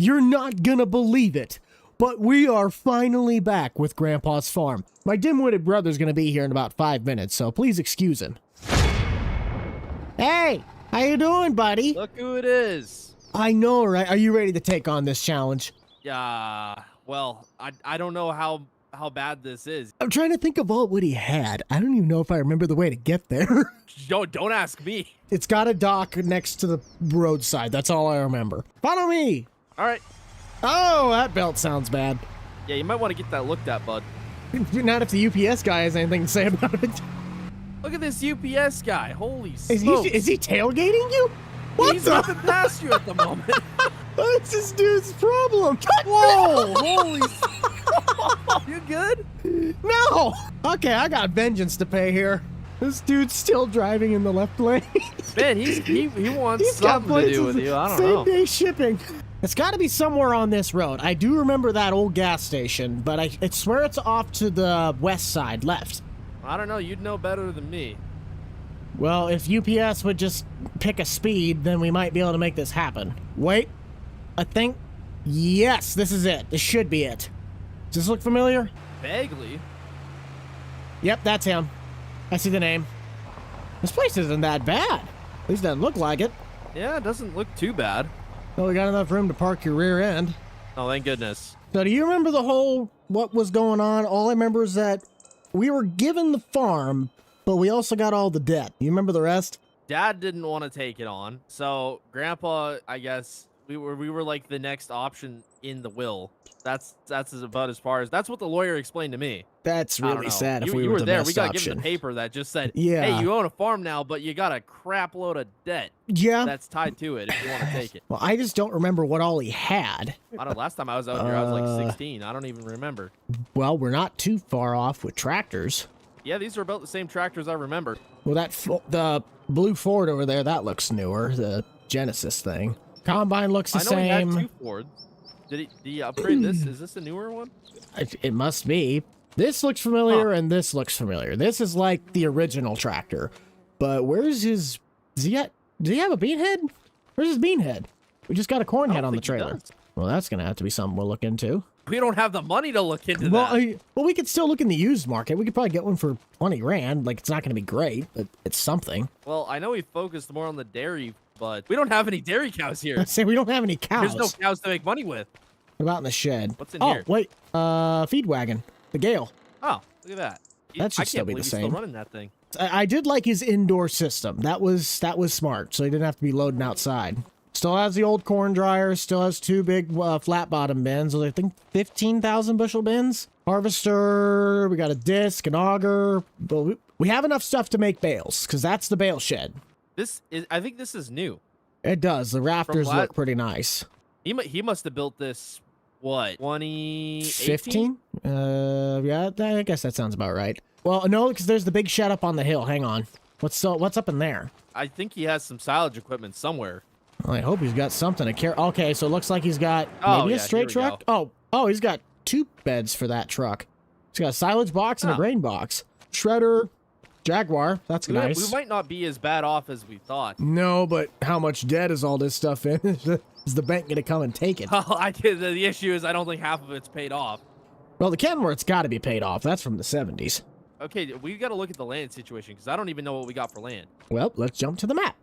You're not gonna believe it, but we are finally back with Grandpa's farm. My dim-witted brother's gonna be here in about 5 minutes, so please excuse him. Hey, how you doing, buddy? Look who it is. I know, right? Are you ready to take on this challenge? Yeah, well, I don't know how bad this is. I'm trying to think of what he had. I don't even know if I remember the way to get there. Don't ask me. It's got a dock next to the roadside. That's all I remember. Follow me. All right. Oh, that belt sounds bad. Yeah, you might want to get that looked at, bud. Not if the UPS guy has anything to say about it. Look at this UPS guy. Holy smokes. Is he tailgating you? What He's whipping past you at the moment. What's this dude's problem? Whoa, holy. You good? No. Okay, I got vengeance to pay here. This dude's still driving in the left lane. Man, he wants something to do with you. I don't know. Same day shipping. It's got to be somewhere on this road. I do remember that old gas station, but I swear it's off to the west side, left. I don't know. You'd know better than me. Well, if UPS would just pick a speed, then we might be able to make this happen. Wait, I think, yes, this is it. This should be it. Does this look familiar? Vaguely. Yep, that's him. I see the name. This place isn't that bad. At least it doesn't look like it. Yeah, it doesn't look too bad. Well, we got enough room to park your rear end. Oh, thank goodness. So do you remember the whole, what was going on? All I remember is that we were given the farm, but we also got all the debt. You remember the rest? Dad didn't want to take it on, so Grandpa, I guess, we were like the next option in the will. That's about as far as, that's what the lawyer explained to me. That's really sad if we you were were the there. best We got option. given the paper that just said, Yeah. hey, you own a farm now, but you got a crap load of debt Yeah. that's tied to it if you want to take it. Well, I just don't remember what all he had. I don't know. Last time I was out here, I was like 16. I don't even remember. Well, we're not too far off with tractors. Yeah, these are about the same tractors I remember. Well, the blue Ford over there, that looks newer, the Genesis thing. Combine looks the I know same. he had 2 Fords. Did he upgrade this? Is this a newer one? It must be. This looks familiar, and this looks familiar. This is like the original tractor. But where's his... Does he have a bean head? Where's his bean head? We just got a corn head on the trailer. Well, that's going to have to be something we'll look into. We don't have the money to look into that. Well, we could still look in the used market. We could probably get one for 20 grand. Like, it's not going to be great, but it's something. Well, I know we focused more on the dairy, but we don't have any dairy cows here. Say we don't have any cows. There's no cows to make money with. What about in the shed? What's in here? Oh, wait. Feed wagon. The Gale. Oh, look at that. That should I still can't be the believe he's same. still running that thing. I did like his indoor system. That was smart, so he didn't have to be loading outside. Still has the old corn dryer. Still has 2 big flat bottom bins. Those, I think, 15,000 bushel bins. Harvester. We got a disc, an auger. But we have enough stuff to make bales, because that's the bale shed. I think this is new. It does. The rafters look pretty nice. He must have built this, what, 2015? Yeah, I guess that sounds about right. Well, no, because there's the big shed up on the hill. Hang on. What's up in there? I think he has some silage equipment somewhere. Well, I hope he's got something to carry. Okay, so it looks like he's got maybe a straight truck. Oh, he's got 2 beds for that truck. He's got a silage box and a grain box. Shredder, Jaguar. That's nice. We might not be as bad off as we thought. No, but how much debt is all this stuff in? Is the bank going to come and take it? The issue is I don't think half of it's paid off. Well, the Kenworth's got to be paid off. That's from the 70s. Okay, we got to look at the land situation because I don't even know what we got for land. Well, let's jump to the map.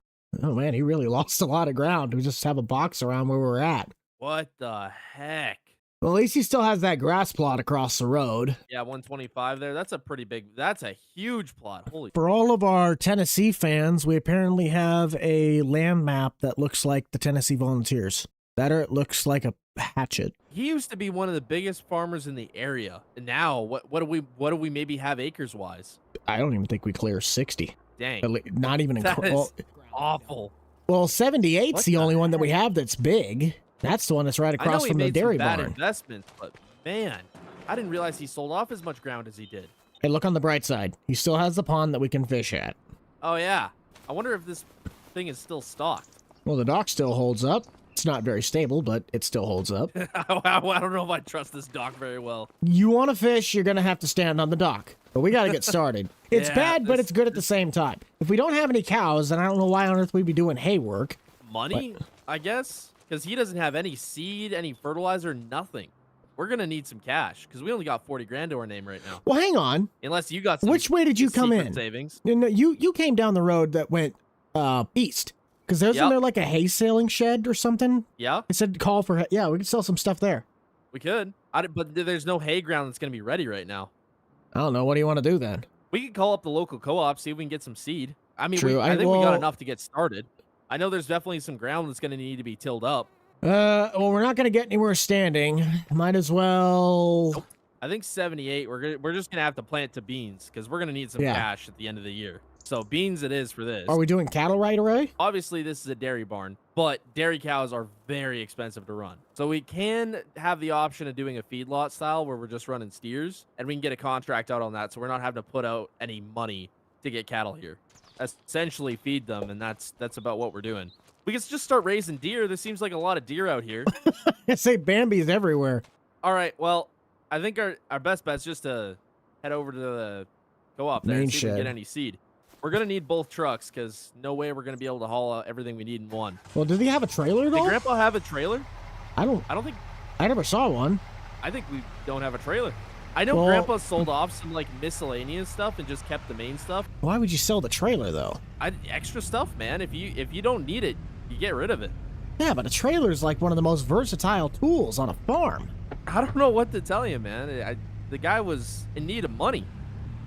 Oh, man, he really lost a lot of ground. We just have a box around where we're at. What the heck? Well, at least he still has that grass plot across the road. Yeah, 125 there. That's a huge plot. Holy. For all of our Tennessee fans, we apparently have a land map that looks like the Tennessee Volunteers. That or it looks like a hatchet. He used to be one of the biggest farmers in the area. And now, what do we maybe have acres wise? I don't even think we clear 60. Dang. Not even in... That is awful. Well, 78's the only one that we have that's big. That's the one that's right across from the dairy barn. Bad investments, but man, I didn't realize he sold off as much ground as he did. Hey, look on the bright side. He still has the pond that we can fish at. Oh yeah. I wonder if this thing is still stocked. Well, the dock still holds up. It's not very stable, but it still holds up. I don't know if I trust this dock very well. You want to fish, you're going to have to stand on the dock. But we got to get started. It's bad, but it's good at the same time. If we don't have any cows, then I don't know why on earth we'd be doing hay work. Money, I guess? because he doesn't have any seed, any fertilizer, nothing. We're gonna need some cash because we only got 40 grand to our name right now. Well, hang on. Unless you got some Which way did you come in? Savings. No, you came down the road that went east. Because there's there like a hay sailing shed or something. Yeah. It said call for yeah. We could sell some stuff there. We could. But there's no hay ground that's gonna be ready right now. I don't know. What do you want to do then? We could call up the local co-op, see if we can get some seed. I mean, True. I think we got enough to get started. I know there's definitely some ground that's gonna need to be tilled up. Well, we're not gonna get anywhere standing. Might as well. Nope. I think 78. We're just gonna have to plant to beans because we're gonna need some cash at the end of the year. So beans it is for this. Are we doing cattle right away? Obviously, this is a dairy barn, but dairy cows are very expensive to run. So we can have the option of doing a feedlot style where we're just running steers, and we can get a contract out on that. So we're not having to put out any money to get cattle here. Essentially feed them, and that's about what we're doing. We can just start raising deer. There seems like a lot of deer out here. I say Bambi's everywhere. All right, well, I think our best bet's just to head over to the co-op there and see if we can get any seed. We're going to need both trucks because no way we're going to be able to haul out everything we need in one. Well, does he have a trailer, though? Did Grandpa have a trailer? I don't think... I never saw one. I think we don't have a trailer. I know Grandpa sold off some, like, miscellaneous stuff and just kept the main stuff. Why would you sell the trailer, though? Extra stuff, man. If you don't need it, you get rid of it. Yeah, but a trailer is like one of the most versatile tools on a farm. I don't know what to tell you, man. The guy was in need of money.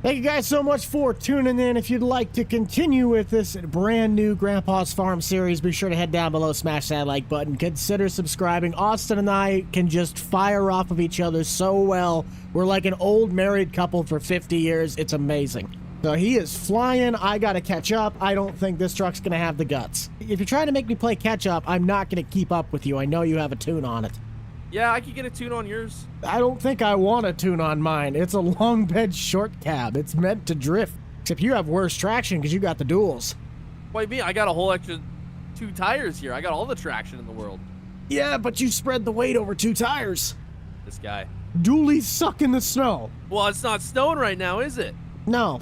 Thank you guys so much for tuning in. If you'd like to continue with this brand new Grandpa's Farm series, be sure to head down below, smash that like button, consider subscribing. Austin and I can just fire off of each other so well. We're like an old married couple for 50 years. It's amazing. So he is flying. I got to catch up. I don't think this truck's going to have the guts. If you're trying to make me play catch up, I'm not going to keep up with you. I know you have a tune on it. Yeah, I could get a tune on yours. I don't think I want a tune on mine. It's a long bed short cab. It's meant to drift. Except you have worse traction because you got the duals. What do you mean? I got a whole extra 2 tires here. I got all the traction in the world. Yeah, but you spread the weight over 2 tires. This guy. Dualies suck in the snow. Well, it's not snowing right now, is it? No.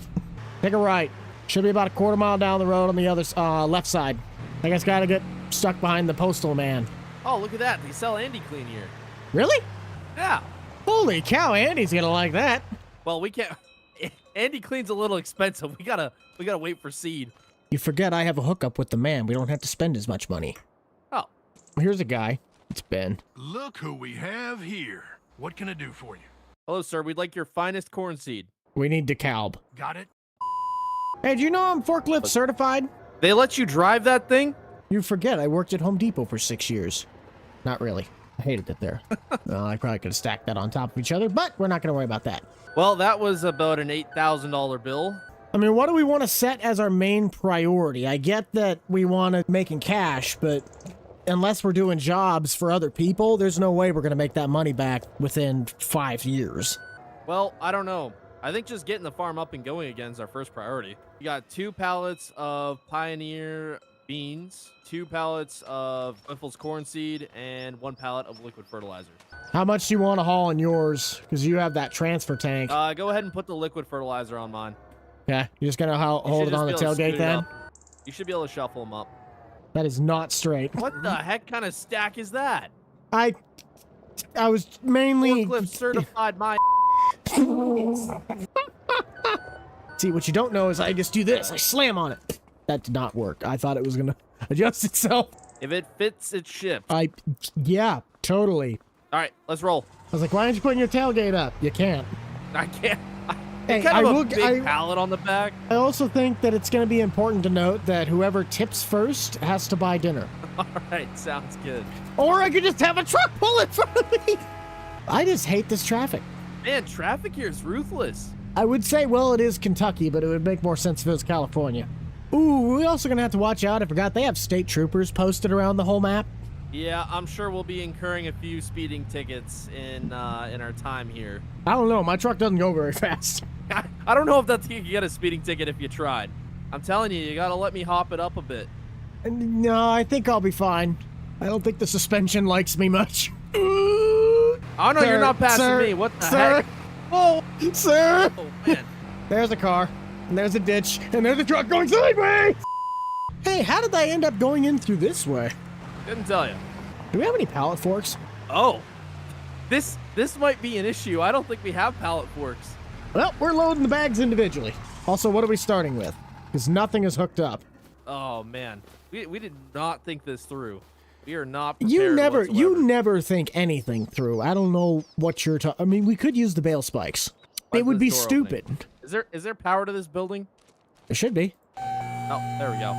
Take a right. Should be about a quarter mile down the road on the other left side. I guess gotta get stuck behind the postal man. Oh, look at that. They sell Andy Clean here. Really? Yeah. Holy cow, Andy's gonna like that. Well, we can't. Andy Clean's a little expensive. We gotta wait for seed. You forget I have a hookup with the man. We don't have to spend as much money. Oh. Here's a guy. It's Ben. Look who we have here. What can I do for you? Hello, sir. We'd like your finest corn seed. We need DeKalb. Got it? Hey, do you know I'm forklift certified? They let you drive that thing? You forget I worked at Home Depot for 6 years. Not really. I hated it there. Well, I probably could have stacked that on top of each other, but we're not going to worry about that. Well, that was about an $8,000 bill. I mean, what do we want to set as our main priority? I get that we want to making cash, but unless we're doing jobs for other people, there's no way we're going to make that money back within 5 years. Well, I don't know. I think just getting the farm up and going again is our first priority. We got 2 pallets of Pioneer beans, 2 pallets of Wiffles corn seed, and 1 pallet of liquid fertilizer. How much do you want to haul in yours? Because you have that transfer tank. Go ahead and put the liquid fertilizer on mine. Yeah, you're just going to hold it on the tailgate then? You should be able to shuffle them up. That is not straight. What the heck kind of stack is that? I was mainly... Forklift certified my... See, what you don't know is I just do this. I slam on it. That did not work. I thought it was going to adjust itself. If it fits, it ships. Yeah, totally. All right, let's roll. I was like, why aren't you putting your tailgate up? You can't. I can't. Hey, kind of a big pallet on the back. I also think that it's going to be important to note that whoever tips first has to buy dinner. All right, sounds good. Or I could just have a truck pull in front of me. I just hate this traffic. Man, traffic here is ruthless. I would say, well, it is Kentucky, but it would make more sense if it was California. Ooh, we're also going to have to watch out. I forgot they have state troopers posted around the whole map. Yeah, I'm sure we'll be incurring a few speeding tickets in our time here. I don't know. My truck doesn't go very fast. I don't know if you could get a speeding ticket if you tried. I'm telling you, you got to let me hop it up a bit. No, I think I'll be fine. I don't think the suspension likes me much. Oh, no, Sir, you're not passing me. What the heck? Oh, sir. Oh, man. There's a car, and there's a ditch, and there's a truck going sideways. Hey, how did I end up going in through this way? Couldn't tell you. Do we have any pallet forks? Oh, this might be an issue. I don't think we have pallet forks. Well, we're loading the bags individually. Also, what are we starting with? Because nothing is hooked up. Oh man, we did not think this through. We are not prepared whatsoever. You never think anything through. I don't know what you're talking. I mean, we could use the bale spikes. It would be stupid. Is there power to this building? There should be. Oh, there we go.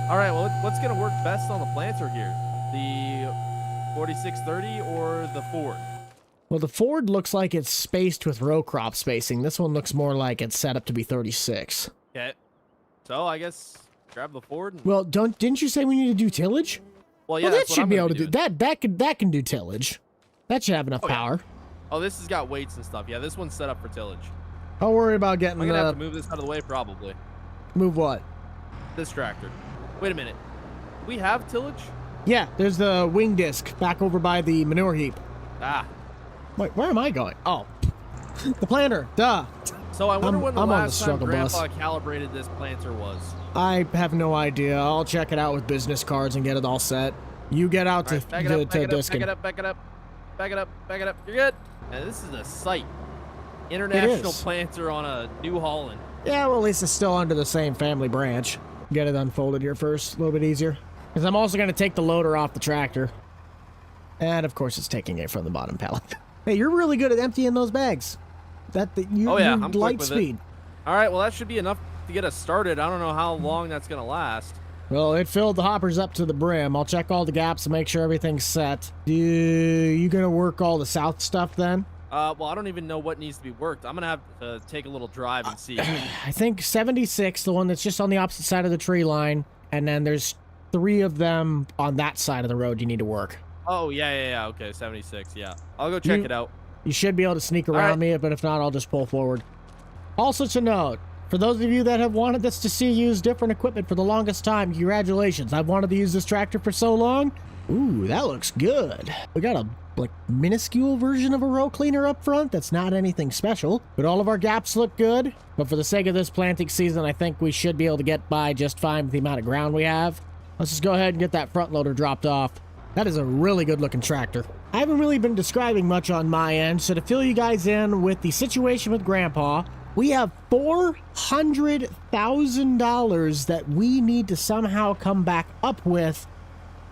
All right, well, what's gonna work best on the planter here? The 4630 or the Ford? Well, the Ford looks like it's spaced with row crop spacing. This one looks more like it's set up to be 36. Okay. So I guess grab the Ford. Well, didn't you say we need to do tillage? Well, yeah, well, that that's what should I'm be gonna able to do. That can do tillage. That should have enough power. Oh, this has got weights and stuff. Yeah, this one's set up for tillage. Don't worry about getting I'm gonna have to move this out of the way, probably. Move what? This tractor. Wait a minute. Do we have tillage? Yeah, there's the wing disc back over by the manure heap. Ah. Wait, where am I going? Oh, the planter. Duh. So I wonder when the last time struggle Grandpa bus. calibrated this planter was. I have no idea. I'll check it out with business cards and get it all set. You get out to back it up, back it up, discing. back it up, back it up, back it up, back it up. You're good. And this is a sight. International planter on a New Holland. Yeah, well, at least it's still under the same family branch. Get it unfolded here first, a little bit easier. Because I'm also going to take the loader off the tractor. And, of course, it's taking it from the bottom pallet. Hey, you're really good at emptying those bags. You're I'm light quick with speed. All right, well, that should be enough to get us started. I don't know how long that's going to last. Well, it filled the hoppers up to the brim. I'll check all the gaps and make sure everything's set. You going to work all the south stuff then? Well, I don't even know what needs to be worked. I'm going to have to take a little drive and see. I think 76, the one that's just on the opposite side of the tree line, and then there's 3 of them on that side of the road you need to work. Oh, yeah. Okay, 76, yeah. I'll go check it out. You should be able to sneak around me, but if not, I'll just pull forward. Also to note, for those of you that have wanted us to see use different equipment for the longest time, congratulations. I've wanted to use this tractor for so long. Ooh, that looks good. We got a minuscule version of a row cleaner up front. That's not anything special, but all of our gaps look good. But for the sake of this planting season, I think we should be able to get by just fine with the amount of ground we have. Let's just go ahead and get that front loader dropped off. That is a really good looking tractor. I haven't really been describing much on my end, so to fill you guys in with the situation with Grandpa, we have $400,000 that we need to somehow come back up with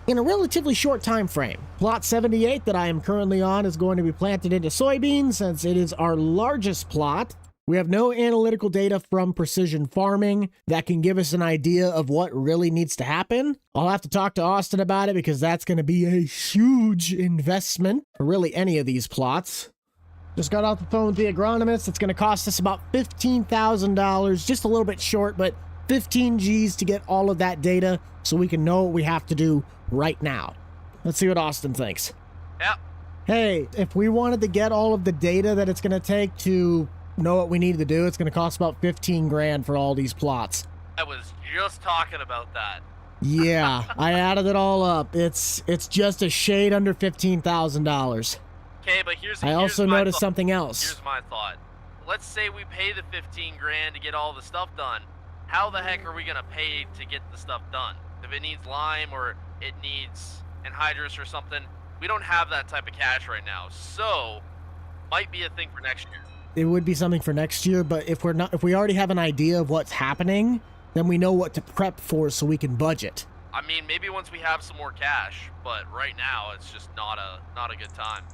in a relatively short time frame. Plot 78 that I am currently on is going to be planted into soybeans since it is our largest plot. We have no analytical data from precision farming that can give us an idea of what really needs to happen. I'll have to talk to Austin about it because that's going to be a huge investment for really any of these plots. Just got off the phone with the agronomist. It's going to cost us about $15,000, just a little bit short, but 15 G's to get all of that data so we can know what we have to do right now. Let's see what Austin thinks. Yeah. Hey, if we wanted to get all of the data that it's going to take to know what we need to do, it's going to cost about 15 grand for all these plots. I was just talking about that. Yeah, I added it all up. It's just a shade under $15,000. Okay, but I also noticed something else. Here's my thought. Let's say we pay the 15 grand to get all the stuff done. How the heck are we gonna pay to get the stuff done? If it needs lime or it needs anhydrous or something, we don't have that type of cash right now. So, might be a thing for next year. It would be something for next year, but if we already have an idea of what's happening, then we know what to prep for so we can budget. I mean, maybe once we have some more cash, but right now it's just not a good time.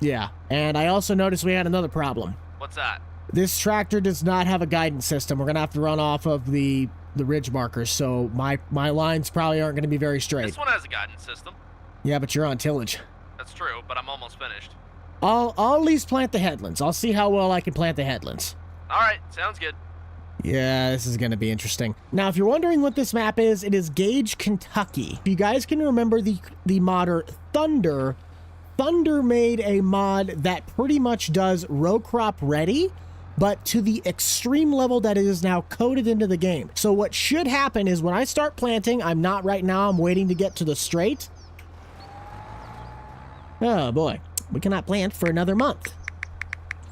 Yeah, and I also noticed we had another problem. What's that? This tractor does not have a guidance system. We're gonna have to run off of the ridge markers, so my lines probably aren't gonna be very straight. This one has a guidance system. Yeah, but you're on tillage. That's true, but I'm almost finished. I'll at least plant the headlands. I'll see how well I can plant the headlands. All right, sounds good. Yeah, this is going to be interesting. Now, if you're wondering what this map is, it is Gage, Kentucky. If you guys can remember the modder Thunder, Thunder made a mod that pretty much does row crop ready, but to the extreme level that it is now coded into the game. So what should happen is when I start planting, I'm not right now, I'm waiting to get to the straight. Oh boy, we cannot plant for another month.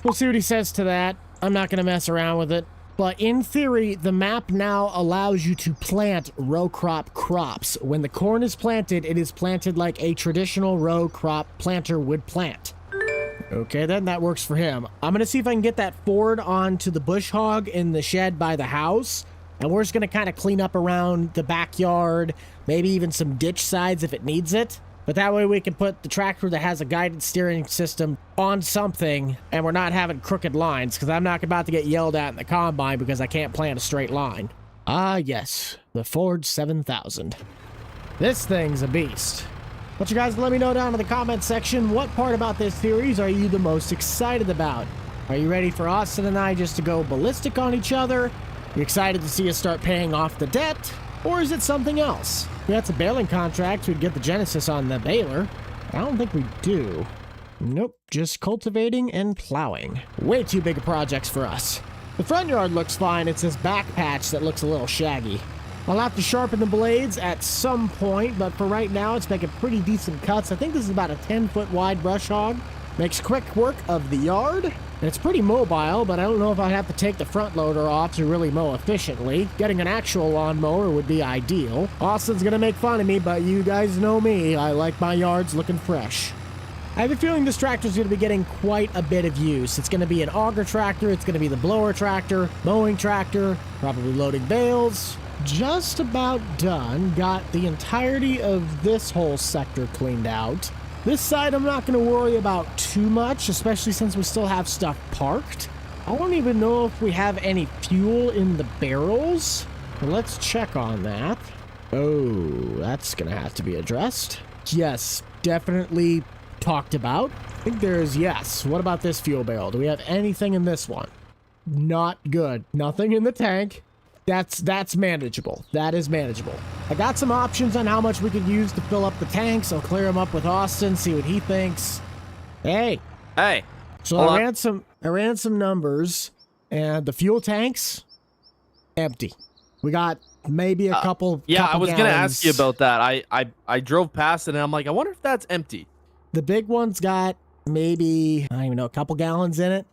We'll see what he says to that. I'm not going to mess around with it. But in theory, the map now allows you to plant row crop crops. When the corn is planted, it is planted like a traditional row crop planter would plant. Okay, then that works for him. I'm going to see if I can get that forward onto the bush hog in the shed by the house. And we're just going to kind of clean up around the backyard, maybe even some ditch sides if it needs it. But that way we can put the tractor that has a guided steering system on something, and we're not having crooked lines, because I'm not about to get yelled at in the combine because I can't plant a straight line. Ah, yes, the Ford 7000. This thing's a beast. But you guys let me know down in the comment section, what part about this series are you the most excited about? Are you ready for Austin and I just to go ballistic on each other? You excited to see us start paying off the debt? Or is it something else? If we had some baling contracts, we'd get the Genesis on the baler. I don't think we do. Nope, just cultivating and plowing. Way too big of projects for us. The front yard looks fine. It's this back patch that looks a little shaggy. I'll have to sharpen the blades at some point, but for right now, it's making pretty decent cuts. I think this is about a 10-foot wide brush hog. Makes quick work of the yard. And it's pretty mobile, but I don't know if I'd have to take the front loader off to really mow efficiently. Getting an actual lawnmower would be ideal. Austin's gonna make fun of me, but you guys know me. I like my yards looking fresh. I have a feeling this tractor's gonna be getting quite a bit of use. It's gonna be an auger tractor, it's gonna be the blower tractor, mowing tractor, probably loading bales. Just about done. Got the entirety of this whole sector cleaned out. This side I'm not going to worry about too much, especially since we still have stuff parked. I don't even know if we have any fuel in the barrels. But let's check on that. Oh, that's going to have to be addressed. Yes, definitely talked about. I think there's yes. What about this fuel barrel? Do we have anything in this one? Not good. Nothing in the tank. That's manageable. That is manageable. I got some options on how much we could use to fill up the tanks. I'll clear them up with Austin, see what he thinks. Hey. Hey. So I ran some numbers, and the fuel tanks, empty. We got maybe a couple. Yeah, couple I was gallons. gonna ask you about that. I drove past it and I'm like, I wonder if that's empty. The big one's got maybe, I don't even know, a couple gallons in it.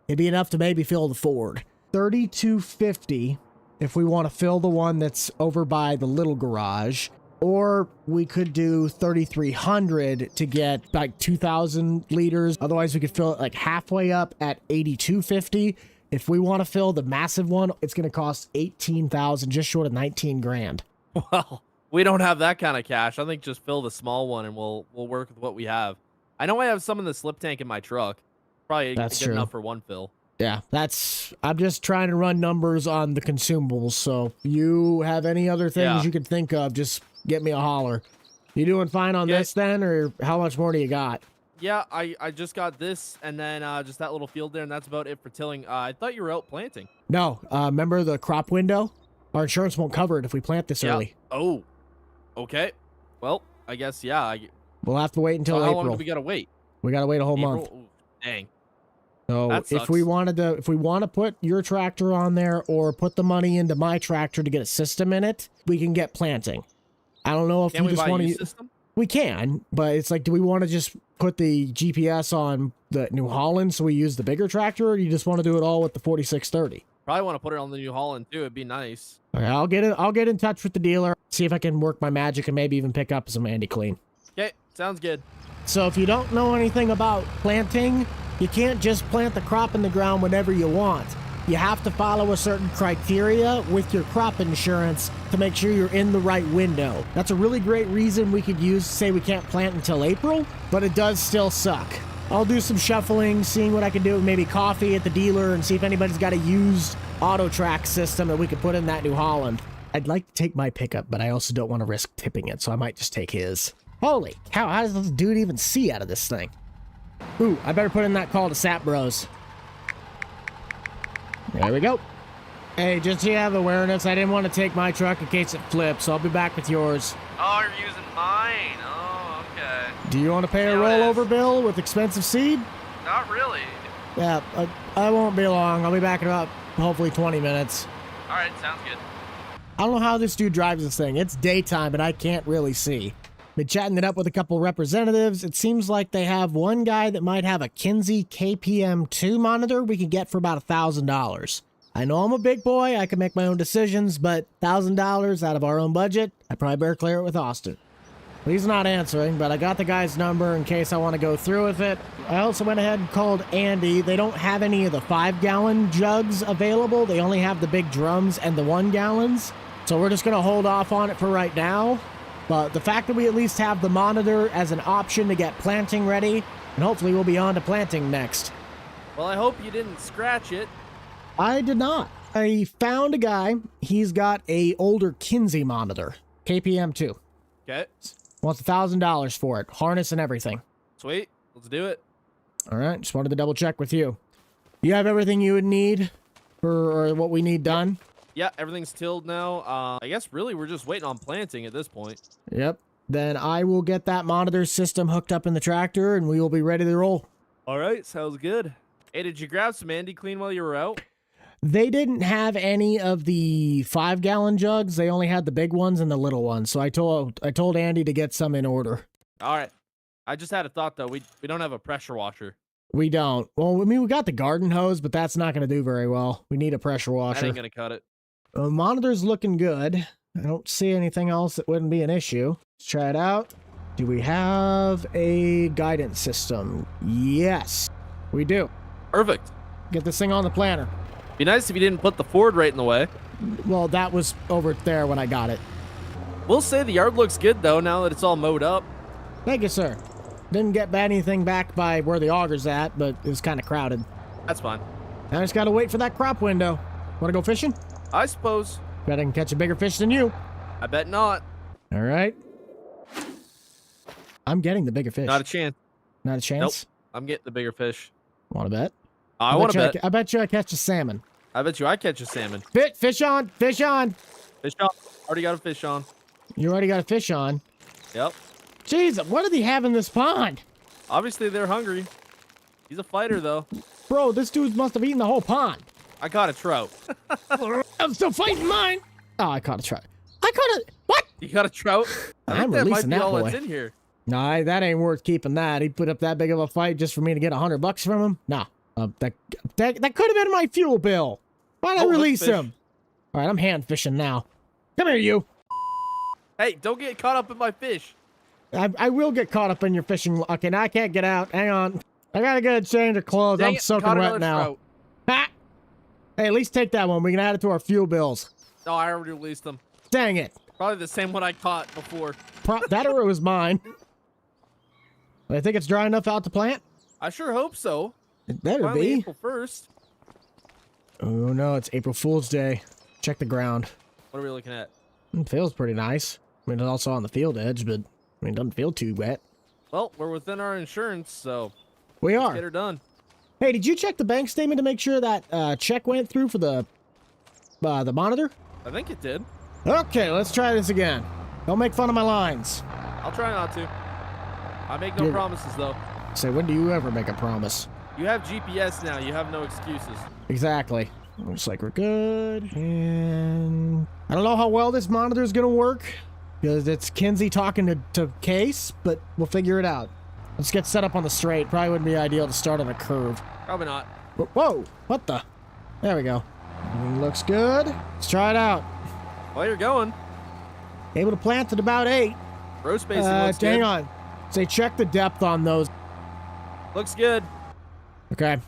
It'd be enough to maybe fill the Ford. 3250 if we want to fill the one that's over by the little garage. Or we could do 3,300 to get like 2,000 liters. Otherwise, we could fill it like halfway up at 8,250. If we want to fill the massive one, it's going to cost 18,000, just short of 19 grand. Well, we don't have that kind of cash. I think just fill the small one and we'll work with what we have. I know I have some in the slip tank in my truck. Probably That's good true. enough for one fill. Yeah, I'm just trying to run numbers on the consumables. So if you have any other things you could think of, just get me a holler. You doing fine on this then, or how much more do you got? Yeah, I just got this and then just that little field there, and that's about it for tilling. I thought you were out planting. No, remember the crop window? Our insurance won't cover it if we plant this early. Oh, okay. Well, I guess, yeah. We'll have to wait until how April. long do we got to wait? We got to wait a whole month. Ooh, dang. So if we want to put your tractor on there or put the money into my tractor to get a system in it, we can get planting. I don't know if you just want to. System? We can, but it's like, do we want to just put the GPS on the New Holland so we use the bigger tractor, or do you just want to do it all with the 4630? Probably want to put it on the New Holland too. It'd be nice. Okay, I'll get in touch with the dealer, see if I can work my magic and maybe even pick up some Andy Clean. Okay, sounds good. So if you don't know anything about planting, you can't just plant the crop in the ground whenever you want. You have to follow a certain criteria with your crop insurance to make sure you're in the right window. That's a really great reason we could use to say we can't plant until April, but it does still suck. I'll do some shuffling, seeing what I can do with maybe coffee at the dealer and see if anybody's got a used auto track system that we could put in that New Holland. I'd like to take my pickup, but I also don't want to risk tipping it, so I might just take his. Holy cow, how does this dude even see out of this thing? Ooh, I better put in that call to Sap Bros. There we go. Hey, just so you have awareness, I didn't want to take my truck in case it flips, so I'll be back with yours. Oh, you're using mine. Oh, okay. Do you want to pay a rollover bill with expensive seed? Not really. Yeah, I won't be long. I'll be back in about, hopefully, 20 minutes. All right, sounds good. I don't know how this dude drives this thing. It's daytime, and I can't really see. Been chatting it up with a couple representatives. It seems like they have one guy that might have a Kinsey KPM2 monitor we can get for about $1,000. I know I'm a big boy. I can make my own decisions, but $1,000 out of our own budget, I probably better clear it with Austin. Well, he's not answering, but I got the guy's number in case I want to go through with it. I also went ahead and called Andy. They don't have any of the 5-gallon jugs available. They only have the big drums and the 1 gallons. So we're just going to hold off on it for right now. But the fact that we at least have the monitor as an option to get planting ready, and hopefully we'll be on to planting next. Well, I hope you didn't scratch it. I did not. I found a guy. He's got a older Kinsey monitor, KPM2. Okay. Wants $1,000 for it, harness and everything. Sweet. Let's do it. All right, just wanted to double check with you. You have everything you would need for what we need done? Yeah, everything's tilled now. I guess really we're just waiting on planting at this point. Yep. Then I will get that monitor system hooked up in the tractor and we will be ready to roll. All right, sounds good. Hey, did you grab some Andy Clean while you were out? They didn't have any of the 5-gallon jugs. They only had the big ones and the little ones. So I told Andy to get some in order. All right. I just had a thought though. We don't have a pressure washer. We don't. Well, I mean, we got the garden hose, but that's not going to do very well. We need a pressure That washer. ain't gonna cut it. Monitor's looking good. I don't see anything else that wouldn't be an issue. Let's try it out. Do we have a guidance system? Yes, we do. Perfect. Get this thing on the planter. Be nice if you didn't put the Ford right in the way. Well, that was over there when I got it. We'll say the yard looks good though now that it's all mowed up. Thank you, sir. Didn't get anything back by where the auger's at, but it was kind of crowded. That's fine. I just got to wait for that crop window. Want to go fishing? I suppose. Bet I can catch a bigger fish than you. I bet not. All right. I'm getting the bigger fish. Not a chance. Not a chance? Nope. I'm getting the bigger fish. Want to bet? I want to bet. I bet you I catch a salmon. I bet you I catch a salmon. Fish on! Fish on! Fish on. Already got a fish on. You already got a fish on. Yep. Jeez, what do they have in this pond? Obviously they're hungry. He's a fighter though. Bro, this dude must have eaten the whole pond. I caught a trout. I'm still fighting mine. Oh, I caught a trout. I caught a... What? You got a trout? I I'm think that might releasing be that all boy. that's in here. Nah, that ain't worth keeping that. He put up that big of a fight just for me to get $100 from him? Nah. That could have been my fuel bill. Why'd I Oh, let's release fish. him? All right, I'm hand fishing now. Come here, you. Hey, don't get caught up in my fish. I will get caught up in your fishing. Okay, now I can't get out. Hang on. I gotta get a change of clothes. Dang I'm it, soaking caught wet another now. trout. Ha! Hey, at least take that one. We can add it to our fuel bills. No, I already released them. Dang it. Probably the same one I caught before. That or it was mine. I think it's dry enough out to plant. I sure hope so. It better Finally be. April 1st. Oh no, it's April Fool's Day. Check the ground. What are we looking at? It feels pretty nice. I mean, it's also on the field edge, but I mean, it doesn't feel too wet. Well, we're within our insurance, so We let's get are. her done. Hey, did you check the bank statement to make sure that check went through for the monitor? I think it did. Okay, let's try this again. Don't make fun of my lines. I'll try not to. I make no You're- promises, though. Say, when do you ever make a promise? You have GPS now. You have no excuses. Exactly. Looks like we're good. And I don't know how well this monitor is going to work because it's Kinsey talking to Case, but we'll figure it out. Let's get set up on the straight. Probably wouldn't be ideal to start on a curve. Probably not. Whoa, what the? There we go. Looks good. Let's try it out. Well, you're going. Able to plant at about 8. Row spacing looks hang good. on. Say check the depth on those. Looks good. Okay.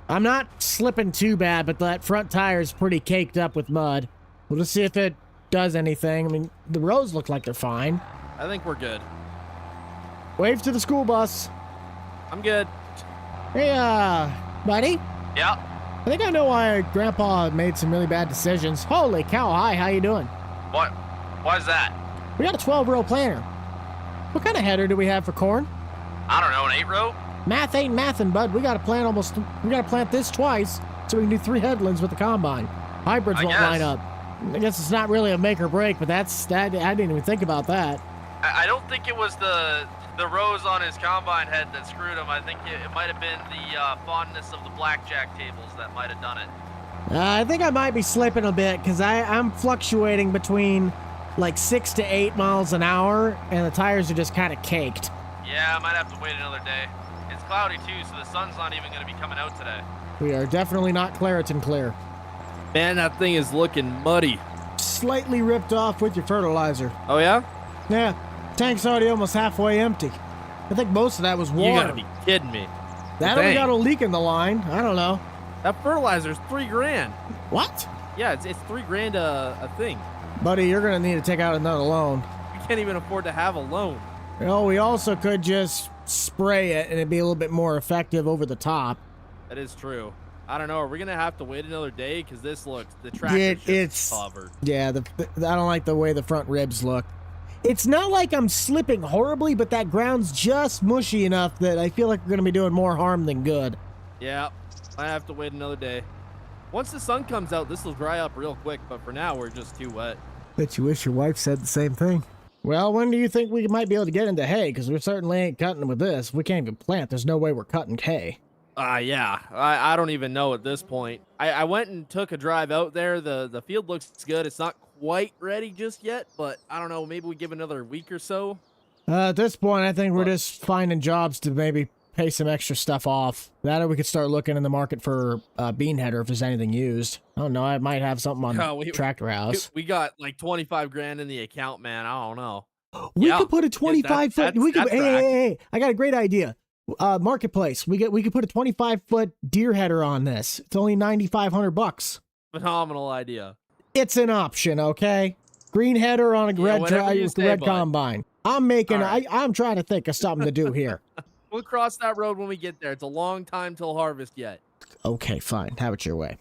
I'm not slipping too bad, but that front tire is pretty caked up with mud. We'll just see if it does anything. I mean, the roads look like they're fine. I think we're good. Wave to the school bus. I'm good. Hey, buddy. Yeah. I think I know why Grandpa made some really bad decisions. Holy cow, hi, how you doing? What? Why is that? We got a 12-row planter. What kind of header do we have for corn? I don't know. An 8-row? Math ain't mathin', bud. We gotta plant this twice so we can do 3 headlands with the combine. Hybrids I won't guess. line up. I guess it's not really a make or break, but I didn't even think about that. I don't think it was the rows on his combine head that screwed him. I think it might have been the fondness of the blackjack tables that might have done it. I think I might be slipping a bit because I'm fluctuating between like 6 to 8 miles an hour, and the tires are just kind of caked. Yeah, I might have to wait another day. It's cloudy too, so the sun's not even going to be coming out today. We are definitely not Claritin clear. Man, that thing is looking muddy. Slightly ripped off with your fertilizer. Oh, yeah? Yeah, tank's already almost halfway empty. I think most of that was water. You gotta be kidding me. That Dang. only got a leak in the line. I don't know. That fertilizer's $3 grand. What? Yeah, it's $3 grand a thing. Buddy, you're gonna need to take out another loan. We can't even afford to have a loan. You know, we also could just spray it and it'd be a little bit more effective over the top. That is true. I don't know. Are we gonna have to wait another day? Because this looks, the tractor's It's covered. Yeah, I don't like the way the front ribs look. It's not like I'm slipping horribly, but that ground's just mushy enough that I feel like we're gonna be doing more harm than good. Yeah, I have to wait another day. Once the sun comes out, this will dry up real quick. But for now, we're just too wet. Bet you wish your wife said the same thing. Well, when do you think we might be able to get into hay? Because we certainly ain't cutting with this. We can't even plant. There's no way we're cutting hay. Yeah. I don't even know at this point. I went and took a drive out there. The field looks good. It's not quite ready just yet, but I don't know. Maybe we give another week or so. At this point, I think we're just finding jobs to maybe pay some extra stuff off. That or we could start looking in the market for bean header if there's anything used. I don't know. I might have something on Tractor House. We got like 25 grand in the account, man. I don't know. We could put a 25 foot. We could. Hey! I got a great idea. Marketplace. We could put a 25-foot deer header on this. It's only $9,500. Phenomenal idea. It's an option, okay? Green header on a red combine. I'm trying to think of something to do here. We'll cross that road when we get there. It's a long time till harvest yet. Okay, fine. Have it your way.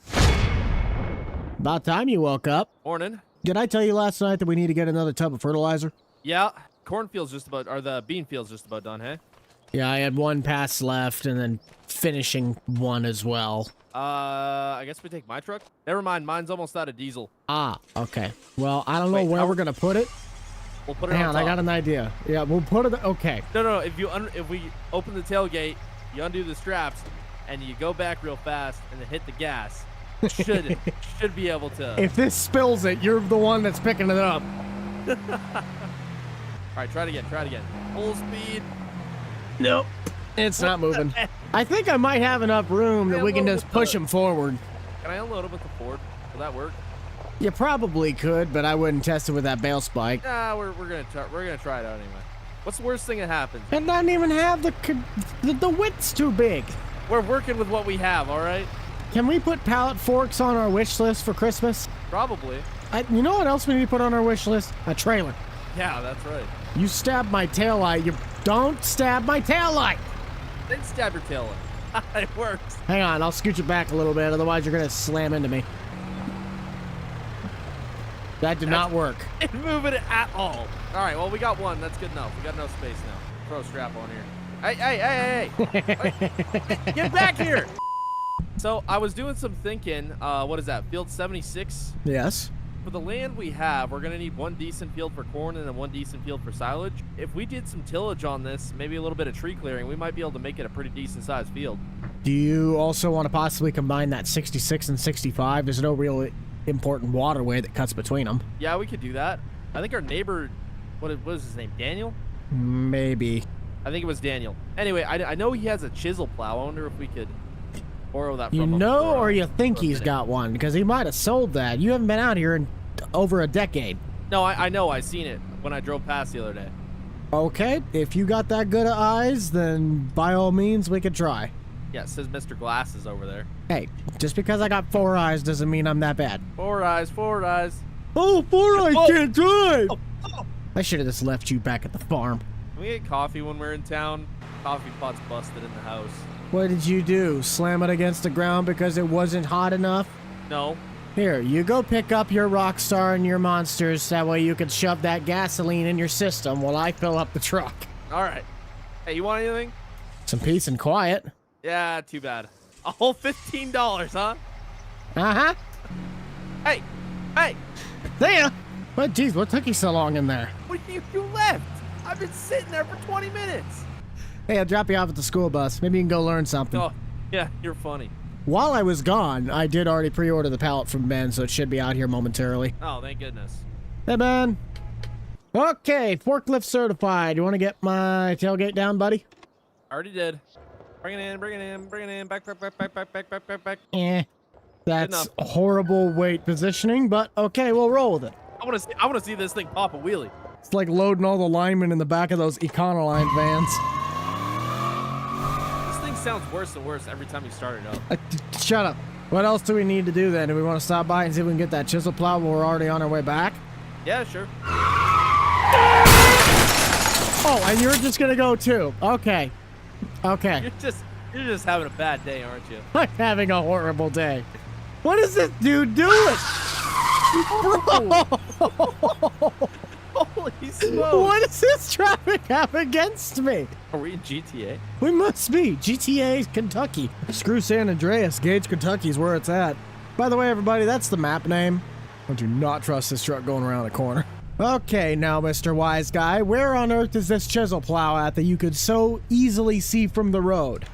About time you woke up. Morning. Did I tell you last night that we need to get another tub of fertilizer? Yeah. Cornfield's just about, or the bean field's just about done, hey? Yeah, I had one pass left and then finishing one as well. I guess we take my truck. Never mind. Mine's almost out of diesel. Ah, okay. Well, I don't know where we're going to put it. We'll put it Hang on on, top. I got an idea. Yeah, we'll put it. Okay. No. If we open the tailgate, you undo the straps, and you go back real fast and then hit the gas, should be able to. If this spills it, you're the one that's picking it up. All right, try it again. Full speed. Nope. It's not moving. I think I might have enough room that we can just push him forward. Can I unload him with the Ford? Will that work? You probably could, but I wouldn't test it with that bale spike. Nah, we're gonna try it out anyway. What's the worst thing that happens? It doesn't even have the width's too big. We're working with what we have, all right? Can we put pallet forks on our wish list for Christmas? Probably. You know what else we need to put on our wish list? A trailer. Yeah, that's right. You stabbed my taillight. You don't stab my taillight. Then stab your tail in. It works. Hang on, I'll scoot you back a little bit, otherwise you're gonna slam into me. That did not work. Didn't move it at all. All right, well, we got one. That's good enough. We got no space now. Throw a strap on here. Hey. Get back here. So I was doing some thinking. What is that? Field 76? Yes. For the land we have, we're going to need one decent field for corn and then one decent field for silage. If we did some tillage on this, maybe a little bit of tree clearing, we might be able to make it a pretty decent sized field. Do you also want to possibly combine that 66 and 65? There's no real important waterway that cuts between them. Yeah, we could do that. I think our neighbor, what was his name? Daniel? Maybe. I think it was Daniel. Anyway, I know he has a chisel plow. I wonder if we could borrow that from You him. know, or you think he's got one, because he might have sold that. You haven't been out here in over a decade. No, I know. I seen it when I drove past the other day. Okay, if you got that good of eyes, then by all means, we could try. Yeah, it says Mr. Glasses over there. Hey, just because I got 4 eyes doesn't mean I'm that bad. 4 eyes, 4 eyes. Oh, 4 eyes can't drive! Oh. I should have just left you back at the farm. Can we get coffee when we're in town? Coffee pot's busted in the house. What did you do? Slam it against the ground because it wasn't hot enough? No. Here, you go pick up your Rockstar and your Monsters. That way you can shove that gasoline in your system while I fill up the truck. All right. Hey, you want anything? Some peace and quiet. Yeah, too bad. A whole $15, huh? Uh-huh. Hey. There. But geez, what took you so long in there? You left. I've been sitting there for 20 minutes. Hey, I'll drop you off at the school bus. Maybe you can go learn something. Oh, yeah, you're funny. While I was gone, I did already pre-order the pallet from Ben, so it should be out here momentarily. Oh, thank goodness. Hey, Ben. Okay, forklift certified. You want to get my tailgate down, buddy? Already did. Bring it in. Back. Eh. That's enough. horrible weight positioning, but okay, we'll roll with it. I want to see this thing pop a wheelie. It's like loading all the linemen in the back of those Econoline vans. This thing sounds worse and worse every time you start it up. Shut up. What else do we need to do then? Do we want to stop by and see if we can get that chisel plow when we're already on our way back? Yeah, sure. Oh, and you're just gonna go too. Okay. Okay. You're just having a bad day, aren't you? I'm having a horrible day. What is this dude doing? Bro! Holy smokes! What does this traffic have against me? Are we in GTA? We must be. GTA, Kentucky. Screw San Andreas. Gage, Kentucky is where it's at. By the way, everybody, that's the map name. I do not trust this truck going around the corner. Okay, now, Mr. Wise Guy, where on earth is this chisel plow at that you could so easily see from the road?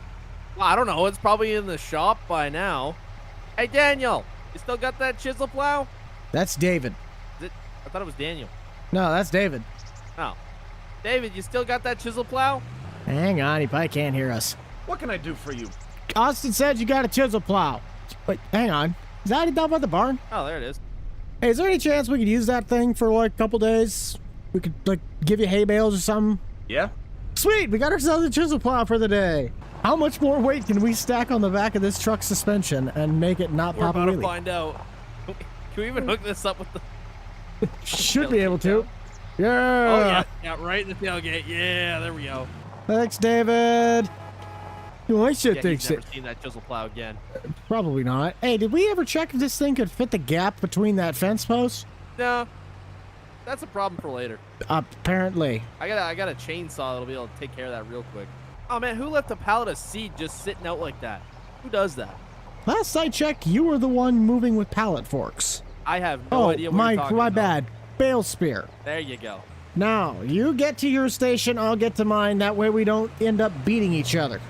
Well, I don't know. It's probably in the shop by now. Hey, Daniel, you still got that chisel plow? That's David. I thought it was Daniel. No, that's David. Oh. David, you still got that chisel plow? Hang on, he probably can't hear us. What can I do for you? Austin said you got a chisel plow. Wait, hang on. Is that down by the barn? Oh, there it is. Hey, is there any chance we could use that thing for like a couple days? We could like give you hay bales or something? Yeah? Sweet, we got ourselves a chisel plow for the day. How much more weight can we stack on the back of this truck's suspension and make it not We're pop a about to wheelie? find out. Can we even hook this up with the... Should be able to. Oh, Yeah. yeah, right in the tailgate. Yeah, there we go. Thanks, David. No, I should Yeah, think he's so. never seen that chisel plow again. Probably not. Hey, did we ever check if this thing could fit the gap between that fence post? No, that's a problem for later. Apparently. I got a chainsaw that'll be able to take care of that real quick. Oh man, who left a pallet of seed just sitting out like that? Who does that? Last I checked, you were the one moving with pallet forks. I have no idea what you're talking my about. bad. Bale spear. There you go. Now, you get to your station, I'll get to mine. That way we don't end up beating each other.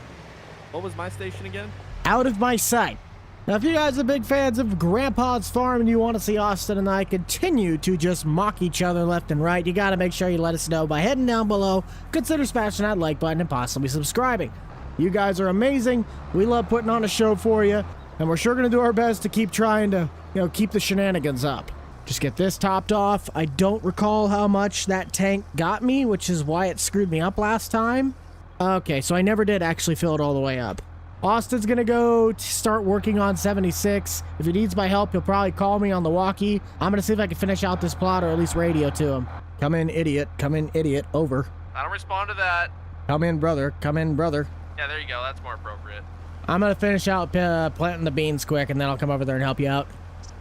What was my station again? Out of my sight. Now, if you guys are big fans of Grandpa's Farm and you want to see Austin and I continue to just mock each other left and right, you got to make sure you let us know by heading down below, consider smashing that like button, and possibly subscribing. You guys are amazing. We love putting on a show for you, and we're sure going to do our best to keep trying to, keep the shenanigans up. Just get this topped off. I don't recall how much that tank got me, which is why it screwed me up last time. Okay, so I never did actually fill it all the way up. Austin's gonna go start working on 76. If he needs my help, he'll probably call me on the walkie. I'm gonna see if I can finish out this plot or at least radio to him. Come in, idiot. Come in, idiot. Over. I don't respond to that. Come in, brother. Come in, brother. Yeah, there you go. That's more appropriate. I'm gonna finish out planting the beans quick, and then I'll come over there and help you out.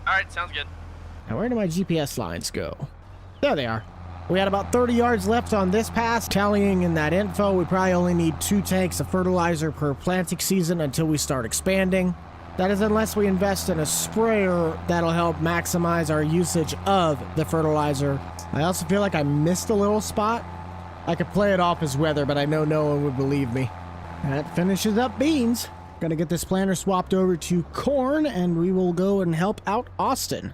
All right, sounds good. Now, where do my GPS lines go? There they are. We had about 30 yards left on this pass. Tallying in that info, we probably only need 2 tanks of fertilizer per planting season until we start expanding. That is unless we invest in a sprayer that'll help maximize our usage of the fertilizer. I also feel like I missed a little spot. I could play it off as weather, but I know no one would believe me. That finishes up beans. Gonna get this planter swapped over to corn, and we will go and help out Austin.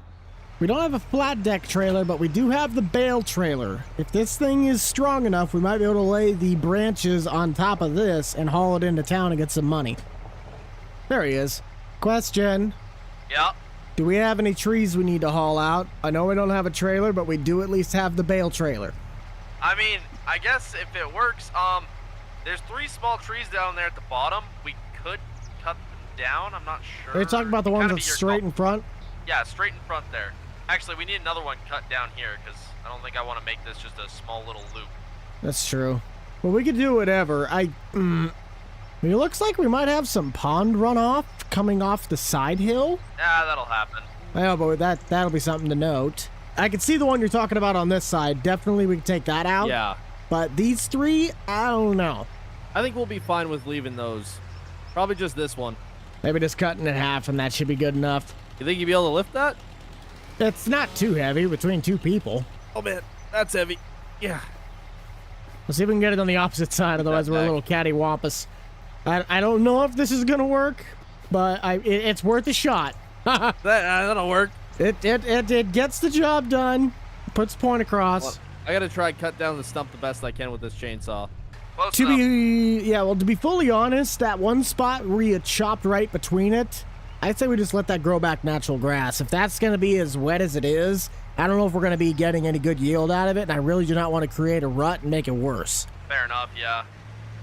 We don't have a flat deck trailer, but we do have the bale trailer. If this thing is strong enough, we might be able to lay the branches on top of this and haul it into town and get some money. There he is. Question. Yeah. Do we have any trees we need to haul out? I know we don't have a trailer, but we do at least have the bale trailer. I mean, I guess if it works, there's 3 small trees down there at the bottom. We could cut them down. I'm not sure. Are you talking about the ones Kinda that's be your straight call. in front? Yeah, straight in front there. Actually, we need another one cut down here because I don't think I want to make this just a small little loop. That's true. Well, we could do whatever. It looks like we might have some pond runoff coming off the side hill. Yeah, that'll happen. I know, but that'll be something to note. I can see the one you're talking about on this side. Definitely we can take that out. Yeah. But these 3, I don't know. I think we'll be fine with leaving those. Probably just this one. Maybe just cutting it in half and that should be good enough. You think you'd be able to lift that? It's not too heavy between 2 people. Oh man, that's heavy. Yeah. Let's see if we can get it on the opposite side, otherwise we're a back. little cattywampus. I don't know if this is gonna work, but it's worth a shot. That'll work. It gets the job done. Puts point across. Well, I gotta try and cut down the stump the best I can with this chainsaw. Close To enough. be fully honest, that one spot where you chopped right between it, I'd say we just let that grow back natural grass. If that's going to be as wet as it is, I don't know if we're going to be getting any good yield out of it, and I really do not want to create a rut and make it worse. Fair enough, yeah.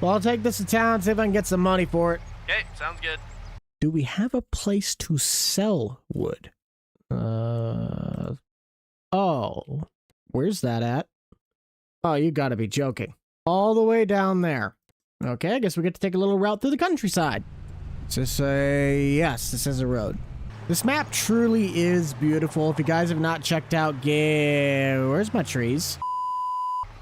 Well, I'll take this to town, see if I can get some money for it. Okay, sounds good. Do we have a place to sell wood? Oh, where's that at? Oh, you gotta be joking. All the way down there. Okay, I guess we get to take a little route through the countryside. Does this say, yes, this is a road. This map truly is beautiful. If you guys have not checked out, where's my trees?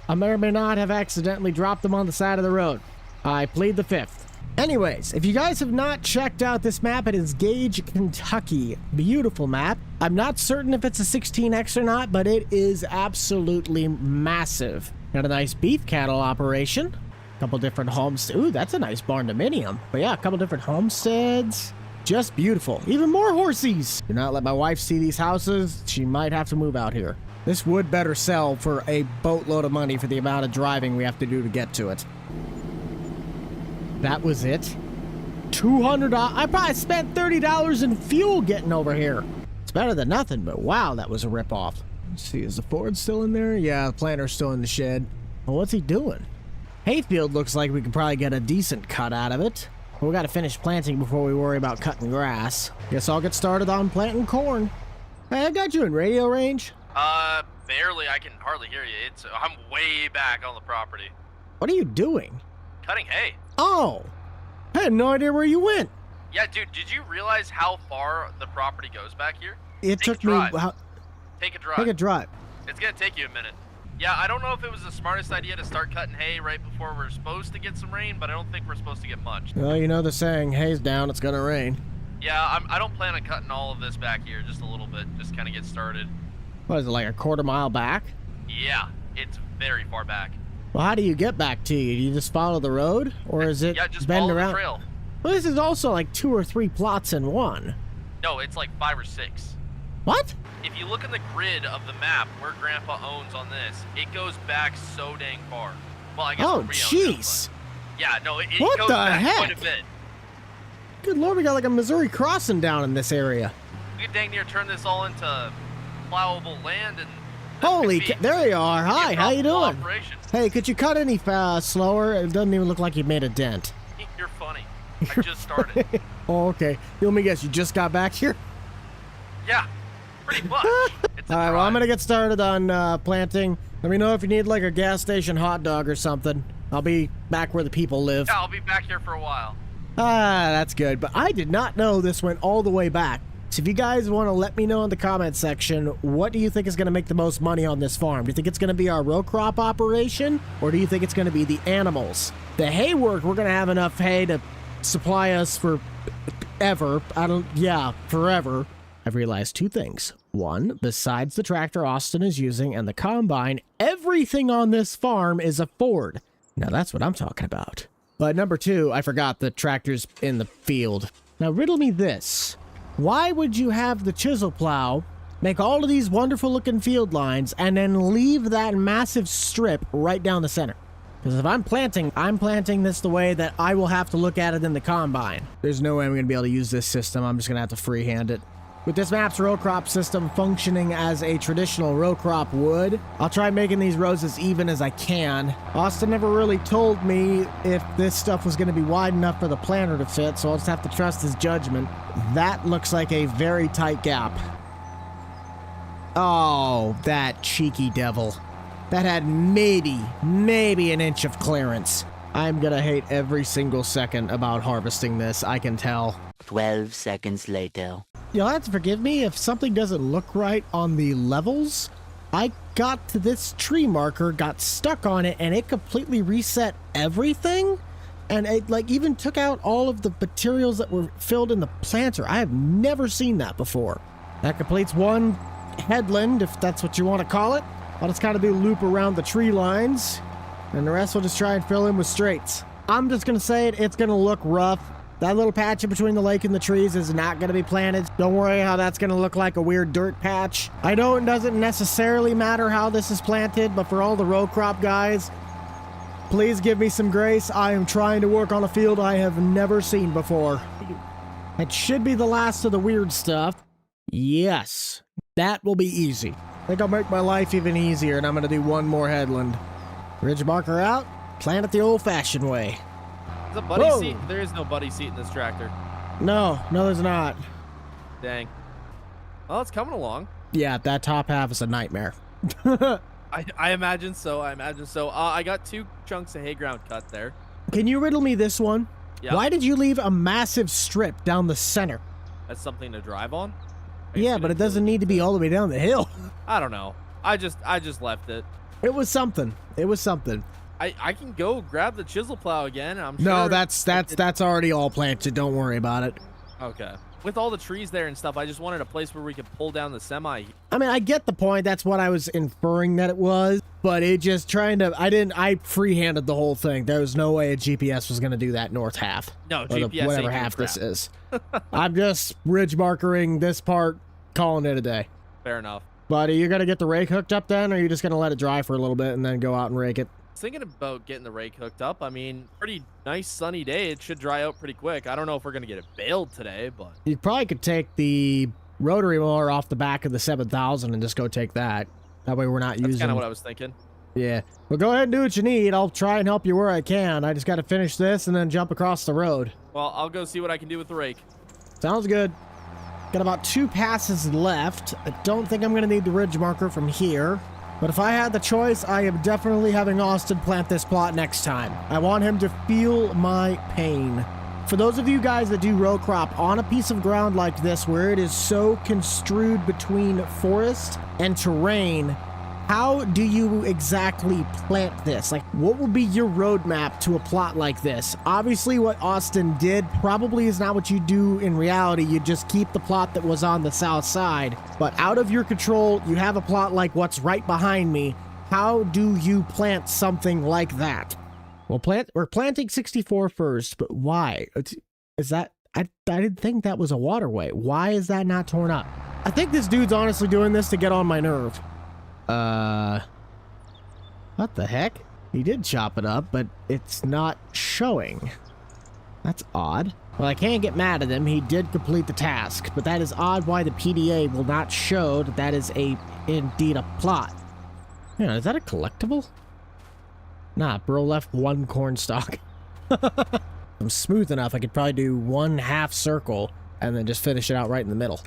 I may or may not have accidentally dropped them on the side of the road. I plead the fifth. Anyways, if you guys have not checked out this map, it is Gage, Kentucky. Beautiful map. I'm not certain if it's a 16X or not, but it is absolutely massive. Got a nice beef cattle operation. A couple different homesteads. Ooh, that's a nice barn dominium. But yeah, a couple different homesteads. Just beautiful. Even more horsies. Do not let my wife see these houses. She might have to move out here. This wood better sell for a boatload of money for the amount of driving we have to do to get to it. That was it? $200. I probably spent $30 in fuel getting over here. It's better than nothing, but wow, that was a ripoff. Let's see, is the Ford still in there? Yeah, the planter's still in the shed. Well, what's he doing? Hayfield looks like we could probably get a decent cut out of it. But we gotta finish planting before we worry about cutting grass. Guess I'll get started on planting corn. Hey, I got you in radio range. Barely. I can hardly hear you. I'm way back on the property. What are you doing? Cutting hay. Oh, I had no idea where you went. Yeah, dude, did you realize how far the property goes back here? It took me... Take a drive. Take a drive. It's gonna take you a minute. Yeah, I don't know if it was the smartest idea to start cutting hay right before we're supposed to get some rain, but I don't think we're supposed to get much. Well, you know the saying, hay's down, it's gonna rain. Yeah, I don't plan on cutting all of this back here, just a little bit, just kind of get started. What is it, like a quarter mile back? Yeah, it's very far back. Well, how do you get back to you? Do you just follow the road? Or is it yeah, just bend follow around? The trail. Well, this is also like 2 or 3 plots in one. No, it's like 5 or 6. What? If you look in the grid of the map where Grandpa owns on this, it goes back so dang far. Well, I guess oh, we own jeez. it, yeah, no, it what goes the back heck? quite a bit. Good Lord, we got like a Missouri crossing down in this area. We could dang near turn this all into plowable land and... Holy, there you are. Hi, how you doing? Operations. Hey, could you cut any slower? It doesn't even look like you made a dent. You're funny. I just started. Oh, okay. Let me guess, you just got back here? Yeah, pretty much. It's a all right, well, drive. I'm going to get started on planting. Let me know if you need like a gas station hot dog or something. I'll be back where the people live. Yeah, I'll be back here for a while. Ah, that's good. But I did not know this went all the way back. So if you guys want to let me know in the comment section, what do you think is going to make the most money on this farm? Do you think it's going to be our row crop operation? Or do you think it's going to be the animals? The hay work, we're going to have enough hay to supply us for ever. Forever. I've realized 2 things. 1, besides the tractor Austin is using and the combine, everything on this farm is a Ford. Now that's what I'm talking about. But number 2, I forgot the tractor's in the field. Now riddle me this. Why would you have the chisel plow make all of these wonderful looking field lines and then leave that massive strip right down the center? Because if I'm planting this the way that I will have to look at it in the combine. There's no way I'm going to be able to use this system. I'm just going to have to freehand it. With this map's row crop system functioning as a traditional row crop would, I'll try making these rows as even as I can. Austin never really told me if this stuff was going to be wide enough for the planter to fit, so I'll just have to trust his judgment. That looks like a very tight gap. Oh, that cheeky devil. That had maybe an inch of clearance. I'm gonna hate every single second about harvesting this, I can tell. 12 seconds later. You'll have to forgive me if something doesn't look right on the levels. I got to this tree marker, got stuck on it, and it completely reset everything. And it like even took out all of the materials that were filled in the planter. I have never seen that before. That completes one headland, if that's what you want to call it. I'll just kind of do a loop around the tree lines, and the rest will just try and fill in with straights. I'm just going to say it's going to look rough. That little patch in between the lake and the trees is not going to be planted. Don't worry how that's going to look like a weird dirt patch. I know it doesn't necessarily matter how this is planted, but for all the row crop guys, please give me some grace. I am trying to work on a field I have never seen before. That should be the last of the weird stuff. Yes, that will be easy. I think I'll make my life even easier, and I'm gonna do one more headland. Ridge marker out, plant it the old-fashioned way. There's a buddy Whoa. seat. There is no buddy seat in this tractor. No, there's not. Dang. Well, it's coming along. Yeah, that top half is a nightmare. I imagine so. I imagine so. I got 2 chunks of hay ground cut there. Can you riddle me this one? Yeah. Why did you leave a massive strip down the center? That's something to drive on. I guess Yeah, we but it didn't doesn't really need to be all the way down the hill. I don't know. I just left it. It was something. It was something. I can go grab the chisel plow again. I'm sure. No, that's already all planted. Don't worry about it. Okay. With all the trees there and stuff, I just wanted a place where we could pull down the semi. I mean, I get the point. That's what I was inferring that it was, but it just I free-handed the whole thing. There was no way a GPS was going to do that north half. No, or GPS ain't whatever gonna half this crap. is. I'm just ridge markering this part, calling it a day. Fair enough. But are you going to get the rake hooked up then, or are you just going to let it dry for a little bit and then go out and rake it? I was thinking about getting the rake hooked up. I mean, pretty nice sunny day. It should dry out pretty quick. I don't know if we're going to get it baled today, but... You probably could take the rotary mower off the back of the 7000 and just go take that. That way we're not using... That's kind of what I was thinking. Yeah. Well, go ahead and do what you need. I'll try and help you where I can. I just got to finish this and then jump across the road. Well, I'll go see what I can do with the rake. Sounds good. Got about 2 passes left. I don't think I'm going to need the ridge marker from here. But if I had the choice, I am definitely having Austin plant this plot next time. I want him to feel my pain. For those of you guys that do row crop on a piece of ground like this where it is so construed between forest and terrain, how do you exactly plant this? Like, what will be your roadmap to a plot like this? Obviously, what Austin did probably is not what you do in reality. You just keep the plot that was on the south side. But out of your control, you have a plot like what's right behind me. How do you plant something like that? Well, we're planting 64 first, but why? Is that... I didn't think that was a waterway. Why is that not torn up? I think this dude's honestly doing this to get on my nerve. What the heck? He did chop it up, but it's not showing. That's odd. Well, I can't get mad at him. He did complete the task, but that is odd why the PDA will not show that that is indeed a plot. Yeah, is that a collectible? Nah, bro left 1 corn stalk. I'm smooth enough, I could probably do 1 half circle and then just finish it out right in the middle.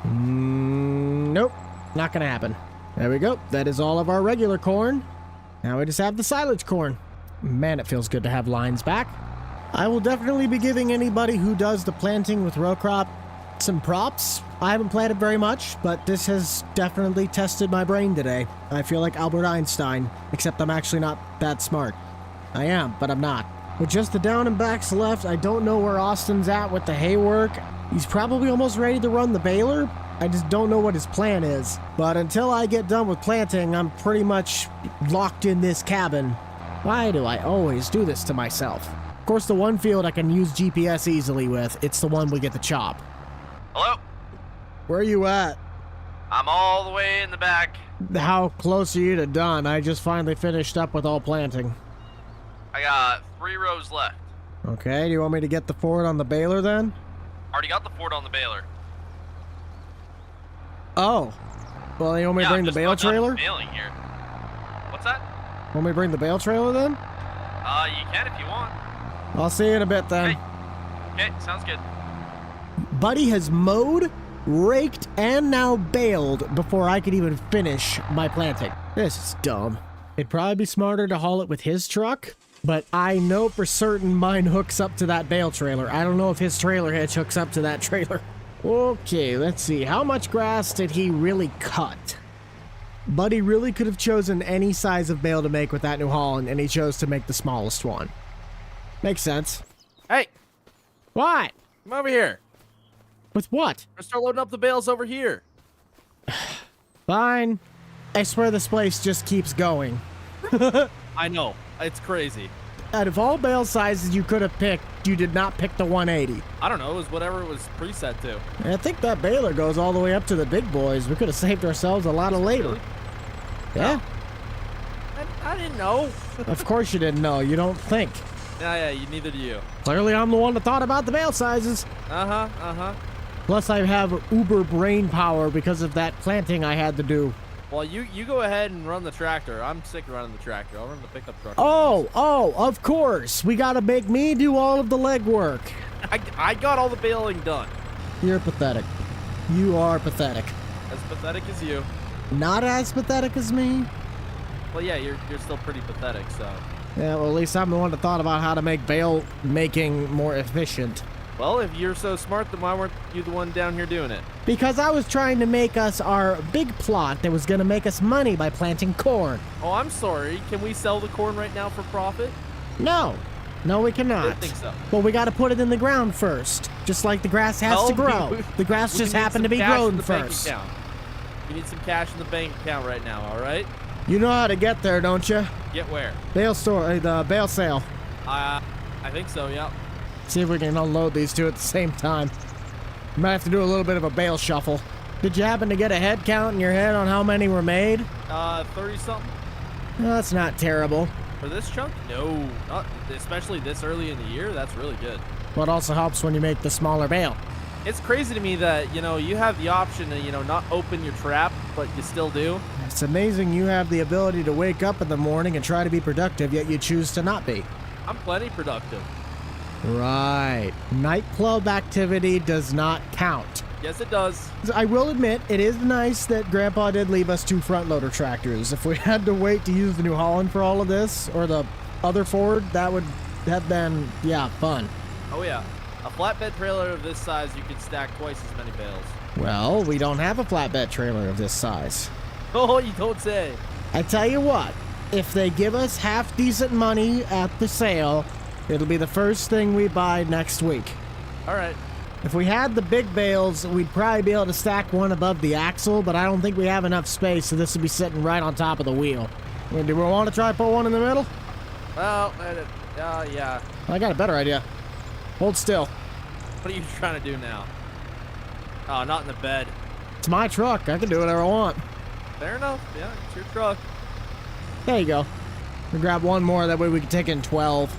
Nope, not gonna happen. There we go. That is all of our regular corn. Now we just have the silage corn. Man, it feels good to have lines back. I will definitely be giving anybody who does the planting with row crop some props. I haven't planted very much, but this has definitely tested my brain today. I feel like Albert Einstein, except I'm actually not that smart. I am, but I'm not. With just the down and backs left, I don't know where Austin's at with the hay work. He's probably almost ready to run the baler. I just don't know what his plan is. But until I get done with planting, I'm pretty much locked in this cabin. Why do I always do this to myself? Of course, the one field I can use GPS easily with, it's the one we get to chop. Hello? Where are you at? I'm all the way in the back. How close are you to done? I just finally finished up with all planting. I got 3 rows left. Okay, do you want me to get the Ford on the baler then? Already got the Ford on the baler. Oh. Well, you want me to bring the bale trailer? Baling here. What's that? Want me to bring the bale trailer then? You can if you want. I'll see you in a bit then. Okay, sounds good. Buddy has mowed, raked, and now baled before I could even finish my planting. This is dumb. It'd probably be smarter to haul it with his truck, but I know for certain mine hooks up to that bale trailer. I don't know if his trailer hitch hooks up to that trailer. Okay, let's see. How much grass did he really cut? Buddy really could have chosen any size of bale to make with that New Holland, and he chose to make the smallest one. Makes sense. Hey, What? come over here. With what? Let's start loading up the bales over here. Fine. I swear this place just keeps going. I know. It's crazy. Out of all bale sizes you could have picked, you did not pick the 180. I don't know. It was whatever it was preset to. And I think that baler goes all the way up to the big boys. We could have saved ourselves a lot of labor. Really? Yeah? I didn't know. Of course you didn't know. You don't think. Yeah, neither do you. Clearly, I'm the one that thought about the bale sizes. Uh-huh. Plus, I have uber brain power because of that planting I had to do. Well, you go ahead and run the tractor. I'm sick of running the tractor. I'll run the pickup truck. Oh, of course. We gotta make me do all of the legwork. I got all the baling done. You're pathetic. You are pathetic. As pathetic as you. Not as pathetic as me. Well, yeah, you're still pretty pathetic, so. Yeah, well, at least I'm the one that thought about how to make bale making more efficient. Well, if you're so smart, then why weren't you the one down here doing it? Because I was trying to make us our big plot that was going to make us money by planting corn. Oh, I'm sorry. Can we sell the corn right now for profit? No, we cannot. I didn't think so. Well, we got to put it in the ground first, just like the grass has to grow. The grass just happened to be grown first. We need some cash in the bank account right now, all right? You know how to get there, don't you? Get where? Bale store, the bale sale. I think so, yeah. See if we can unload these two at the same time. Might have to do a little bit of a bale shuffle. Did you happen to get a head count in your head on how many were made? 30-something. That's not terrible. For this chunk? No, not especially this early in the year. That's really good. What also helps when you make the smaller bale. It's crazy to me that, you have the option to, not open your trap, but you still do. It's amazing you have the ability to wake up in the morning and try to be productive, yet you choose to not be. I'm plenty productive. Right. Nightclub activity does not count. Yes, it does. I will admit, it is nice that Grandpa did leave us 2 front loader tractors. If we had to wait to use the New Holland for all of this, or the other Ford, that would have been, fun. Oh, yeah. A flatbed trailer of this size, you could stack twice as many bales. Well, we don't have a flatbed trailer of this size. Oh, you don't say. I tell you what, if they give us half-decent money at the sale, it'll be the first thing we buy next week. All right. If we had the big bales, we'd probably be able to stack one above the axle, but I don't think we have enough space, so this would be sitting right on top of the wheel. Do we want to try to put one in the middle? Well, yeah. I got a better idea. Hold still. What are you trying to do now? Oh, not in the bed. It's my truck. I can do whatever I want. Fair enough. Yeah, it's your truck. There you go. We'll grab one more, that way we can take in 12.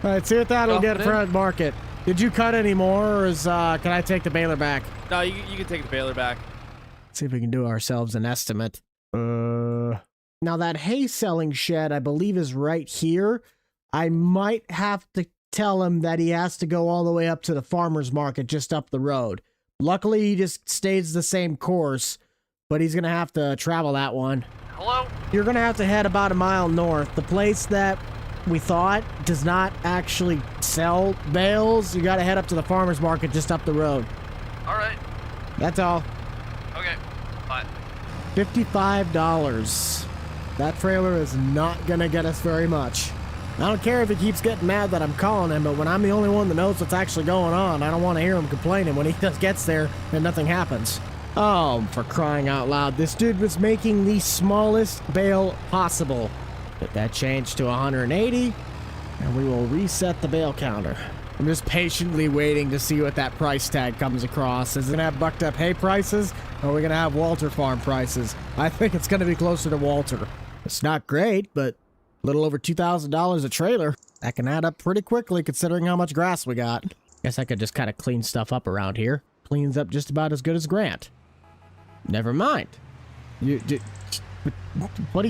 All right, see what that'll get for at market. Did you cut any more, or can I take the baler back? No, you can take the baler back. See if we can do ourselves an estimate. Now that hay selling shed, I believe, is right here. I might have to tell him that he has to go all the way up to the farmer's market just up the road. Luckily, he just stays the same course, but he's going to have to travel that one. Hello? You're going to have to head about a mile north. The place that we thought does not actually sell bales. You got to head up to the farmer's market just up the road. All right. That's all. Okay. Bye. $55. That trailer is not going to get us very much. I don't care if he keeps getting mad that I'm calling him, but when I'm the only one that knows what's actually going on, I don't want to hear him complaining when he just gets there and nothing happens. Oh, for crying out loud, this dude was making the smallest bale possible. Get that changed to 180, and we will reset the bale counter. I'm just patiently waiting to see what that price tag comes across. Is it going to have bucked up hay prices, or are we going to have Walter Farm prices? I think it's going to be closer to Walter. It's not great, but a little over $2,000 a trailer. That can add up pretty quickly considering how much grass we got. Guess I could just kind of clean stuff up around here. Cleans up just about as good as Grant. Never mind. What are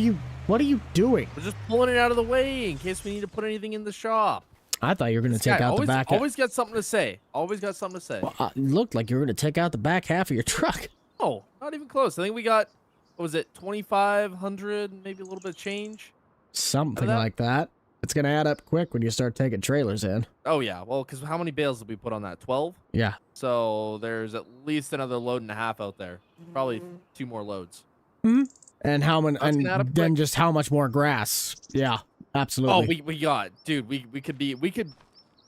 you doing? We're just pulling it out of the way in case we need to put anything in the shop. I thought you were going to take out the back. Always got something to say. Always got something to say. Well, it looked like you were going to take out the back half of your truck. Oh, not even close. I think we got, what was it, 2,500, maybe a little bit of change? Something like that. It's going to add up quick when you start taking trailers in. Oh, yeah. Well, because how many bales did we put on that? 12? Yeah. So there's at least another load and a half out there. Probably 2 more loads. Hmm. And how many? And then just how much more grass? Yeah, absolutely. Oh, we got, dude. We could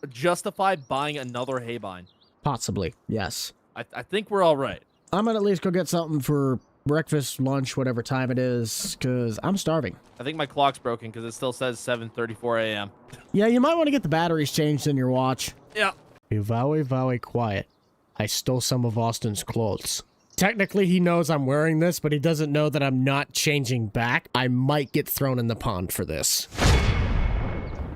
justify buying another haybine. Possibly, yes. I think we're all right. I'm gonna at least go get something for breakfast, lunch, whatever time it is, because I'm starving. I think my clock's broken because it still says 7:34 a.m. Yeah, you might want to get the batteries changed in your watch. Yeah. Be very quiet. I stole some of Austin's clothes. Technically, he knows I'm wearing this, but he doesn't know that I'm not changing back. I might get thrown in the pond for this.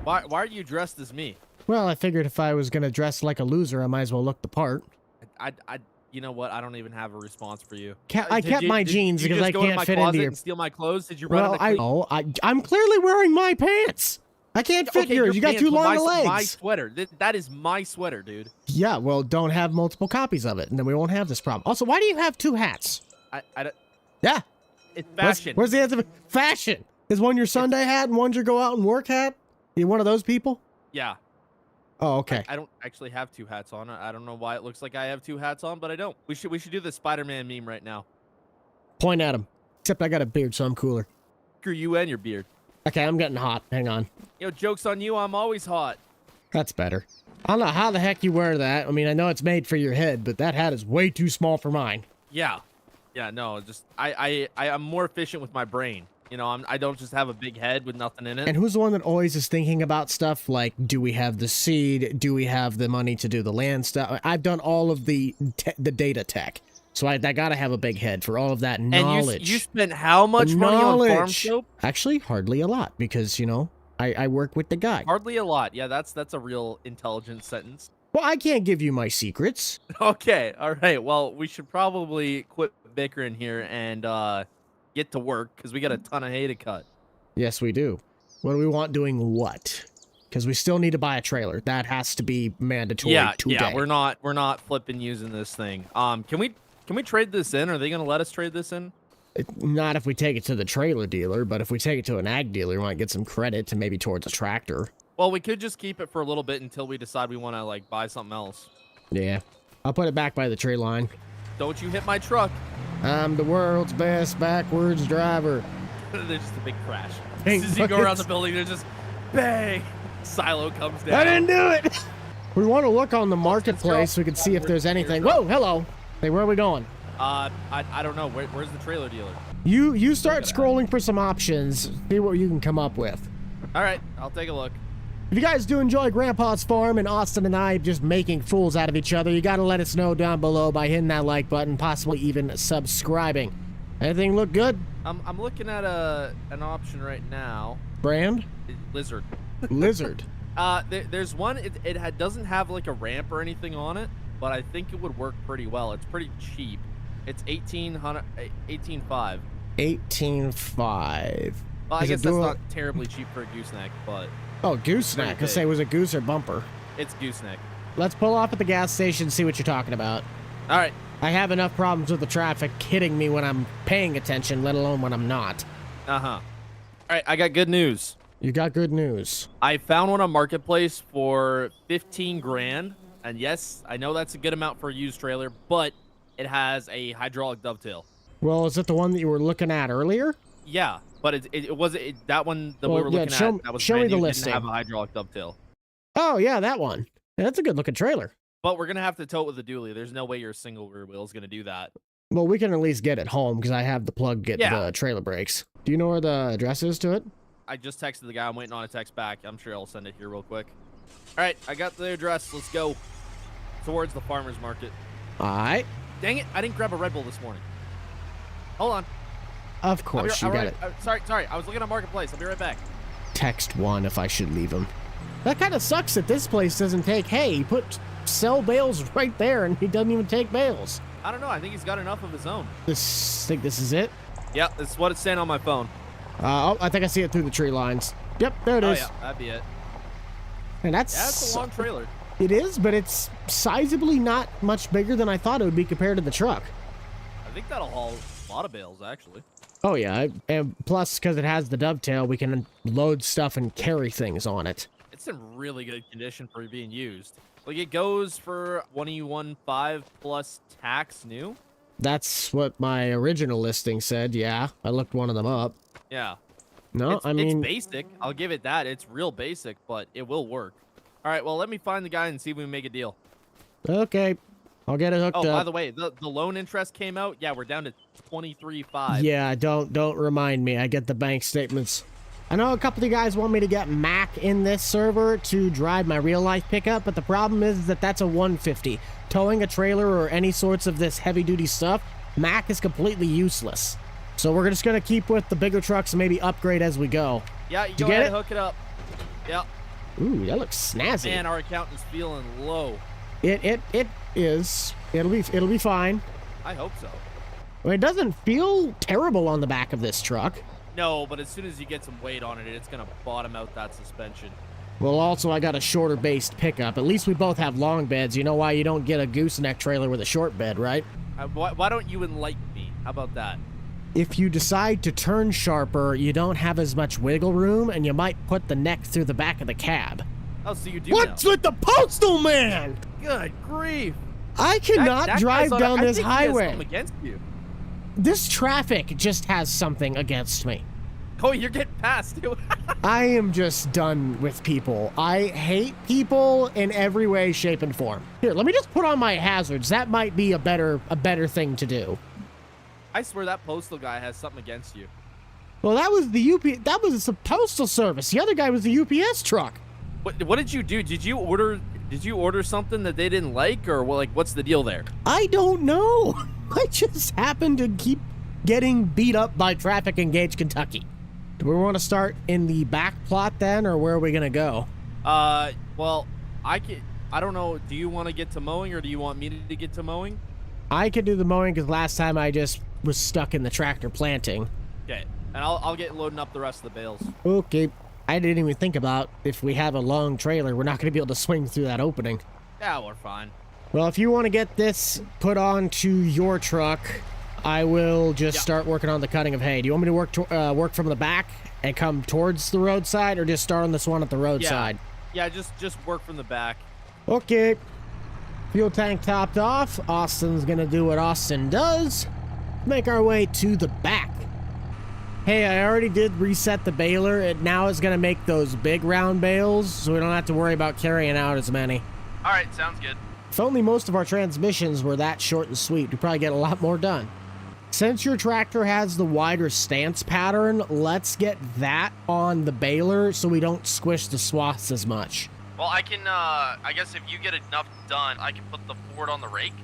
Why are you dressed as me? Well, I figured if I was gonna dress like a loser, I might as well look the part. You know what? I don't even have a response for you. I kept my jeans because I can't fit into your. And steal my clothes? Did you run in the I'm clearly wearing my pants. I can't fit yours. You got too long legs. My sweater. That is my sweater, dude. Yeah, well, don't have multiple copies of it, and then we won't have this problem. Also, why do you have 2 hats? Yeah. It's fashion. Where's the answer? Fashion. Is one your Sunday hat and one's your go out and work hat? You one of those people? Yeah. Oh, okay. I don't actually have 2 hats on. I don't know why it looks like I have 2 hats on, but I don't. We should do the Spider-Man meme right now. Point at him. Except I got a beard, so I'm cooler. Screw you and your beard. Okay, I'm getting hot. Hang on. Yo, joke's on you. I'm always hot. That's better. I don't know how the heck you wear that. I mean, I know it's made for your head, but that hat is way too small for mine. Yeah. Yeah, no, just I'm more efficient with my brain. You know, I don't just have a big head with nothing in it. And who's the one that always is thinking about stuff like, do we have the seed? Do we have the money to do the land stuff? I've done all of the data tech. So I gotta have a big head for all of that knowledge. And you spent how much money on farm soap? Actually, hardly a lot because, you know, I work with the guy. Hardly a lot. Yeah, that's a real intelligent sentence. Well, I can't give you my secrets. Okay, all right. Well, we should probably quit bickering here and get to work because we got a ton of hay to cut. Yes, we do. What do we want doing what? Because we still need to buy a trailer. That has to be mandatory today. Yeah, we're not flipping using this thing. Can we trade this in? Are they going to let us trade this in? Not if we take it to the trailer dealer, but if we take it to an ag dealer, we might get some credit to maybe towards a tractor. Well, we could just keep it for a little bit until we decide we want to, like, buy something else. Yeah. I'll put it back by the tree line. Don't you hit my truck. I'm the world's best backwards driver. There's just a big crash. Bang, As you go around the building, there's just bang. Silo comes down. I didn't do it. We want to look on the marketplace so we can see if there's anything. Whoa, hello. Hey, where are we going? I don't know. Where's the trailer dealer? You start scrolling for some options. See what you can come up with. All right, I'll take a look. If you guys do enjoy Grandpa's Farm and Austin and I just making fools out of each other, you gotta let us know down below by hitting that like button, possibly even subscribing. Anything look good? I'm looking at an option right now. Brand? Lizard. Lizard. There's one. It doesn't have like a ramp or anything on it, but I think it would work pretty well. It's pretty cheap. It's $18,500. $18,500. Well, I guess that's not terribly cheap for a gooseneck, but... Oh, gooseneck. I say it was a goose or bumper. It's gooseneck. Let's pull off at the gas station and see what you're talking about. All right. I have enough problems with the traffic hitting me when I'm paying attention, let alone when I'm not. Uh-huh. All right, I got good news. You got good news. I found one on Marketplace for 15 grand. And yes, I know that's a good amount for a used trailer, but it has a hydraulic dovetail. Well, is it the one that you were looking at earlier? Yeah, but that one that we were looking at, that was show me the didn't listing. have a hydraulic dovetail. Oh, yeah, that one. Yeah, that's a good looking trailer. But we're going to have to tow it with a dually. There's no way your single rear wheel is going to do that. Well, we can at least get it home because I have the plug to get the trailer brakes. Do you know where the address is to it? I just texted the guy. I'm waiting on a text back. I'm sure I'll send it here real quick. All right, I got the address. Let's go towards the farmer's market. All right. Dang it, I didn't grab a Red Bull this morning. Hold on. Of course, you got it. Sorry. I was looking at Marketplace. I'll be right back. Text 1 if I should leave him. That kind of sucks that this place doesn't take hay. He put sell bales right there, and he doesn't even take bales. I don't know. I think he's got enough of his own. Think this is it? Yep, this is what it's saying on my phone. Oh, I think I see it through the tree lines. Yep, there it is. Oh, yeah, that'd be it. And That's a long trailer. It is, but it's sizably not much bigger than I thought it would be compared to the truck. I think that'll haul a lot of bales, actually. Oh, yeah. And plus, because it has the dovetail, we can load stuff and carry things on it. It's in really good condition for being used. Like, it goes for $21,500 plus tax new. That's what my original listing said, yeah. I looked one of them up. Yeah. No, I mean... It's basic. I'll give it that. It's real basic, but it will work. All right, well, let me find the guy and see if we can make a deal. Okay. I'll get it hooked up. Oh, by the way, the loan interest came out. Yeah, we're down to $23,500. Yeah, don't remind me. I get the bank statements. I know a couple of you guys want me to get Mac in this server to drive my real-life pickup, but the problem is that that's a 150. Towing a trailer or any sorts of this heavy-duty stuff, Mac is completely useless. So we're just going to keep with the bigger trucks and maybe upgrade as we go. Yeah, you Did go you get ahead it? and hook it up. Yeah. Ooh, that looks snazzy. Man, our accountant's feeling low. It is. It'll be fine. I hope so. Well, it doesn't feel terrible on the back of this truck. No, but as soon as you get some weight on it, it's gonna bottom out that suspension. Well, also, I got a shorter based pickup. At least we both have long beds. You know why you don't get a gooseneck trailer with a short bed, right? Why don't you enlighten me? How about that? If you decide to turn sharper, you don't have as much wiggle room, and you might put the neck through the back of the cab. Oh, so you do What's know. with the postal man? Good grief. I cannot That drive guy's down I this think he has highway. something against you. This traffic just has something against me. Oh, you're getting past too. I am just done with people. I hate people in every way, shape, and form. Here, let me just put on my hazards. That might be a better thing to do. I swear that postal guy has something against you. Well, that was the postal service. The other guy was the UPS truck. What did you do? Did you order something that they didn't like, or what's the deal there? I don't know. I just happened to keep getting beat up by traffic in Gage, Kentucky. Do we want to start in the back plot then, or where are we gonna go? Well, I don't know. Do you want to get to mowing, or do you want me to get to mowing? I could do the mowing because last time I just was stuck in the tractor planting. Okay, and I'll get loading up the rest of the bales. Okay. I didn't even think about if we have a long trailer, we're not going to be able to swing through that opening. Yeah, we're fine. Well, if you want to get this put onto your truck, I will just start working on the cutting of hay. Do you want me to work from the back and come towards the roadside, or just start on this one at the roadside? Yeah, just work from the back. Okay. Fuel tank topped off. Austin's going to do what Austin does. Make our way to the back. Hey, I already did reset the baler. It now is going to make those big round bales, so we don't have to worry about carrying out as many. All right, sounds good. If only most of our transmissions were that short and sweet, we'd probably get a lot more done. Since your tractor has the wider stance pattern, let's get that on the baler so we don't squish the swaths as much. Well, I can, I guess if you get enough done, I can put the Ford on the rake.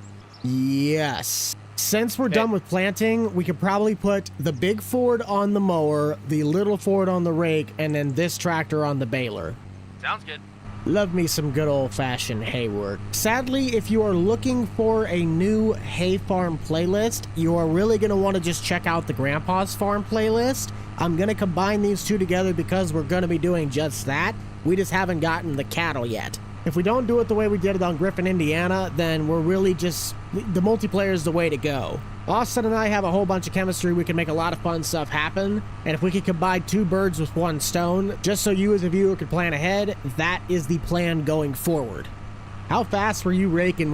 Yes. Since we're done with planting, we could probably put the big Ford on the mower, the little Ford on the rake, and then this tractor on the baler. Sounds good. Love me some good old-fashioned hay work. Sadly, if you are looking for a new hay farm playlist, you are really going to want to just check out the Grandpa's Farm playlist. I'm going to combine these two together because we're going to be doing just that. We just haven't gotten the cattle yet. If we don't do it the way we did it on Griffin, Indiana, then we're really just... the multiplayer is the way to go. Austin and I have a whole bunch of chemistry. We can make a lot of fun stuff happen. And if we could combine two birds with one stone, just so you as a viewer could plan ahead, that is the plan going forward. How fast were you mowing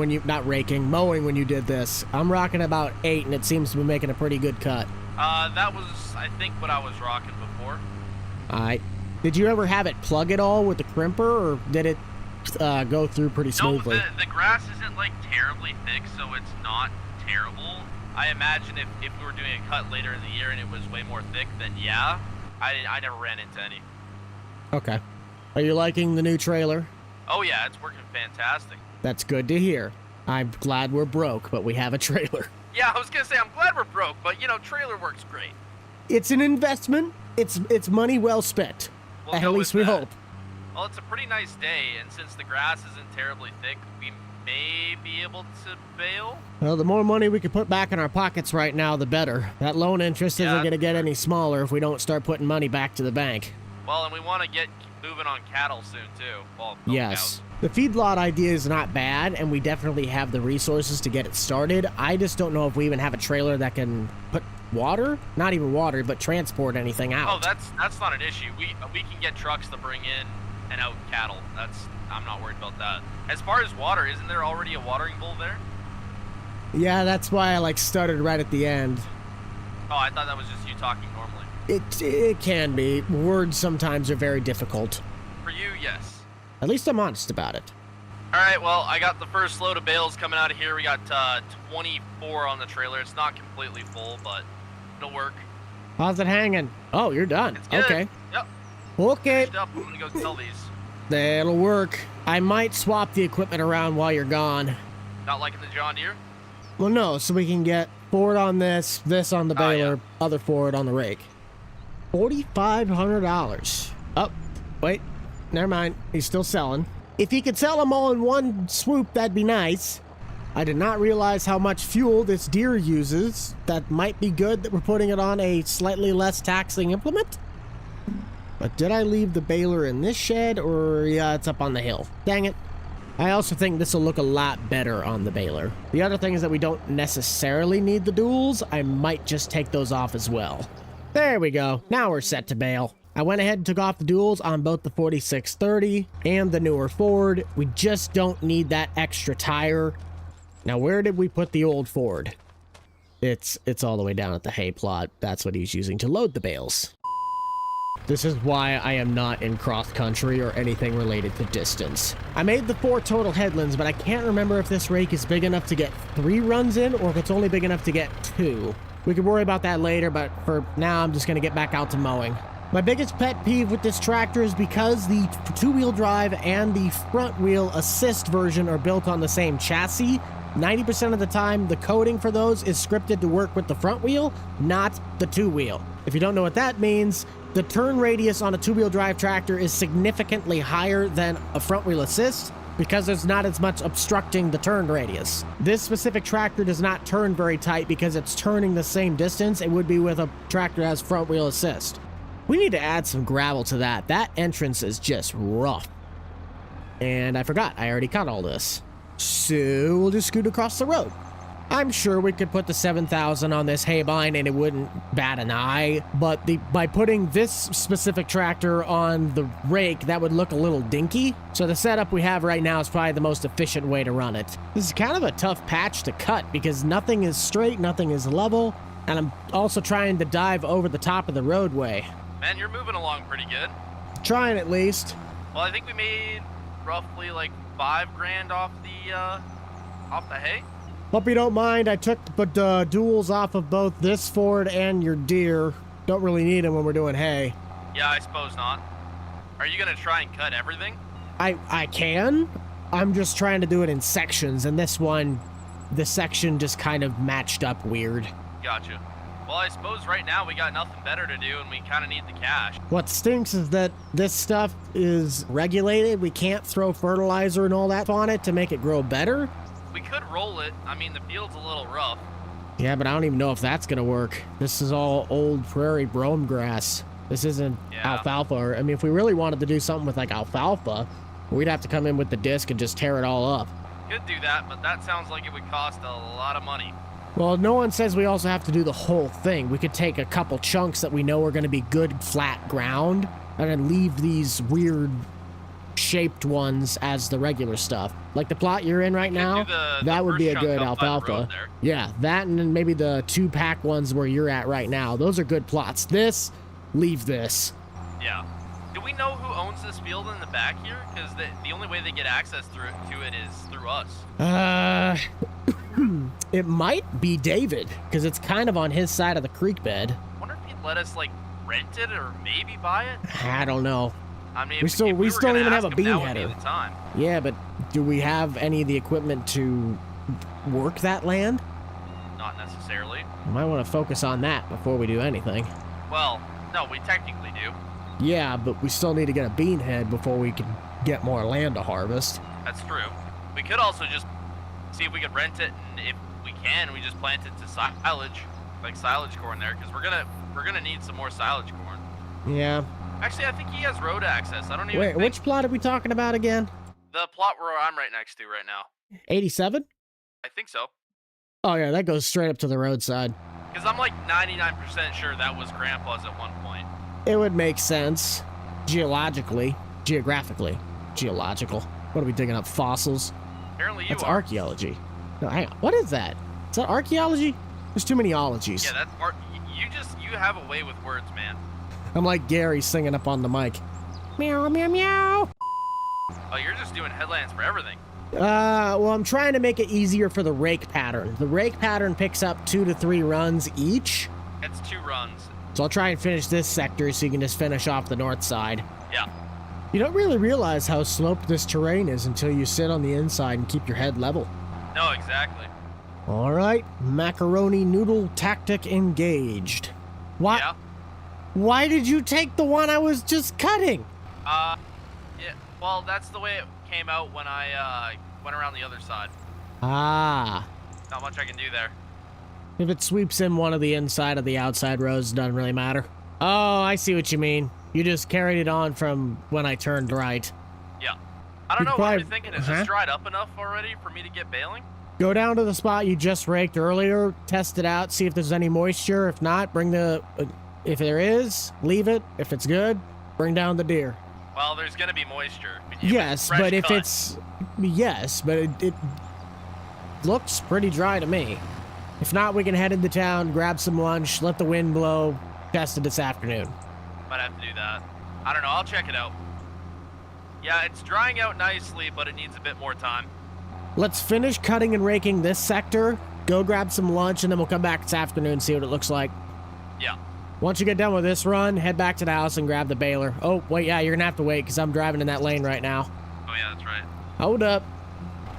when you did this? I'm rocking about 8, and it seems to be making a pretty good cut. That was, I think, what I was rocking before. Alright. Did you ever have it plug at all with the crimper, or did it go through pretty smoothly? No, the grass isn't like terribly thick, so it's not terrible. I imagine if we were doing a cut later in the year and it was way more thick, then yeah. I never ran into any. Okay. Are you liking the new trailer? Oh yeah, it's working fantastic. That's good to hear. I'm glad we're broke, but we have a trailer. Yeah, I was gonna say I'm glad we're broke, but you know, trailer works great. It's an investment. It's money well spent. We'll At least we hope. Well, it's a pretty nice day, and since the grass isn't terribly thick, we may be able to bale. Well, the more money we can put back in our pockets right now, the better. That loan interest isn't going to get any smaller if we don't start putting money back to the bank. Well, and we want to get moving on cattle soon, too. Well, yes. The feedlot idea is not bad, and we definitely have the resources to get it started. I just don't know if we even have a trailer that can put water? Not even water, but transport anything out. Oh, that's not an issue. We can get trucks to bring in and out cattle. I'm not worried about that. As far as water, isn't there already a watering bowl there? Yeah, that's why I started right at the end. Oh, I thought that was just you talking normally. It can be. Words sometimes are very difficult. For you, yes. At least I'm honest about it. All right, well, I got the first load of bales coming out of here. We got 24 on the trailer. It's not completely full, but it'll work. How's it hanging? Oh, you're done. It's good. Okay. Yep. Okay. Finished up. I'm gonna go sell these. That'll work. I might swap the equipment around while you're gone. Not liking the John Deere? Well, no, so we can get Ford on this on the baler, other Ford on the rake. $4,500. Oh, wait. never mind. He's still selling. If he could sell them all in one swoop, that'd be nice. I did not realize how much fuel this deer uses. That might be good that we're putting it on a slightly less taxing implement. But did I leave the baler in this shed, or yeah, it's up on the hill? Dang it. I also think this will look a lot better on the baler. The other thing is that we don't necessarily need the duals. I might just take those off as well. There we go. Now we're set to bale. I went ahead and took off the duals on both the 4630 and the newer Ford. We just don't need that extra tire. Now, where did we put the old Ford? It's all the way down at the hay plot. That's what he's using to load the bales. This is why I am not in cross country or anything related to distance. I made the 4 total headlands, but I can't remember if this rake is big enough to get 3 runs in or if it's only big enough to get 2. We could worry about that later, but for now, I'm just going to get back out to mowing. My biggest pet peeve with this tractor is because the 2-wheel drive and the front wheel assist version are built on the same chassis. 90% of the time, the coding for those is scripted to work with the front wheel, not the 2-wheel. If you don't know what that means, the turn radius on a 2-wheel drive tractor is significantly higher than a front wheel assist because there's not as much obstructing the turn radius. This specific tractor does not turn very tight because it's turning the same distance it would be with a tractor that has front wheel assist. We need to add some gravel to that. That entrance is just rough. And I forgot, I already cut all this. So we'll just scoot across the road. I'm sure we could put the 7,000 on this hay bind and it wouldn't bat an eye, but by putting this specific tractor on the rake, that would look a little dinky. So the setup we have right now is probably the most efficient way to run it. This is kind of a tough patch to cut because nothing is straight, nothing is level, and I'm also trying to dive over the top of the roadway. Man, you're moving along pretty good. Trying at least. Well, I think we made roughly like $5 grand off the hay. Hope you don't mind. I took the duals off of both this Ford and your deer. Don't really need them when we're doing hay. Yeah, I suppose not. Are you gonna try and cut everything? I can. I'm just trying to do it in sections, and this one, the section just kind of matched up weird. Gotcha. Well, I suppose right now we got nothing better to do, and we kind of need the cash. What stinks is that this stuff is regulated. We can't throw fertilizer and all that on it to make it grow better. We could roll it. I mean, the field's a little rough. Yeah, but I don't even know if that's gonna work. This is all old prairie brome grass. This isn't alfalfa. Or, I mean, if we really wanted to do something with like alfalfa, we'd have to come in with the disc and just tear it all up. Could do that, but that sounds like it would cost a lot of money. Well, no one says we also have to do the whole thing. We could take a couple chunks that we know are going to be good flat ground and then leave these weird shaped ones as the regular stuff. Like the plot you're in right now, that would be a good alfalfa. Yeah, that and then maybe the 2-pack ones where you're at right now. Those are good plots. This, leave this. Yeah. Do we know who owns this field in the back here? Because the only way they get access to it is through us. It might be David, because it's kind of on his side of the creek bed. Wonder if he'd let us, like, rent it or maybe buy it? I don't know. I mean, we still don't even have a bean header. Time. Yeah, but do we have any of the equipment to work that land? Not necessarily. We might want to focus on that before we do anything. Well, no, we technically do. Yeah, but we still need to get a bean head before we can get more land to harvest. That's true. We could also just see if we could rent it, and if we can, we just plant it to silage, like silage corn there, because we're gonna need some more silage corn. Yeah. Actually, I think he has road access. I don't even. Wait, which plot are we talking about again? The plot where I'm right next to right now. 87? I think so. Oh yeah, that goes straight up to the roadside. Because I'm like 99% sure that was Grandpa's at one point. It would make sense. Geographically. Geological. What are we digging up? Fossils? Apparently you That's are. archaeology. No, hang on. What is that? Is that archaeology? There's too many ologies. Yeah, that's art. You have a way with words, man. I'm like Gary singing up on the mic. Meow, meow, meow. Oh, you're just doing headlands for everything. Well, I'm trying to make it easier for the rake pattern. The rake pattern picks up 2 to 3 runs each. It's 2 runs. So I'll try and finish this sector so you can just finish off the north side. Yeah. You don't really realize how sloped this terrain is until you sit on the inside and keep your head level. No, exactly. All right, macaroni noodle tactic engaged. What? Yeah. Why did you take the one I was just cutting? Yeah, Well, that's the way it came out when I went around the other side. Ah. Not much I can do there. If it sweeps in one of the inside of the outside rows, it doesn't really matter. Oh, I see what you mean. You just carried it on from when I turned right. Yeah. I don't know what probably- you're thinking. Is this dried up enough already for me to get baling? Go down to the spot you just raked earlier, test it out, see if there's any moisture. If not, bring the... if there is, leave it. If it's good, bring down the deer. Well, there's going to be moisture. Yes, but if it's... Yes, but it looks pretty dry to me. If not, we can head into town, grab some lunch, let the wind blow, test it this afternoon. Might have to do that. I don't know. I'll check it out. Yeah, it's drying out nicely, but it needs a bit more time. Let's finish cutting and raking this sector, go grab some lunch, and then we'll come back this afternoon, see what it looks like. Yeah. Once you get done with this run, head back to the house and grab the baler. Oh, wait, yeah, you're gonna have to wait, because I'm driving in that lane right now. Oh, yeah, that's right. Hold up.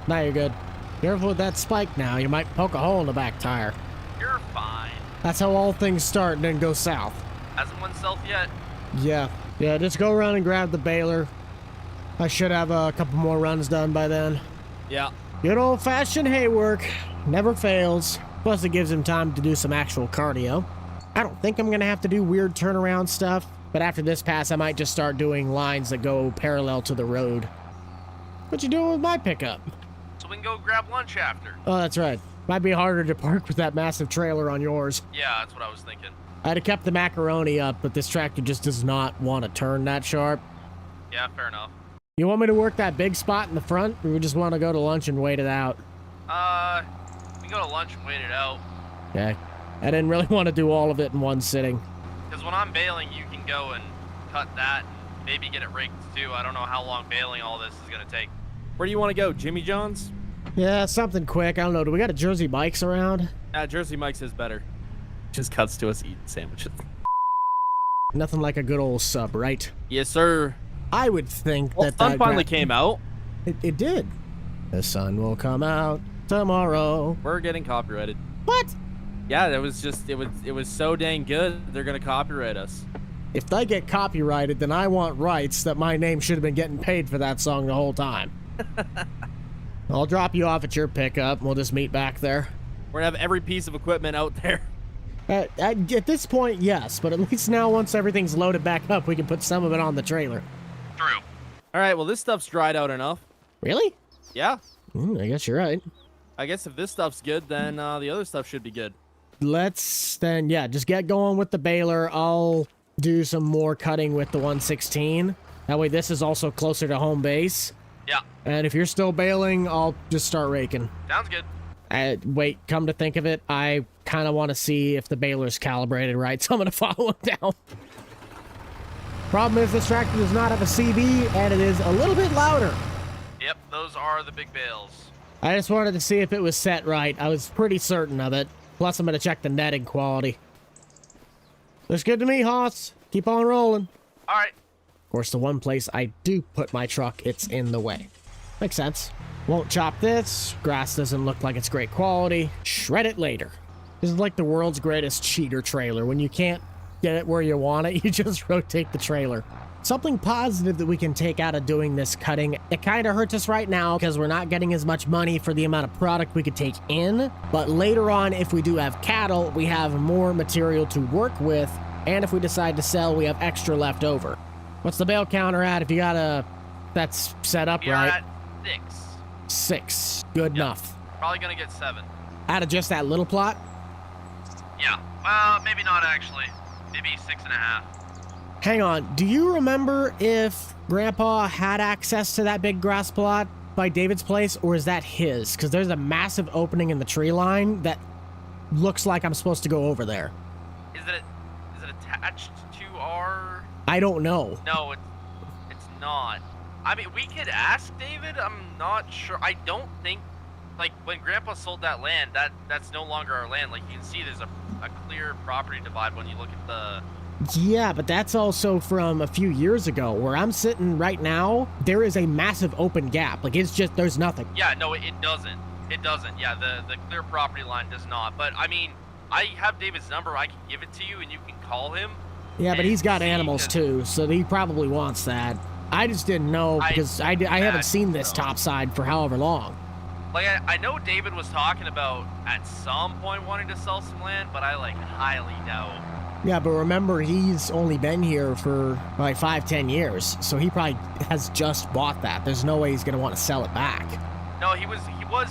Now you're good. Careful with that spike now. You might poke a hole in the back tire. You're fine. That's how all things start and then go south. Hasn't went south yet. Yeah. Yeah, just go around and grab the baler. I should have a couple more runs done by then. Yeah. Good old-fashioned hay work. Never fails. Plus, it gives him time to do some actual cardio. I don't think I'm going to have to do weird turnaround stuff, but after this pass, I might just start doing lines that go parallel to the road. What you doing with my pickup? So we can go grab lunch after. Oh, that's right. Might be harder to park with that massive trailer on yours. Yeah, that's what I was thinking. I'd have kept the macaroni up, but this tractor just does not want to turn that sharp. Yeah, fair enough. You want me to work that big spot in the front, or we just want to go to lunch and wait it out? We can go to lunch and wait it out. Okay. I didn't really want to do all of it in one sitting. Because when I'm baling, you can go and cut that and maybe get it raked too. I don't know how long baling all this is going to take. Where do you want to go, Jimmy John's? Yeah, something quick. I don't know. Do we got a Jersey Mike's around? Jersey Mike's is better. Just cuts to us eating sandwiches. Nothing like a good old sub, right? Yes, sir. I would think Well, that sun finally came out. It did. The sun will come out tomorrow. We're getting copyrighted. What? Yeah, it was so dang good. They're gonna copyright us. If they get copyrighted, then I want rights that my name should have been getting paid for that song the whole time. I'll drop you off at your pickup, and we'll just meet back there. We're gonna have every piece of equipment out there. At this point, yes, but at least now once everything's loaded back up, we can put some of it on the trailer. True. All right, well, this stuff's dried out enough. Really? Yeah. I guess you're right. I guess if this stuff's good, then the other stuff should be good. Let's then, yeah, just get going with the baler. I'll do some more cutting with the 116. That way this is also closer to home base. Yeah. And if you're still baling, I'll just start raking. Sounds good. Wait, come to think of it, I kind of want to see if the baler's calibrated right, so I'm going to follow him down. Problem is this tractor does not have a CB, and it is a little bit louder. Yep, those are the big bales. I just wanted to see if it was set right. I was pretty certain of it. Plus, I'm going to check the netting quality. Looks good to me, Hoss. Keep on rolling. All right. Of course, the one place I do put my truck, it's in the way. Makes sense. Won't chop this. Grass doesn't look like it's great quality. Shred it later. This is like the world's greatest cheater trailer. When you can't get it where you want it, you just rotate the trailer. Something positive that we can take out of doing this cutting, it kind of hurts us right now because we're not getting as much money for the amount of product we could take in. But later on, if we do have cattle, we have more material to work with. And if we decide to sell, we have extra left over. What's the bale counter at if you got a... That's set up You're right? at 6. 6. Good enough. Probably gonna get 7. Out of just that little plot? Yeah. Well, maybe not actually. Maybe 6.5. Hang on. Do you remember if Grandpa had access to that big grass plot by David's place, or is that his? Because there's a massive opening in the tree line that looks like I'm supposed to go over there. Is it attached to our... I don't know. No, it's not. I mean, we could ask David. I'm not sure. I don't think, like, when Grandpa sold that land, that's no longer our land. Like, you can see there's a clear property divide when you look at the... Yeah, but that's also from a few years ago. Where I'm sitting right now, there is a massive open gap. Like, it's just, there's nothing. Yeah, no, it doesn't. It doesn't. Yeah, the clear property line does not. But, I mean, I have David's number. I can give it to you, and you can call him. Yeah, but he's got See, animals too, so he probably wants that. I just didn't know because I haven't seen this topside for however long. Like, I know David was talking about at some point wanting to sell some land, but I, like, highly doubt. Yeah, but remember, he's only been here for like 5-10 years, so he probably has just bought that. There's no way he's going to want to sell it back. No, he was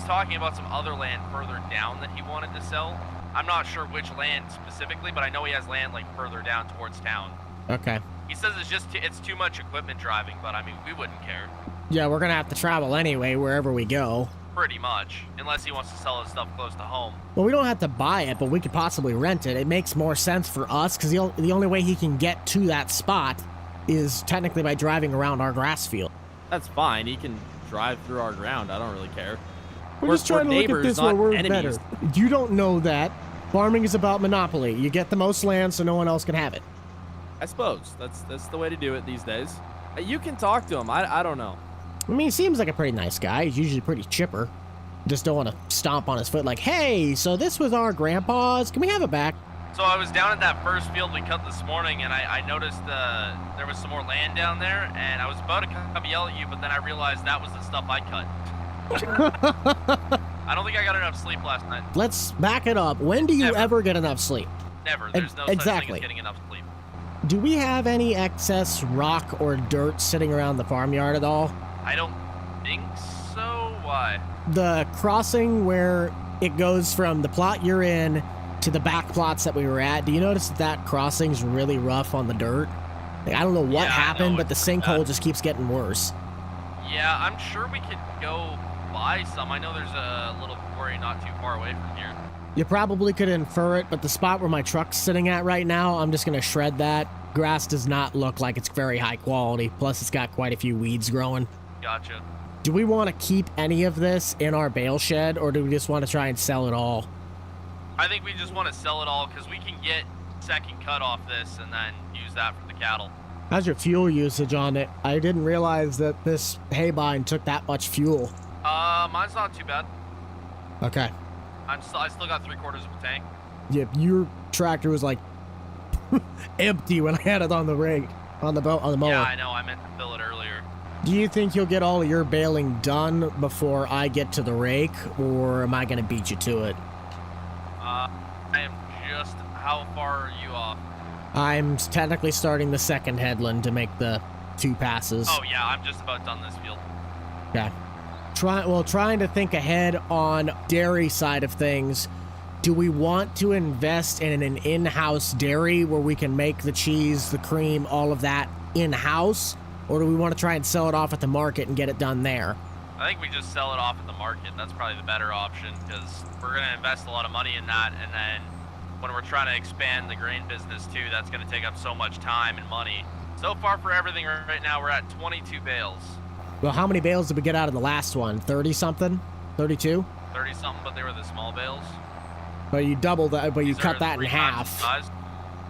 talking about some other land further down that he wanted to sell. I'm not sure which land specifically, but I know he has land, like, further down towards town. Okay. He says it's too much equipment driving, but, I mean, we wouldn't care. Yeah, we're going to have to travel anyway, wherever we go. Pretty much, unless he wants to sell his stuff close to home. Well, we don't have to buy it, but we could possibly rent it. It makes more sense for us because the only way he can get to that spot is technically by driving around our grass field. That's fine. He can drive through our ground. I don't really care. We're just trying to look at this where we're enemies. better. You don't know that. Farming is about monopoly. You get the most land so no one else can have it. I suppose. That's the way to do it these days. You can talk to him. I don't know. I mean, he seems like a pretty nice guy. He's usually pretty chipper. Just don't want to stomp on his foot like, hey, so this was our grandpa's. Can we have it back? So I was down at that first field we cut this morning, and I noticed there was some more land down there, and I was about to come yell at you, but then I realized that was the stuff I cut. I don't think I got enough sleep last night. Let's back it up. When do you ever get enough sleep? Never. There's no such thing as getting enough sleep. Do we have any excess rock or dirt sitting around the farmyard at all? I don't think so. Why? The crossing where it goes from the plot you're in to the back plots that we were at, do you notice that crossing's really rough on the dirt? Like, I don't know what happened, but the sinkhole just keeps getting worse. Yeah, I'm sure we could go buy some. I know there's a little quarry not too far away from here. You probably could infer it, but the spot where my truck's sitting at right now, I'm just going to shred that. Grass does not look like it's very high quality, plus it's got quite a few weeds growing. Gotcha. Do we want to keep any of this in our bale shed, or do we just want to try and sell it all? I think we just want to sell it all because we can get second cut off this and then use that for the cattle. How's your fuel usage on it? I didn't realize that this hay bind took that much fuel. Mine's not too bad. Okay. I still got 3/4 of a tank. Yep, your tractor was like empty when I had it on the rig, on the mower. Yeah, I know. I meant to fill it earlier. Do you think you'll get all of your baling done before I get to the rake, or am I going to beat you to it? I am just... How far are you off? I'm technically starting the second headland to make the 2 passes. Oh, yeah. I'm just about done this field. Okay. Trying to think ahead on dairy side of things. Do we want to invest in an in-house dairy where we can make the cheese, the cream, all of that in-house? Or do we want to try and sell it off at the market and get it done there? I think we just sell it off at the market. That's probably the better option because we're going to invest a lot of money in that. And then when we're trying to expand the grain business too, that's going to take up so much time and money. So far for everything right now, we're at 22 bales. Well, how many bales did we get out of the last one? 30-something? 32? 30-something, but they were the small bales. But you doubled that, but you These cut are that in 3 times half. the size.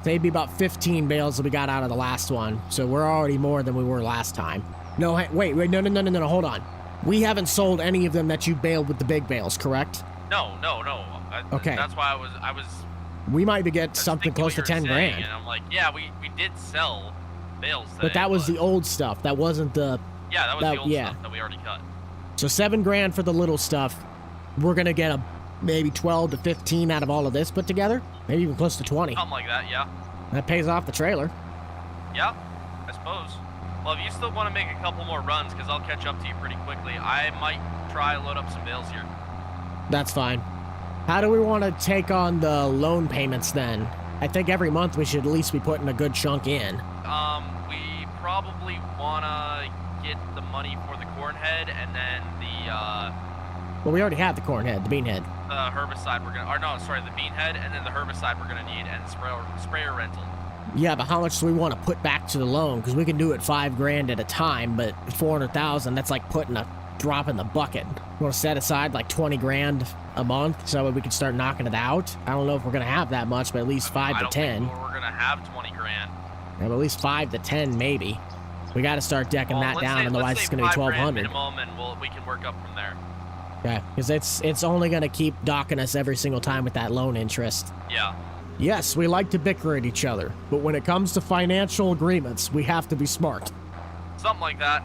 So it'd be about 15 bales that we got out of the last one. So we're already more than we were last time. No, wait, no, hold on. We haven't sold any of them that you baled with the big bales, correct? No. Okay. That's why I was We might be get something close to 10 grand. And I'm like, yeah, we did sell bales today. But that was the old stuff. That wasn't the... Yeah, that was the old stuff that we already cut. So 7 grand for the little stuff. We're going to get maybe 12 to 15 out of all of this put together. Maybe even close to 20. Something like that, yeah. That pays off the trailer. Yeah, I suppose. Well, if you still want to make a couple more runs, because I'll catch up to you pretty quickly, I might try load up some bales here. That's fine. How do we want to take on the loan payments then? I think every month we should at least be putting a good chunk in. We probably want to get the money for the corn head and then the Well, we already have the corn head, the bean head. the herbicide we're gonna, or no, sorry, the bean head and then the herbicide we're gonna need and sprayer rental. Yeah, but how much do we want to put back to the loan? Because we can do it 5 grand at a time, but 400,000, that's like putting a drop in the bucket. We want to set aside like 20 grand a month so we can start knocking it out. I don't know if we're going to have that much, but at least 5 to 10. I don't think we're gonna have 20 grand. Yeah, but at least 5 to 10 maybe. We got to start decking that down, otherwise it's going to be 1,200. Minimum, and we can work up from there. Okay, because it's only going to keep docking us every single time with that loan interest. Yeah. Yes, we like to bicker at each other, but when it comes to financial agreements, we have to be smart. Something like that.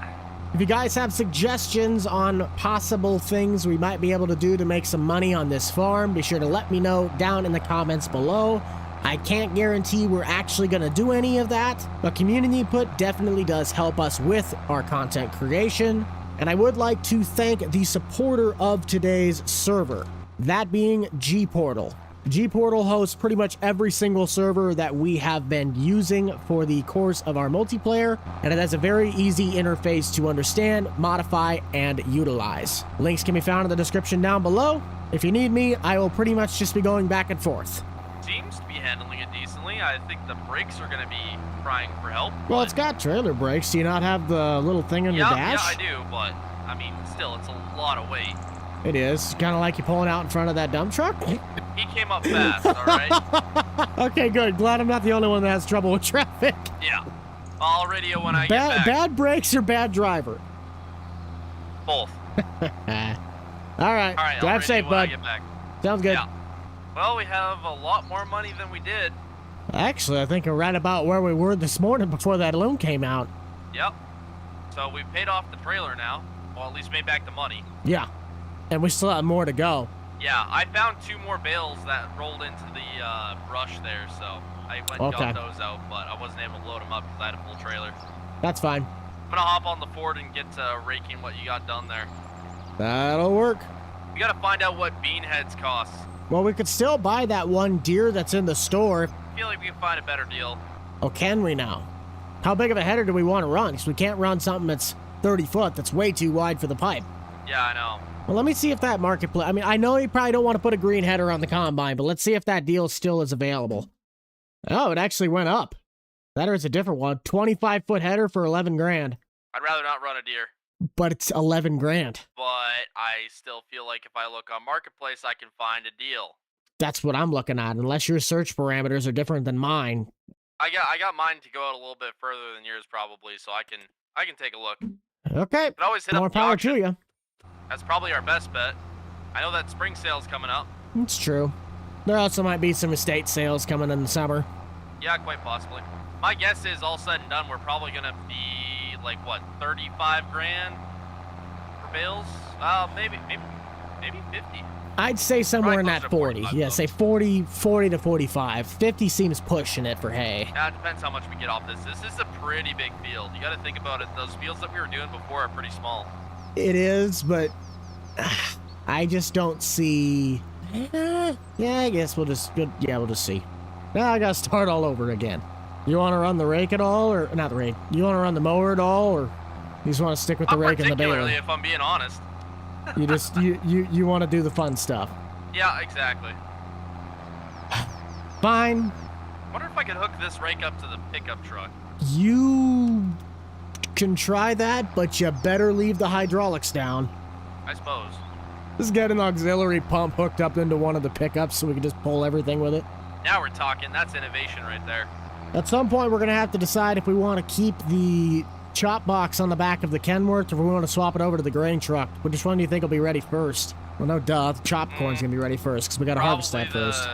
If you guys have suggestions on possible things we might be able to do to make some money on this farm, be sure to let me know down in the comments below. I can't guarantee we're actually going to do any of that, but community input definitely does help us with our content creation. And I would like to thank the supporter of today's server, that being GPortal. GPortal hosts pretty much every single server that we have been using for the course of our multiplayer, and it has a very easy interface to understand, modify, and utilize. Links can be found in the description down below. If you need me, I will pretty much just be going back and forth. Seems to be handling it decently. I think the brakes are going to be crying for help. Well, it's got trailer brakes. Do you not have the little thing on your dash? Yeah, I do, but I mean, still, it's a lot of weight. It is. Kind of like you pulling out in front of that dump truck. He came up fast, all right? Okay, good. Glad I'm not the only one that has trouble with traffic. Yeah. I'll radio when I get back. Bad brakes or bad driver? Both. All right. Drive safe, bud. Sounds good. Yeah. Well, we have a lot more money than we did. Actually, I think we're right about where we were this morning before that loan came out. Yep. So we paid off the trailer now. Well, at least made back the money. Yeah. And we still have more to go. Yeah, I found 2 more bales that rolled into the brush there, so I went and got those out, but I wasn't able to load them up because I had a full trailer. That's fine. I'm gonna hop on the Ford and get to raking what you got done there. That'll work. We gotta find out what bean heads cost. Well, we could still buy that one deer that's in the store. I feel like we can find a better deal. Oh, can we now? How big of a header do we want to run? Because we can't run something that's 30 foot. That's way too wide for the pipe. Yeah, I know. Well, let me see if that marketplace... I mean, I know you probably don't want to put a green header on the combine, but let's see if that deal still is available. Oh, it actually went up. That or it's a different one. 25-foot header for 11 grand. I'd rather not run a deer. But it's 11 grand. But I still feel like if I look on Marketplace, I can find a deal. That's what I'm looking at, unless your search parameters are different than mine. I got mine to go out a little bit further than yours probably, so I can take a look. Okay. But always hit More up the power auction. to you. That's probably our best bet. I know that spring sale's coming up. It's true. There also might be some estate sales coming in the summer. Yeah, quite possibly. My guess is all said and done, we're probably gonna be like what, 35 grand for bales? Maybe 50. I'd say somewhere in Probably that closer to 40. 45 Yeah, though. say 40 to 45. 50 seems pushing it for hay. Yeah, it depends how much we get off this. This is a pretty big field. You gotta think about it. Those fields that we were doing before are pretty small. It is, but I just don't see... yeah, I guess we'll just see. Now I gotta start all over again. You want to run the rake at all, or not the rake? You want to run the mower at all, or you just want to stick with the rake and the baler? Particularly, if I'm being honest. You just you want to do the fun stuff. Yeah, exactly. Fine. Wonder if I could hook this rake up to the pickup truck. You can try that, but you better leave the hydraulics down. I suppose. Just get an auxiliary pump hooked up into one of the pickups so we can just pull everything with it. Now we're talking. That's innovation right there. At some point, we're going to have to decide if we want to keep the chop box on the back of the Kenworth or if we want to swap it over to the grain truck. Which one do you think will be ready first? Well, no duh. The chop corn's going to be ready first because we got to harvest that first.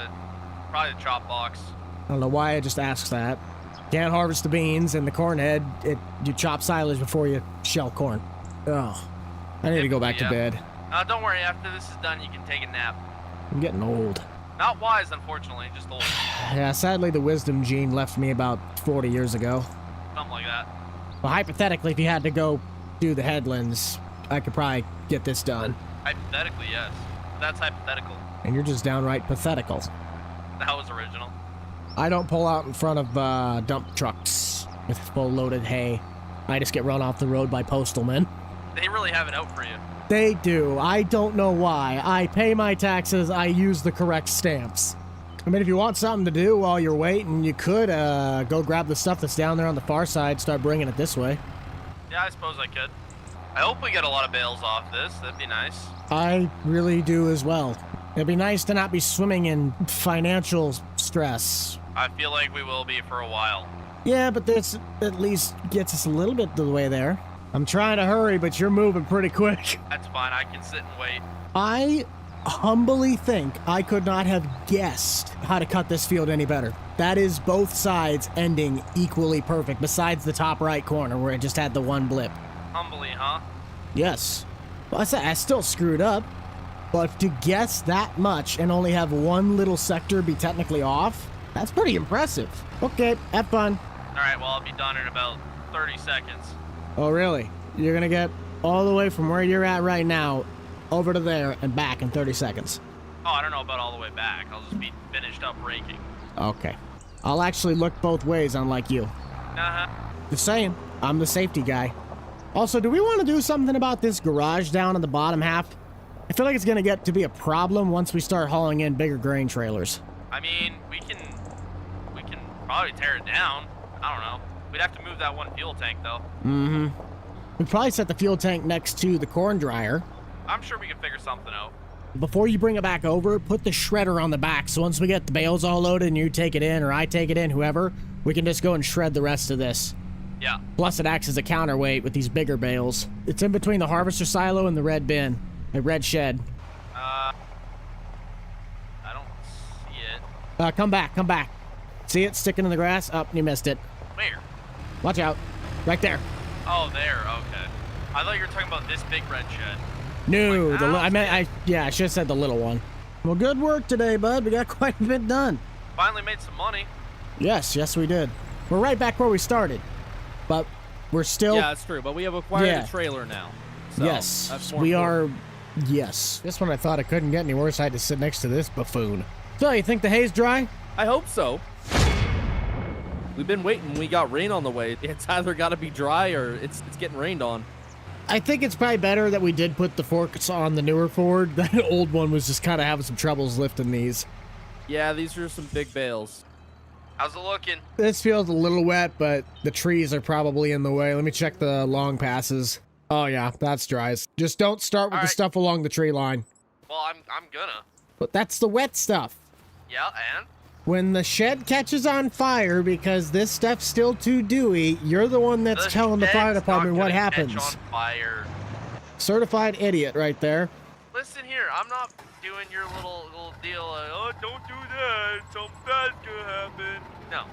Probably the chop box. I don't know why I just asked that. Can't harvest the beans and the corn head. You chop silage before you shell corn. Oh, I need to go back to bed. Don't worry. After this is done, you can take a nap. I'm getting old. Not wise, unfortunately. Just old. Yeah, sadly, the wisdom gene left me about 40 years ago. Something like that. Well, hypothetically, if you had to go do the headlands, I could probably get this done. Hypothetically, yes. That's hypothetical. And you're just downright pathetical. That was original. I don't pull out in front of dump trucks with full loaded hay. I just get run off the road by postal men. They really have it out for you. They do. I don't know why. I pay my taxes. I use the correct stamps. I mean, if you want something to do while you're waiting, you could go grab the stuff that's down there on the far side, start bringing it this way. Yeah, I suppose I could. I hope we get a lot of bales off this. That'd be nice. I really do as well. It'd be nice to not be swimming in financial stress. I feel like we will be for a while. Yeah, but this at least gets us a little bit to the way there. I'm trying to hurry, but you're moving pretty quick. That's fine. I can sit and wait. I humbly think I could not have guessed how to cut this field any better. That is both sides ending equally perfect, besides the top right corner where it just had the one blip. Humbly, huh? Yes. Well, I still screwed up, but to guess that much and only have one little sector be technically off, that's pretty impressive. Okay, have fun. All right, well, I'll be done in about 30 seconds. Oh, really? You're gonna get all the way from where you're at right now over to there and back in 30 seconds. Oh, I don't know about all the way back. I'll just be finished up raking. Okay. I'll actually look both ways, unlike you. Uh-huh. Just saying, I'm the safety guy. Also, do we want to do something about this garage down in the bottom half? I feel like it's gonna get to be a problem once we start hauling in bigger grain trailers. I mean, we can probably tear it down. I don't know. We'd have to move that one fuel tank, though. Mm-hmm. We'd probably set the fuel tank next to the corn dryer. I'm sure we can figure something out. Before you bring it back over, put the shredder on the back, so once we get the bales all loaded and you take it in, or I take it in, whoever, we can just go and shred the rest of this. Yeah. Plus, it acts as a counterweight with these bigger bales. It's in between the harvester silo and the red bin, the red shed. I don't see it. Come back, come back. See it sticking in the grass? Oh, you missed it. Where? Watch out. Right there. Oh, there. Okay. I thought you were talking about this big red shed. No, Like, I should have said the little one. Well, good work today, bud. We got quite a bit done. Finally made some money. Yes, we did. We're right back where we started, but we're still. Yeah, that's true. But we have acquired a trailer now. So yes, that's more we important. are. Yes. This one I thought it couldn't get any worse. I had to sit next to this buffoon. So, you think the hay's dry? I hope so. We've been waiting. We got rain on the way. It's either got to be dry or it's getting rained on. I think it's probably better that we did put the forks on the newer Ford. That old one was just kind of having some troubles lifting these. Yeah, these are some big bales. How's it looking? This feels a little wet, but the trees are probably in the way. Let me check the long passes. Oh yeah, that's dry. Just don't start with the stuff along the tree line. Well, I'm gonna. But that's the wet stuff. Yeah, and? When the shed catches on fire because this stuff's still too dewy, you're the one that's telling the fire department what happens. Catch on fire. Certified idiot right there. Listen here, I'm not doing your little deal like, oh, don't do that, something bad's gonna happen. No.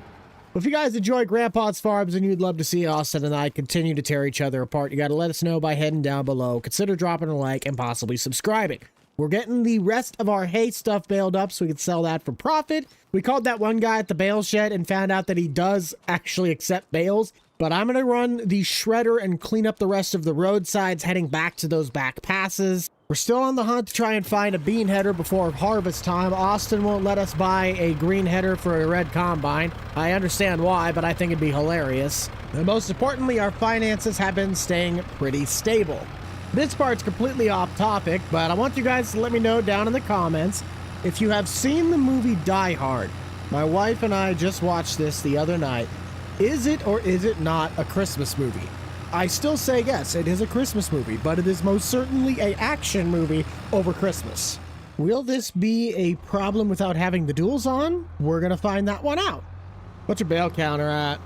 If you guys enjoy Grandpa's Farms and you'd love to see Austin and I continue to tear each other apart, you gotta let us know by heading down below. Consider dropping a like and possibly subscribing. We're getting the rest of our hay stuff baled up so we can sell that for profit. We called that one guy at the bale shed and found out that he does actually accept bales. But I'm going to run the shredder and clean up the rest of the roadsides heading back to those back passes. We're still on the hunt to try and find a bean header before harvest time. Austin won't let us buy a green header for a red combine. I understand why, but I think it'd be hilarious. And most importantly, our finances have been staying pretty stable. This part's completely off topic, but I want you guys to let me know down in the comments if you have seen the movie Die Hard. My wife and I just watched this the other night. Is it or is it not a Christmas movie? I still say yes, it is a Christmas movie, but it is most certainly an action movie over Christmas. Will this be a problem without having the duals on? We're gonna find that one out. What's your bale counter at?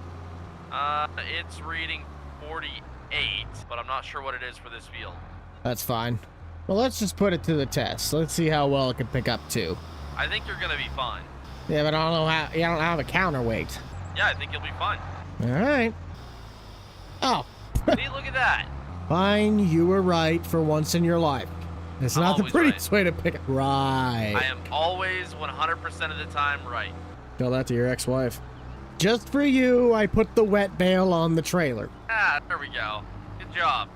It's reading 48, but I'm not sure what it is for this field. That's fine. Well, let's just put it to the test. Let's see how well it can pick up too. I think you're gonna be fine. Yeah, but I don't know how. I don't have a counterweight. Yeah, I think you'll be fine. All right. Oh. See, look at that. Fine, you were right for once in your life. It's I'm not the always prettiest way to pick it. Right. I am always 100% of the time right. Tell that to your ex-wife. Just for you, I put the wet bale on the trailer. Ah, there we go. Good job.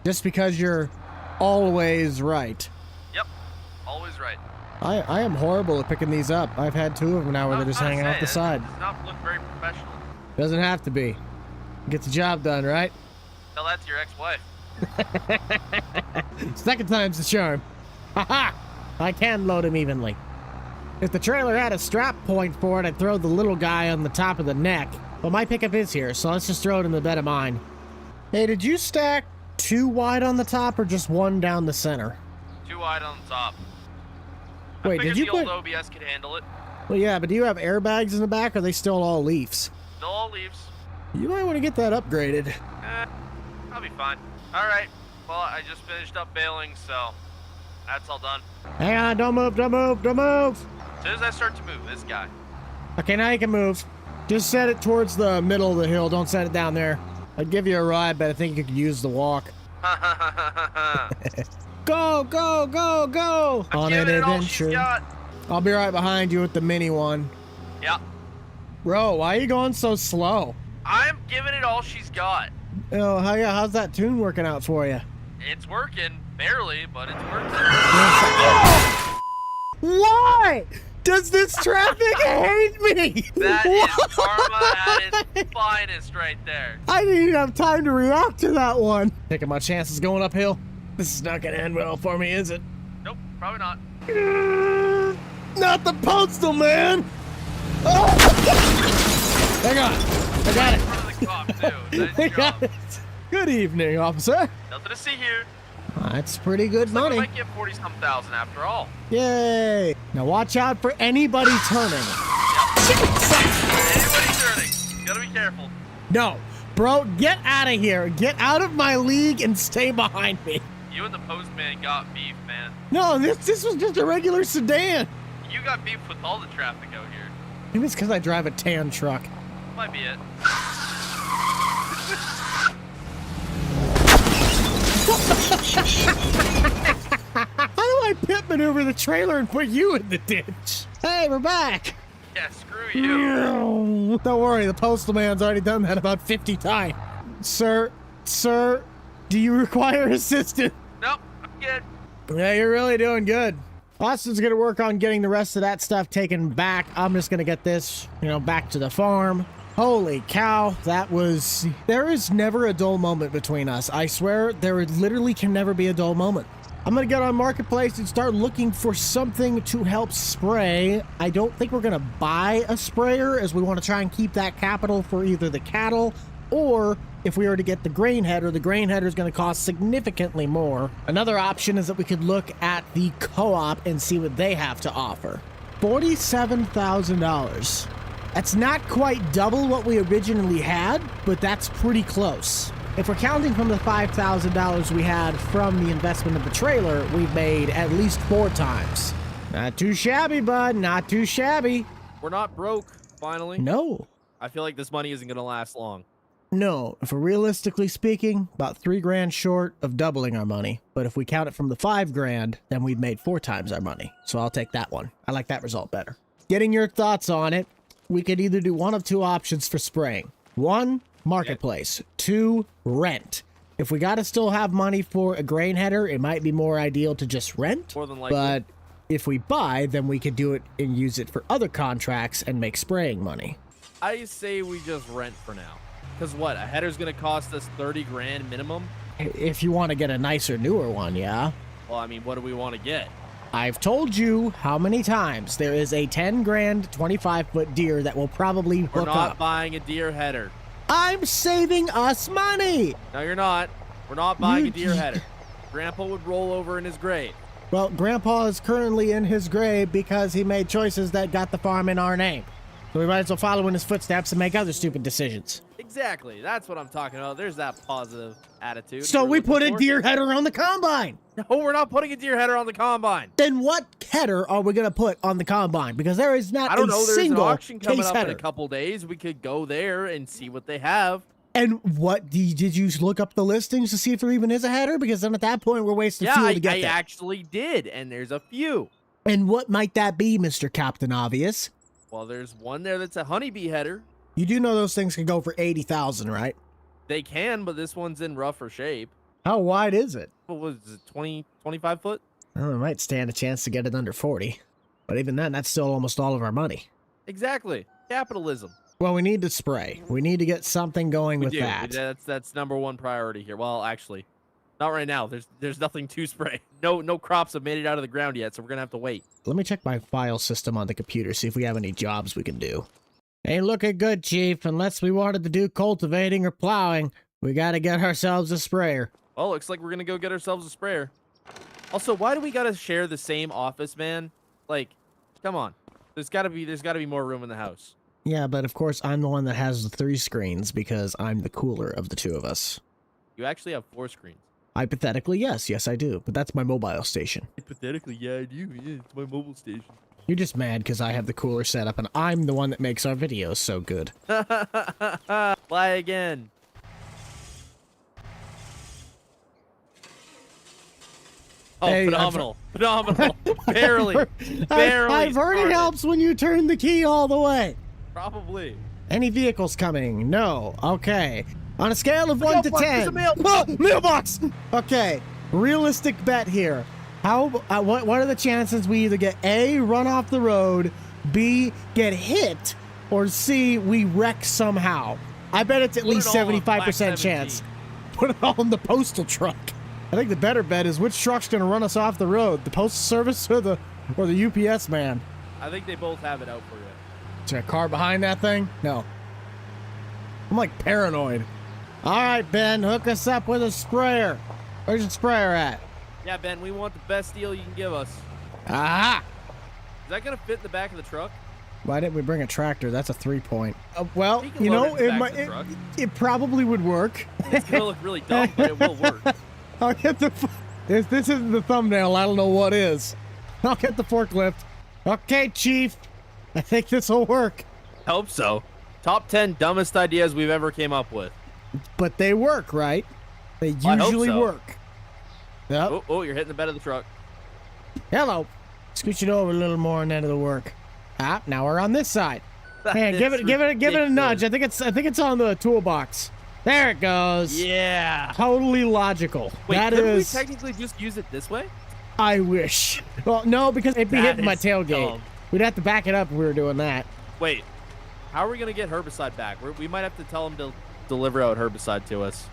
Just because you're always right. Yep, always right. I am horrible at picking these up. I've had two of them now where they're just hanging off the side. It does not look very professional. Doesn't have to be. Get the job done, right? Tell that to your ex-wife. Second time's the charm. Haha! I can load him evenly. If the trailer had a strap point for it, I'd throw the little guy on the top of the neck. But my pickup is here, so let's just throw it in the bed of mine. Hey, did you stack two wide on the top or just one down the center? Too wide on the top. Wait, did you the put... old OBS could handle it. Well, yeah, but do you have airbags in the back, or are they still all leafs? Still all leaves. You might want to get that upgraded. I'll be fine. Alright, well, I just finished up baling, so that's all done. Hang on, don't move, don't move, don't move! As soon as I start to move, this guy. Okay, now you can move. Just set it towards the middle of the hill. Don't set it down there. I'd give you a ride, but I think you could use the walk. Go, go, go, go! On an adventure. I'll be right behind you with the mini one. Yep. Bro, why are you going so slow? I'm giving it all she's got. Oh, how's that tune working out for you? It's working. Barely, but it's working. Why does this traffic hate me? That is karma at its finest right there. I didn't even have time to react to that one. Taking my chances going uphill. This is not gonna end well for me, is it? Nope, probably not. Not the postal man! Oh! Hang on. I got it. In front of the cop, too. Nice I job. got it. Good evening, officer. Nothing to see here. That's pretty good Looks like we money. might get 40-some thousand after all. Yay! Now watch out for anybody turning. Anybody turning. Gotta be careful. No, bro, get out of here. Get out of my league and stay behind me. You and the postman got beef, man. No, this was just a regular sedan. You got beef with all the traffic out here. Maybe it's because I drive a tan truck. Might be it. How do I pit maneuver the trailer and put you in the ditch? Hey, we're back. Yeah, screw you. Don't worry, the postal man's already done that about 50 times. Sir, do you require assistance? Nope, I'm good. Yeah, you're really doing good. Austin's gonna work on getting the rest of that stuff taken back. I'm just gonna get this, back to the farm. Holy cow, there is never a dull moment between us. I swear, there literally can never be a dull moment. I'm gonna get on Marketplace and start looking for something to help spray. I don't think we're gonna buy a sprayer, as we want to try and keep that capital for either the cattle, or if we were to get the grain header, the grain header is going to cost significantly more. Another option is that we could look at the co-op and see what they have to offer. $47,000. That's not quite double what we originally had, but that's pretty close. If we're counting from the $5,000 we had from the investment of the trailer, we've made at least 4 times. Not too shabby, bud. Not too shabby. We're not broke, finally. No. I feel like this money isn't gonna last long. No, if we're realistically speaking, about $3,000 short of doubling our money. But if we count it from the $5,000, then we've made 4 times our money. So I'll take that one. I like that result better. Getting your thoughts on it, we could either do one of 2 options for spraying. 1, Marketplace. 2, rent. If we gotta still have money for a grain header, it might be more ideal to just rent. More than likely. But if we buy, then we could do it and use it for other contracts and make spraying money. I say we just rent for now. Because what, a header's gonna cost us 30 grand minimum? If you want to get a nicer, newer one, yeah? Well, I mean, what do we want to get? I've told you how many times there is a 10 grand, 25-foot deer that will probably We're hook not up. buying a deer header. I'm saving us money! No, you're not. We're not buying You- a deer header. Grandpa would roll over in his grave. Well, Grandpa is currently in his grave because he made choices that got the farm in our name. So we might as well follow in his footsteps and make other stupid decisions. Exactly. That's what I'm talking about. There's that positive attitude. So we're we looking put a for. deer header on the combine! No, we're not putting a deer header on the combine. Then what header are we going to put on the combine? Because there is not I don't a know. There's an single auction coming case up header. in a couple days. We could go there and see what they have. And what, did you look up the listings to see if there even is a header? Because then at that point, we're wasting Yeah, fuel to get I there. actually did, and there's a few. And what might that be, Mr. Captain Obvious? Well, there's one there that's a honeybee header. You do know those things can go for 80,000, right? They can, but this one's in rougher shape. How wide is it? What was it, 20, 25 foot? Well, we might stand a chance to get it under 40. But even then, that's still almost all of our money. Exactly. Capitalism. Well, we need to spray. We need to get something going with We do. that. That's number one priority here. Well, actually, not right now. There's nothing to spray. No crops have made it out of the ground yet, so we're gonna have to wait. Let me check my file system on the computer, see if we have any jobs we can do. Ain't looking good, Chief. Unless we wanted to do cultivating or plowing, we gotta get ourselves a sprayer. Well, looks like we're gonna go get ourselves a sprayer. Also, why do we gotta share the same office, man? Like, come on. There's gotta be more room in the house. Yeah, but of course I'm the one that has the 3 screens because I'm the cooler of the 2 of us. You actually have 4 screens. Hypothetically, yes, I do. But that's my mobile station. Hypothetically, yeah, I do. Yeah, it's my mobile station. You're just mad because I have the cooler setup and I'm the one that makes our videos so good. Fly again. Oh, Hey, phenomenal. Phenomenal. Barely. Barely. I've heard it started. helps when you turn the key all the way. Probably. Any vehicles coming? No. Okay. On a scale of 1 out, to Mark, 10. there's a mail- Oh, mailbox! Okay. Realistic bet here. What are the chances we either get A, run off the road, B, get hit, or C, we wreck somehow? I bet it's at Put it least all on 75% Black 17. chance. Put it all in the postal truck. I think the better bet is which truck's gonna run us off the road, the postal service or the UPS man. I think they both have it out for you. Is there a car behind that thing? No. I'm like paranoid. All right, Ben, hook us up with a sprayer. Where's your sprayer at? Yeah, Ben, we want the best deal you can give us. Aha! Is that gonna fit in the back of the truck? Why didn't we bring a tractor? That's a 3-point. Well, We can you know, load it in the back it, of the truck. it probably would work. It's gonna look really dumb, but it will work. I'll get the. If this isn't the thumbnail, I don't know what is. I'll get the forklift. Okay, Chief. I think this will work. Hope so. Top 10 dumbest ideas we've ever came up with. But they work, right? They I hope usually so. work. Yep. Oh, you're hitting the bed of the truck. Hello. Scooch it over a little more and then it'll work. Ah, now we're on this side. Man, That give is it a nudge. ridiculous. I think it's on the toolbox. There it goes. Yeah. Totally logical. Wait, That couldn't is. we technically just use it this way? I wish. Well, no, because it'd be That hitting my is tailgate. dumb. We'd have to back it up if we were doing that. Wait, how are we gonna get herbicide back? We might have to tell them to deliver out herbicide to us.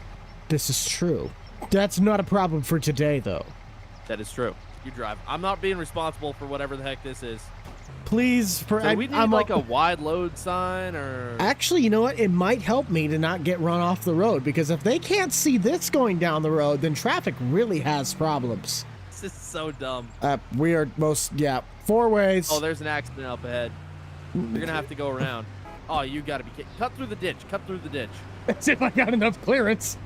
This is true. That's not a problem for today, though. That is true. You drive. I'm not being responsible for whatever the heck this is. Please, So we need like a wide load sign or... Actually, you know what? It might help me to not get run off the road, because if they can't see this going down the road, then traffic really has problems. This is so dumb. We are four ways. Oh, there's an accident up ahead. You're gonna have to go around. Oh, you gotta be kidding. Cut through the ditch. Cut through the ditch. Let's see if I got enough clearance.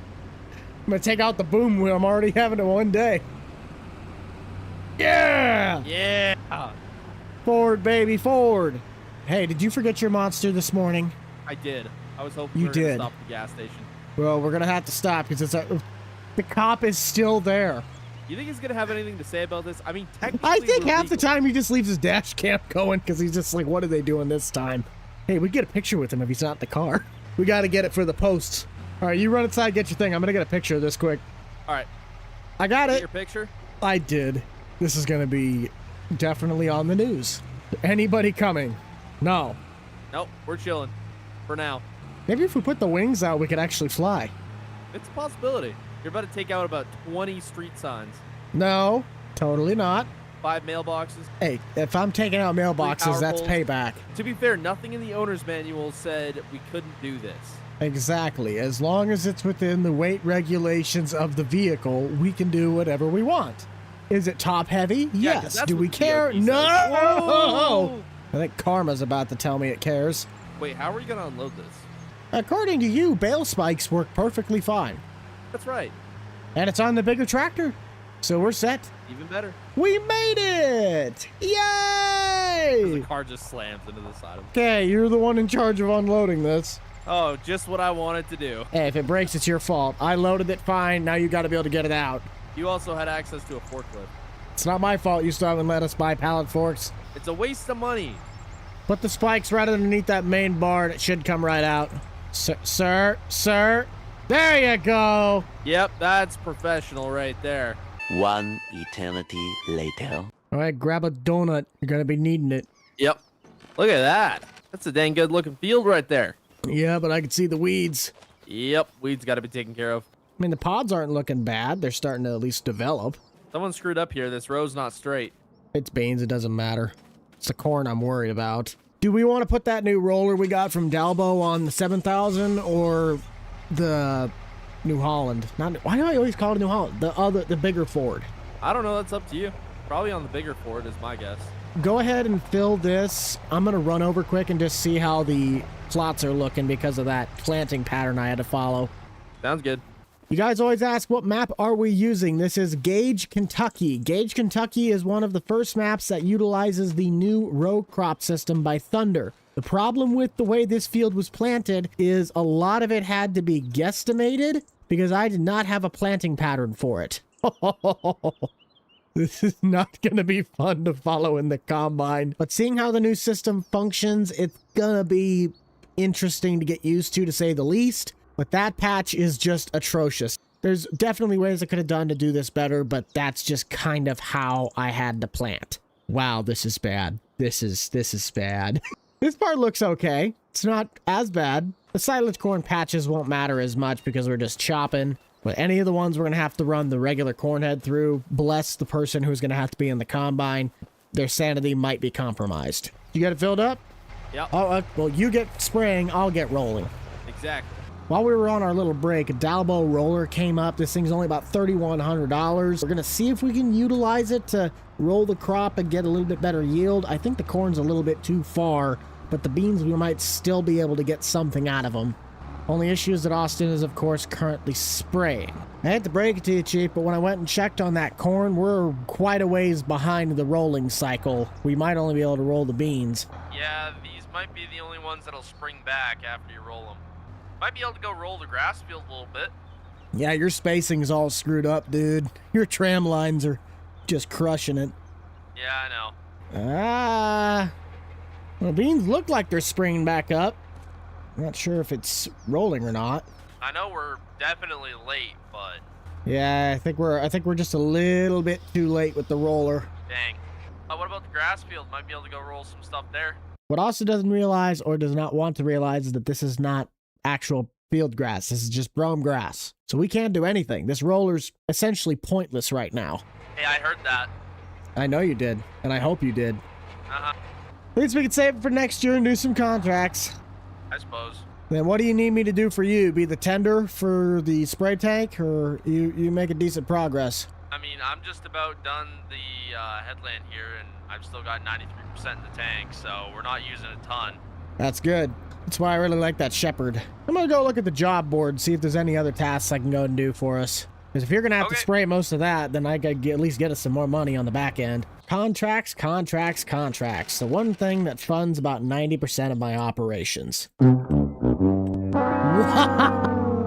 I'm gonna take out the boom wheel. I'm already having it one day. Yeah! Yeah! Forward, baby, forward. Hey, did you forget your monster this morning? I did. I was hoping You we were gonna did. stop at the gas station. Well, we're gonna have to stop because the cop is still there. You think he's gonna have anything to say about this? I mean, technically, I think we're half the legal. time he just leaves his dash cam going because he's just like, what are they doing this time? Hey, we get a picture with him if he's not in the car. We got to get it for the posts. All right, you run inside, get your thing. I'm gonna get a picture of this quick. All right, I got get it. your picture. I did. This is gonna be definitely on the news. Anybody coming? No. Nope, we're chilling for now. Maybe if we put the wings out, we could actually fly. It's a possibility. You're about to take out about 20 street signs, No, totally not. 5 mailboxes. Hey, if I'm taking out mailboxes, power that's poles. payback. To be fair, nothing in the owner's manual said we couldn't do this. Exactly. As long as it's within the weight regulations of the vehicle, we can do whatever we want. Is it top heavy? 'cause Yes. that's Do what we the care? DOT says. No! Whoa! I think Karma's about to tell me it cares. Wait, how are we gonna unload this? According to you, bale spikes work perfectly fine. That's right. And it's on the bigger tractor. So we're set. Even better. We made it! The Yay! car just slams into the side of it. Okay, you're the one in charge of unloading this. Oh, just what I wanted to do. Hey, if it breaks, it's your fault. I loaded it fine. Now you got to be able to get it out. You also had access to a forklift. It's not my fault you still haven't let us buy pallet forks. It's a waste of money. Put the spikes right underneath that main bar and it should come right out. Sir. There you go. Yep, that's professional right there. One eternity later. All right, grab a donut. You're going to be needing it. Yep. Look at that. That's a dang good looking field right there. Yeah, but I can see the weeds. Yep, weeds got to be taken care of. I mean, the pods aren't looking bad. They're starting to at least develop. Someone screwed up here. This row's not straight. It's beans. It doesn't matter. It's the corn I'm worried about. Do we want to put that new roller we got from Dalbo on the 7000 or the New Holland? Why do I always call it New Holland? The bigger Ford. I don't know. That's up to you. Probably on the bigger Ford is my guess. Go ahead and fill this. I'm going to run over quick and just see how the plots are looking because of that planting pattern I had to follow. Sounds good. You guys always ask, what map are we using? This is Gage, Kentucky. Gage, Kentucky is one of the first maps that utilizes the new row crop system by Thunder. The problem with the way this field was planted is a lot of it had to be guesstimated because I did not have a planting pattern for it. This is not going to be fun to follow in the combine. But seeing how the new system functions, it's going to be interesting to get used to say the least. But that patch is just atrocious. There's definitely ways I could have done to do this better, but that's just kind of how I had to plant. Wow, this is bad. This is bad. This part looks okay. It's not as bad. The silage corn patches won't matter as much because we're just chopping. But any of the ones we're going to have to run the regular corn head through, bless the person who's going to have to be in the combine. Their sanity might be compromised. You got it filled up? Yep. Oh, well, you get spraying, I'll get rolling. Exactly. While we were on our little break, a Dalbo roller came up. This thing's only about $3,100. We're going to see if we can utilize it to roll the crop and get a little bit better yield. I think the corn's a little bit too far, but the beans, we might still be able to get something out of them. Only issue is that Austin is, of course, currently spraying. I hate to break it to you, Chief, but when I went and checked on that corn, we're quite a ways behind the rolling cycle. We might only be able to roll the beans. Yeah, these might be the only ones that'll spring back after you roll them. Might be able to go roll the grass field a little bit. Yeah, your spacing's all screwed up, dude. Your tram lines are just crushing it. Yeah, I know. Well, beans look like they're springing back up. I'm not sure if it's rolling or not. I know we're definitely late, but Yeah, I think we're just a little bit too late with the roller. dang. What about the grass field? Might be able to go roll some stuff there. What Austin doesn't realize or does not want to realize is that this is not actual field grass. This is just brome grass. So we can't do anything. This roller's essentially pointless right now. Hey, I heard that. I know you did, and I hope you did. Uh-huh. At least we can save it for next year and do some contracts. I suppose. Then what do you need me to do for you? Be the tender for the spray tank, or you make a decent progress? I mean, I'm just about done the headland here, and I've still got 93% in the tank, so we're not using a ton. That's good. That's why I really like that shepherd. I'm gonna go look at the job board and see if there's any other tasks I can go and do for us. Because if you're gonna have to spray most of that, then I could at least get us some more money on the back end. Contracts, contracts, contracts. The one thing that funds about 90% of my operations.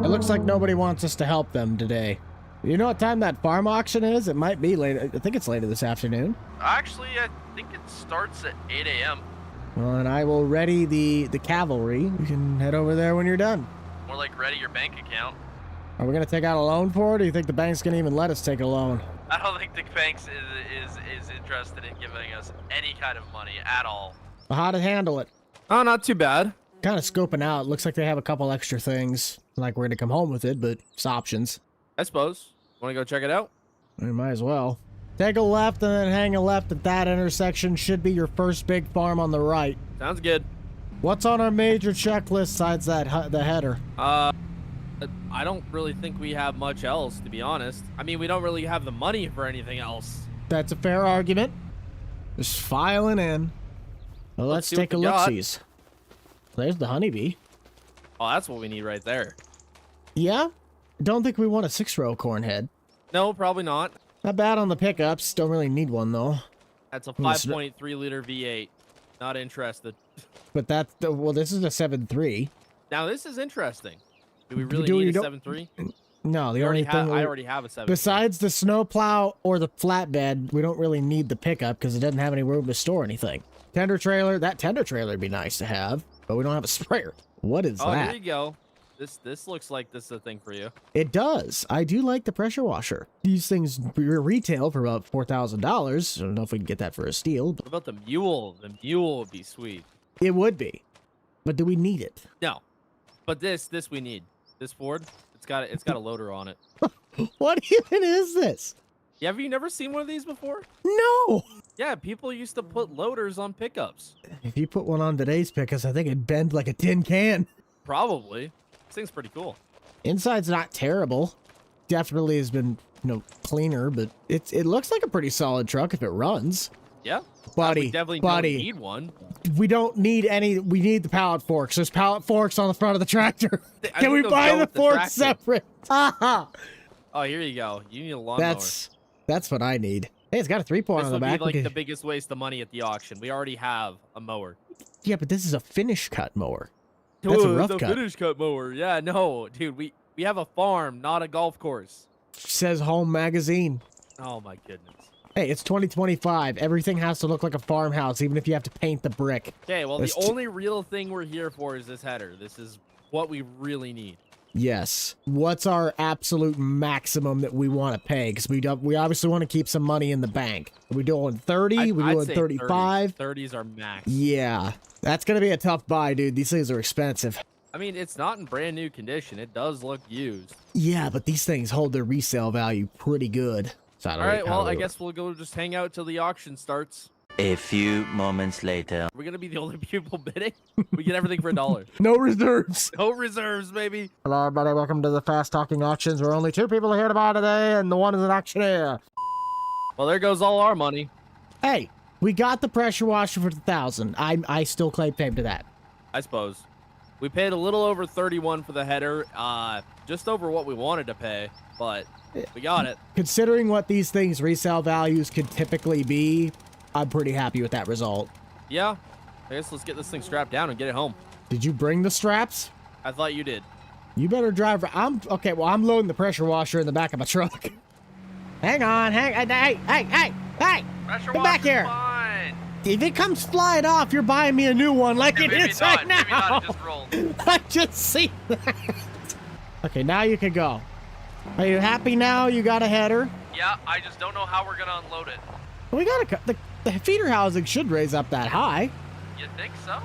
It looks like nobody wants us to help them today. You know what time that farm auction is? It might be later. I think it's later this afternoon. Actually, I think it starts at 8 a.m. Well, and I will ready the cavalry. You can head over there when you're done. More like ready your bank account. Are we going to take out a loan for it, or do you think the bank's going to even let us take a loan? I don't think the bank is interested in giving us any kind of money at all. Well, how to handle it? Oh, not too bad. Kind of scoping out. Looks like they have a couple extra things. Like we're going to come home with it, but it's options. I suppose. Want to go check it out? We might as well. Take a left and then hang a left at that intersection. Should be your first big farm on the right. Sounds good. What's on our major checklist besides that the header? I don't really think we have much else, to be honest. I mean, we don't really have the money for anything else. That's a fair argument. Just filing in. Well, let's see what take a we got. look-sees. There's the honeybee. Oh, that's what we need right there. Yeah? Don't think we want a 6-row corn head. No, probably not. Not bad on the pickups. Don't really need one, though. That's a 5.3 liter V8. Not interested. But that's... Well, this is a 7.3. Now, this is interesting. Do we really Do need you a don't- 7.3? No, the only thing... I already have a 7.3. Besides the snowplow or the flatbed, we don't really need the pickup because it doesn't have any room to store anything. Tender trailer, that tender trailer would be nice to have, but we don't have a sprayer. What is Oh, that? here you go. This looks like this is a thing for you. It does. I do like the pressure washer. These things retail for about $4,000. I don't know if we can get that for a steal, but What about the mule? The mule would be sweet. it would be. But do we need it? No, but this we need. This Ford, it's got a loader on it. What even is this? Yeah, have you never seen one of these before? No! Yeah, people used to put loaders on pickups. If you put one on today's pickups, I think it'd bend like a tin can. Probably. This thing's pretty cool. Inside's not terrible. Definitely has been, cleaner, but it looks like a pretty solid truck if it runs. Yeah. Buddy, we definitely buddy. don't need one. We don't need any. We need the pallet forks. There's pallet forks on the front of the tractor. I Can think we those buy go the with the forks tractor. separate? Haha. Oh, here you go. You need a lawnmower. That's what I need. Hey, it's got a 3-point This on the would back. be We like could- the biggest waste of money at the auction. We already have a mower. Yeah, but this is a finish cut mower. That's a Dude, rough it's cut. finish cut mower. Yeah, no, dude, we have a farm, not a golf course. Says Home Magazine. Oh my goodness. Hey, it's 2025. Everything has to look like a farmhouse, even if you have to paint the brick. Okay, well, There's the only real thing we're here for is this header. This is what we really need. Yes. What's our absolute maximum that we want to pay? Because we obviously want to keep some money in the bank. Are we doing 30? We I'd doing say 35? 30 is our max. Yeah. That's going to be a tough buy, dude. These things are expensive. I mean, it's not in brand new condition. It does look used. Yeah, but these things hold their resale value pretty good. So I don't All right, know well, how I to- guess we'll go just hang out till the auction starts. A few moments later. We're going to be the only people bidding. We get everything for $1. No reserves. No reserves, baby. Hello, everybody. Welcome to the Fast Talking Auctions. We're only 2 people here to buy today, and the one is an auctioneer. Well, there goes all our money. Hey, we got the pressure washer for 1,000. I still claim fame to that. I suppose. We paid a little over 31 for the header, just over what we wanted to pay, but we got it. Considering what these things' resale values could typically be, I'm pretty happy with that result. Yeah, I guess let's get this thing strapped down and get it home. Did you bring the straps? I thought you did. You better drive. Okay. Well, I'm loading the pressure washer in the back of my truck. Hang on. Hey! Pressure Come back here. Fine. If it comes flying off, you're buying me a new one, like it Maybe is not. right now. Maybe not. It just rolled. I just see that. Okay, now you can go. Are you happy now? You got a header. Yeah, I just don't know how we're gonna unload it. We got the feeder housing should raise up that high. You think so?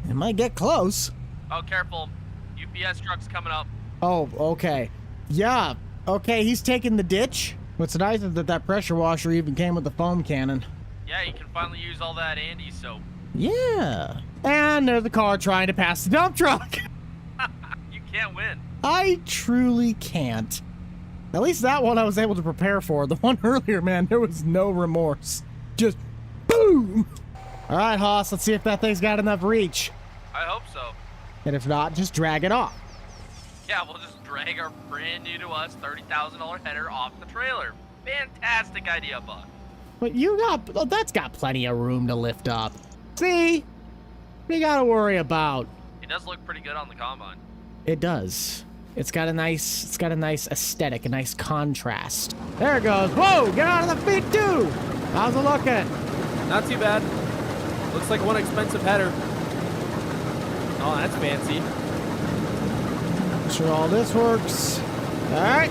It might get close. Oh, careful. UPS truck's coming up. Oh, okay. Yeah. Okay, he's taking the ditch. What's nice is that pressure washer even came with the foam cannon. Yeah, you can finally use all that Andy soap. Yeah. And there's the car trying to pass the dump truck. You can't win. I truly can't. At least that one I was able to prepare for. The one earlier, man, there was no remorse. Just boom. All right, Hoss, let's see if that thing's got enough reach. I hope so. And if not, just drag it off. Yeah, we'll just drag our brand new to us $30,000 header off the trailer. Fantastic idea, Buck. But that's got plenty of room to lift up. See? We gotta worry about. It does look pretty good on the combine. It does. It's got a nice aesthetic, a nice contrast. There it goes. Whoa, get out of the feet too. How's it looking? Not too bad. Looks like one expensive header. Oh, that's fancy. Make sure all this works. All right.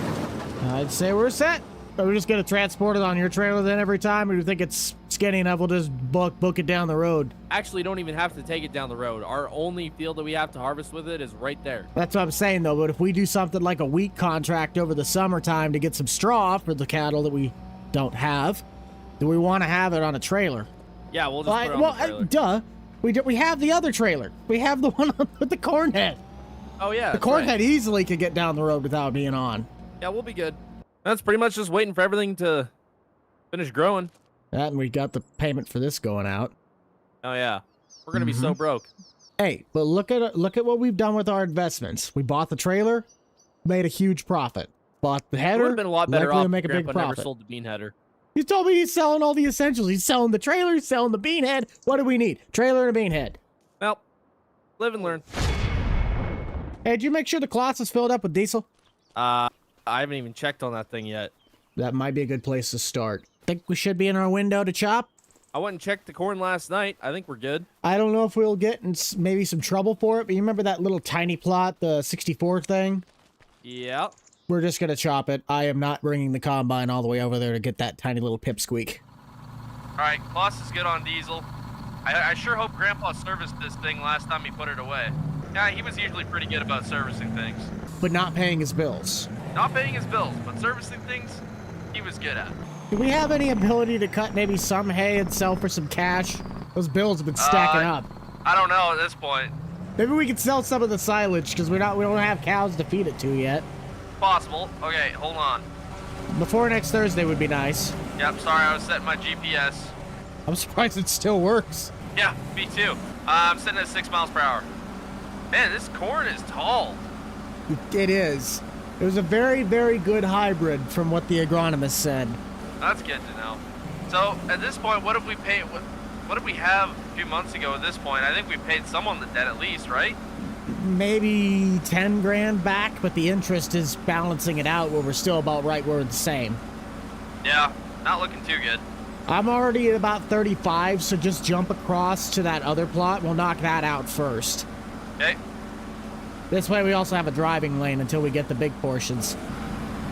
I'd say we're set. Are we just gonna transport it on your trailer then every time, or do you think it's skinny enough we'll just book it down the road? Actually, don't even have to take it down the road. Our only field that we have to harvest with it is right there. That's what I'm saying though, but if we do something like a week contract over the summertime to get some straw for the cattle that we don't have, do we want to have it on a trailer? Yeah, we'll just put it on the trailer. Duh. We have the other trailer. We have the one with the corn head. Oh, yeah. The that's corn right. head easily could get down the road without being on. Yeah, we'll be good. That's pretty much just waiting for everything to finish growing. That, and we got the payment for this going out. Oh, yeah. We're going to be so broke. Hey, but look at what we've done with our investments. We bought the trailer, made a huge profit. Bought the It header, would have been a lot better likely off to make if a big Grandpa never profit. sold the bean header. You told me he's selling all the essentials. He's selling the trailer, he's selling the bean head. What do we need? Trailer and a bean head. Well, live and learn. Hey, did you make sure the cloth is filled up with diesel? I haven't even checked on that thing yet. That might be a good place to start. Think we should be in our window to chop? I went and checked the corn last night. I think we're good. I don't know if we'll get in maybe some trouble for it, but you remember that little tiny plot, the 64 thing? Yeah. We're just going to chop it. I am not bringing the combine all the way over there to get that tiny little pipsqueak. All right, Kloss is good on diesel. I sure hope Grandpa serviced this thing last time he put it away. Yeah, he was usually pretty good about servicing things. But not paying his bills. Not paying his bills, but servicing things, he was good at. Do we have any ability to cut maybe some hay and sell for some cash? Those bills have been stacking up. I don't know at this point. Maybe we could sell some of the silage because we don't have cows to feed it to yet. Possible. Okay, hold on. Before next Thursday would be nice. Yep, sorry, I was setting my GPS. I'm surprised it still works. Yeah, me too. I'm sitting at 6 miles per hour. Man, this corn is tall. It is. It was a very, very good hybrid from what the agronomist said. That's good to know. So at this point, what have we paid? What did we have a few months ago at this point? I think we paid someone the debt at least, right? Maybe 10 grand back, but the interest is balancing it out where we're still about right where we're the same. Yeah, not looking too good. I'm already at about 35, so just jump across to that other plot. We'll knock that out first. Okay. This way we also have a driving lane until we get the big portions.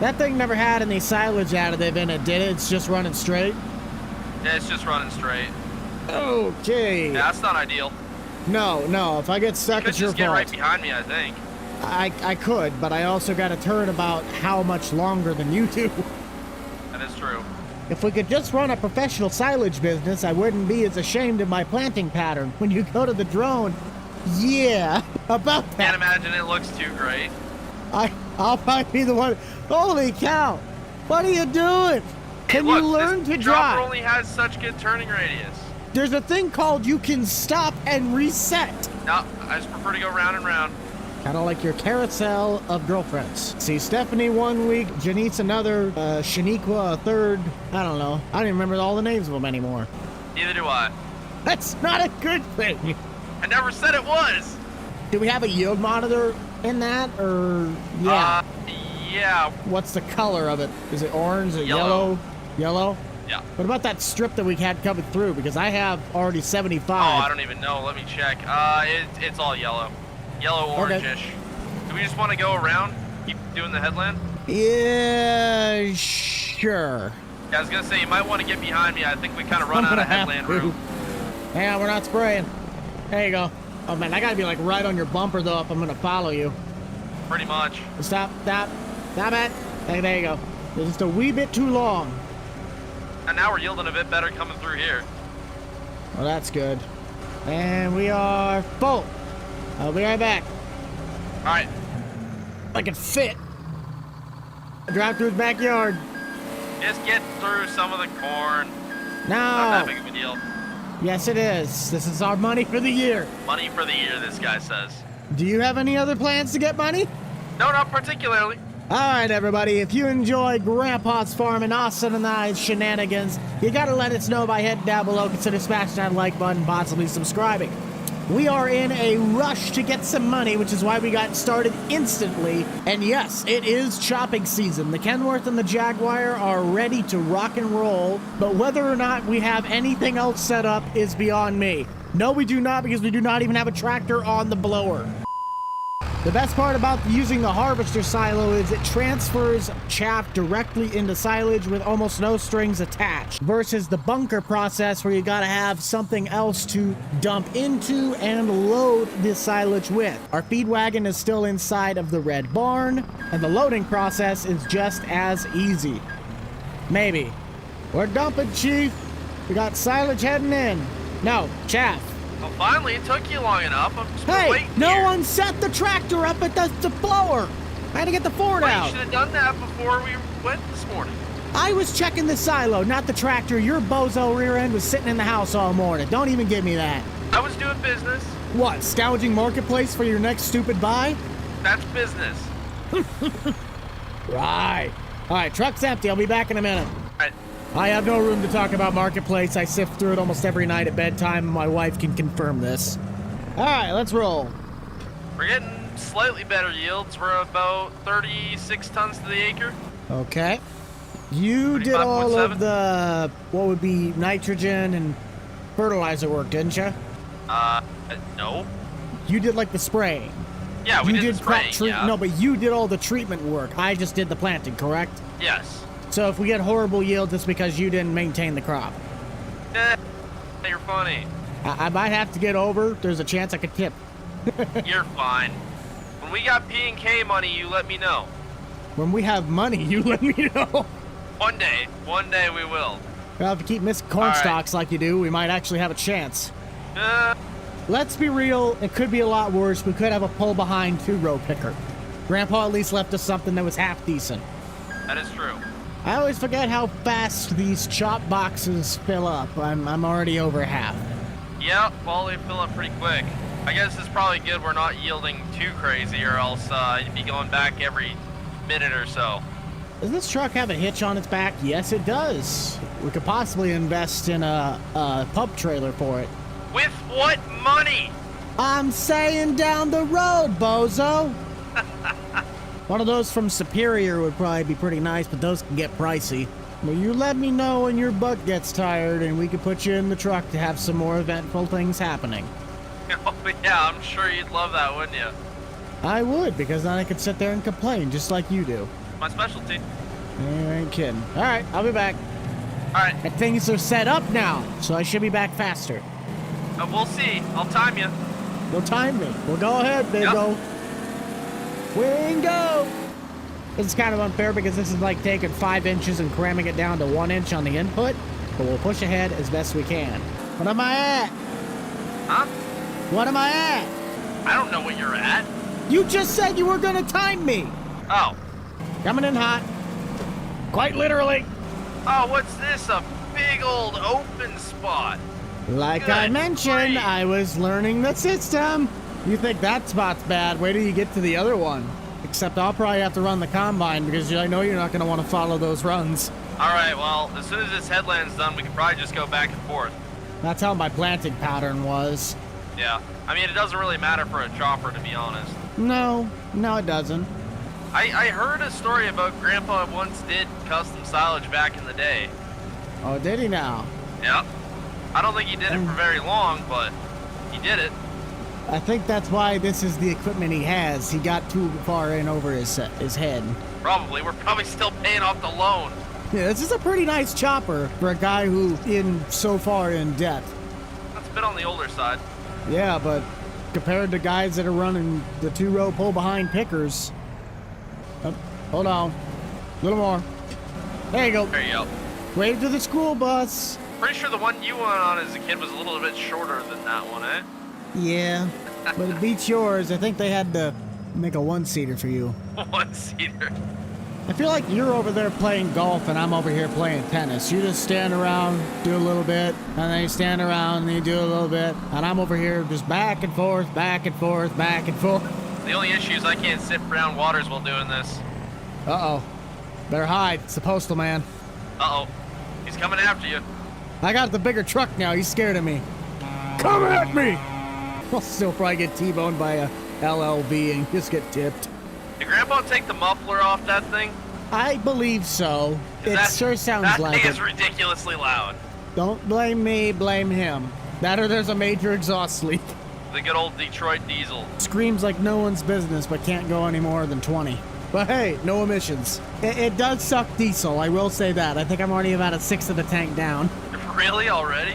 That thing never had any silage additive in it, did it? It's just running straight? Yeah, it's just running straight. Okay. Yeah, that's not ideal. No. If I get stuck, it's your You could just get fault. right behind me, I think. I could, but I also got to turn about how much longer than you do. That is true. If we could just run a professional silage business, I wouldn't be as ashamed of my planting pattern. When you go to the drone, yeah, about that. Can't imagine it looks too great. I'll probably be the one. Holy cow! What are you doing? Can Hey, look, you learn this to dropper drive? only has such good turning radius. There's a thing called you can stop and reset. No, I just prefer to go round and round. Kind of like your carousel of girlfriends. See, Stephanie 1 week, Janice another, Shaniqua a third. I don't know. I don't even remember all the names of them anymore. Neither do I. That's not a good thing. I never said it was. Do we have a yield monitor in that, or yeah? Yeah. What's the color of it? Is it orange? Is it Yellow. Yellow? Yeah. What about that strip that we had coming through? Because I have already 75. Oh, I don't even know. Let me check. It's all yellow. Yellow, orange-ish. Do we just want to go around? Keep doing the headland? Yeah, sure. Yeah, I was going to say, you might want to get behind me. I think we kind of run out of headland room. Yeah, we're not spraying. There you go. Oh, man, I got to be, like, right on your bumper, though, if I'm going to follow you. Pretty much. Stop it. Hey, there you go. You're just a wee bit too long. And now we're yielding a bit better coming through here. Well, that's good. And we are full. I'll be right back. All right. I can fit. Drive through his backyard. Just get through some of the corn. No. Not that big of a deal. Yes, it is. This is our money for the year. Money for the year, this guy says. Do you have any other plans to get money? No, not particularly. All right, everybody. If you enjoy Grandpa's Farm and Austin and I's shenanigans, you gotta let us know by heading down below. Consider smashing that like button, possibly subscribing. We are in a rush to get some money, which is why we got started instantly. And yes, it is chopping season. The Kenworth and the Jaguar are ready to rock and roll, but whether or not we have anything else set up is beyond me. No, we do not, because we do not even have a tractor on the blower. The best part about using the harvester silo is it transfers chaff directly into silage with almost no strings attached, versus the bunker process where you gotta have something else to dump into and load the silage with. Our feed wagon is still inside of the red barn, and the loading process is just as easy. Maybe. We're dumping, Chief. We got silage heading in. No, chaff. Well, finally, it took you long enough. I'm just been waiting No here. one set the tractor up at the blower. I had to get the Ford Well, you out. should have done that before we went this morning. I was checking the silo, not the tractor. Your bozo rear end was sitting in the house all morning. Don't even give me that. I was doing business. What, scourging marketplace for your next stupid buy? That's business. Right. All right, truck's empty. I'll be back in a minute. All right. I have no room to talk about marketplace. I sift through it almost every night at bedtime, and my wife can confirm this. All right, let's roll. We're getting slightly better yields. We're about 36 tons to the acre. Okay. You did all of 35.7. the, what would be nitrogen and fertilizer work, didn't you? No. You did like the spraying. Yeah, we You did the crop spraying, treat. yeah. No, but you did all the treatment work. I just did the planting, correct? Yes. So if we get horrible yields, it's because you didn't maintain the crop. You're funny. I might have to get over. There's a chance I could tip. You're fine. When we got P&K money, you let me know. When we have money, you let me know. One day we will. Well, if you keep missing corn All right. stalks like you do, we might actually have a chance. Uh, Let's be real, it could be a lot worse. We could have a pull behind 2-row picker. Grandpa at least left us something that was half decent. that is true. I always forget how fast these chop boxes fill up. I'm already over half. Yeah, well, they fill up pretty quick. I guess it's probably good we're not yielding too crazy, or else you'd be going back every minute or so. Does this truck have a hitch on its back? Yes, it does. We could possibly invest in a pump trailer for it. With what money? I'm saying down the road, bozo. One of those from Superior would probably be pretty nice, but those can get pricey. Well, you let me know when your butt gets tired, and we can put you in the truck to have some more eventful things happening. Oh, yeah, I'm sure you'd love that, wouldn't you? I would, because then I could sit there and complain, just like you do. My specialty. You ain't kidding. All right, I'll be back. All right, And things are set up now, so I should be back faster. we'll see. I'll time you. You'll time me. Well, go ahead, big Yep. O. Wingo! This is kind of unfair because this is like taking 5 inches and cramming it down to 1 inch on the input, but we'll push ahead as best we can. What am I at? Huh? What am I at? I don't know what you're at. You just said you were gonna time me. Oh. Coming in hot. Quite literally. Oh, what's this? A big old open spot. Like I Good mentioned, grief. I was learning the system. You think that spot's bad? Wait till you get to the other one. Except I'll probably have to run the combine because I know you're not going to want to follow those runs. All right, well, as soon as this headland's done, we can probably just go back and forth. That's how my planting pattern was. Yeah. I mean, it doesn't really matter for a chopper, to be honest. No, it doesn't. I heard a story about Grandpa once did custom silage back in the day. Oh, did he now? Yep. I don't think he did it for very long, but he did it. I think that's why this is the equipment he has. He got too far in over his head. Probably. We're probably still paying off the loan. Yeah, this is a pretty nice chopper for a guy who's so far in debt. That's a bit on the older side. Yeah, but compared to guys that are running the 2-row pull-behind pickers... Oh, hold on. A little more. There you go. There you go. Wave to the school bus. Pretty sure the one you went on as a kid was a little bit shorter than that one, eh? Yeah, but it beats yours. I think they had to make a 1-seater for you. One-seater. I feel like you're over there playing golf and I'm over here playing tennis. You just stand around, do a little bit, and then you stand around and you do a little bit, and I'm over here just back and forth, back and forth, back and forth. The only issue is I can't sip brown waters while doing this. Uh-oh. Better hide. It's the postal man. Uh-oh. He's coming after you. I got the bigger truck now. He's scared of me. Come at me! I'll still probably get T-boned by a LLV and just get tipped. Did Grandpa take the muffler off that thing? I believe so. It sure sounds that like thing it. is ridiculously loud. Don't blame me, blame him. That or there's a major exhaust leak. The good old Detroit diesel. Screams like no one's business, but can't go any more than 20. But hey, no emissions. It does suck diesel, I will say that. I think I'm already about a 1/6 of the tank down. Really, already?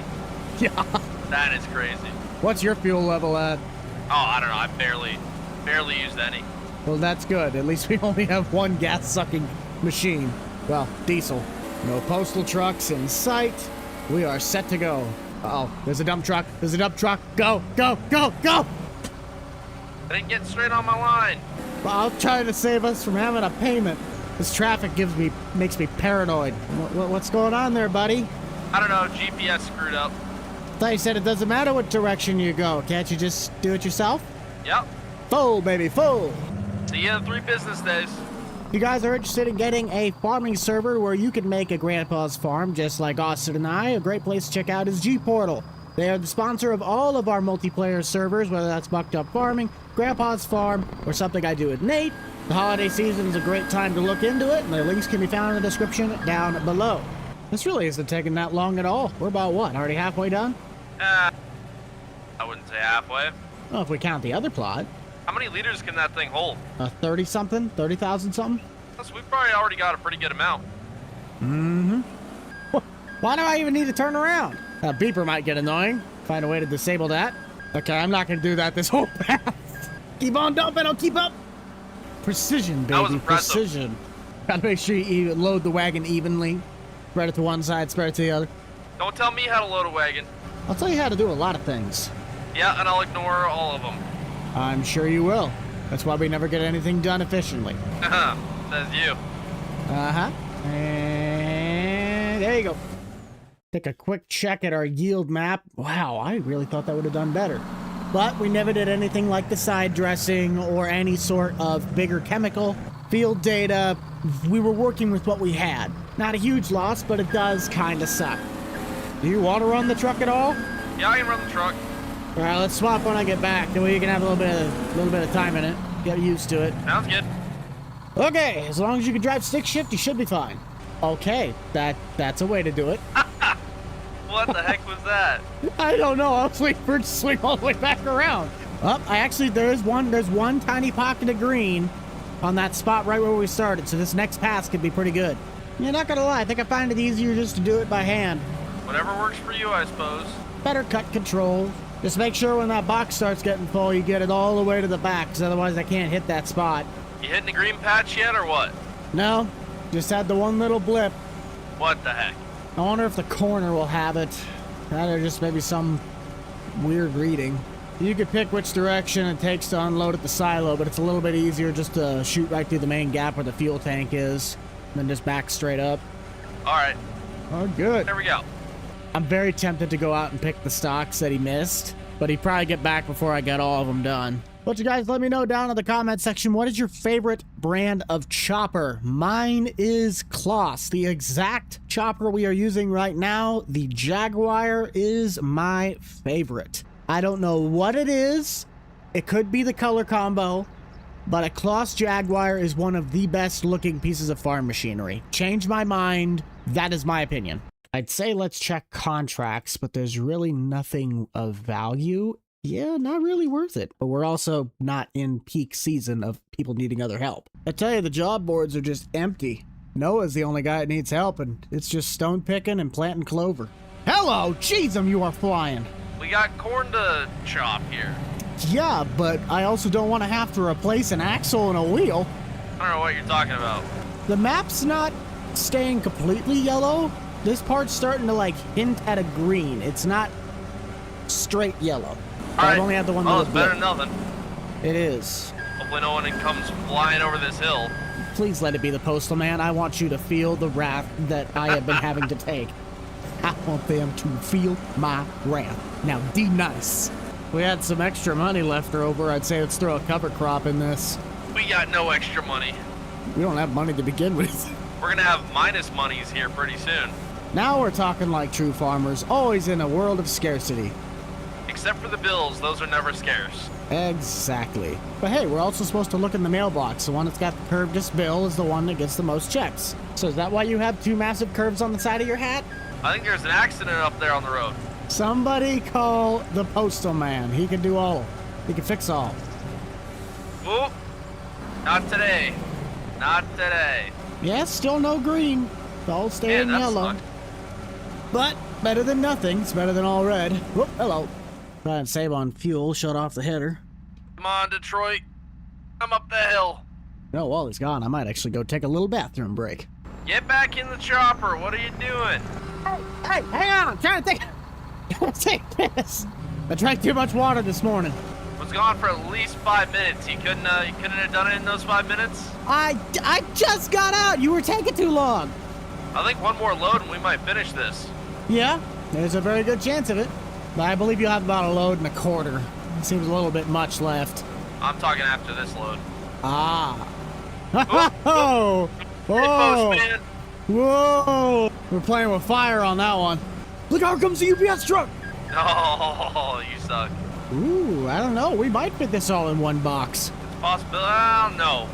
Yeah. That is crazy. What's your fuel level at? Oh, I don't know. I barely used any. Well, that's good. At least we only have one gas-sucking machine. Well, diesel. No postal trucks in sight. We are set to go. Uh-oh, there's a dump truck. There's a dump truck. Go, go, go, go! I didn't get straight on my line. Well, I'll try to save us from having a payment. This traffic makes me paranoid. What's going on there, buddy? I don't know. GPS screwed up. I thought you said it doesn't matter what direction you go. Can't you just do it yourself? Yep. Full, baby, full. See you in 3 business days. If you guys are interested in getting a farming server where you can make a grandpa's farm just like Austin and I, a great place to check out is GPortal. They are the sponsor of all of our multiplayer servers, whether that's Bucked Up Farming, Grandpa's Farm, or something I do with Nate. The holiday season is a great time to look into it, and the links can be found in the description down below. This really isn't taking that long at all. We're about, what, already halfway done? I wouldn't say halfway. Well, if we count the other plot. How many liters can that thing hold? 30-something? 30,000 something? Plus, we've probably already got a pretty good amount. Mm-hmm. Why do I even need to turn around? A beeper might get annoying. Find a way to disable that. Okay, I'm not going to do that this whole path. Keep on dumping, I'll keep up. Precision, baby, That was impressive. precision. Gotta make sure you load the wagon evenly. Spread it to one side, spread it to the other. Don't tell me how to load a wagon. I'll tell you how to do a lot of things. Yeah, and I'll ignore all of them. I'm sure you will. That's why we never get anything done efficiently. Says you. Uh-huh. And there you go. Take a quick check at our yield map. Wow, I really thought that would have done better. But we never did anything like the side dressing or any sort of bigger chemical. Field data, we were working with what we had. Not a huge loss, but it does kind of suck. Do you want to run the truck at all? Yeah, I can run the truck. All right, let's swap when I get back. That way you can have a little bit of time in it. Get used to it. Sounds good. Okay, as long as you can drive stick shift, you should be fine. Okay, that's a way to do it. What the heck was that? I don't know. I was waiting for it to swing all the way back around. Oh, there's one tiny pocket of green on that spot right where we started. So this next pass could be pretty good. You're not gonna lie. I think I find it easier just to do it by hand. Whatever works for you, I suppose. Better cut control. Just make sure when that box starts getting full, you get it all the way to the back, because otherwise I can't hit that spot. You hitting the green patch yet, or what? No, just had the one little blip. What the heck? I wonder if the corner will have it. That or just maybe some weird reading. You could pick which direction it takes to unload at the silo, but it's a little bit easier just to shoot right through the main gap where the fuel tank is, and then just back straight up. All right. Oh, good. There we go. I'm very tempted to go out and pick the stocks that he missed, but he'd probably get back before I get all of them done. But you guys let me know down in the comment section, what is your favorite brand of chopper? Mine is Kloss, the exact chopper we are using right now. The Jaguar is my favorite. I don't know what it is. It could be the color combo, but a Kloss Jaguar is one of the best looking pieces of farm machinery. Change my mind. That is my opinion. I'd say let's check contracts, but there's really nothing of value. Yeah, not really worth it. But we're also not in peak season of people needing other help. I tell you, the job boards are just empty. Noah's the only guy that needs help, and it's just stone picking and planting clover. Hello, jeez, you are flying. We got corn to chop here. Yeah, but I also don't want to have to replace an axle and a wheel. I don't know what you're talking about. The map's not staying completely yellow. This part's starting to like hint at a green. It's not straight yellow. I've only had the one that was it's better than nothing. It is. Hopefully no one comes flying over this hill. Please let it be the postal man. I want you to feel the wrath that I have been having to take. I want them to feel my wrath. Now, be nice. We had some extra money left over. I'd say let's throw a cover crop in this. We got no extra money. We don't have money to begin with. We're gonna have minus monies here pretty soon. Now we're talking like true farmers, always in a world of scarcity. Except for the bills, those are never scarce. Exactly. But hey, we're also supposed to look in the mailbox. The one that's got the curved bill is the one that gets the most checks. So is that why you have two massive curves on the side of your hat? I think there's an accident up there on the road. Somebody call the postal man. He can do all. He can fix all. Whoop. Not today. Not today. Yeah, still no green. It's all staying yellow. Sucked. But better than nothing. It's better than all red. Whoop, hello. Try and save on fuel. Shut off the header. Come on, Detroit. I'm up the hill. No, while he's gone, I might actually go take a little bathroom break. Get back in the chopper. What are you doing? Hey, hang on. I'm trying to take piss. I drank too much water this morning. Was gone for at least 5 minutes. You couldn't have done it in those 5 minutes? I just got out. You were taking too long. I think one more load and we might finish this. Yeah, there's a very good chance of it. But I believe you'll have about a load and a quarter. It seems a little bit much left. I'm talking after this load. Ah. Oh, Whoa. Postman. Whoa. We're playing with fire on that one. Look, out comes the UPS truck. Oh, you suck. Ooh, I don't know. We might fit this all in one box. It's possible. No.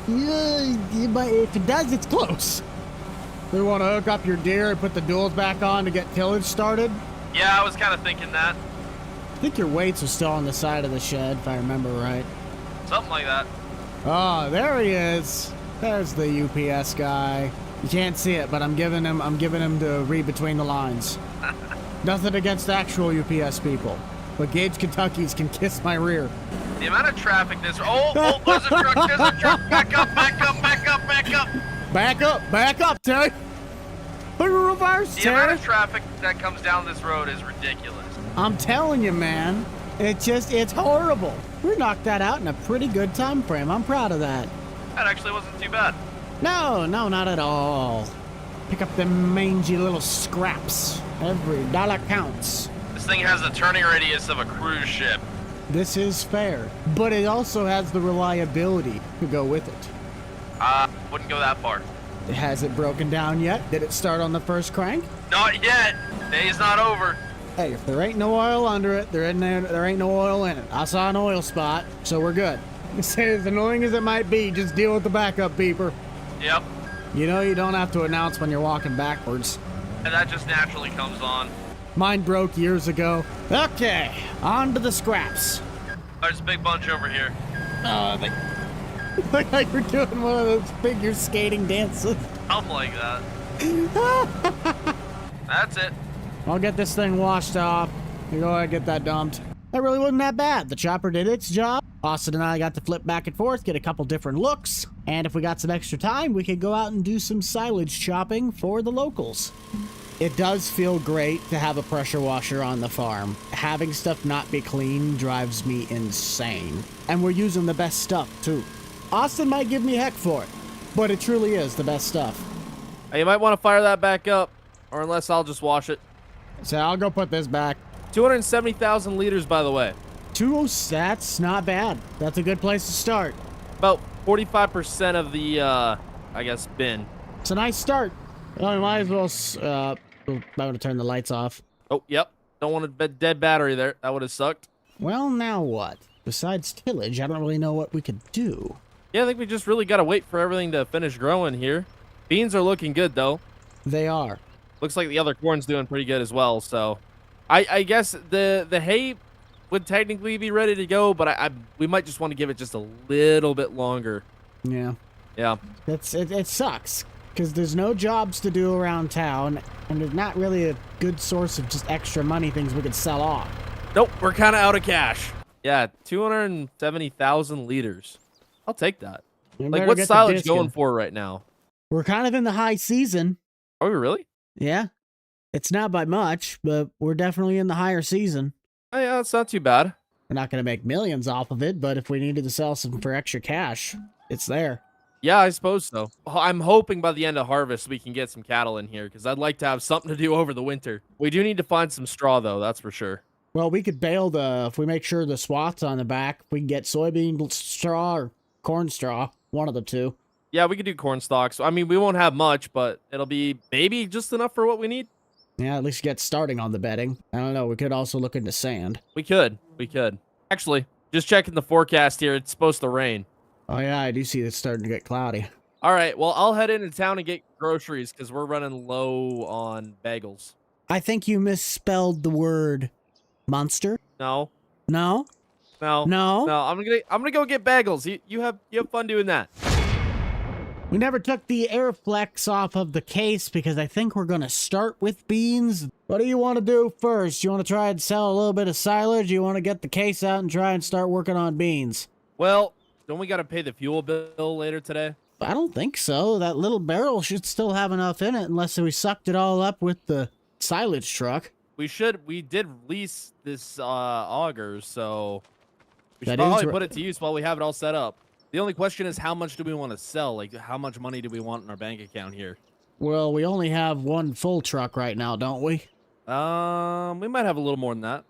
Yeah, but if it does, it's close. We want to hook up your deer and put the duals back on to get tillage started? Yeah, I was kind of thinking that. I think your weights are still on the side of the shed, if I remember right. Something like that. Oh, there he is. There's the UPS guy. You can't see it, but I'm giving him to read between the lines. Nothing against actual UPS people, but Gage Kentucky's can kiss my rear. The amount of traffic this... Oh, there's a truck. Back up. Back up, Terry. Put a reverse, The amount Terry. of traffic that comes down this road is ridiculous. I'm telling you, man. It's horrible. We knocked that out in a pretty good time frame. I'm proud of that. That actually wasn't too bad. No, no, not at all. Pick up them mangy little scraps. Every dollar counts. This thing has the turning radius of a cruise ship. This is fair, but it also has the reliability to go with it. Wouldn't go that far. Has it broken down yet? Did it start on the first crank? Not yet. Day's not over. Hey, if there ain't no oil under it, there ain't no oil in it. I saw an oil spot, so we're good. Say as annoying as it might be, just deal with the backup beeper. Yep. You know you don't have to announce when you're walking backwards. And that just naturally comes on. Mine broke years ago. Okay, on to the scraps. There's a big bunch over here. Oh, they look like we're doing one of those figure skating dances. Something like that. That's it. I'll get this thing washed off. You go ahead and get that dumped. That really wasn't that bad. The chopper did its job. Austin and I got to flip back and forth, get a couple different looks. And if we got some extra time, we could go out and do some silage chopping for the locals. It does feel great to have a pressure washer on the farm. Having stuff not be clean drives me insane. And we're using the best stuff, too. Austin might give me heck for it, but it truly is the best stuff. Hey, you might want to fire that back up, or unless I'll just wash it. So I'll go put this back. 270,000 liters, by the way. That's not bad. That's a good place to start. About 45% of the, I guess, bin. It's a nice start. Well, we might as well, I'm going to turn the lights off. Oh, yep. Don't want a dead battery there. That would have sucked. Well, now what? Besides tillage, I don't really know what we could do. Yeah, I think we just really got to wait for everything to finish growing here. Beans are looking good, though. They are. Looks like the other corn's doing pretty good as well, so... I guess the hay would technically be ready to go, but we might just want to give it just a little bit longer. Yeah. Yeah. It sucks, because there's no jobs to do around town, and there's not really a good source of just extra money things we could sell off. Nope, we're kind of out of cash. Yeah, 270,000 liters. I'll take that. Like, what's silage going for right now? We're kind of in the high season. Are we really? Yeah. It's not by much, but we're definitely in the higher season. Oh, yeah, that's not too bad. We're not going to make millions off of it, but if we needed to sell some for extra cash, it's there. Yeah, I suppose so. I'm hoping by the end of harvest we can get some cattle in here, because I'd like to have something to do over the winter. We do need to find some straw, though, that's for sure. Well, we could bale if we make sure the swath's on the back, we can get soybean straw or corn straw, one of the two. Yeah, we could do corn stalks. I mean, we won't have much, but it'll be maybe just enough for what we need. Yeah, at least get starting on the bedding. I don't know, we could also look into sand. We could. Actually, just checking the forecast here, it's supposed to rain. Oh yeah, I do see it's starting to get cloudy. All right, well, I'll head into town and get groceries, because we're running low on bagels. I think you misspelled the word monster. No. No? No. No? No, I'm gonna go get bagels. You have fun doing that. We never took the Airflex off of the case because I think we're going to start with beans. What do you want to do first? You want to try and sell a little bit of silage? You want to get the case out and try and start working on beans? Well, don't we got to pay the fuel bill later today? I don't think so. That little barrel should still have enough in it unless we sucked it all up with the silage truck. We did lease this auger, so we should probably put it to use while we have it all set up. The only question is, how much do we want to sell? Like, how much money do we want in our bank account here? Well, we only have one full truck right now, don't we? We might have a little more than that.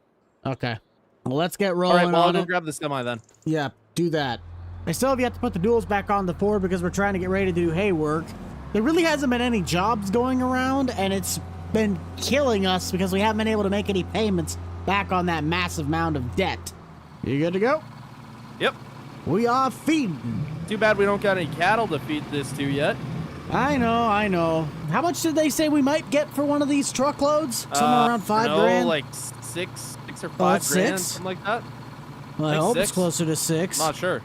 Okay. Well, let's get rolling. All right, well, I'll go grab the semi then. Yeah, do that. I still have yet to put the duals back on the Ford because we're trying to get ready to do hay work. There really hasn't been any jobs going around, and it's been killing us because we haven't been able to make any payments back on that massive mound of debt. You good to go? Yep. We are feeding. Too bad we don't got any cattle to feed this to yet. I know. How much did they say we might get for one of these truckloads? Somewhere around $5,000? Like six or $5 grand, something like that. Well, I hope it's closer to 6. I'm not sure.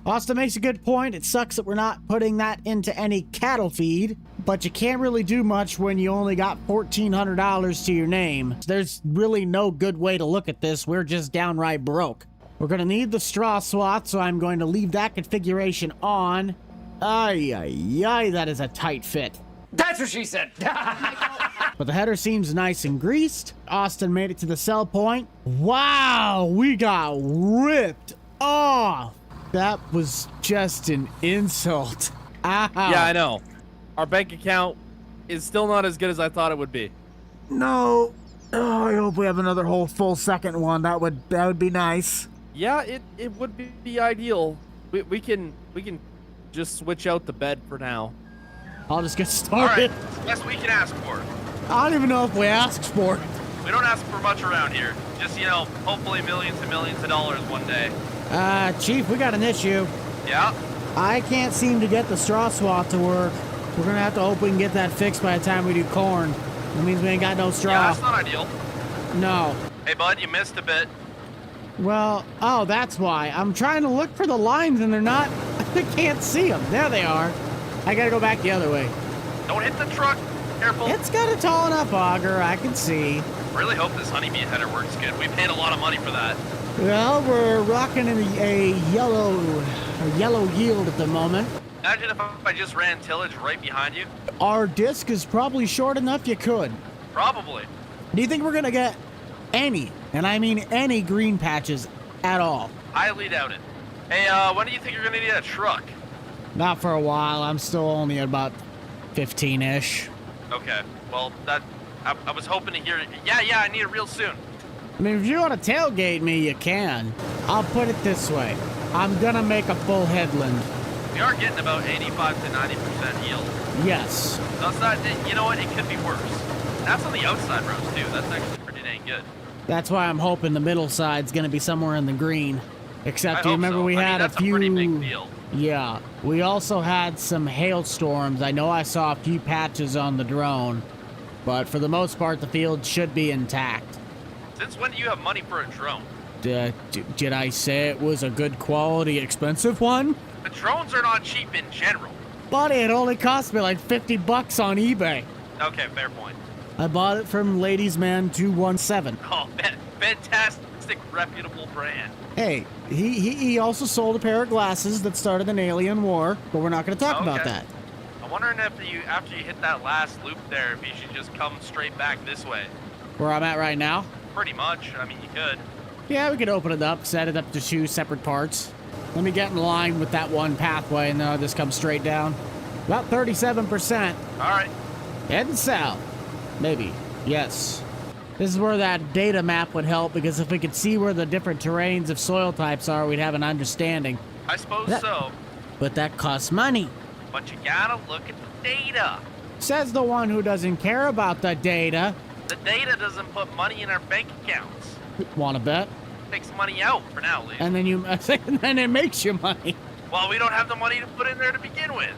Austin makes a good point. It sucks that we're not putting that into any cattle feed, but you can't really do much when you only got $1,400 to your name. There's really no good way to look at this. We're just downright broke. We're going to need the straw swath, so I'm going to leave that configuration on. Ay, that is a tight fit. That's what she said. But the header seems nice and greased. Austin made it to the sell point. Wow, we got ripped off. That was just an insult. Ow. Yeah, I know. Our bank account is still not as good as I thought it would be. No. Oh, I hope we have another whole full second one. That would be nice. Yeah, it would be ideal. We can just switch out the bed for now. I'll just get All started. right, best we can ask for. I don't even know if we asked for it. We don't ask for much around here. Just, you know, hopefully millions and millions of dollars one day. Chief, we got an issue. Yeah? I can't seem to get the straw swat to work. We're gonna have to hope we can get that fixed by the time we do corn. That means we ain't got no straw. Yeah, that's not ideal. No. Hey, bud, you missed a bit. Well, oh, that's why. I'm trying to look for the lines and they're not, I can't see them. There they are. I gotta go back the other way. Don't hit the truck. Careful. It's got a tall enough auger, I can see. Really hope this honeybee header works good. We paid a lot of money for that. Well, we're rocking in a yellow yield at the moment. Imagine if I just ran tillage right behind you. Our disc is probably short enough you could. Probably. Do you think we're gonna get any, and I mean any, green patches at all? Highly doubt it. Hey, when do you think you're gonna need a truck? Not for a while. I'm still only at about 15-ish. Okay. Well, I was hoping to hear. Yeah, I need it real soon. I mean, if you want to tailgate me, you can. I'll put it this way. I'm gonna make a full headland. We are getting about 85 to 90% yield. Yes. So it's not. You know what? It could be worse. That's on the outside rows too. That's actually pretty dang good. That's why I'm hoping the middle side's gonna be somewhere in the green. Except you I hope remember so. we I mean, had that's a few. pretty big field. Yeah. We also had some hailstorms. I know I saw a few patches on the drone, but for the most part, the field should be intact. Since when do you have money for a drone? Did I say it was a good quality, expensive one? The drones are not cheap in general. Buddy, it only cost me like $50 on eBay. Okay, fair point. I bought it from Ladies Man 217. Oh, fantastic, reputable brand. Hey, he also sold a pair of glasses that started an alien war, but we're not going to talk about Okay. that. I'm wondering if after you hit that last loop there, if you should just come straight back this way. Where I'm at right now? Pretty much. I mean, you could. Yeah, we could open it up, set it up to 2 separate parts. Let me get in line with that one pathway, and then I'll just come straight down. About 37%. All right. Heading south. Maybe. Yes. This is where that data map would help, because if we could see where the different terrains of soil types are, we'd have an understanding. I suppose That- so. But that costs money. But you gotta look at the data. Says the one who doesn't care about the data. The data doesn't put money in our bank accounts. Wanna bet? Takes money out for now, at least. And then it makes you money. Well, we don't have the money to put in there to begin with.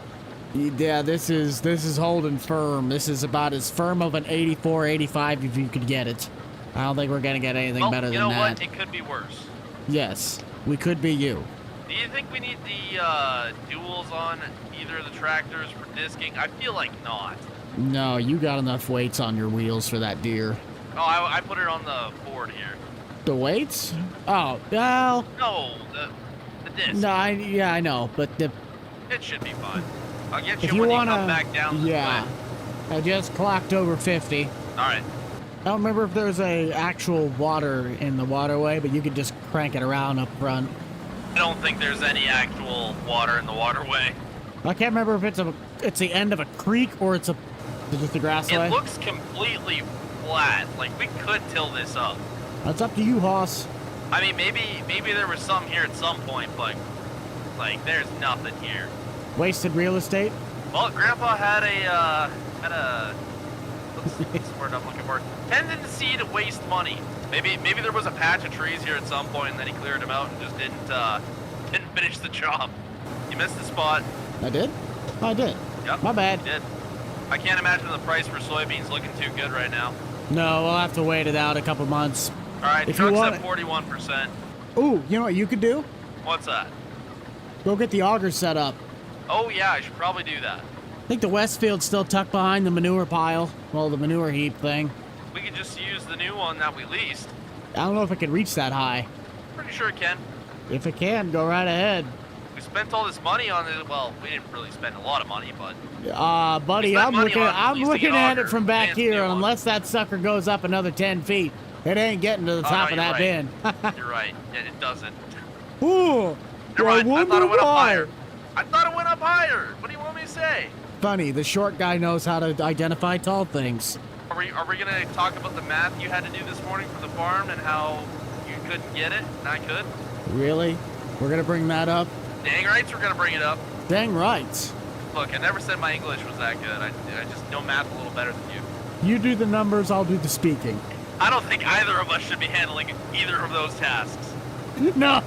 Yeah, this is holding firm. This is about as firm of an 84, 85 if you could get it. I don't think we're gonna get anything Well, better you than know that. what? It could be worse. Yes, we could be you. Do you think we need the duals on either of the tractors for disking? I feel like not. No, you got enough weights on your wheels for that deer. Oh, I put it on the board here. The weights? Oh, well, No, the disc. no, I know, but the It should be fine. I'll get if you you when wanna, you come back down this yeah, way. I just clocked over 50. All right. I don't remember if there's a actual water in the waterway, but you could just crank it around up front. I don't think there's any actual water in the waterway. I can't remember if it's the end of a creek or it's just the grassway. It looks completely flat. Like we could till this up. That's up to you, Hoss. I mean, maybe there was some here at some point, but like there's nothing here. Wasted real estate. Well, Grandpa had a what's the word I'm looking for? Tendency to waste money. Maybe there was a patch of trees here at some point, and then he cleared them out and just didn't finish the job. You missed the spot. I did? I did. Yep. My bad. You did. I can't imagine the price for soybeans looking too good right now. No, we'll have to wait it out a couple months. All right, If you truck's want at 41%. Ooh, you know what you could do? What's that? Go get the auger set up. Oh yeah, I should probably do that. I think the Westfield's still tucked behind the manure pile. Well, the manure heap thing. We could just use the new one that we leased. I don't know if it can reach that high. Pretty sure it can. If it can, go right ahead. We spent all this money on it. Well, we didn't really spend a lot of money, but Buddy, We spent I'm money looking. on I'm leasing looking an at auger. it from back Fancy here. new And one. unless that sucker goes up another 10 feet, it ain't getting to the Oh, top no, of that you're bin. you're right. Yeah, it doesn't. Ooh, Never mind. I thought it went up why. higher. I thought it went up higher. What do you want me to say? Funny, the short guy knows how to identify tall things. Are we gonna talk about the math you had to do this morning for the farm and how you couldn't get it and I could? Really? We're gonna bring that up? Dang rights, we're gonna bring it up. Dang right. Look, I never said my English was that good. I just know math a little better than you. You do the numbers, I'll do the speaking. I don't think either of us should be handling either of those tasks. No!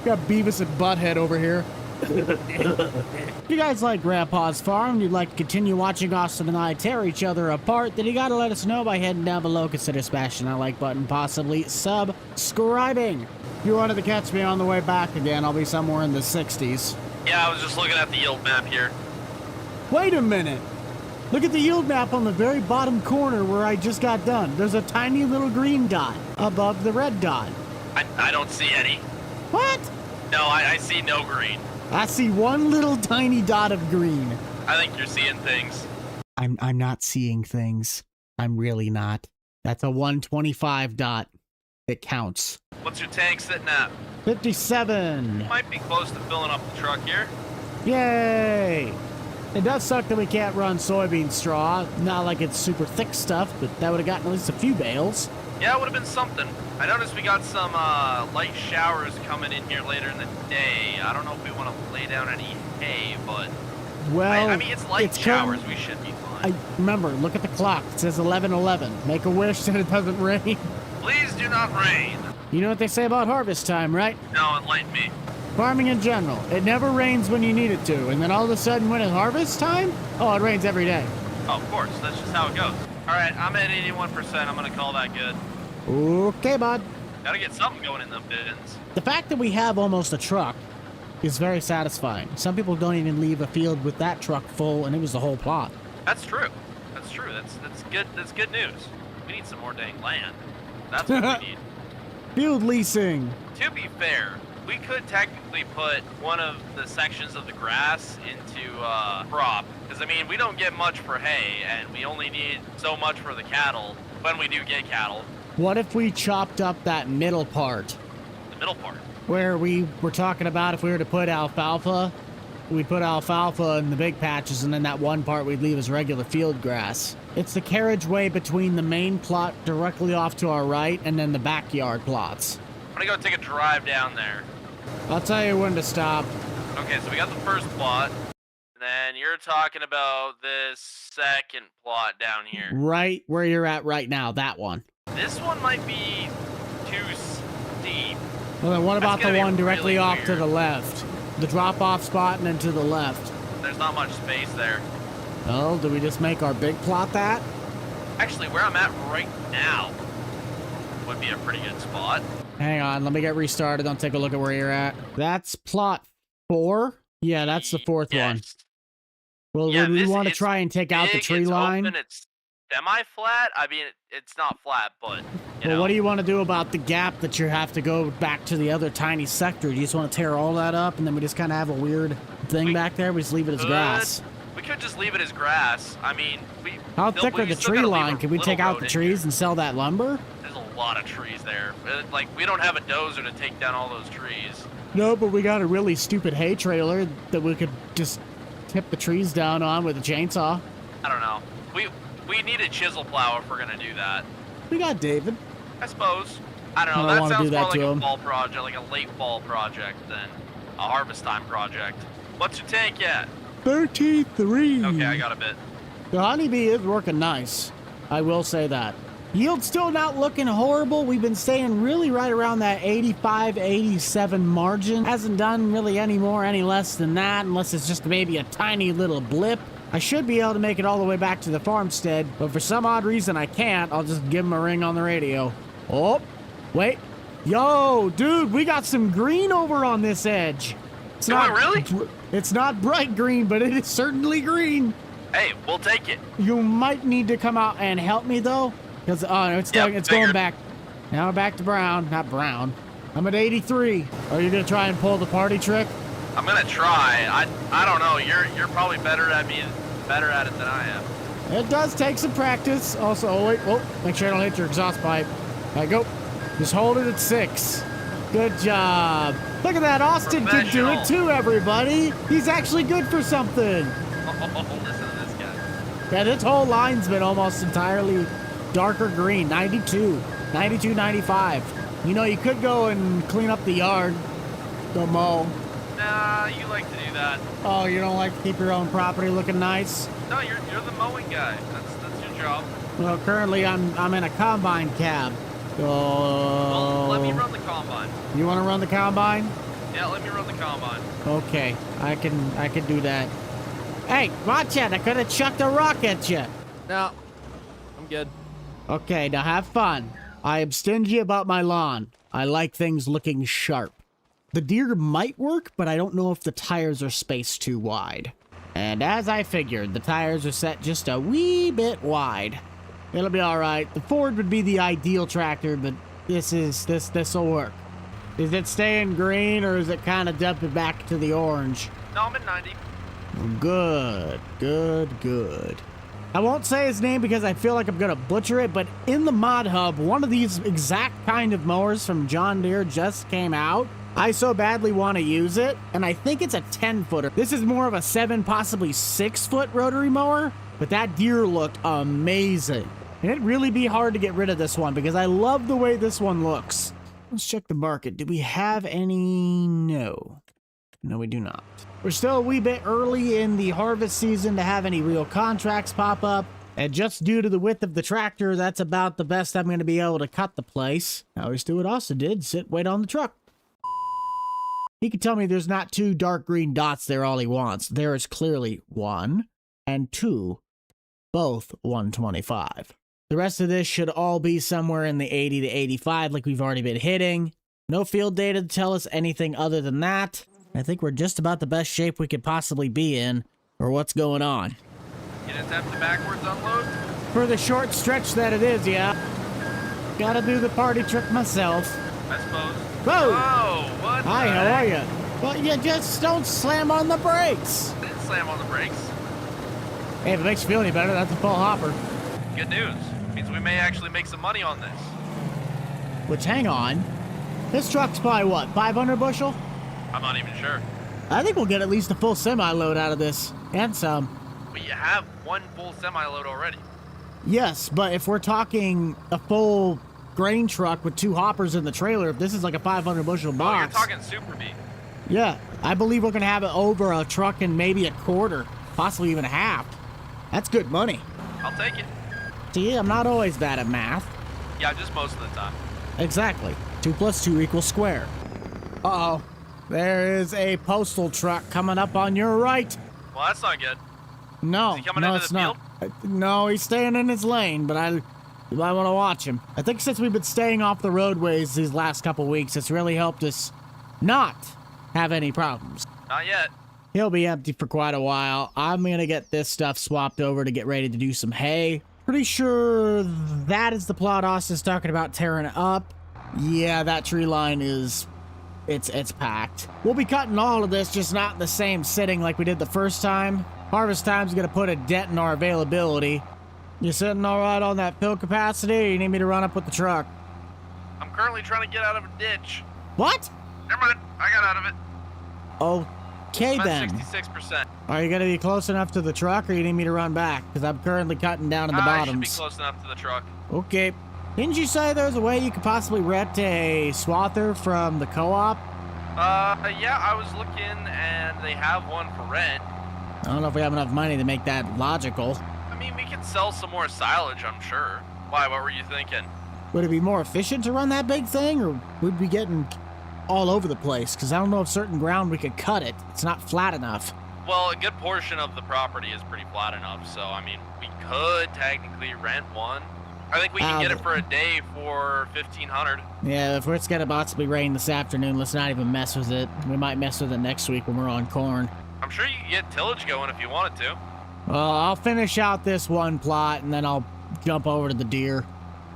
Got Beavis and Butthead over here. If you guys like Grandpa's Farm and you'd like to continue watching Austin and I tear each other apart, then you gotta let us know by heading down below. Consider smashing that like button, possibly subscribing. If you wanted to catch me on the way back again, I'll be somewhere in the 60s. Yeah, I was just looking at the yield map here. Wait a minute! Look at the yield map on the very bottom corner where I just got done. There's a tiny little green dot above the red dot. I don't see any. What? No, I see no green. I see one little tiny dot of green. I think you're seeing things. I'm not seeing things. I'm really not. That's a 125 dot. It counts. What's your tank sitting at? 57. Might be close to filling up the truck here. Yay! It does suck that we can't run soybean straw. Not like it's super thick stuff, but that would have gotten at least a few bales. Yeah, it would have been something. I noticed we got some light showers coming in here later in the day. I don't know if we want to lay down any hay, but Well, I mean, it's light showers. We should be fine. Remember, look at the clock. It says 11:11. Make a wish that it doesn't rain. Please do not rain. You know what they say about harvest time, right? No, enlighten me. Farming in general. It never rains when you need it to, and then all of a sudden when it's harvest time, oh, it rains every day. Oh, of course. That's just how it goes. All right, I'm at 81%. I'm going to call that good. Okay, bud. Gotta get something going in them bins. The fact that we have almost a truck is very satisfying. Some people don't even leave a field with that truck full, and it was the whole plot. That's true. That's true. That's good. That's good news. We need some more dang land. That's what we need. Field leasing. To be fair, we could technically put one of the sections of the grass into crop. Because, I mean, we don't get much for hay, and we only need so much for the cattle when we do get cattle. What if we chopped up that middle part? The middle part. Where we were talking about if we were to put alfalfa, we'd put alfalfa in the big patches, and then that one part we'd leave as regular field grass. It's the carriageway between the main plot directly off to our right and then the backyard plots. I'm gonna go take a drive down there. I'll tell you when to stop. Okay, so we got the first plot. And then you're talking about this second plot down here. Right where you're at right now, that one. This one might be too steep. Well, then what about That's the gonna one be directly really off to weird. the left? The drop-off spot and then to the left. There's not much space there. Oh, do we just make our big plot that? Actually, where I'm at right now would be a pretty good spot. Hang on, let me get restarted. I'll take a look at where you're at. That's plot 4? Yeah, that's the fourth one. Yes. Well, Yeah, would we this- want to it's try and take out the Big, tree it's line? Open, it's semi-flat. I mean, it's not flat, but, you Well, know. what do you want to do about the gap that you have to go back to the other tiny sector? Do you just want to tear all that up and then we just kind of have a weird thing We back there? We just leave it as grass. We could just leave it as grass. I mean, How still- thick are we the still tree gotta leave a line? Can we little take out road the in trees here. and sell that lumber? There's a lot of trees there. Like, we don't have a dozer to take down all those trees. No, but we got a really stupid hay trailer that we could just tip the trees down on with a chainsaw. I don't know. We need a chisel plow if we're gonna do that. We got David. I suppose. I don't know. I don't That wanna sounds do that more like to a him. fall project, like a late fall project than a harvest time project. What's your tank at? 33. Okay, I got a bit. The honeybee is working nice. I will say that. Yield's still not looking horrible. We've been staying really right around that 85, 87 margin. Hasn't done really any more, any less than that, unless it's just maybe a tiny little blip. I should be able to make it all the way back to the farmstead, but for some odd reason I can't. I'll just give him a ring on the radio. Oh, wait. Yo, dude, we got some green over on this edge. It's Do not we really? It's not bright green, but it is certainly green. Hey, we'll take it. You might need to come out and help me though, because it's Yep, it's going figured. back. Now we're back to brown, not brown. I'm at 83. Are you gonna try and pull the party trick? I'm gonna try. I don't know. You're probably better at it than I am. It does take some practice. Also, oh wait, oh, make sure I don't hit your exhaust pipe. All right, go. Just hold it at 6. Good job. Look at that, Austin can do it Professional. too, everybody. He's actually good for something. Yeah, this whole line's been almost entirely darker green. 92, 92, 95. You know, you could go and clean up the yard, go mow. Nah, you like to do that. Oh, you don't like to keep your own property looking nice? No, you're the mowing guy. That's your job. Well, currently I'm in a combine cab. So... Well, let me run the combine. You want to run the combine? Yeah, let me run the combine. Okay, I can do that. Hey, watch out! I could have chucked a rock at you. No, I'm good. Okay, now have fun. I am stingy about my lawn. I like things looking sharp. The deer might work, but I don't know if the tires are spaced too wide. And as I figured, the tires are set just a wee bit wide. It'll be all right. The Ford would be the ideal tractor, but this'll work. Is it staying green, or is it kind of dumping back to the orange? No, I'm at 90. Good, good, good. I won't say his name because I feel like I'm gonna butcher it, but in the mod hub, one of these exact kind of mowers from John Deere just came out. I so badly want to use it, and I think it's a 10-footer. This is more of a 7, possibly 6-foot rotary mower, but that deer looked amazing. And it'd really be hard to get rid of this one because I love the way this one looks. Let's check the market. Do we have any? No. No, we do not. We're still a wee bit early in the harvest season to have any real contracts pop up. And just due to the width of the tractor, that's about the best I'm going to be able to cut the place. Now here's do what Austin did, wait on the truck. He can tell me there's not 2 dark green dots there all he wants. There is clearly 1 and 2, both 125. The rest of this should all be somewhere in the 80 to 85 like we've already been hitting. No field data to tell us anything other than that. I think we're just about the best shape we could possibly be in for what's going on. You gonna attempt to backwards unload? For the short stretch that it is, yeah. Gotta do the party trick myself. I suppose. Whoa! Whoa, what? Hi, how are you? Well, you just don't slam on the brakes. I didn't slam on the brakes. Hey, if it makes you feel any better, that's a full hopper. Good news. Means we may actually make some money on this. Which, hang on. This truck's probably, what, 500 bushel? I'm not even sure. I think we'll get at least a full semi-load out of this. And some. But you have 1 full semi-load already. Yes, but if we're talking a full grain truck with 2 hoppers in the trailer, if this is like a 500 bushel Oh, box. you're talking Super B. Yeah, I believe we're going to have it over a truck and maybe a quarter, possibly even a half. That's good money. I'll take it. See, I'm not always bad at math. Yeah, just most of the time. Exactly. 2 plus 2 equals square. Uh-oh. There is a postal truck coming up on your right. Well, that's not good. No, Is he coming no, into it's the not. No, he's staying in his lane, but I want to watch him. I think since we've been staying off the roadways these last couple weeks, it's really helped us not have any problems. Not yet. He'll be empty for quite a while. I'm going to get this stuff swapped over to get ready to do some hay. Pretty sure that is the plot Austin's talking about tearing up. Yeah, that tree line is... It's packed. We'll be cutting all of this, just not in the same sitting like we did the first time. Harvest time's gonna put a dent in our availability. You sitting all right on that fill capacity, or you need me to run up with the truck? I'm currently trying to get out of a ditch. What? Never mind. I got out of it. Okay I'm then. at 66%. Are you gonna be close enough to the truck, or you need me to run back? Because I'm currently cutting down in the I should be bottoms. close enough to the truck. Okay. Didn't you say there's a way you could possibly rent a swather from the co-op? Yeah, I was looking and they have one for rent. I don't know if we have enough money to make that logical. I mean, we could sell some more silage, I'm sure. Why, what were you thinking? Would it be more efficient to run that big thing, or would we be getting all over the place? Because I don't know if certain ground we could cut it. It's not flat enough. Well, a good portion of the property is pretty flat enough, so, I mean, we could technically rent one. I think we can get it for a day for $1,500. Yeah, if it's gonna possibly rain this afternoon, let's not even mess with it. We might mess with it next week when we're on corn. I'm sure you can get tillage going if you wanted to. Well, I'll finish out this one plot, and then I'll jump over to the deer.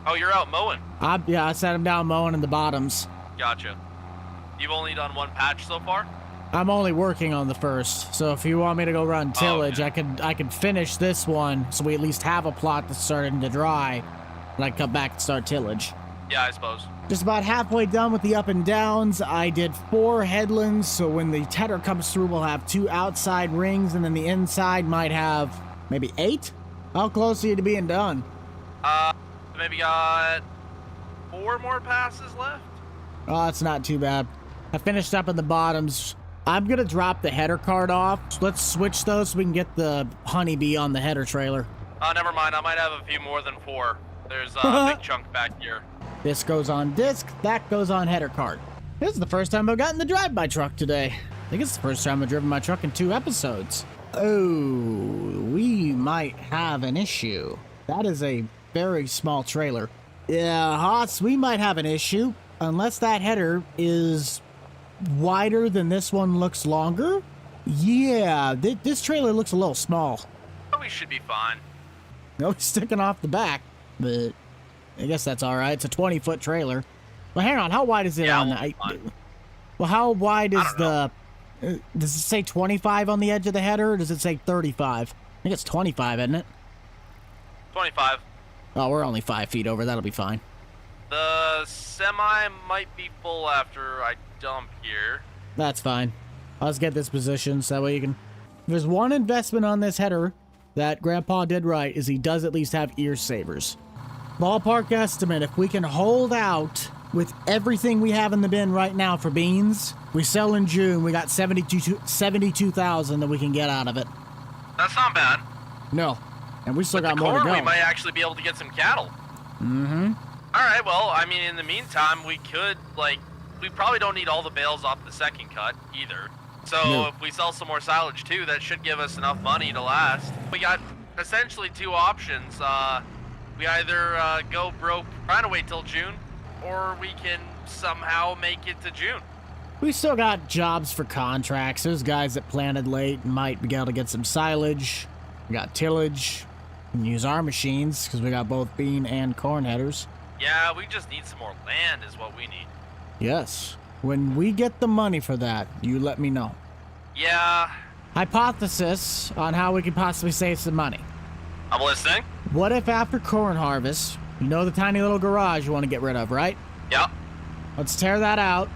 Oh, you're out mowing. Yeah, I set him down mowing in the bottoms. Gotcha. You've only done one patch so far? I'm only working on the first, so if you want me to go run tillage, okay. I could finish this one, so we at least have a plot that's starting to dry, and I come back and start tillage. Yeah, I suppose. Just about halfway done with the up and downs. I did 4 headlands, so when the tedder comes through, we'll have 2 outside rings, and then the inside might have maybe 8? How close are you to being done? Maybe got 4 more passes left. Oh, that's not too bad. I finished up in the bottoms. I'm gonna drop the header cart off. Let's switch those so we can get the honeybee on the header trailer. Never mind. I might have a few more than 4. There's a big chunk back here. This goes on disc, that goes on header cart. This is the first time I've gotten the drive-by truck today. I think it's the first time I've driven my truck in 2 episodes. Oh, we might have an issue. That is a very small trailer. Yeah, Haas, we might have an issue. Unless that header is wider than this one looks longer. Yeah, this trailer looks a little small. We should be fine. No, it's sticking off the back, but I guess that's all right. It's a 20-foot trailer. Well, hang on. How wide is it Yeah, on we'll be the... fine. Well, how wide is I don't the... does it say 25 on the edge of the header, or does it say 35? I think it's 25, isn't it? 25. Oh, we're only 5 feet over. That'll be fine. The semi might be full after I dump here. That's fine. Let's get this position so that way you can... There's one investment on this header that Grandpa did right, is he does at least have ear savers. Ballpark estimate, if we can hold out with everything we have in the bin right now for beans, we sell in June, we got 72,000 that we can get out of it. That's not bad. No. And we still With got the more to corn, go. we might actually be able to get some cattle. Mm-hmm. All right, well, I mean, in the meantime, we could, we probably don't need all the bales off the second cut either. So No. if we sell some more silage too, that should give us enough money to last. We got essentially 2 options. We either go broke trying to wait till June, or we can somehow make it to June. We still got jobs for contracts. There's guys that planted late and might be able to get some silage. We got tillage. We can use our machines because we got both bean and corn headers. Yeah, we just need some more land is what we need. Yes. When we get the money for that, you let me know. Yeah, Hypothesis on how we could possibly save some money. I'm listening. What if after corn harvest, you know the tiny little garage you want to get rid of, right? Yep. Let's tear that out,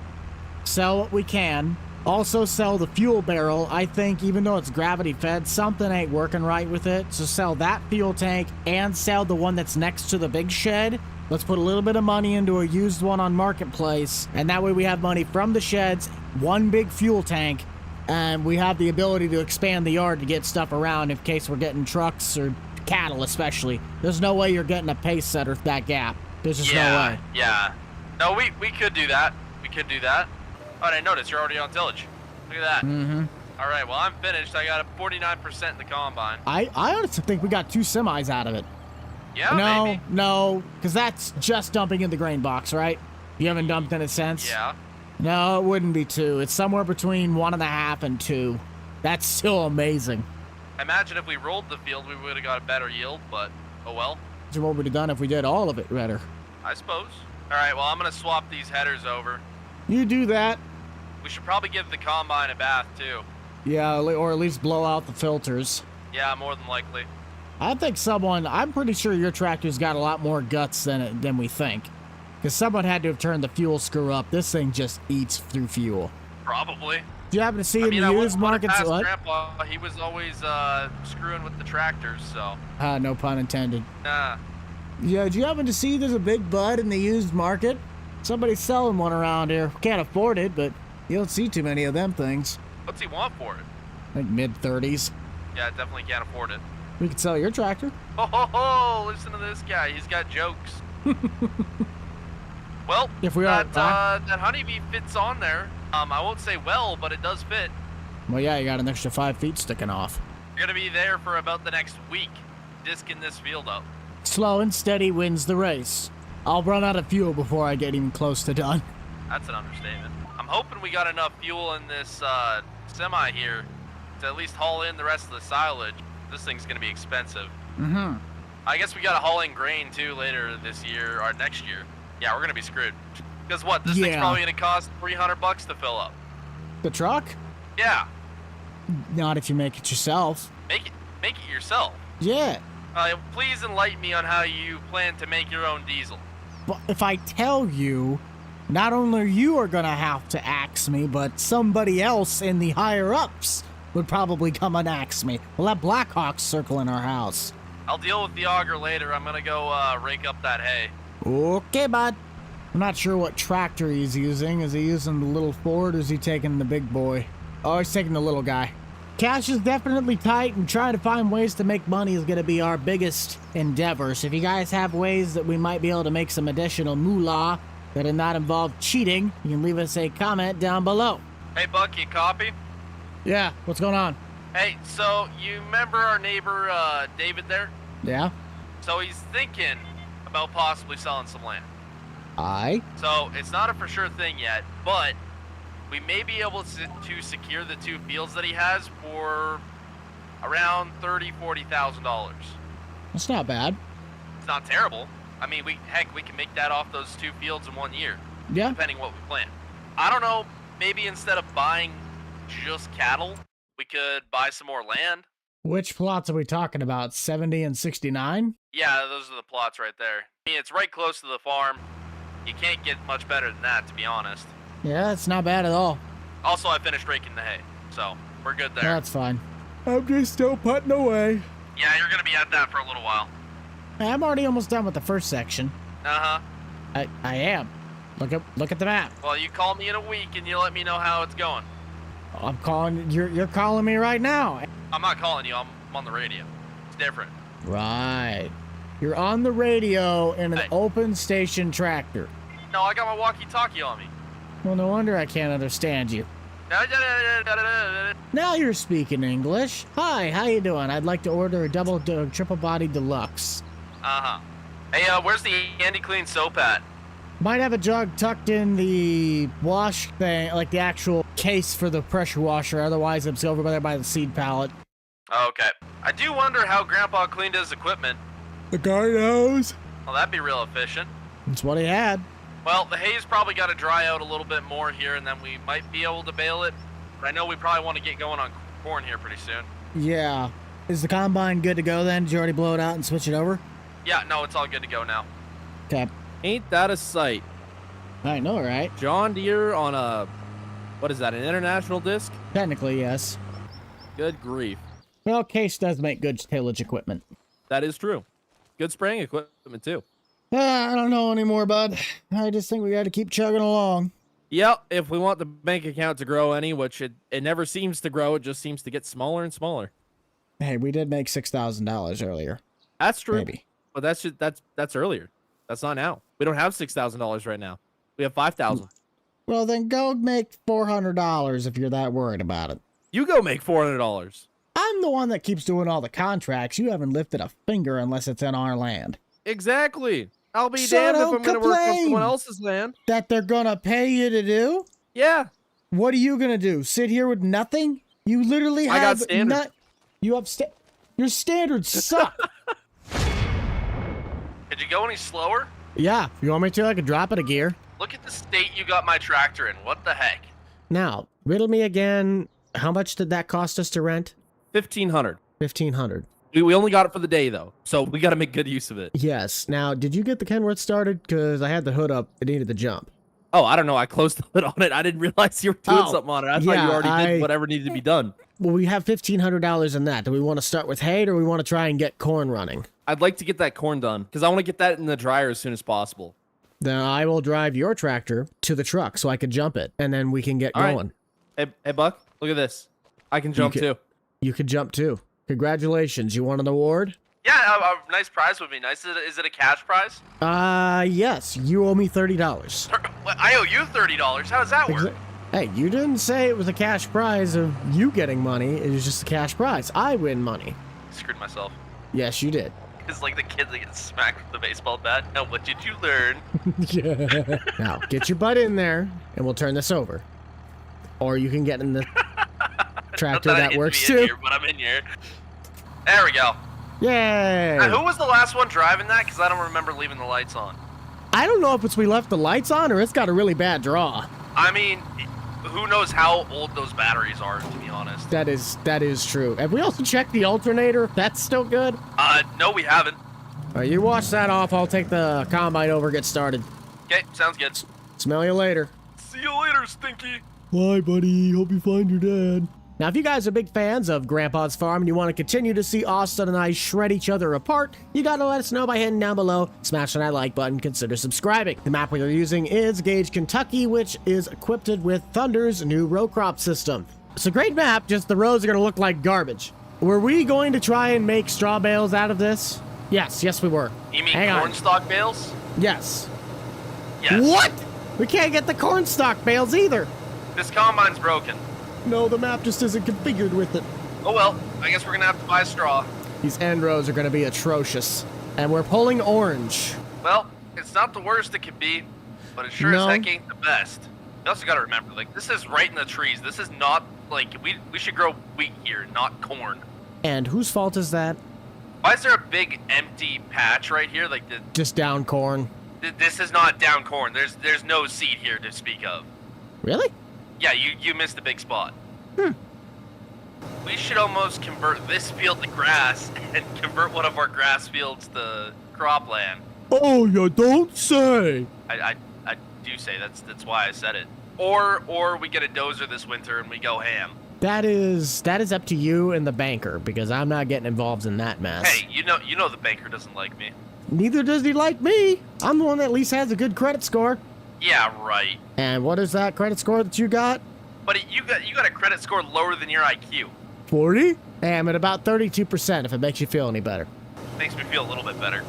sell what we can, also sell the fuel barrel. I think even though it's gravity fed, something ain't working right with it. So sell that fuel tank and sell the one that's next to the big shed. Let's put a little bit of money into a used one on Marketplace, and that way we have money from the sheds, one big fuel tank, and we have the ability to expand the yard to get stuff around in case we're getting trucks or cattle especially. There's no way you're getting a pace setter that gap. There's just no way. Yeah. No, we could do that. We could do that. Oh, I noticed you're already on tillage. Look at that. Mm-hmm. All right, well, I'm finished. I got a 49% in the combine. I honestly think we got 2 semis out of it. Yeah, maybe. No, because that's just dumping in the grain box, right? You haven't dumped in it since? Yeah. No, it wouldn't be 2. It's somewhere between 1.5 and 2. That's still amazing. I imagine if we rolled the field, we would have got a better yield, but oh well. So what would have done if we did all of it better? I suppose. All right, well, I'm going to swap these headers over. You do that. We should probably give the combine a bath, too. Yeah, or at least blow out the filters. Yeah, more than likely. I think I'm pretty sure your tractor's got a lot more guts than we think. Because someone had to have turned the fuel screw up. This thing just eats through fuel. Probably. Do you happen to see I in mean, the I used wouldn't put it markets? past What? Grandpa. He was always screwing with the tractors, so. No pun intended. Nah. Yeah, do you happen to see there's a big bud in the used market? Somebody's selling one around here. Can't afford it, but you don't see too many of them things. What's he want for it? Like mid-30s. Yeah, definitely can't afford it. We could sell your tractor. Ho ho ho! Listen to this guy. He's got jokes. Well, If we that are- that honeybee fits on there. I won't say well, but it does fit. Well, yeah, you got an extra 5 feet sticking off. You're gonna be there for about the next week, disking this field up. Slow and steady wins the race. I'll run out of fuel before I get even close to done. That's an understatement. I'm hoping we got enough fuel in this semi here to at least haul in the rest of the silage. This thing's gonna be expensive. Mm-hmm. I guess we gotta haul in grain too later this year or next year. Yeah, we're gonna be screwed. Because what? This thing's Yeah. probably gonna cost $300 to fill up. The truck? Yeah, Not if you make it yourself. make it yourself. Yeah. Please enlighten me on how you plan to make your own diesel. But if I tell you, not only you are gonna have to axe me, but somebody else in the higher ups would probably come and axe me. We'll have Blackhawks circling our house. I'll deal with the auger later. I'm gonna go rake up that hay. Okay, bud. I'm not sure what tractor he's using. Is he using the little Ford or is he taking the big boy? Oh, he's taking the little guy. Cash is definitely tight, and trying to find ways to make money is going to be our biggest endeavor. So if you guys have ways that we might be able to make some additional moolah that do not involve cheating, you can leave us a comment down below. Hey, Buck, you copy? Yeah, what's going on? Hey, so you remember our neighbor David there? Yeah? So he's thinking about possibly selling some land. Aye? So it's not a for sure thing yet, but we may be able to secure the 2 fields that he has for around $30,000-$40,000. That's not bad. It's not terrible. I mean, we can make that off those 2 fields in 1 year, Yeah? depending what we plan. I don't know, maybe instead of buying just cattle, we could buy some more land. Which plots are we talking about? 70 and 69? Yeah, those are the plots right there. I mean, it's right close to the farm. You can't get much better than that, to be honest. Yeah, it's not bad at all. Also, I finished raking the hay, so we're good there. That's fine. I'm just still putting away. Yeah, you're gonna be at that for a little while. I'm already almost done with the first section. Uh-huh. I am. Look at the map. Well, you call me in a week and you let me know how it's going. I'm calling. You're calling me right now. I'm not calling you. I'm on the radio. It's different. Right. You're on the radio in an Hey. open station tractor. No, I got my walkie-talkie on me. Well, no wonder I can't understand you. Now you're speaking English. Hi, how you doing? I'd like to order a triple body deluxe. Uh-huh. Hey, where's the Andy Clean soap at? Might have a jug tucked in the wash thing, like the actual case for the pressure washer. Otherwise, it's over there by the seed pallet. Okay. I do wonder how Grandpa cleaned his equipment. The guy knows. Well, that'd be real efficient. That's what he had. Well, the hay's probably got to dry out a little bit more here, and then we might be able to bale it. But I know we probably want to get going on corn here pretty soon. Yeah. Is the combine good to go then? Did you already blow it out and switch it over? Yeah, no, it's all good to go now. Okay. Ain't that a sight? I know, right? John Deere on a, what is that, an international disc? Technically, yes. Good grief. Well, Case does make good tillage equipment. That is true. Good spraying equipment, too. I don't know anymore, bud. I just think we got to keep chugging along. Yep, if we want the bank account to grow any, which it never seems to grow, it just seems to get smaller and smaller. Hey, we did make $6,000 earlier. That's true. Maybe. But that's earlier. That's not now. We don't have $6,000 right now. We have $5,000. Well, then go make $400 if you're that worried about it. You go make $400. I'm the one that keeps doing all the contracts. You haven't lifted a finger unless it's in our land. Exactly. I'll be So damned if don't I'm going to work on complain. someone else's land. That they're gonna pay you to do? Yeah. What are you gonna do? Sit here with nothing? You literally have I got standards. You have your standards suck. Could you go any slower? Yeah, you want me to? I could drop it a gear. Look at the state you got my tractor in. What the heck? Now, riddle me again. How much did that cost us to rent? $1,500. $1,500. We only got it for the day, though, so we got to make good use of it. Yes. Now, did you get the Kenworth started? Because I had the hood up. It needed to jump. Oh, I don't know. I closed the lid on it. I didn't realize you were doing something on it. I thought yeah, you already did whatever needed to be done. Well, we have $1,500 in that. Do we want to start with hay, or do we want to try and get corn running? I'd like to get that corn done because I want to get that in the dryer as soon as possible. Then I will drive your tractor to the truck so I could jump it, and then we can get All right. going. Hey, Buck, look at this. I can jump too. You could jump too. Congratulations. You won an award? Yeah, a nice prize would be nice. Is it a cash prize? Yes. You owe me $30. Well, I owe you $30. How does that work? Hey, you didn't say it was a cash prize of you getting money. It was just a cash prize. I win money. Screwed myself. Yes, you did. It's like the kids that get smacked with the baseball bat. Now, what did you learn? Yeah. Now, get your butt in there, and we'll turn this over. Or you can get in the tractor Not that I works get to be in too. Here, but I'm in here. There we go. Yay! Who was the last one driving that? Because I don't remember leaving the lights on. I don't know if it's we left the lights on or it's got a really bad draw. I mean, who knows how old those batteries are, to be honest. That is true. Have we also checked the alternator? That's still good? No, we haven't. All right, you watch that off. I'll take the combine over, get started. Okay, sounds good. Smell you later. See you later, Stinky. Bye, buddy. Hope you find your dad. Now, if you guys are big fans of Grandpa's Farm and you want to continue to see Austin and I shred each other apart, you gotta let us know by hitting down below, smashing that like button, consider subscribing. The map we are using is Gage, Kentucky, which is equipped with Thunder's new row crop system. It's a great map, just the rows are gonna look like garbage. Were we going to try and make straw bales out of this? Yes, we were. You mean Hang on. corn stalk bales? Yes. Yes. What? We can't get the corn stalk bales either. This combine's broken. No, the map just isn't configured with it. Oh well, I guess we're gonna have to buy straw. These end rows are gonna be atrocious. And we're pulling orange. Well, it's not the worst it could be, but it sure No. as heck ain't the best. You also gotta remember, like, this is right in the trees. This is not, like, we should grow wheat here, not corn. And whose fault is that? Why is there a big empty patch right here? Like, Just down corn. this is not down corn. There's no seed here to speak of. Really? Yeah, you missed a big spot. We should almost convert this field to grass and convert one of our grass fields to cropland. Oh, you don't say. I do say that's why I said it. Or we get a dozer this winter and we go ham. That is up to you and the banker, because I'm not getting involved in that mess. Hey, you know the banker doesn't like me. Neither does he like me. I'm the one that at least has a good credit score. Yeah, right. And what is that credit score that you got? But you got a credit score lower than your IQ. 40? Hey, I'm at about 32% if it makes you feel any better. Makes me feel a little bit better.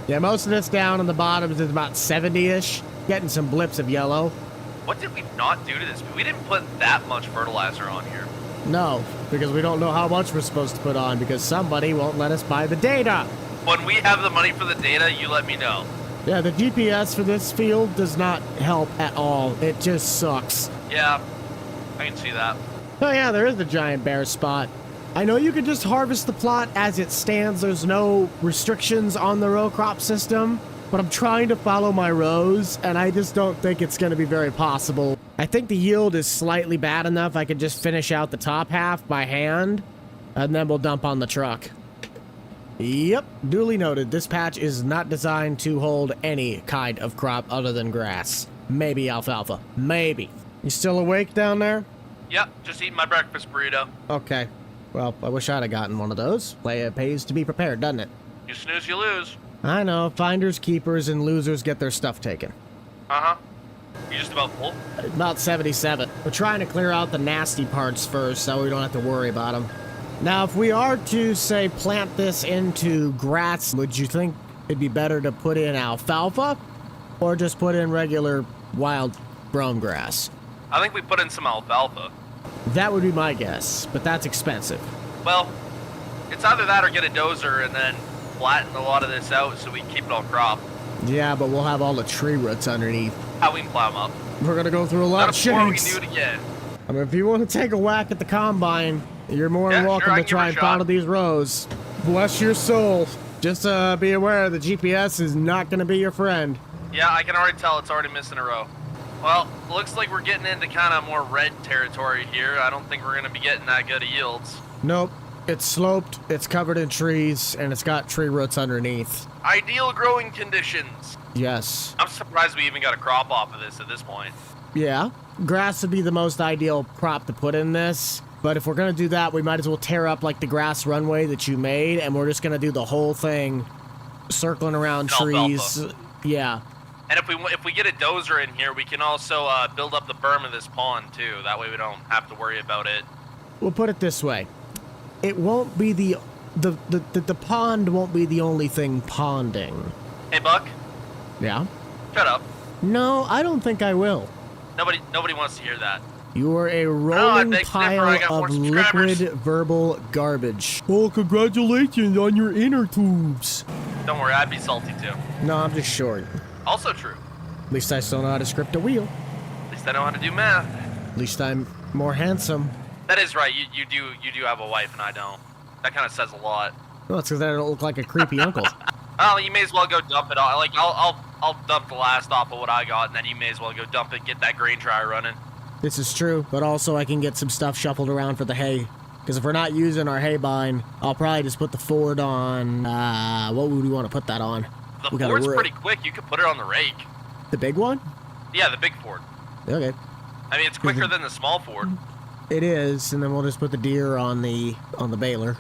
Yeah, most of this down on the bottoms is about 70-ish. Getting some blips of yellow. What did we not do to this? We didn't put that much fertilizer on here. No, because we don't know how much we're supposed to put on because somebody won't let us buy the data. When we have the money for the data, you let me know. Yeah, the GPS for this field does not help at all. It just sucks. Yeah, I can see that. Oh yeah, there is the giant bare spot. I know you can just harvest the plot as it stands. There's no restrictions on the row crop system, but I'm trying to follow my rows, and I just don't think it's going to be very possible. I think the yield is slightly bad enough I could just finish out the top half by hand, and then we'll dump on the truck. Yep, duly noted. This patch is not designed to hold any kind of crop other than grass. Maybe alfalfa. Maybe. You still awake down there? Yep, just eating my breakfast burrito. Okay. Well, I wish I'd have gotten one of those. It pays to be prepared, doesn't it? You snooze, you lose. I know. Finders, keepers, and losers get their stuff taken. Uh-huh. You just about full? About 77. We're trying to clear out the nasty parts first so we don't have to worry about them. Now, if we are to, say, plant this into grass, would you think it'd be better to put in alfalfa or just put in regular wild brome grass? I think we put in some alfalfa. That would be my guess, but that's expensive. Well, it's either that or get a dozer and then flatten a lot of this out so we can keep it all cropped. Yeah, but we'll have all the tree roots underneath. How we can plow them up. We're gonna go through a lot of Before we shanks. can do it again. I mean, if you want to take a whack at the combine, you're more than Yeah, welcome sure, I to can try give and it a shot. follow these rows. Bless your soul. Just be aware the GPS is not going to be your friend. Yeah, I can already tell it's already missing a row. Well, looks like we're getting into kind of more red territory here. I don't think we're going to be getting that good of yields. Nope. It's sloped, it's covered in trees, and it's got tree roots underneath. Ideal growing conditions. Yes. I'm surprised we even got a crop off of this at this point. Yeah. Grass would be the most ideal crop to put in this. But if we're going to do that, we might as well tear up like the grass runway that you made, and we're just going to do the whole thing circling around trees. Alfalfa. Yeah. And if we get a dozer in here, we can also build up the berm of this pond too. That way we don't have to worry about it. We'll put it this way. It won't be the pond won't be the only thing ponding. Hey, Buck, Yeah? shut up. No, I don't think I will. Nobody wants to hear that. You are a I rolling beg to differ, I pile got more of subscribers. liquid verbal garbage. Well, congratulations on your inner tubes. Don't worry, I'd be salty too. No, I'm just short. Also true. At least I still know how to script a wheel. At least I know how to do math. At least I'm more handsome. That is right. You do have a wife and I don't. That kind of says a lot. Well, it's because I don't look like a creepy uncle. Oh, you may as well go dump it all. Like I'll dump the last off of what I got, and then you may as well go dump it, get that grain dryer running. This is true, but also I can get some stuff shuffled around for the hay. Because if we're not using our hay bind, I'll probably just put the Ford on, what would we want to put that on? The We got a Ford's rake. pretty quick. You could put it on the rake. The big one? Yeah, the big Ford. Okay. I mean, it's quicker than the small Ford. It is, and then we'll just put the deer on the baler.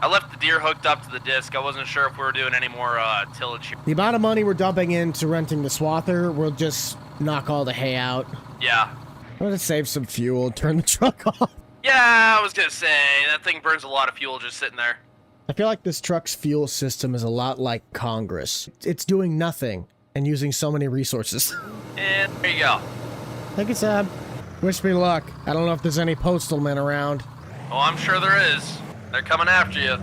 I left the deer hooked up to the disc. I wasn't sure if we were doing any more tillage here. The amount of money we're dumping into renting the swather will just knock all the hay out. Yeah. I'm gonna save some fuel, turn the truck off. Yeah, I was gonna say, that thing burns a lot of fuel just sitting there. I feel like this truck's fuel system is a lot like Congress. It's doing nothing and using so many resources. And there you go. Thank you, Sam. Wish me luck. I don't know if there's any postal men around. Oh, I'm sure there is. They're coming after you.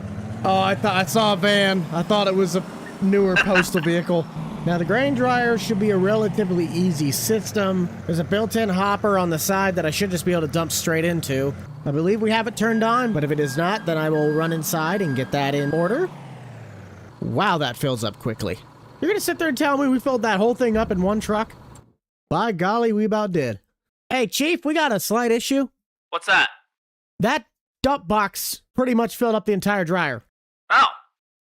Oh, I saw a van. I thought it was a newer postal vehicle. Now, the grain dryer should be a relatively easy system. There's a built-in hopper on the side that I should just be able to dump straight into. I believe we have it turned on, but if it is not, then I will run inside and get that in order. Wow, that fills up quickly. You're gonna sit there and tell me we filled that whole thing up in one truck? By golly, we about did. Hey, Chief, we got a slight issue. What's that? That dump box pretty much filled up the entire dryer. Oh.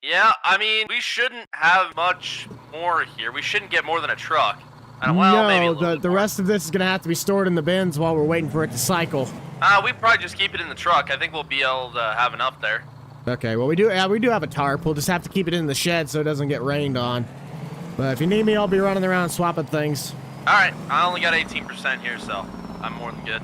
Yeah, I mean, we shouldn't have much more here. We shouldn't get more than a truck. Well, maybe a little bit the more. rest of this is gonna have to be stored in the bins while we're waiting for it to cycle. We probably just keep it in the truck. I think we'll be able to have enough there. Okay, well we do have a tarp. We'll just have to keep it in the shed so it doesn't get rained on. But if you need me, I'll be running around swapping things. All right, I only got 18% here, so I'm more than good.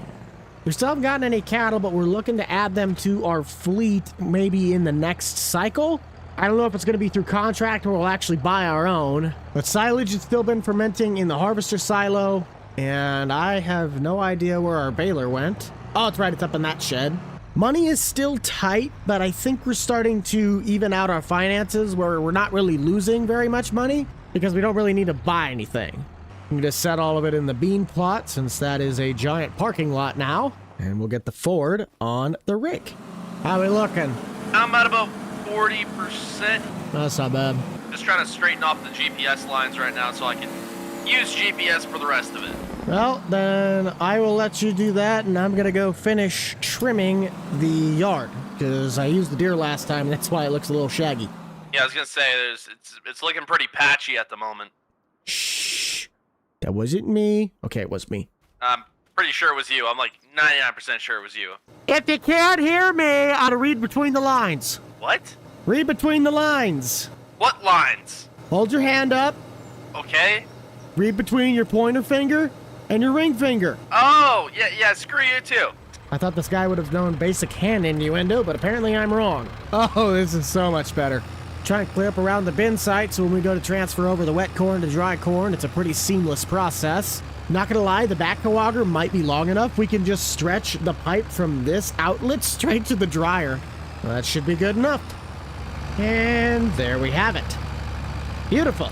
We still haven't gotten any cattle, but we're looking to add them to our fleet maybe in the next cycle. I don't know if it's going to be through contract or we'll actually buy our own. But silage has still been fermenting in the harvester silo, and I have no idea where our baler went. Oh, it's right, it's up in that shed. Money is still tight, but I think we're starting to even out our finances where we're not really losing very much money because we don't really need to buy anything. We can just set all of it in the bean plot since that is a giant parking lot now, and we'll get the Ford on the rig. How we looking? I'm at about 40%. That's not bad. Just trying to straighten off the GPS lines right now so I can use GPS for the rest of it. Well, then I will let you do that, and I'm gonna go finish trimming the yard because I used the deer last time, and that's why it looks a little shaggy. Yeah, I was gonna say it's looking pretty patchy at the moment. Shh, that wasn't me. Okay, it was me. I'm pretty sure it was you. I'm like 99% sure it was you. If you can't hear me, I'll read between the lines. What? Read between the lines. What lines? Hold your hand up. Okay. Read between your pointer finger and your ring finger. Oh, yeah, screw you too. I thought this guy would have known basic hand innuendo, but apparently I'm wrong. Oh, this is so much better. Trying to clear up around the bin site so when we go to transfer over the wet corn to dry corn, it's a pretty seamless process. Not gonna lie, the backhoe auger might be long enough. We can just stretch the pipe from this outlet straight to the dryer. Well, that should be good enough. And there we have it. Beautiful.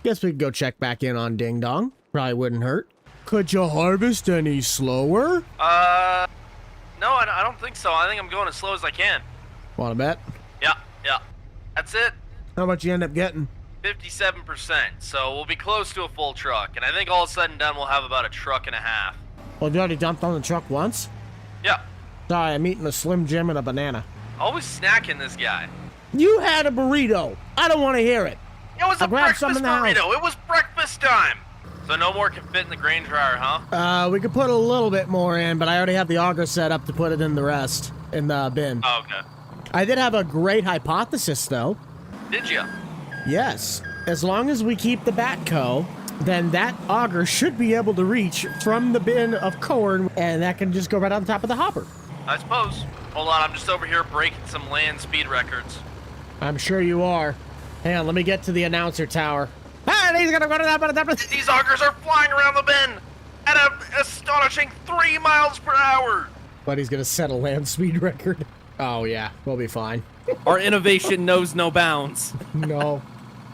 Guess we could go check back in on Ding Dong. Probably wouldn't hurt. Could you harvest any slower? No, I don't think so. I think I'm going as slow as I can. Wanna bet? Yeah. That's it. How much you end up getting? 57%. So we'll be close to a full truck. And I think all said and done, we'll have about a truck and a half. Well, you already dumped on the truck once? Yeah. Sorry, I'm eating a Slim Jim and a banana. Always snacking this guy. You had a burrito. I don't want to hear it. It was a I'll grab some breakfast in the house. burrito. It was breakfast time. So no more can fit in the grain dryer, huh? We could put a little bit more in, but I already have the auger set up to put it in the rest, in the bin. Oh, okay. I did have a great hypothesis, though. Did you? Yes. As long as we keep the backhoe, then that auger should be able to reach from the bin of corn, and that can just go right on top of the hopper. I suppose. Hold on, I'm just over here breaking some land speed records. I'm sure you are. Hang on, let me get to the announcer tower. Ah, he's gonna go to that. These augers are flying around the bin at an astonishing 3 miles per hour. But he's gonna set a land speed record. Oh yeah, we'll be fine. Our innovation knows no bounds. No,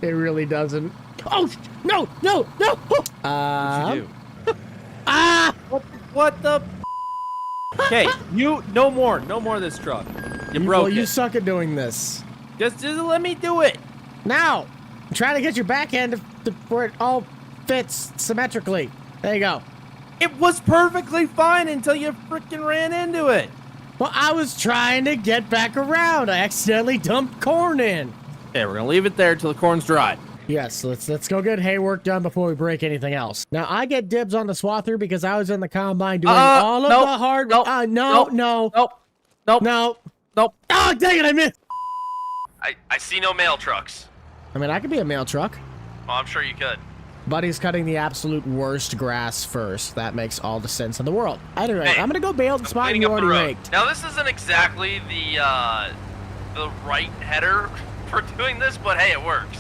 it really doesn't. Oh no! What'd you do? Ah! What the? Okay, no more of this truck. You broke Well, it. you suck at doing this. Just let me do it. Now, I'm trying to get your backhand where it all fits symmetrically. There you go. It was perfectly fine until you freaking ran into it. Well, I was trying to get back around. I accidentally dumped corn in. Okay, we're gonna leave it there till the corn's dry. Yes, let's go get hay work done before we break anything else. Now I get dibs on the swather because I was in the combine doing all of the hard. Nope, No. Oh, dang it! I missed. I see no mail trucks. I mean, I could be a mail truck. Well, I'm sure you could. Buddy's cutting the absolute worst grass first. That makes all the sense in the world. Anyway, Hey, I'm gonna go bail the I'm spot cleaning you up the already road. raked. Now, this isn't exactly the right header for doing this, but hey, it works.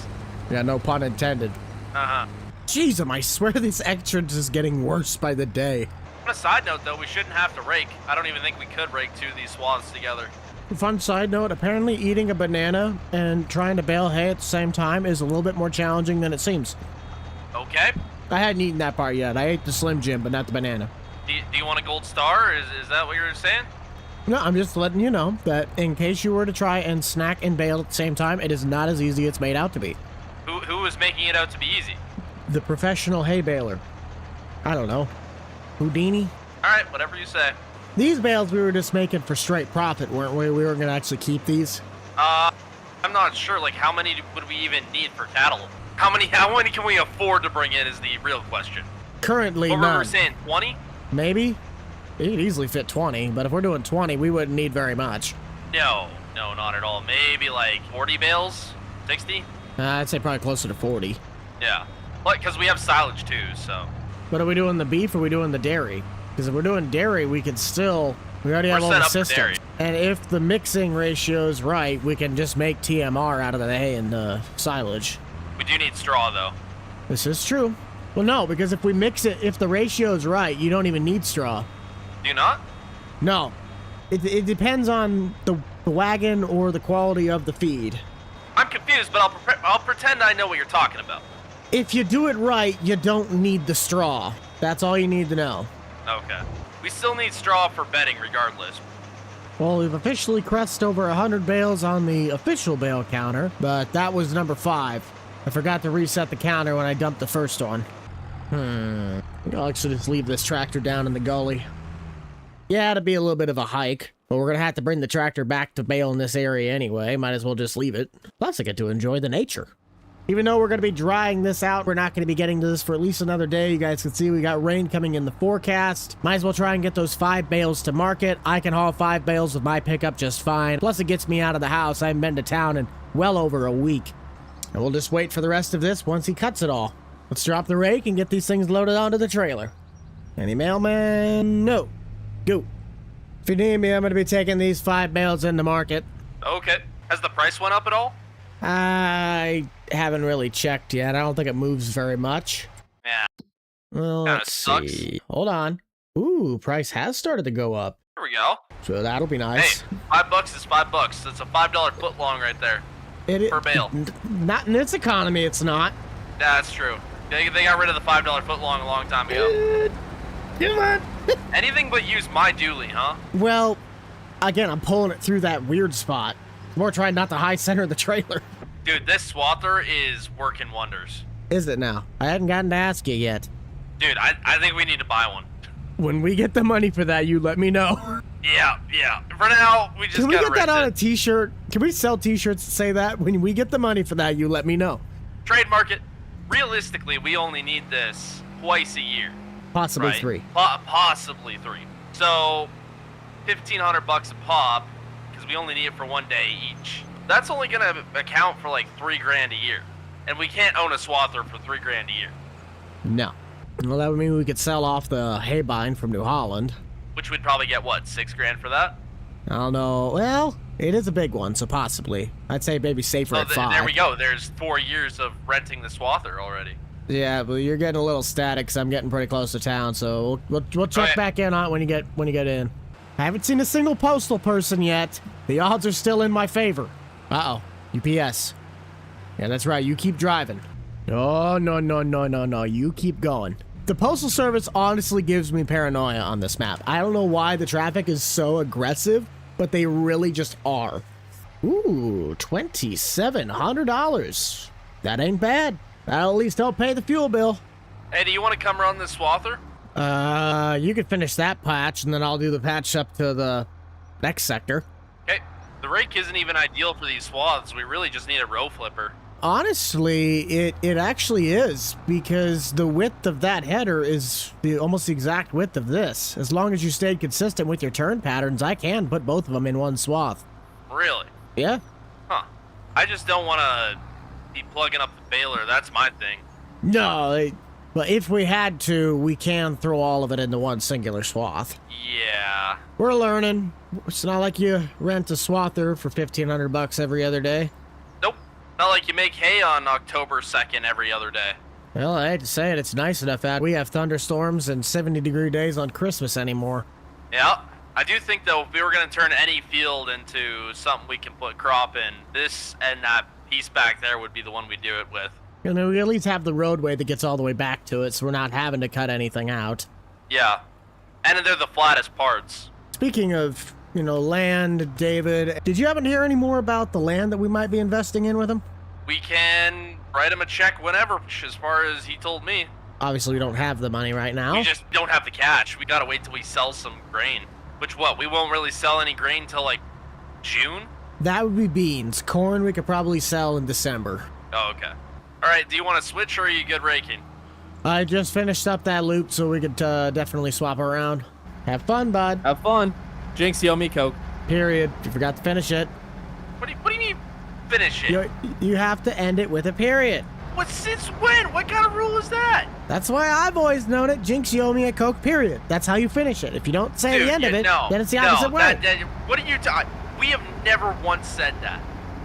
Yeah, no pun intended. Uh-huh. Jeez, I swear this entrance is getting worse by the day. On a side note, though, we shouldn't have to rake. I don't even think we could rake two of these swaths together. Fun side note, apparently eating a banana and trying to bale hay at the same time is a little bit more challenging than it seems. Okay. I hadn't eaten that part yet. I ate the Slim Jim, but not the banana. Do you want a gold star? Is that what you're saying? No, I'm just letting you know that in case you were to try and snack and bale at the same time, it is not as easy as it's made out to be. Who is making it out to be easy? The professional hay baler. I don't know. Houdini? All right, whatever you say. These bales we were just making for straight profit, weren't we? We weren't going to actually keep these. I'm not sure. Like, how many would we even need for cattle? How many can we afford to bring in is the real question. Currently, What were none. we saying, 20? Maybe? It could easily fit 20, but if we're doing 20, we wouldn't need very much. No, not at all. Maybe like 40 bales? 60? I'd say probably closer to 40. Yeah. But because we have silage too, so. But are we doing the beef or are we doing the dairy? Because if we're doing dairy, we can still... We already have all set the up for dairy. systems. And if the mixing ratio is right, we can just make TMR out of the hay and the silage. We do need straw though. This is true. Well, no, because if we mix it, if the ratio is right, you don't even need straw. Do you not? No. It depends on the wagon or the quality of the feed. I'm confused, but I'll pretend I know what you're talking about. If you do it right, you don't need the straw. That's all you need to know. Okay. We still need straw for bedding regardless. Well, we've officially crossed over 100 bales on the official bale counter, but that was number 5. I forgot to reset the counter when I dumped the first one. I think I'll actually just leave this tractor down in the gully. Yeah, it'd be a little bit of a hike, but we're gonna have to bring the tractor back to bale in this area anyway. Might as well just leave it. Plus, I get to enjoy the nature. Even though we're going to be drying this out, we're not going to be getting to this for at least another day. You guys can see we got rain coming in the forecast. Might as well try and get those 5 bales to market. I can haul 5 bales with my pickup just fine. Plus, it gets me out of the house. I haven't been to town in well over a week. And we'll just wait for the rest of this once he cuts it all. Let's drop the rake and get these things loaded onto the trailer. Any mailman? No. Go. If you need me, I'm going to be taking these 5 bales into market. Okay. Has the price went up at all? I haven't really checked yet. I don't think it moves very much. Yeah. Well, Kinda let's sucks. see. Hold on. Ooh, price has started to go up. Here we go. So that'll be nice. Hey, $5 is $5. That's a $5 foot long right there. Per bale. Not in this economy, it's not. Yeah, that's true. They got rid of the $5 foot long a long time ago. Come on. Anything but use my dually, huh? Well, again, I'm pulling it through that weird spot. More trying not to high center the trailer. Dude, this swather is working wonders. Is it now? I hadn't gotten to ask you yet. Dude, I think we need to buy one. When we get the money for that, you let me know. Yeah. For now, we just Can we gotta get that on a rent it. t-shirt? Can we sell t-shirts that say that? When we get the money for that, you let me know. Trademark it. Realistically, we only need this twice a year. Possibly right? 3. Possibly 3. So, $1,500 a pop, because we only need it for 1 day each. That's only gonna account for like $3,000 a year, and we can't own a swather for $3,000 a year. No. Well, that would mean we could sell off the hay bind from New Holland. Which we'd probably get what, $6,000 for that? I don't know. Well, it is a big one, so possibly. I'd say maybe safer So at 5. there we go. There's 4 years of renting the swather already. Yeah, but you're getting a little static because I'm getting pretty close to town, so we'll check Okay. back in on it when you get in. I haven't seen a single postal person yet. The odds are still in my favor. Uh-oh. UPS. Yeah, that's right. You keep driving. No. You keep going. The Postal Service honestly gives me paranoia on this map. I don't know why the traffic is so aggressive, but they really just are. Ooh, $2,700. That ain't bad. That'll at least help pay the fuel bill. Hey, do you want to come run this swather? You could finish that patch, and then I'll do the patch up to the next sector. Okay. The rake isn't even ideal for these swaths. We really just need a row flipper. Honestly, it actually is, because the width of that header is almost the exact width of this. As long as you stayed consistent with your turn patterns, I can put both of them in one swath. Really? Yeah. Huh. I just don't want to be plugging up the baler. That's my thing. No, but if we had to, we can throw all of it into one singular swath. Yeah. We're learning. It's not like you rent a swather for $1,500 every other day. Nope. Not like you make hay on October 2nd every other day. Well, I hate to say it, it's nice enough that we have thunderstorms and 70-degree days on Christmas anymore. Yeah. I do think, though, if we were going to turn any field into something we can put crop in, this and that piece back there would be the one we do it with. You know, we at least have the roadway that gets all the way back to it, so we're not having to cut anything out. Yeah. And they're the flattest parts. Speaking of, you know, land, David, did you happen to hear any more about the land that we might be investing in with him? We can write him a check whenever, as far as he told me. Obviously, we don't have the money right now. We just don't have the cash. We gotta wait till we sell some grain. Which, what, we won't really sell any grain till, like, June? That would be beans. Corn we could probably sell in December. Oh, okay. Alright, do you want to switch, or are you good raking? I just finished up that loop, so we could definitely swap around. Have fun, bud. Have fun. Jinx, you owe me Coke. Period. You forgot to finish it. What do you mean, finish it? You have to end it with a period. What, since when? What kind of rule is that? That's why I've always known it. Jinx, you owe me a Coke, period. That's how you finish it. If you don't say Dude, the end of it, no, then it's the opposite way. What are you talking? We have never once said that.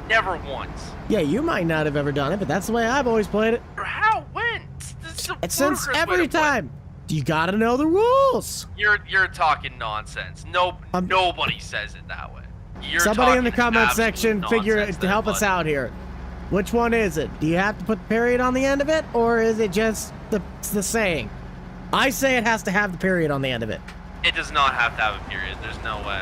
Never once. Yeah, you might not have ever done it, but that's the way I've always played it. How? When? This is a It's since ludicrous way every to play. time. You gotta know the rules. You're talking nonsense. Nobody says it that way. You're Somebody in the talking comment absolute section figure nonsense to there, help us bud. out here. Which one is it? Do you have to put the period on the end of it, or is it just the saying? I say it has to have the period on the end of it. It does not have to have a period. There's no way.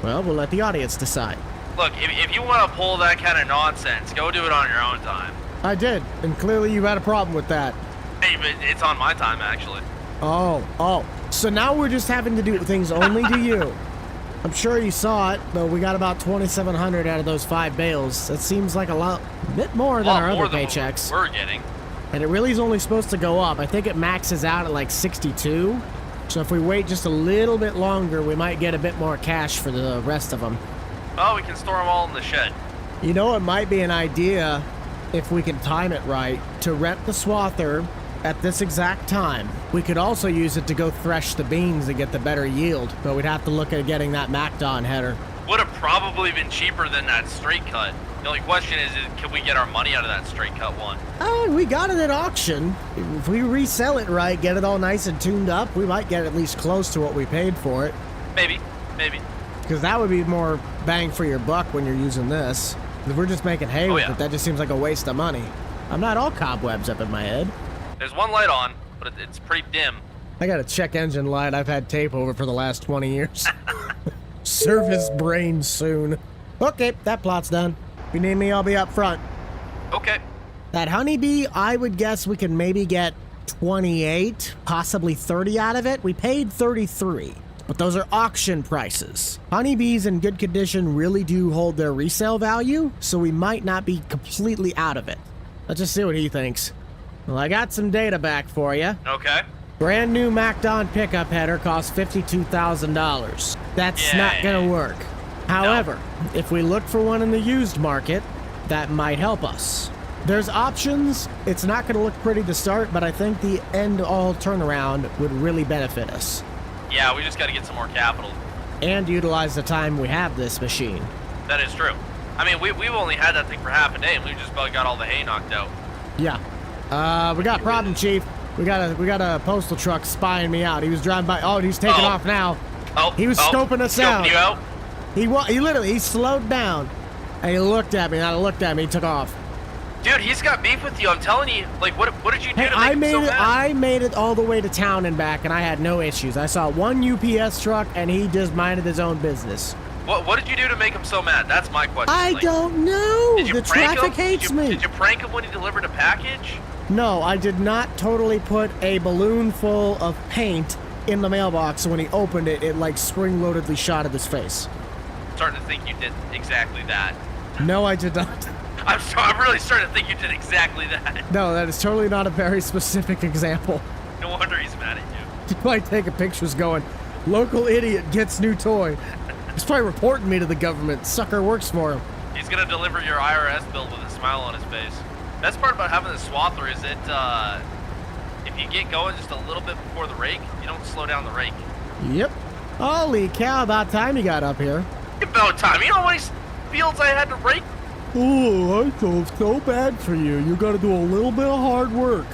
Well, we'll let the audience decide. Look, if you want to pull that kind of nonsense, go do it on your own time. I did, and clearly you had a problem with that. Hey, but it's on my time, actually. Oh. So now we're just having to do things only to you. I'm sure you saw it, but we got about 2,700 out of those 5 bales. That seems like a bit more than our other paychecks. We're getting. And it really is only supposed to go up. I think it maxes out at like 62. So if we wait just a little bit longer, we might get a bit more cash for the rest of them. Oh, we can store them all in the shed. You know, it might be an idea, if we can time it right, to rent the swather at this exact time. We could also use it to go thresh the beans and get the better yield, but we'd have to look at getting that MacDon header. Would have probably been cheaper than that straight cut. The only question is can we get our money out of that straight cut one? We got it at auction. If we resell it right, get it all nice and tuned up, we might get at least close to what we paid for it. Maybe. Because that would be more bang for your buck when you're using this. If we're just making hay with it, that just seems like a waste of money. I'm not all cobwebs up in my head. There's one light on, but it's pretty dim. I got a check engine light I've had tape over for the last 20 years. Service brain soon. Okay, that plot's done. If you need me, I'll be up front. Okay. That honeybee, I would guess we can maybe get 28, possibly 30 out of it. We paid 33, but those are auction prices. Honeybees in good condition really do hold their resale value, so we might not be completely out of it. Let's just see what he thinks. Well, I got some data back for you. Okay. Brand new MacDon pickup header costs $52,000. That's not gonna work. However, if we look for one in the used market, that might help us. There's options. It's not gonna look pretty to start, but I think the end-all turnaround would really benefit us. Yeah, we just got to get some more capital. And utilize the time we have this machine. That is true. I mean, we've only had that thing for half a day, and we just about got all the hay knocked out. Yeah. We got a problem, Chief. We got a postal truck spying me out. He was driving by. Oh, he's taking off now. He was scoping us out. Scoping you out? He literally slowed down, and he looked at me, and I looked at me, he took off. Dude, he's got beef with you. I'm telling you. Like, what did you do to make him so mad? I made it all the way to town and back, and I had no issues. I saw one UPS truck, and he just minded his own business. What did you do to make him so mad? That's my question. I don't know. Did you The prank traffic him? hates me. Did you prank him when he delivered a package? No, I did not totally put a balloon full of paint in the mailbox, so when he opened it, it like spring-loadedly shot at his face. I'm starting to think you did exactly that. No, I did not. I'm really starting to think you did exactly that. No, that is totally not a very specific example. No wonder he's mad at you. You might take a pictures going, local idiot gets new toy. He's probably reporting me to the government. Sucker works for him. He's gonna deliver your IRS bill with a smile on his face. Best part about having the swather is that if you get going just a little bit before the rake, you don't slow down the rake. Yep. Holy cow, about time you got up here. About time. You know how many fields I had to rake? Oh, I feel so bad for you. You gotta do a little bit of hard work.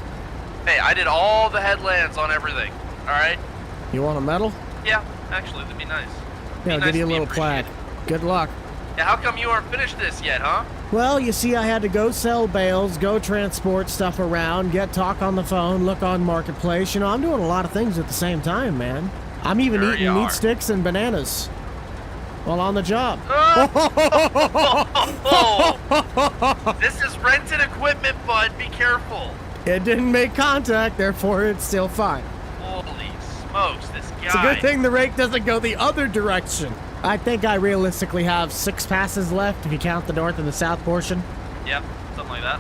Hey, I did all the headlands on everything. All right? You want a medal? Yeah, actually, that'd be nice. Yeah, I'll give you a little plaque. Good luck. Yeah, how come you aren't finished this yet, huh? Well, you see, I had to go sell bales, go transport stuff around, get talk on the phone, look on Marketplace. You know, I'm doing a lot of things at the same time, man. I'm even Sure eating you meat are. sticks and bananas while on the job. This is rented equipment, bud. Be careful. It didn't make contact, therefore it's still fine. Holy smokes, this guy. It's a good thing the rake doesn't go the other direction. I think I realistically have 6 passes left if you count the north and the south portion. Yep, something like that.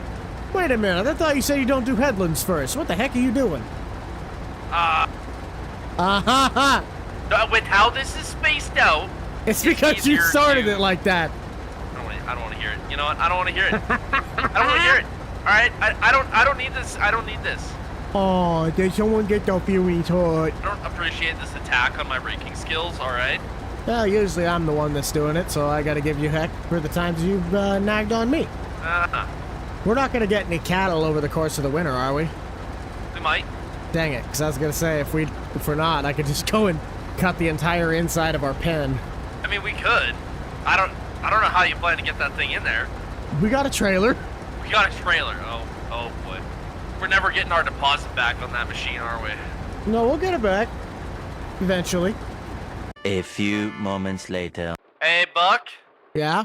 Wait a minute, I thought you said you don't do headlands first. What the heck are you doing? Ha! With how this is spaced out, It's because you easier started to- it like that. I don't want to hear it. You know what? I don't want to hear it. I don't want to hear it. All right? I don't need this. I don't need this. Oh, did someone get their feelings hurt? I don't appreciate this attack on my raking skills, all right? Well, usually I'm the one that's doing it, so I gotta give you heck for the times you've nagged on me. We're not gonna get any cattle over the course of the winter, are we? We might. Dang it, because I was gonna say if we're not, I could just go and cut the entire inside of our pen. I mean, we could. I don't know how you plan to get that thing in there. We got a trailer. We got a trailer. Oh boy. We're never getting our deposit back on that machine, are we? No, we'll get it back. Eventually. A few moments later. Hey, Buck. Yeah?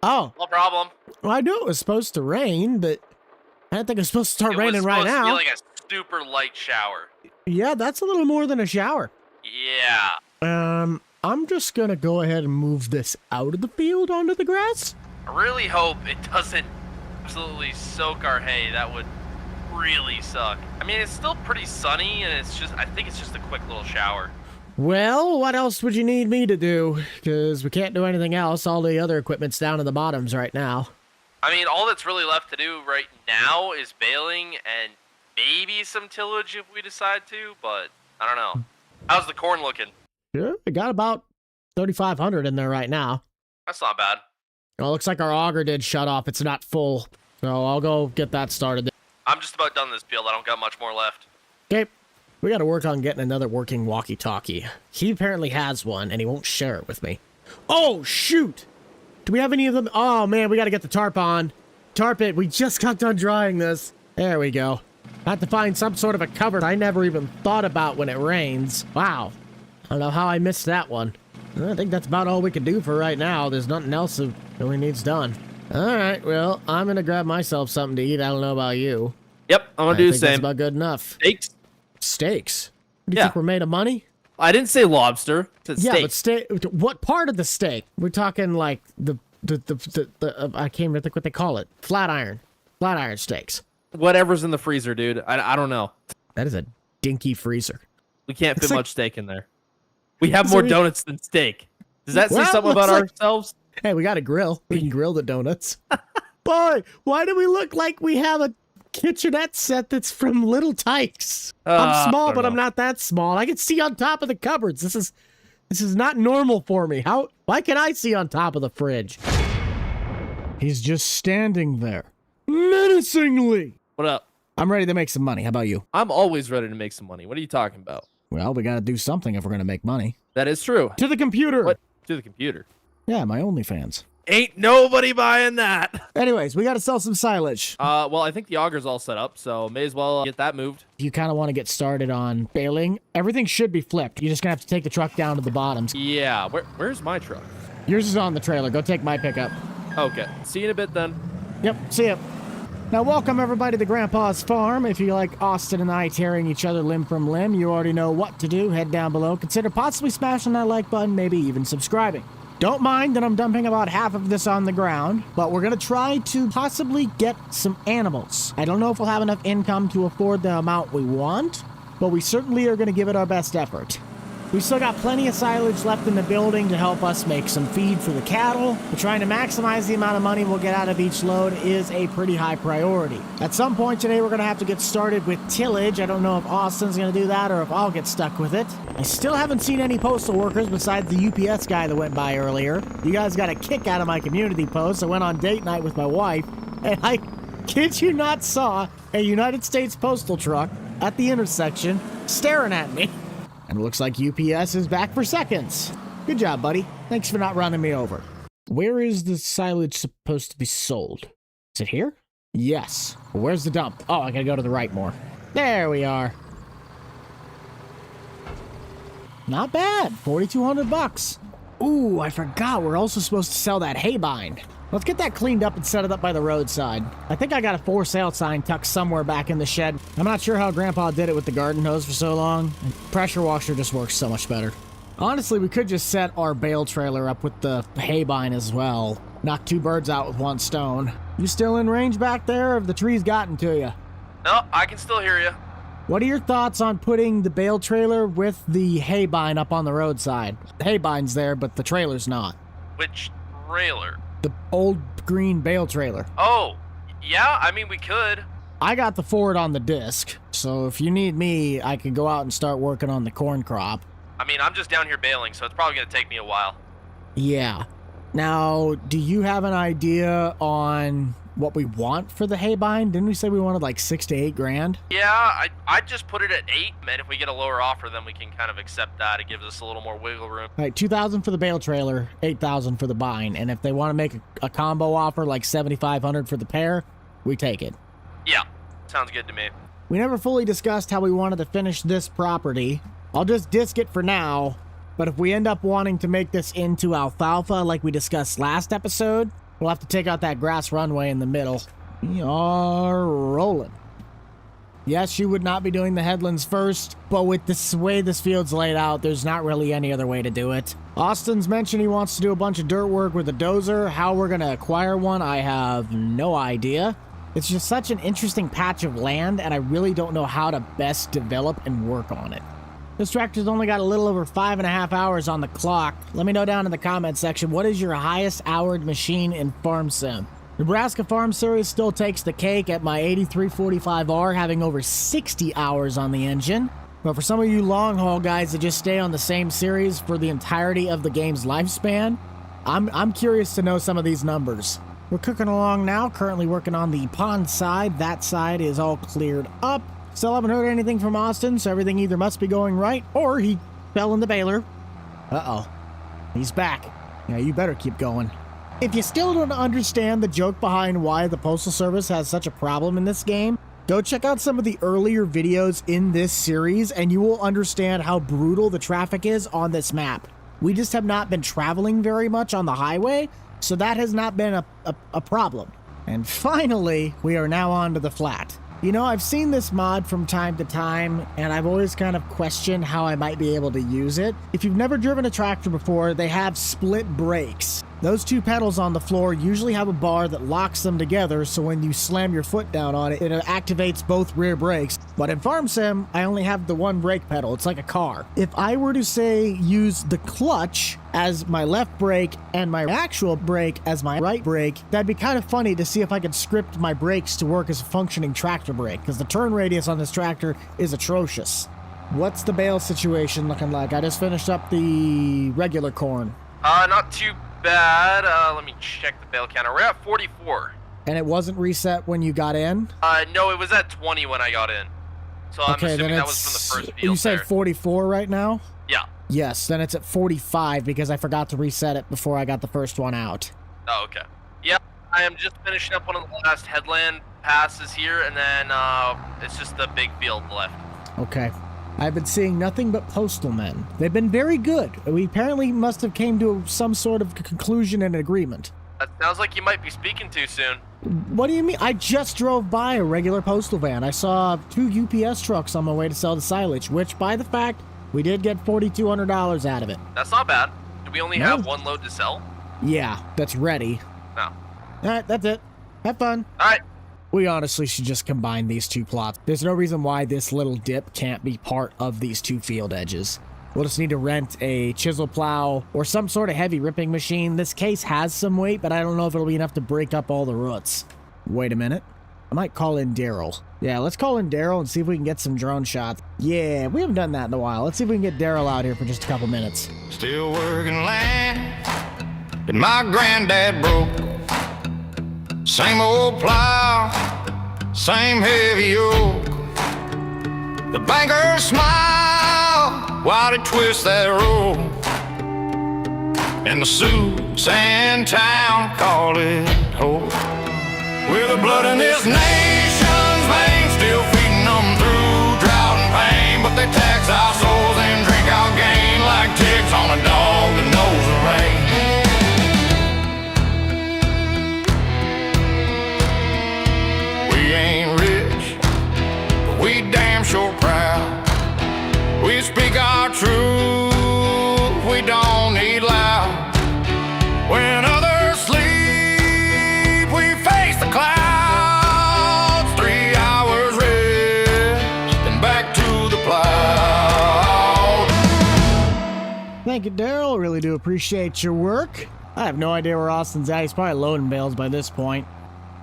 Oh, No problem. well, I knew it was supposed to rain, but I didn't think it was supposed to start raining right It was supposed to now. be like a super light shower. Yeah, that's a little more than a shower. Yeah. I'm just gonna go ahead and move this out of the field onto the grass. I really hope it doesn't absolutely soak our hay. That would really suck. I mean, it's still pretty sunny, and I think it's just a quick little shower. Well, what else would you need me to do? Because we can't do anything else. All the other equipment's down in the bottoms right now. I mean, all that's really left to do right now is baling and maybe some tillage if we decide to, but I don't know. How's the corn looking? Yeah, we got about 3,500 in there right now. That's not bad. Oh, looks like our auger did shut off. It's not full. So I'll go get that started. I'm just about done this field. I don't got much more left. Okay. We got to work on getting another working walkie-talkie. He apparently has one, and he won't share it with me. Oh, shoot! Do we have any of them? Oh, man, we got to get the tarp on. Tarp it. We just got done drying this. There we go. I have to find some sort of a cover I never even thought about when it rains. Wow. I don't know how I missed that one. I think that's about all we can do for right now. There's nothing else that really needs done. All right, well, I'm going to grab myself something to eat. I don't know about you. Yep, I'm gonna I do the think that's same. about good enough. Steaks? Steaks? Do you Yeah. think we're made of money? I didn't say lobster. I said Yeah, steak. but steak. What part of the steak? We're talking like the I can't even think what they call it. Flat iron steaks. Whatever's in the freezer, dude. I don't know. That is a dinky freezer. We can't It's fit like- much steak in there. We have So more we- donuts than steak. Does that say Well, something looks about like- ourselves? Hey, we got a grill. We can grill the donuts. Boy, why do we look like we have a kitchenette set that's from Little Tykes? I'm I small, don't but I'm know. not that small. I can see on top of the cupboards. This is not normal for me. Why can I see on top of the fridge? He's just standing there, menacingly. What up? I'm ready to make some money. How about you? I'm always ready to make some money. What are you talking about? Well, we gotta do something if we're gonna make money. That is true. To the computer. What? To the computer. Yeah, my OnlyFans. Ain't nobody buying that. Anyways, we gotta sell some silage. Well, I think the auger's all set up, so may as well get that moved. If you kind of want to get started on baling, everything should be flipped. You're just gonna have to take the truck down to the bottoms. Yeah. Where's my truck? Yours is on the trailer. Go take my pickup. Okay. See you in a bit then. Yep, see ya. Now, welcome everybody to Grandpa's Farm. If you like Austin and I tearing each other limb from limb, you already know what to do. Head down below. Consider possibly smashing that like button, maybe even subscribing. Don't mind that I'm dumping about half of this on the ground, but we're going to try to possibly get some animals. I don't know if we'll have enough income to afford the amount we want, but we certainly are going to give it our best effort. We still got plenty of silage left in the building to help us make some feed for the cattle, but trying to maximize the amount of money we'll get out of each load is a pretty high priority. At some point today, we're going to have to get started with tillage. I don't know if Austin's going to do that or if I'll get stuck with it. I still haven't seen any postal workers besides the UPS guy that went by earlier. You guys got a kick out of my community post. I went on date night with my wife, and I kid you not saw a United States postal truck at the intersection staring at me. And it looks like UPS is back for seconds. Good job, buddy. Thanks for not running me over. Where is the silage supposed to be sold? Is it here? Yes. Well, where's the dump? Oh, I gotta go to the right more. There we are. Not bad. 4,200 bucks. Ooh, I forgot. We're also supposed to sell that hay bind. Let's get that cleaned up and set it up by the roadside. I think I got a for sale sign tucked somewhere back in the shed. I'm not sure how Grandpa did it with the garden hose for so long. Pressure washer just works so much better. Honestly, we could just set our bale trailer up with the hay bind as well. Knock two birds out with one stone. You still in range back there, or have the trees gotten to you? No, I can still hear you. What are your thoughts on putting the bale trailer with the hay bind up on the roadside? The hay bind's there, but the trailer's not. Which trailer? The old green bale trailer. Oh, yeah, I mean, we could. I got the Ford on the disc, so if you need me, I could go out and start working on the corn crop. I mean, I'm just down here baling, so it's probably going to take me a while. Yeah. Now, do you have an idea on what we want for the hay bind? Didn't we say we wanted like 6 to 8 grand? Yeah, I'd just put it at 8, and if we get a lower offer, then we can kind of accept that. It gives us a little more wiggle room. All right, 2,000 for the bale trailer, 8,000 for the bind, and if they want to make a combo offer like 7,500 for the pair, we take it. Yeah, sounds good to me. We never fully discussed how we wanted to finish this property. I'll just disc it for now, but if we end up wanting to make this into alfalfa like we discussed last episode, we'll have to take out that grass runway in the middle. We are rolling. Yes, you would not be doing the headlands first, but with this way this field's laid out, there's not really any other way to do it. Austin's mentioned he wants to do a bunch of dirt work with a dozer. How we're going to acquire one, I have no idea. It's just such an interesting patch of land, and I really don't know how to best develop and work on it. This tractor's only got a little over 5.5 hours on the clock. Let me know down in the comment section, what is your highest houred machine in Farm Sim? Nebraska Farm Series still takes the cake at my 8345R, having over 60 hours on the engine. But for some of you long haul guys that just stay on the same series for the entirety of the game's lifespan, I'm curious to know some of these numbers. We're cooking along now, currently working on the pond side. That side is all cleared up. Still haven't heard anything from Austin, so everything either must be going right, or he fell in the baler. Uh-oh. He's back. Yeah, you better keep going. If you still don't understand the joke behind why the Postal Service has such a problem in this game, go check out some of the earlier videos in this series, and you will understand how brutal the traffic is on this map. We just have not been traveling very much on the highway, so that has not been a problem. And finally, we are now on to the flat. You know, I've seen this mod from time to time, and I've always kind of questioned how I might be able to use it. If you've never driven a tractor before, they have split brakes. Those two pedals on the floor usually have a bar that locks them together, so when you slam your foot down on it, it activates both rear brakes. But in Farm Sim, I only have the one brake pedal. It's like a car. If I were to, say, use the clutch as my left brake and my actual brake as my right brake, that'd be kind of funny to see if I could script my brakes to work as a functioning tractor brake, because the turn radius on this tractor is atrocious. What's the bale situation looking like? I just finished up the regular corn. Not too bad. Let me check the bale counter. We're at 44. And it wasn't reset when you got in? No, it was at 20 when I got in. So I'm assuming that was from the first field. You said there. 44 right now? Yeah. Yes, then it's at 45 because I forgot to reset it before I got the first one out. Oh, okay. Yeah, I am just finishing up one of the last headland passes here, and then it's just the big field left. Okay. I've been seeing nothing but postal men. They've been very good. We apparently must have came to some sort of conclusion and agreement. That sounds like you might be speaking too soon. What do you mean? I just drove by a regular postal van. I saw 2 UPS trucks on my way to sell the silage, which, by the fact, we did get $4,200 out of it. That's not bad. Did we only No. have one load to sell? Yeah, that's ready. No. All right, that's it. Have fun. All right. We honestly should just combine these two plots. There's no reason why this little dip can't be part of these two field edges. We'll just need to rent a chisel plow or some sort of heavy ripping machine. This case has some weight, but I don't know if it'll be enough to break up all the roots. Wait a minute. I might call in Daryl. Yeah, let's call in Daryl and see if we can get some drone shots. Yeah, we haven't done that in a while. Let's see if we can get Daryl out here for just a couple minutes. Still working land that my granddad broke. Same old plow, same heavy yoke. The bankers smile while they twist that rope. And the Sioux and town call it hope. With the blood in this nation's veins, still feeding them through drought and pain. But they tax our souls and drink our gain like ticks on a dog that knows the rain. We ain't rich, but we damn sure proud. We speak our truth, we don't need loud. When others sleep, we face the clouds. 3 hours rest, then back to the plow. Thank you, Daryl. Really do appreciate your work. I have no idea where Austin's at. He's probably loading bales by this point.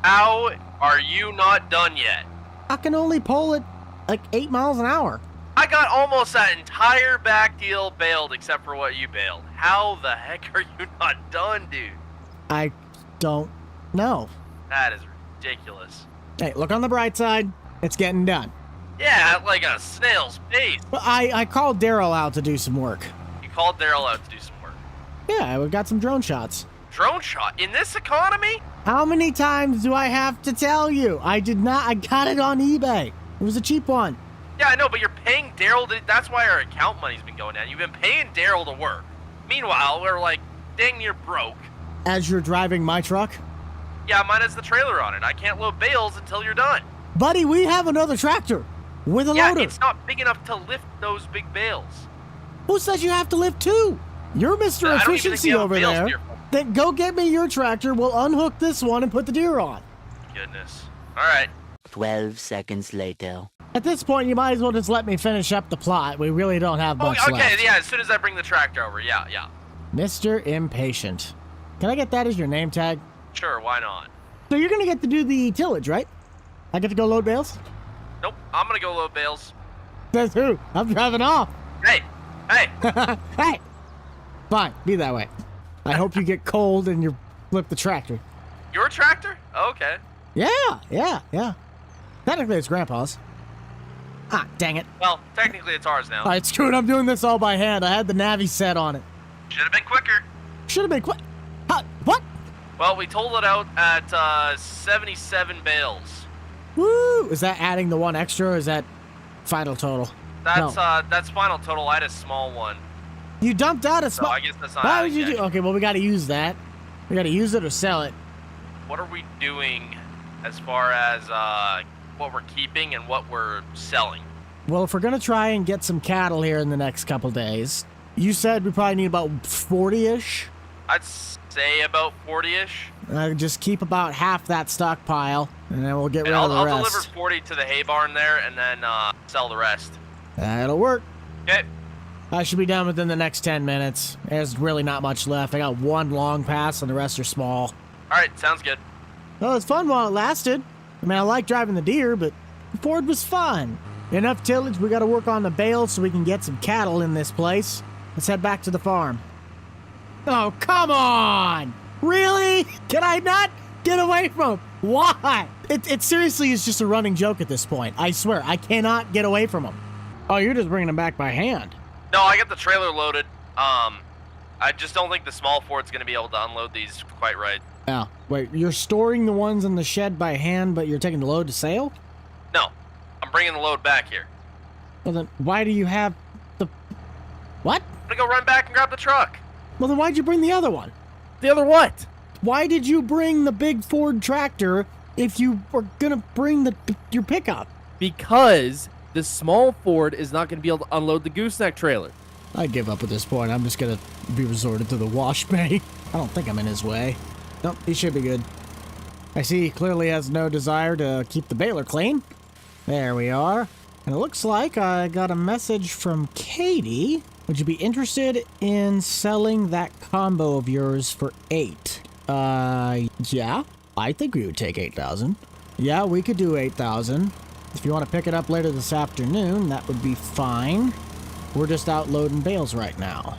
How are you not done yet? I can only pull it like 8 miles an hour. I got almost that entire back deal bailed except for what you bailed. How the heck are you not done, dude? I don't know. That is ridiculous. Hey, look on the bright side. It's getting done. Yeah, at like a snail's pace. But I called Daryl out to do some work. You called Daryl out to do some work. Yeah, we got some drone shots. Drone shot? In this economy? How many times do I have to tell you? I got it on eBay. It was a cheap one. Yeah, I know, but you're paying Daryl to... That's why our account money's been going down. You've been paying Daryl to work. Meanwhile, we're like dang near broke. As you're driving my truck? Yeah, mine has the trailer on it. I can't load bales until you're done. Buddy, we have another tractor with a loader. It's not big enough to lift those big bales. Who says you have to lift two? You're Mr. I don't even think we Efficiency have over bales there. here. Then go get me your tractor. We'll unhook this one and put the deer on. Goodness. All right. 12 seconds later. At this point, you might as well just let me finish up the plot. We really don't have much Okay, left. yeah, as soon as I bring the tractor over, yeah. Mr. Impatient. Can I get that as your name tag? Sure, why not? So you're going to get to do the tillage, right? I get to go load bales? Nope, I'm gonna go load bales. Says who? I'm driving off. Hey! Hey! Fine, be that way. I hope you get cold and you flip the tractor. Your tractor? Okay. Yeah. Technically, it's Grandpa's. Ah, dang it. Well, technically it's ours now. All right, screw it. I'm doing this all by hand. I had the Navi set on it. Should have been quicker. Should have been quick. What? Well, we told it out at 77 bales. Woo! Is that adding the one extra, or is that final total? That's No. that's final total. I had a small one. You dumped out a So small... I guess that's not Why adding would you do... yet. Okay, well, we got to use that. We got to use it or sell it. What are we doing as far as what we're keeping and what we're selling? Well, if we're going to try and get some cattle here in the next couple days, you said we probably need about 40-ish? I'd say about 40-ish. Just keep about half that stockpile, and then we'll get rid And of the I'll rest. deliver 40 to the hay barn there and then sell the rest. That'll work. Okay. I should be done within the next 10 minutes. There's really not much left. I got one long pass, and the rest are small. All right, sounds good. Well, it's fun while it lasted. I mean, I like driving the deer, but Ford was fun. Enough tillage, we got to work on the bales so we can get some cattle in this place. Let's head back to the farm. Oh, come on! Really? Can I not get away from him? Why? It seriously is just a running joke at this point. I swear, I cannot get away from him. Oh, you're just bringing him back by hand. No, I got the trailer loaded. I just don't think the small Ford's going to be able to unload these quite right. Oh, wait, you're storing the ones in the shed by hand, but you're taking the load to sale? No, I'm bringing the load back here. Well, then why do you have the... What? I'm going to go run back and grab the truck. Well, then why'd you bring the other one? The other what? Why did you bring the big Ford tractor if you were gonna bring your pickup? Because the small Ford is not going to be able to unload the gooseneck trailer. I give up at this point. I'm just gonna be resorted to the wash bay. I don't think I'm in his way. Nope, he should be good. I see he clearly has no desire to keep the baler clean. There we are. And it looks like I got a message from Katie. Would you be interested in selling that combo of yours for 8? Yeah. I think we would take 8,000. Yeah, we could do 8,000. If you want to pick it up later this afternoon, that would be fine. We're just out loading bales right now.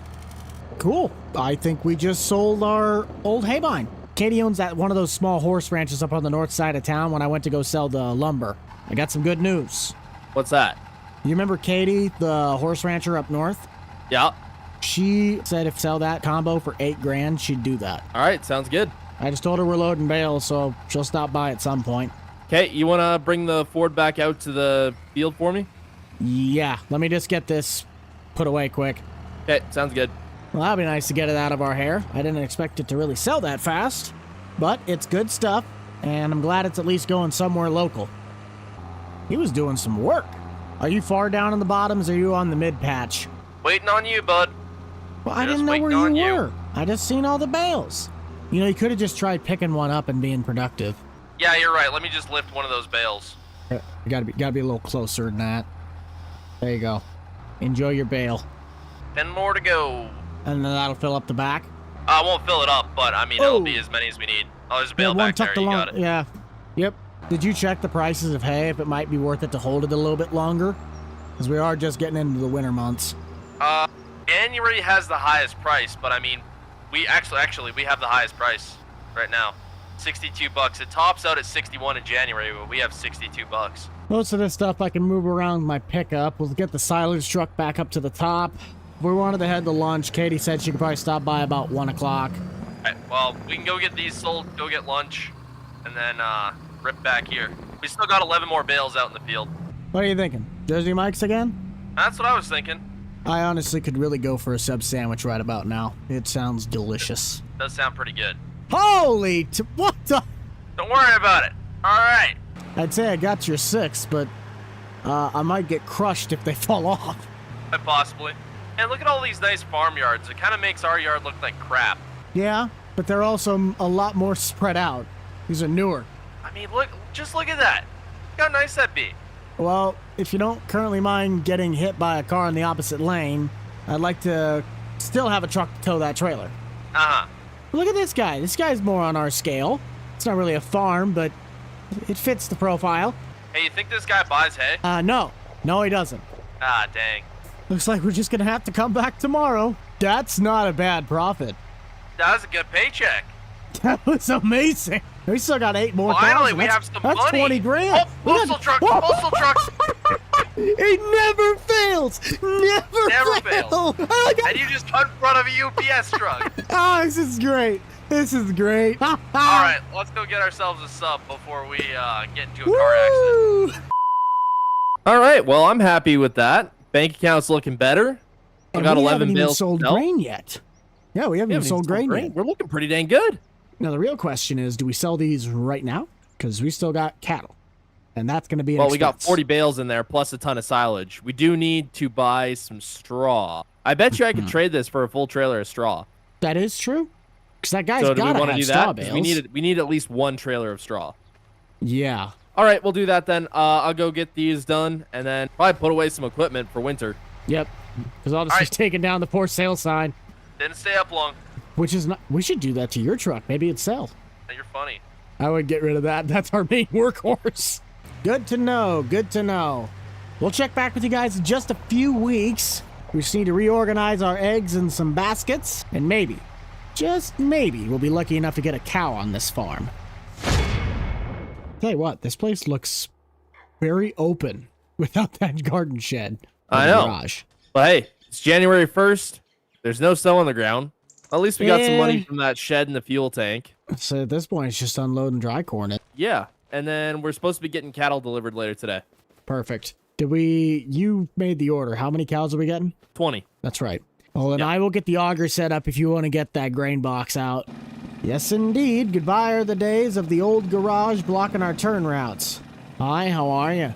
Cool. I think we just sold our old haybine. Katie owns that one of those small horse ranches up on the north side of town when I went to go sell the lumber. I got some good news. What's that? You remember Katie, the horse rancher up north? Yeah. She said if sell that combo for 8 grand, she'd do that. All right, sounds good. I just told her we're loading bales, so she'll stop by at some point. Okay, you want to bring the Ford back out to the field for me? Yeah, let me just get this put away quick. Okay, sounds good. Well, that'd be nice to get it out of our hair. I didn't expect it to really sell that fast, but it's good stuff, and I'm glad it's at least going somewhere local. He was doing some work. Are you far down in the bottoms, or are you on the mid-patch? Waiting on you, bud. Well, I Just didn't know where waiting you on you. were. I just seen all the bales. You know, you could have just tried picking one up and being productive. Yeah, you're right. Let me just lift one of those bales. You gotta be a little closer than that. There you go. Enjoy your bale. 10 more to go. And then that'll fill up the back. I won't fill it up, but I mean, Oh. it'll be as many as we need. Oh, there's a bale back there. You got it. Yeah. Yep. Did you check the prices of hay, if it might be worth it to hold it a little bit longer? Because we are just getting into the winter months. January has the highest price, but I mean, we actually we have the highest price right now. 62 bucks. It tops out at 61 in January, but we have 62 bucks. Most of this stuff I can move around my pickup. We'll get the silage truck back up to the top. If we wanted to head to lunch, Katie said she could probably stop by about 1 o'clock. Alright, well, we can go get these sold, go get lunch, and then rip back here. We still got 11 more bales out in the field. What are you thinking? Jersey Mike's again? That's what I was thinking. I honestly could really go for a sub sandwich right about now. It sounds delicious. Does sound pretty good. Holy what the? Don't worry about it. Alright. I'd say I got your 6, but I might get crushed if they fall off. Possibly. And look at all these nice farmyards. It kind of makes our yard look like crap. Yeah, but they're also a lot more spread out. These are newer. I mean, just look at that. Look how nice that'd be. Well, if you don't currently mind getting hit by a car in the opposite lane, I'd like to still have a truck to tow that trailer. Uh-huh. Look at this guy. This guy's more on our scale. It's not really a farm, but it fits the profile. Hey, you think this guy buys hay? No. No, he doesn't. Ah, dang. Looks like we're just gonna have to come back tomorrow. That's not a bad profit. That was a good paycheck. That was amazing. We still got 8 more. Finally, thousand. we That's- have some that's money. 20 grand. Oh, postal truck, postal truck. He never fails. Never fails. Oh, And you just cut in front of a UPS truck. oh, this is great. This is great. All right, let's go get ourselves a sub before we get into a car accident. Woo! All right, well, I'm happy with that. Bank account's looking better. I And got we 11 haven't even bales. sold to sell. grain yet. Yeah, we haven't We even haven't sold even grain yet. We're looking pretty dang good. Now, the real question is, do we sell these right now? Because we still got cattle. And that's going to be an Well, we got expense. 40 bales in there, plus a ton of silage. We do need to buy some straw. I bet you I could trade this for a full trailer of straw. That is true. Because that guy's So do we got to want to have do straw that? 'Cause bales. we need at least 1 trailer of straw. Yeah. All right, we'll do that then. I'll go get these done, and then probably put away some equipment for winter. Yep. Because I'll just All be taking down the for sale sign. Didn't stay up long. Which is not... We should do that to your truck. Maybe it'd sell. You're funny. I would get rid of that. That's our main workhorse. Good to know. Good to know. We'll check back with you guys in just a few weeks. We just need to reorganize our eggs in some baskets. And maybe, just maybe, we'll be lucky enough to get a cow on this farm. Tell you what, this place looks very open without that garden shed. or I the know. garage. But hey, it's January 1st. There's no snow on the ground. At least we got some money from that shed and the fuel tank. So at this point, it's just unloading dry corn. Yeah, and then we're supposed to be getting cattle delivered later today. Perfect. You made the order. How many cows are we getting? 20. That's right. Well, then I will get the auger set up if you want to get that grain box out. Yes, indeed. Goodbye are the days of the old garage blocking our turn routes. Hi, how are you?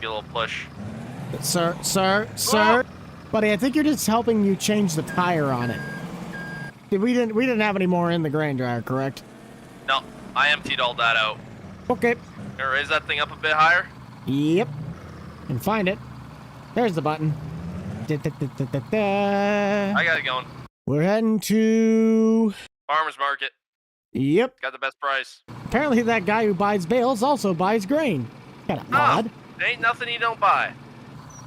Give a little push. Sir. Buddy, I think you're just helping you change the tire on it. We didn't have any more in the grain dryer, correct? No, I emptied all that out. Okay. Gonna raise that thing up a bit higher. Yep. And find it. There's the button. I got it going. We're heading to... Farmer's market. Yep. Got the best price. Apparently that guy who buys bales also buys grain. Kinda odd. Ain't nothing you don't buy.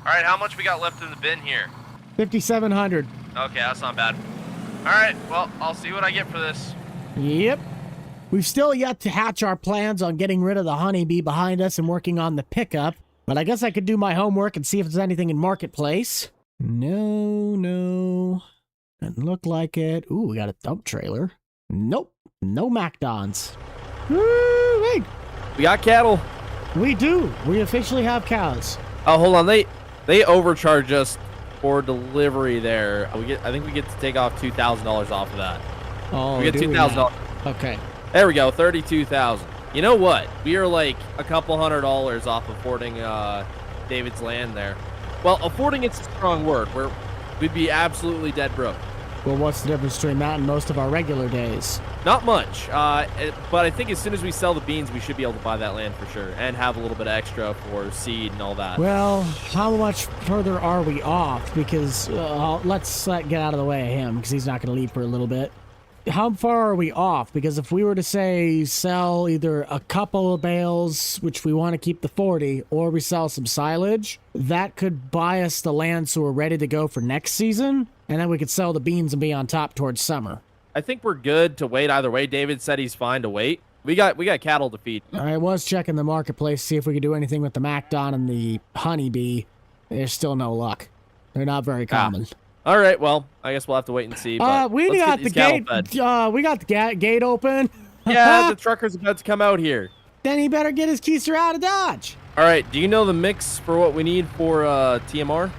All right, how much we got left in the bin here? 5,700. Okay, that's not bad. All right, well, I'll see what I get for this. Yep. We've still yet to hatch our plans on getting rid of the honeybee behind us and working on the pickup, but I guess I could do my homework and see if there's anything in Marketplace. No. Doesn't look like it. Ooh, we got a dump trailer. Nope. No MacDons. Woo-wee. We got cattle. We do. We officially have cows. Oh, hold on. They overcharge us for delivery there. I think we get to take off $2,000 off of that. Oh, we get $2,000. Okay. There we go, 32,000. You know what? We are like a couple $100 off affording David's land there. Well, affording it's a strong word. We'd be absolutely dead broke. Well, what's the difference between that and most of our regular days? Not much, but I think as soon as we sell the beans, we should be able to buy that land for sure and have a little bit extra for seed and all that. Well, how much further are we off? Because let's get out of the way of him because he's not going to leave for a little bit. How far are we off? Because if we were to say sell either a couple of bales, which we want to keep the 40, or we sell some silage, that could buy us the land so we're ready to go for next season, and then we could sell the beans and be on top towards summer. I think we're good to wait either way. David said he's fine to wait. We got cattle to feed. I was checking the marketplace to see if we could do anything with the MacDon and the honeybee. There's still no luck. They're not very common. All right, well, I guess we'll have to wait and see. But we got the gate. We got the gate open. Yeah, the trucker's about to come out here. Then he better get his keister out of Dodge. All right, do you know the mix for what we need for TMR?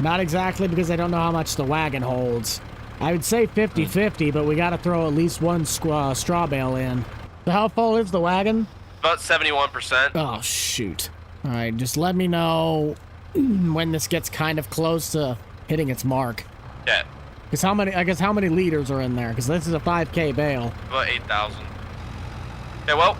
Not exactly, because I don't know how much the wagon holds. I would say 50-50, but we got to throw at least one straw bale in. So how full is the wagon? About 71%. Oh, shoot. All right, just let me know when this gets kind of close to hitting its mark. Yeah. Because how many liters are in there? Because this is a 5K bale. About 8,000. Yeah, well.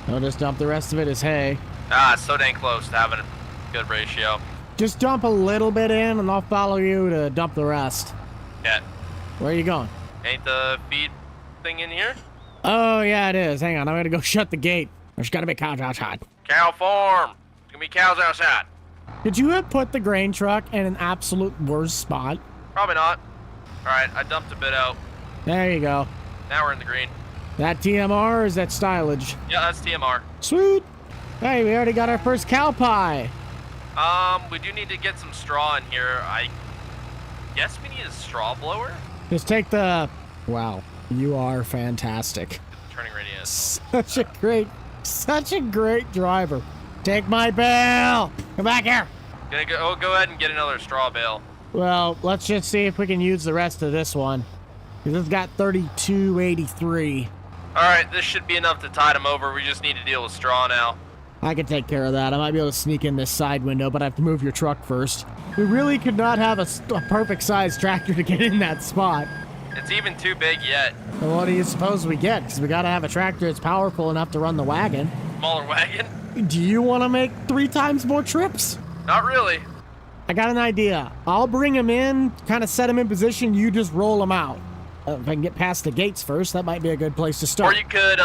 I'll just dump the rest of it as hay. It's so dang close to having a good ratio. Just dump a little bit in, and I'll follow you to dump the rest. Yeah. Where are you going? Ain't the feed thing in here? Oh, yeah, it is. Hang on, I'm going to go shut the gate. There's got to be cows outside. Cow farm. There's gonna be cows outside. Did you have put the grain truck in an absolute worst spot? Probably not. All right, I dumped a bit out. There you go. Now we're in the green. That TMR or is that silage? Yeah, that's TMR. Sweet. Hey, we already got our first cow pie. We do need to get some straw in here. I guess we need a straw blower. Just take the... Wow, you are fantastic. Get the turning radius. Such a great driver. Take my bale. Come back here. Gonna go ahead and get another straw bale. Well, let's just see if we can use the rest of this one. This has got 3283. All right, this should be enough to tide them over. We just need to deal with straw now. I can take care of that. I might be able to sneak in this side window, but I have to move your truck first. We really could not have a perfect size tractor to get in that spot. It's even too big yet. Well, what do you suppose we get? Because we got to have a tractor that's powerful enough to run the wagon. Smaller wagon? Do you want to make 3 times more trips? Not really. I got an idea. I'll bring him in, kind of set him in position, you just roll him out. If I can get past the gates first, that might be a good place to start. Or you could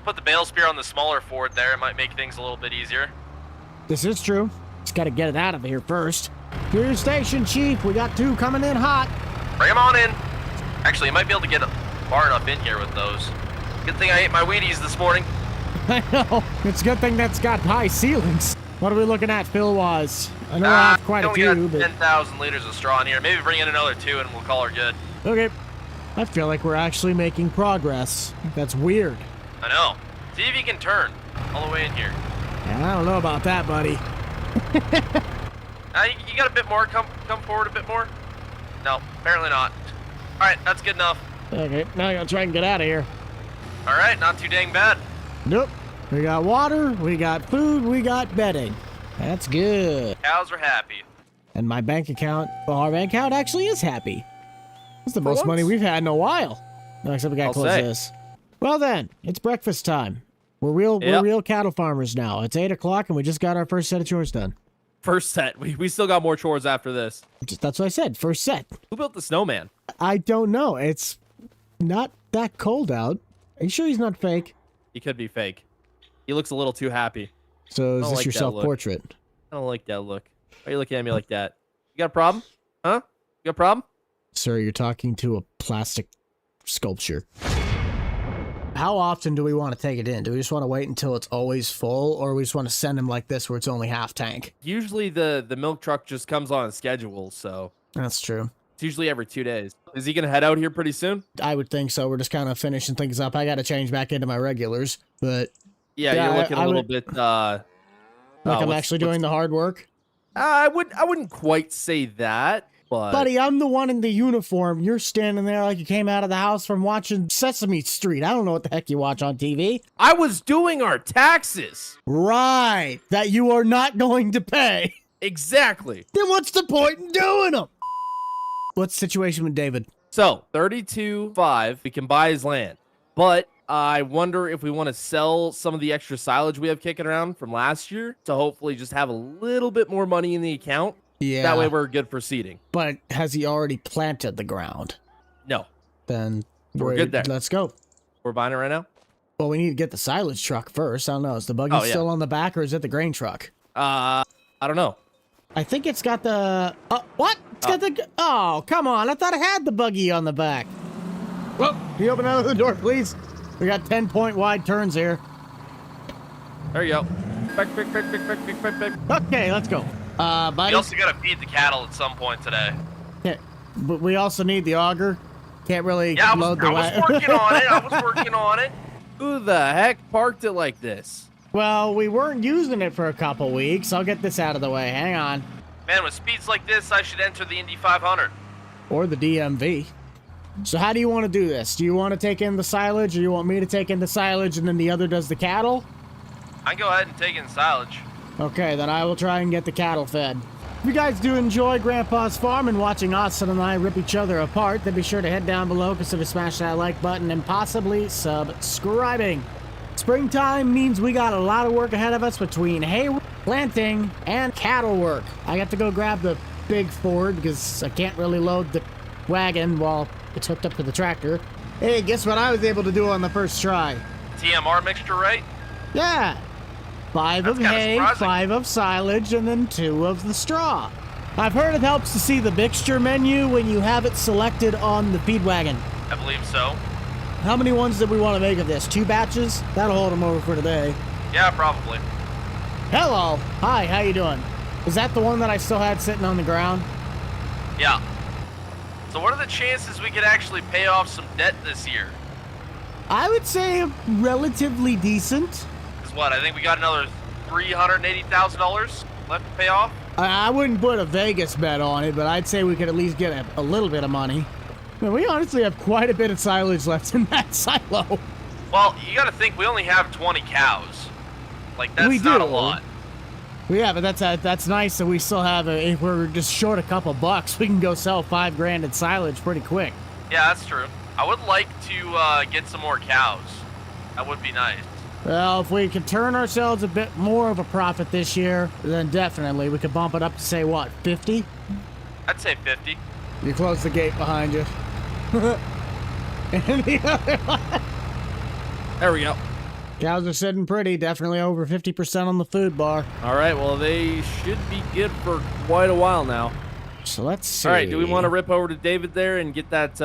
put the bale spear on the smaller Ford there. It might make things a little bit easier. This is true. Just got to get it out of here first. To your station, Chief. We got 2 coming in hot. Bring them on in. Actually, you might be able to get far enough in here with those. Good thing I ate my Wheaties this morning. I know. It's a good thing that's got high ceilings. What are we looking at, Phil-wise? I know I have quite a few, we got but... 10,000 liters of straw in here. Maybe bring in another 2 and we'll call her good. Okay. I feel like we're actually making progress. That's weird. I know. See if you can turn all the way in here. Yeah, I don't know about that, buddy. You got a bit more. Come forward a bit more. No, apparently not. All right, that's good enough. Okay, now I gotta try and get out of here. All right, not too dang bad. Nope. We got water, we got food, we got bedding. That's good. Cows are happy. And my bank account, well, our bank account actually is happy. It's the most money we've had in a while. No, except we gotta close this. Well then, it's breakfast time. We're real cattle farmers now. It's 8 o'clock and we just got our first set of chores done. First set. We still got more chores after this. That's what I said, first set. Who built the snowman? I don't know. It's not that cold out. Are you sure he's not fake? He could be fake. He looks a little too happy. So is this like your that self-portrait? I don't like that look. Why are you looking at me like that? You got a problem? Huh? You got a problem? Sir, you're talking to a plastic sculpture. How often do we want to take it in? Do we just want to wait until it's always full, or we just want to send him like this where it's only half tank? Usually the milk truck just comes on a schedule, so That's true. it's usually every 2 days. Is he gonna head out here pretty soon? I would think so. We're just kind of finishing things up. I got to change back into my regulars, but Yeah, Yeah, you're looking I a little would- bit. like I'm actually doing the hard work. I wouldn't quite say that, but Buddy, I'm the one in the uniform. You're standing there like you came out of the house from watching Sesame Street. I don't know what the heck you watch on TV. I was doing our taxes. Right. That you are not going to pay. Exactly. Then what's the point in doing them? What's the situation with David? So 32.5, we can buy his land, but I wonder if we want to sell some of the extra silage we have kicking around from last year to hopefully just have a little bit more money in the account. Yeah. That way we're good for seeding. But has he already planted the ground? No, Then We're good there. Let's go. we're buying it right now. Well, we need to get the silage truck first. I don't know. Is the buggy Oh, yeah. still on the back, or is it the grain truck? I don't know. I think it's got the... what? It's got the... Oh, come on. I thought it had the buggy on the back. Well, can you open another door, please? We got 10-point wide turns here. There you go. Back. Okay, let's go. We Buddy? also gotta feed the cattle at some point today. Yeah, but we also need the auger. Can't really Yeah, I load the was working on it. I was working on it. Who the heck parked it like this? Well, we weren't using it for a couple weeks. I'll get this out of the way. Hang on. Man, with speeds like this, I should enter the Indy 500. Or the DMV. So how do you want to do this? Do you want to take in the silage, or you want me to take in the silage and then the other does the cattle? I can go ahead and take in silage. Okay, then I will try and get the cattle fed. If you guys do enjoy Grandpa's Farm and watching Austin and I rip each other apart, then be sure to head down below, consider smashing that like button, and possibly subscribing. Springtime means we got a lot of work ahead of us between hay planting and cattle work. I got to go grab the big Ford because I can't really load the wagon while it's hooked up to the tractor. Hey, guess what I was able to do on the first try? TMR mixture, right? Yeah. 5 of That's kinda hay, surprising. 5 of silage, and then 2 of the straw. I've heard it helps to see the mixture menu when you have it selected on the feed wagon. I believe so. How many ones did we want to make of this? 2 batches? That'll hold them over for today. Yeah, probably. Hello. Hi, how you doing? Is that the one that I still had sitting on the ground? Yeah. So what are the chances we could actually pay off some debt this year? I would say relatively decent. Because what, I think we got another $380,000 left to pay off? I wouldn't put a Vegas bet on it, but I'd say we could at least get a little bit of money. I mean, we honestly have quite a bit of silage left in that silo. Well, you gotta think we only have 20 cows. Like, that's We not do. a lot. Yeah, but that's nice that we still have if we're just short a couple bucks, we can go sell $5,000 in silage pretty quick. Yeah, that's true. I would like to get some more cows. That would be nice. Well, if we could turn ourselves a bit more of a profit this year, then definitely we could bump it up to, say, what, 50? I'd say 50. You close the gate behind you. And the other one. There we go. Cows are sitting pretty, definitely over 50% on the food bar. All right, well, they should be good for quite a while now. So let's see. All right, do we want to rip over to David there and get that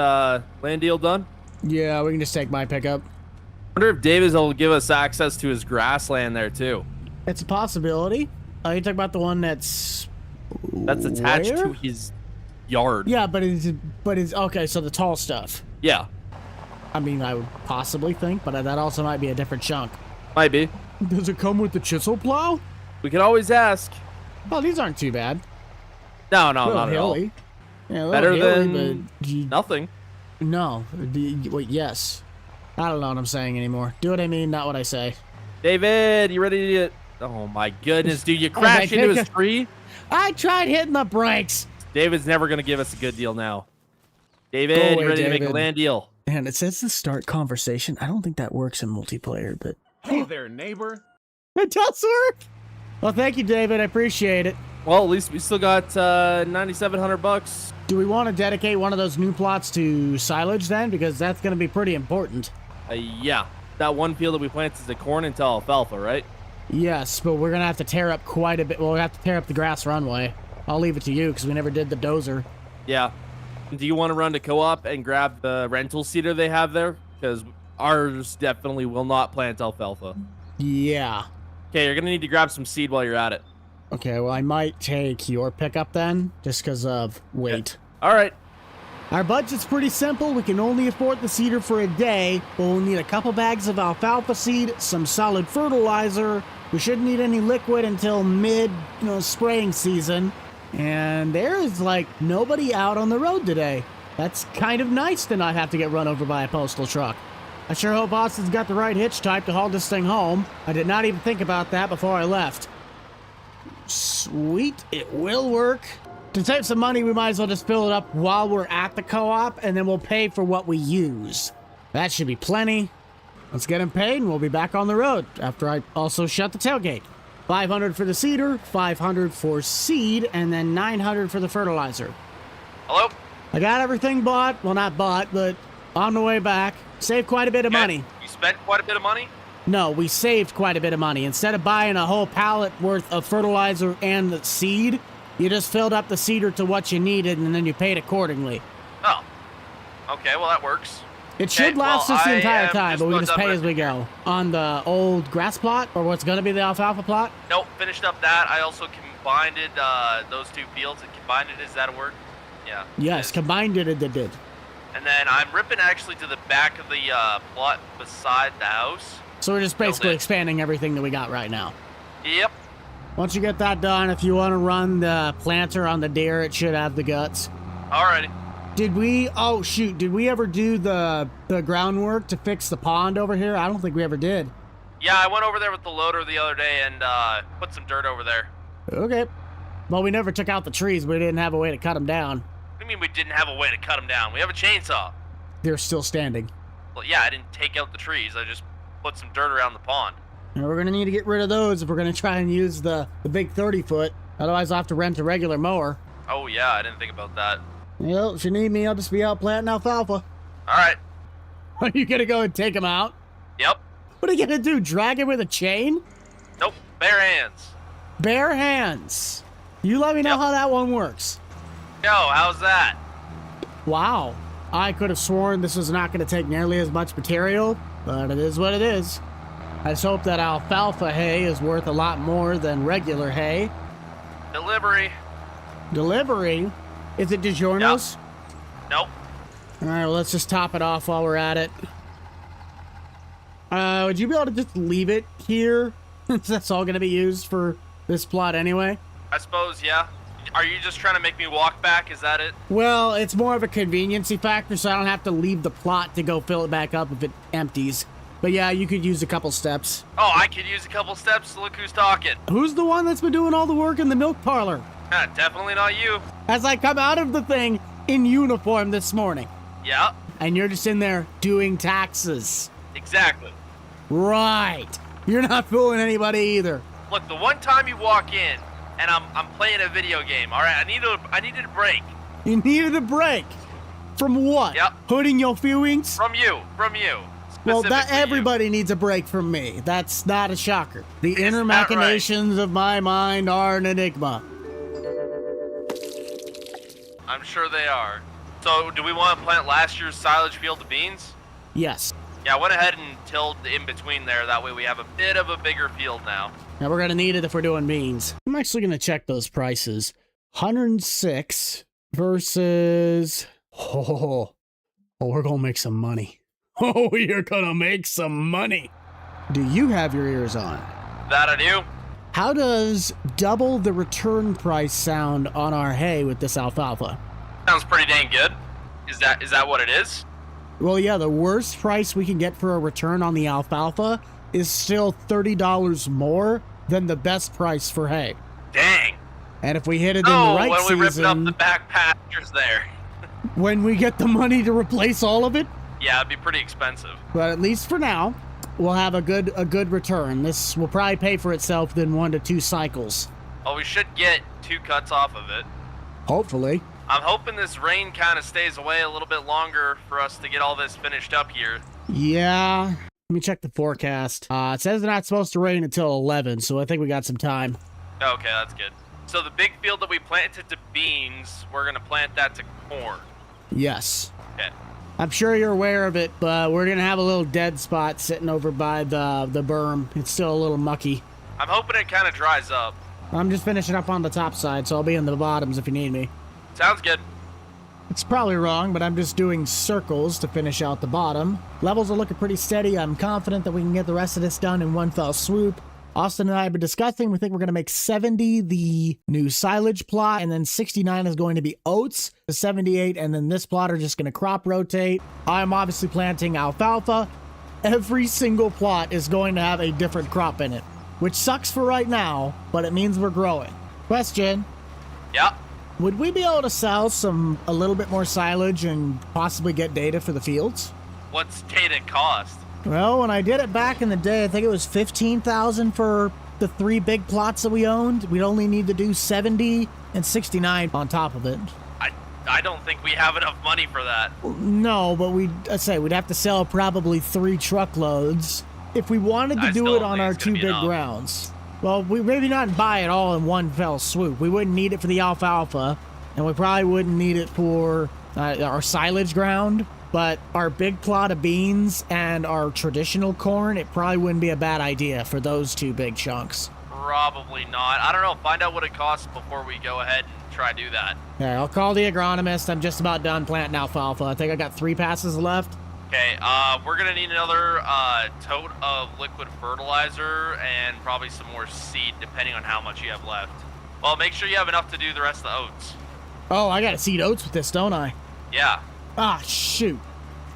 land deal done? Yeah, we can just take my pickup. I wonder if David will give us access to his grassland there, too. It's a possibility. You talking about the one that's Attached where? to his yard. Yeah, but it's okay. So the tall stuff. Yeah, I mean, I would possibly think, but that also might be a different chunk. might be. Does it come with the chisel plow? We could always ask. Oh, these aren't too bad. No, A little not at all. hilly. Yeah, a little Better hilly, than but nothing. no. Wait, yes. I don't know what I'm saying anymore. Do what I mean, not what I say. David, you ready to Oh my goodness, dude! You crashed Okay, into take his a- tree. I tried hitting the brakes. David's never gonna give us a good deal now. David, Go away, you ready to make David. a land deal? And it says to start conversation. I don't think that works in multiplayer, but Hey there, neighbor. it does work. Well, thank you, David. I appreciate it. Well, at least we still got $9,700. Do we want to dedicate one of those new plots to silage then? Because that's going to be pretty important. Yeah, that one field that we planted is the corn into alfalfa, right? Yes, but we're going to have to tear up quite a bit. Well, we have to tear up the grass runway. I'll leave it to you because we never did the dozer. Yeah. Do you want to run to co-op and grab the rental seeder they have there? Because ours definitely will not plant alfalfa. Yeah. Okay, you're gonna need to grab some seed while you're at it. Okay, well, I might take your pickup then, just because of weight. All right. Our budget's pretty simple. We can only afford the seeder for a day, but we'll need a couple bags of alfalfa seed, some solid fertilizer. We shouldn't need any liquid until mid, spraying season. And there is, like, nobody out on the road today. That's kind of nice to not have to get run over by a postal truck. I sure hope Austin's got the right hitch type to haul this thing home. I did not even think about that before I left. Sweet, it will work. To save some money, we might as well just fill it up while we're at the co-op, and then we'll pay for what we use. That should be plenty. Let's get him paid, and we'll be back on the road after I also shut the tailgate. 500 for the seeder, 500 for seed, and then 900 for the fertilizer. Hello? I got everything bought. Well, not bought, but on the way back. Saved quite a bit of money. You spent quite a bit of money? No, we saved quite a bit of money. Instead of buying a whole pallet worth of fertilizer and the seed, you just filled up the seeder to what you needed, and then you paid accordingly. Oh. Okay, well, that works. It should Okay, last well, us the I entire am time, just but we about just done pay with as we go. On the old grass plot, or what's going to be the alfalfa plot? Nope, finished up that. I also combined those two fields and combined it. Is that a word? Yeah. Yes, It is. combined it did. And then I'm ripping actually to the back of the plot beside the house. So we're just basically it. expanding everything that we got right now. Yep. Once you get that done, if you want to run the planter on the deer, it should have the guts. Alrighty. Did we ever do the groundwork to fix the pond over here? I don't think we ever did. Yeah, I went over there with the loader the other day and put some dirt over there. Okay. Well, we never took out the trees. We didn't have a way to cut them down. What do you mean we didn't have a way to cut them down? We have a chainsaw. They're still standing. Well, yeah, I didn't take out the trees. I just put some dirt around the pond. And we're going to need to get rid of those if we're going to try and use the big 30-foot. Otherwise, I'll have to rent a regular mower. Oh, yeah, I didn't think about that. Well, if you need me, I'll just be out planting alfalfa. Alright. Are you going to go and take them out? Yep. What are you going to do, drag it with a chain? Nope. Bare hands. Bare hands. You let me know Yep. how that one works. Yo, how's that? Wow. I could have sworn this was not going to take nearly as much material, but it is what it is. I just hope that alfalfa hay is worth a lot more than regular hay. Delivery. Delivery? Is it DiGiorno's? Nope. All right, well, let's just top it off while we're at it. Would you be able to just leave it here? That's all going to be used for this plot anyway. I suppose, yeah. Are you just trying to make me walk back? Is that it? Well, it's more of a conveniency factor, so I don't have to leave the plot to go fill it back up if it empties. But yeah, you could use a couple steps. Oh, I could use a couple steps. Look who's talking. Who's the one that's been doing all the work in the milk parlor? Definitely not you. As I come out of the thing in uniform this morning, Yeah, and you're just in there doing taxes. exactly. Right. You're not fooling anybody either. Look, the one time you walk in and I'm playing a video game, all right? I needed a break You needed a break. From what? Yep. Hurting your feelings? from you. Well, that Specifically you. everybody needs a break from me. That's not a shocker. The inner that right? machinations of my mind are an enigma. I'm sure they are. So, do we want to plant last year's silage field of beans? Yes. Yeah, I went ahead and tilled in between there. That way we have a bit of a bigger field now. Now we're gonna need it if we're doing beans. I'm actually gonna check those prices. 106 versus we're gonna make some money. Oh, you're gonna make some money. Do you have your ears on? That I do. How does double the return price sound on our hay with this alfalfa? Sounds pretty dang good. Is that what it is? Well, yeah, the worst price we can get for a return on the alfalfa is still $30 more than the best price for hay. Dang. And if we hit it in Oh, the right when we rip up season, the back pastures there. when we get the money to replace all of it, Yeah, it'd be pretty expensive. but at least for now, we'll have a good return. This will probably pay for itself in 1 to 2 cycles. Well, we should get 2 cuts off of it. Hopefully. I'm hoping this rain kind of stays away a little bit longer for us to get all this finished up here. Yeah. Let me check the forecast. It says it's not supposed to rain until 11, so I think we got some time. Okay, that's good. So the big field that we planted to beans, we're going to plant that to corn. Yes. Okay. I'm sure you're aware of it, but we're going to have a little dead spot sitting over by the berm. It's still a little mucky. I'm hoping it kind of dries up. I'm just finishing up on the top side, so I'll be in the bottoms if you need me. Sounds good. It's probably wrong, but I'm just doing circles to finish out the bottom. Levels are looking pretty steady. I'm confident that we can get the rest of this done in one fell swoop. Austin and I have been discussing. We think we're going to make 70 the new silage plot, and then 69 is going to be oats, the 78, and then this plot are just going to crop rotate. I'm obviously planting alfalfa. Every single plot is going to have a different crop in it, which sucks for right now, but it means we're growing. Question. Yeah. Would we be able to sell a little bit more silage and possibly get data for the fields? What's data cost? Well, when I did it back in the day, I think it was 15,000 for the 3 big plots that we owned. We'd only need to do 70 and 69 on top of it. I don't think we have enough money for that. No, but we'd have to sell probably 3 truckloads if we wanted to I do still it don't on think our it's gonna 2 be big enough. grounds. Well, we maybe not buy it all in one fell swoop. We wouldn't need it for the alfalfa, and we probably wouldn't need it for our silage ground. But our big plot of beans and our traditional corn, it probably wouldn't be a bad idea for those 2 big chunks. Probably not. I don't know. Find out what it costs before we go ahead and try to do that. Yeah, I'll call the agronomist. I'm just about done planting alfalfa. I think I got 3 passes left. Okay, we're gonna need another tote of liquid fertilizer and probably some more seed, depending on how much you have left. Well, make sure you have enough to do the rest of the oats. Oh, I got to seed oats with this, don't I? Yeah, Ah, shoot.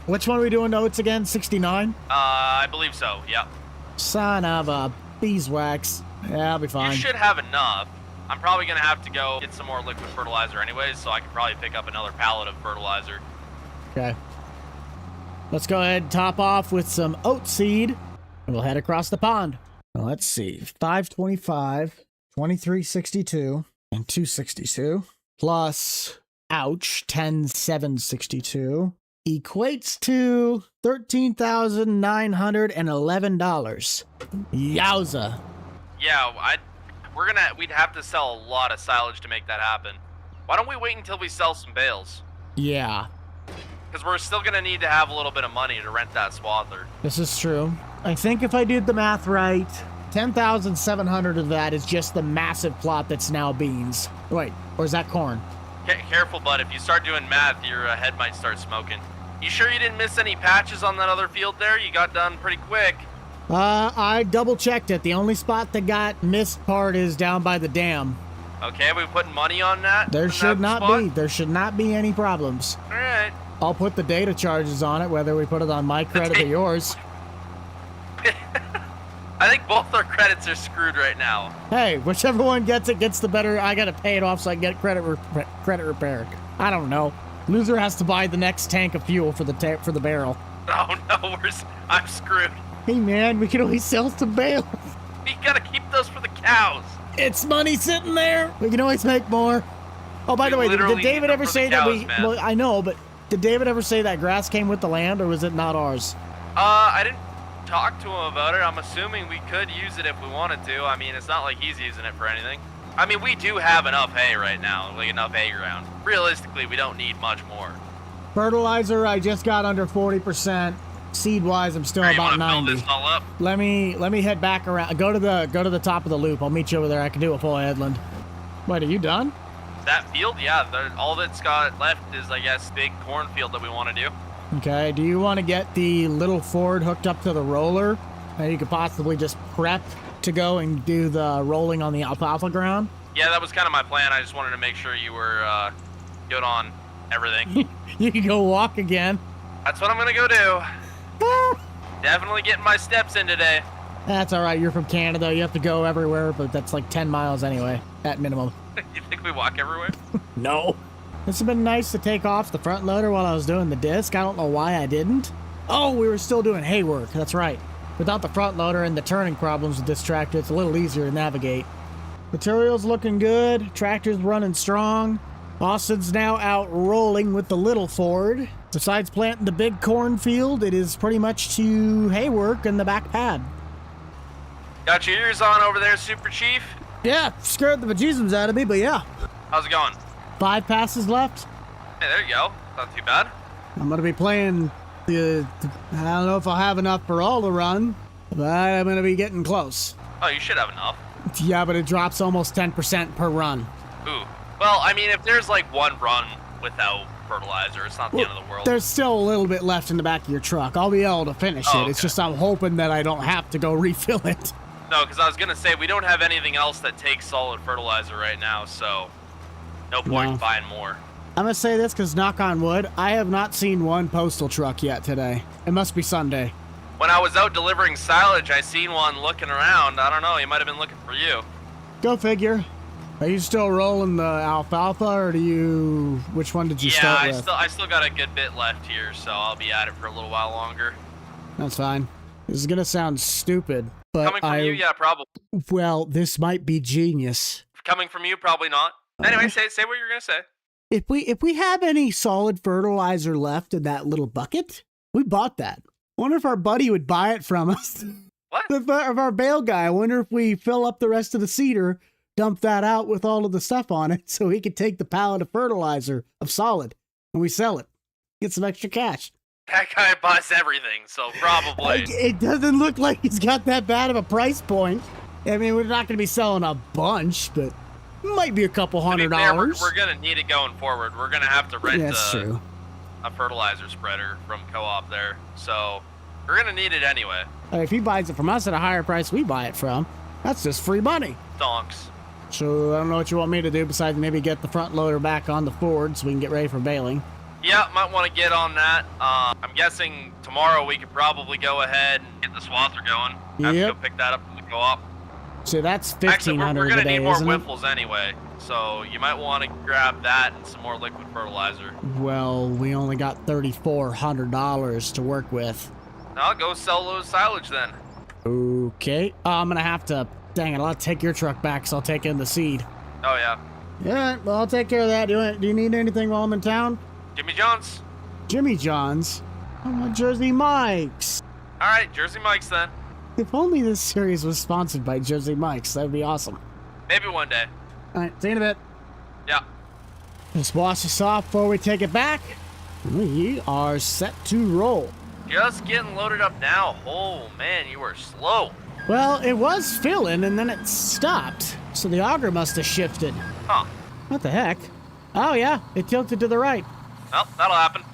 Which one are we doing to oats again? 69? I believe so. Yeah, Son of a beeswax. Yeah, I'll be fine. you should have enough. I'm probably gonna have to go get some more liquid fertilizer anyways, so I can probably pick up another pallet of fertilizer. Okay. Let's go ahead and top off with some oat seed, and we'll head across the pond. Now, let's see. 525, 2362, and 262, plus, ouch, 10762, equates to $13,911. Yowza. Yeah, we'd have to sell a lot of silage to make that happen. Why don't we wait until we sell some bales? Yeah, Because we're still gonna need to have a little bit of money to rent that swather. this is true. I think if I did the math right, 10,700 of that is just the massive plot that's now beans. Wait, or is that corn? Careful, bud. If you start doing math, your head might start smoking. You sure you didn't miss any patches on that other field there? You got done pretty quick. I double checked it. The only spot that got missed part is down by the dam. Okay, we putting money on that? There on should that not spot? be. There should not be any problems. All right. I'll put the data charges on it, whether we put it on my credit or yours. I think both our credits are screwed right now. Hey, whichever one gets it gets the better. I gotta pay it off so I can get credit repair. I don't know. Loser has to buy the next tank of fuel for the barrel. Oh no, I'm screwed. Hey man, we can always sell some bales. We gotta keep those for the cows. It's money sitting there. We can always make more. Oh, by We the way, literally did David need them ever for the say that cows, man. Well, I know, but did David ever say that grass came with the land, or was it not ours? I didn't talk to him about it. I'm assuming we could use it if we wanted to. I mean, it's not like he's using it for anything. I mean, we do have enough hay right now, like enough hay ground. Realistically, we don't need much more. Fertilizer, I just got under 40%. Seed-wise, I'm still Alright, you about wanna fill 90. this all up? Let me head back around. Go to the top of the loop. I'll meet you over there. I can do a full headland. Wait, are you done? That field, yeah, all that's got left is, I guess, big cornfield that we want to do. Okay. Do you want to get the little Ford hooked up to the roller? You could possibly just prep to go and do the rolling on the alfalfa ground. Yeah, that was kind of my plan. I just wanted to make sure you were good on everything. You can go walk again. That's what I'm gonna go do. Definitely getting my steps in today. That's all right. You're from Canada. You have to go everywhere, but that's like 10 miles anyway, at minimum. You think we walk everywhere? No. This has been nice to take off the front loader while I was doing the disc. I don't know why I didn't. Oh, we were still doing hay work. That's right. Without the front loader and the turning problems with this tractor, it's a little easier to navigate. Material's looking good. Tractor's running strong. Austin's now out rolling with the little Ford. Besides planting the big cornfield, it is pretty much to hay work in the back pad. Got your ears on over there, Super Chief? Yeah, scared the bejesus out of me, but yeah. How's it going? 5 passes left. Hey, there you go. Not too bad. I'm going to be playing I don't know if I'll have enough for all the run, but I'm going to be getting close. Oh, you should have enough. Yeah, but it drops almost 10% per run. Ooh. Well, I mean, if there's like one run without fertilizer, it's not the end of the world. There's still a little bit left in the back of your truck. I'll be able to finish it. Okay. It's just I'm hoping that I don't have to go refill it. No, because I was going to say, we don't have anything else that takes solid fertilizer right now, so no point in buying more. I'm going to say this because, knock on wood, I have not seen one postal truck yet today. It must be Sunday. When I was out delivering silage, I seen one looking around. I don't know, he might have been looking for you. Go figure. Are you still rolling the alfalfa, or which one did you start with? Yeah, I still got a good bit left here, so I'll be at it for a little while longer. That's fine. This is going to sound stupid, but Coming from you, yeah, probably. Well, this might be genius. Coming from you, probably not. Anyway, say what you're going to say. If we have any solid fertilizer left in that little bucket, we bought that. Wonder if our buddy would buy it from us. What? If our bale guy, I wonder if we fill up the rest of the cedar, dump that out with all of the stuff on it, so he could take the pallet of fertilizer of solid, and we sell it. Get some extra cash. That guy buys everything, so probably. It doesn't look like he's got that bad of a price point. I mean, we're not going to be selling a bunch, but might be a couple $100. We're going to need it going forward. We're going to have to rent true. A fertilizer spreader from Co-op there, so we're going to need it anyway. If he buys it from us at a higher price we buy it from, that's just free money. Donks. So I don't know what you want me to do besides maybe get the front loader back on the Ford so we can get ready for baling. Yeah, might want to get on that. I'm guessing tomorrow we could probably go ahead and get the swather going. Have to go pick that up from the Co-op. So that's $1,500 Actually, we're going to a day, need more isn't it? whiffles anyway, so you might want to grab that and some more liquid fertilizer. Well, we only got $3,400 to work with. I'll go sell those silage then. Okay. I'm going to have to... Dang it, I'll take your truck back, so I'll take in the seed. Oh, yeah. Yeah, well, I'll take care of that. Do you need anything while I'm in town? Jimmy John's. Jimmy John's? I want Jersey Mike's. All right, Jersey Mike's then. If only this series was sponsored by Jersey Mike's, that would be awesome. Maybe one day. All right, see you in a bit. Yeah. Let's wash this off before we take it back. We are set to roll. Just getting loaded up now. Oh, man, you were slow. Well, it was filling, and then it stopped. So the auger must have shifted. Huh. What the heck? Oh, yeah, it tilted to the right. Well, that'll happen.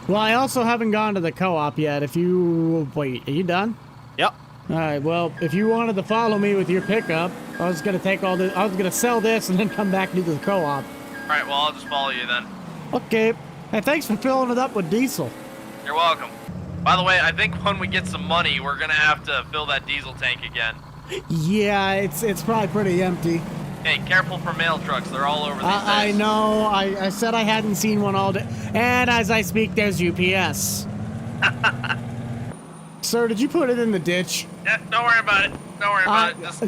Well, I also haven't gone to the Co-op yet. If you... Wait, are you done? Yep. All right, well, if you wanted to follow me with your pickup, I was going to take all this... I was going to sell this and then come back to the Co-op. All right, well, I'll just follow you then. Okay. Hey, thanks for filling it up with diesel. You're welcome. By the way, I think when we get some money, we're going to have to fill that diesel tank again. Yeah, it's probably pretty empty. Hey, careful for mail trucks. They're all over these days. I know. I said I hadn't seen one all day. And as I speak, there's UPS. Sir, did you put it in the ditch? Yeah, don't worry about it. Don't worry about it. Just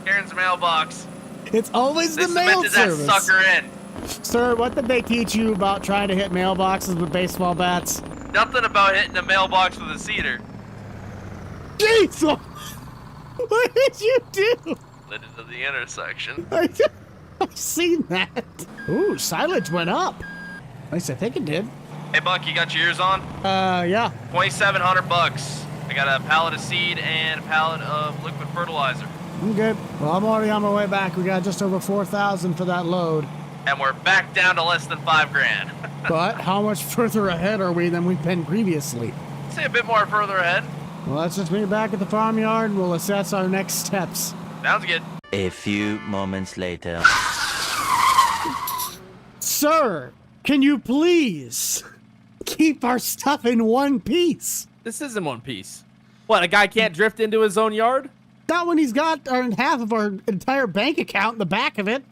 Karen's mailbox. It's always They the mail cemented service. that sucker in. Sir, what did they teach you about trying to hit mailboxes with baseball bats? Nothing about hitting a mailbox with a cedar. Diesel! What did you do? Led into the intersection. I've seen that. Ooh, silage went up. At least I think it did. Hey, Buck, you got your ears on? Yeah. $2,700. I got a pallet of seed and a pallet of liquid fertilizer. I'm good. Well, I'm already on my way back. We got just over 4,000 for that load. And we're back down to less than $5,000. But how much further ahead are we than we've been previously? Say a bit more further ahead. Well, let's just meet back at the farmyard and we'll assess our next steps. Sounds good. A few moments later. Sir, can you please keep our stuff in one piece? This isn't one piece. What, a guy can't drift into his own yard? Not when he's got half of our entire bank account in the back of it.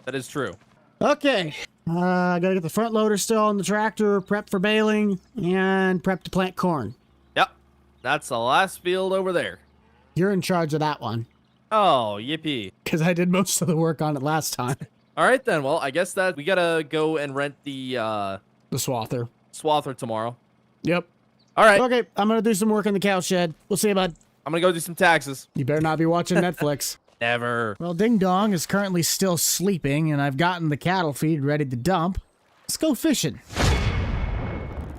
That is true. Okay. I gotta get the front loader still on the tractor, prep for baling, and prep to plant corn. Yep. That's the last field over there. You're in charge of that one. Oh, yippee. Because I did most of the work on it last time. All right, then. Well, I guess that we got to go and rent the The swather. swather tomorrow. Yep. All right. Okay, I'm gonna do some work in the cow shed. We'll see you, bud. I'm going to go do some taxes. You better not be watching Netflix. Never. Well, Ding Dong is currently still sleeping, and I've gotten the cattle feed ready to dump. Let's go fishing.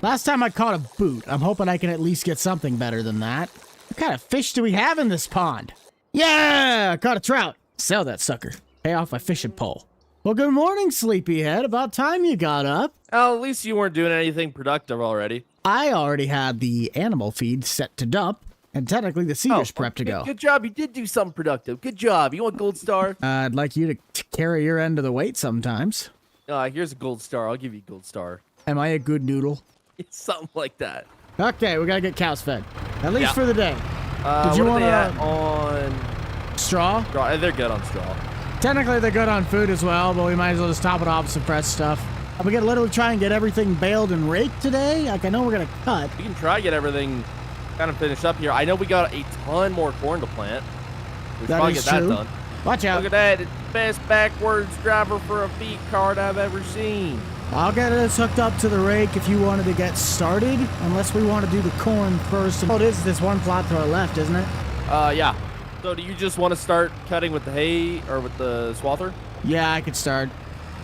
Last time I caught a boot. I'm hoping I can at least get something better than that. What kind of fish do we have in this pond? Yeah, I caught a trout. Sell that sucker. Pay off my fishing pole. Well, good morning, sleepyhead. About time you got up. Well, at least you weren't doing anything productive already. I already had the animal feed set to dump, and technically the seeder's prepped to go. Good job. You did do something productive. Good job. You want gold star? I'd like you to carry your end of the weight sometimes. Here's a gold star. I'll give you a gold star. Am I a good noodle? It's something like that. Okay, we gotta get cows fed. At least Yeah. for the day. Did you want wanna- on Straw? straw? They're good on straw. Technically, they're good on food as well, but we might as well just top it off with some fresh stuff. We gotta literally try and get everything baled and raked today. Like, I know we're gonna cut. We can try to get everything kind of finished up here. I know we got a ton more corn to plant. We should That probably is get that true. done. Watch out. Look at that. It's the best backwards driver for a feed cart I've ever seen. I'll get us hooked up to the rake if you wanted to get started, unless we want to do the corn first. Oh, it is this one plot to our left, isn't it? Yeah. So do you just want to start cutting with the hay or with the swather? Yeah, I could start.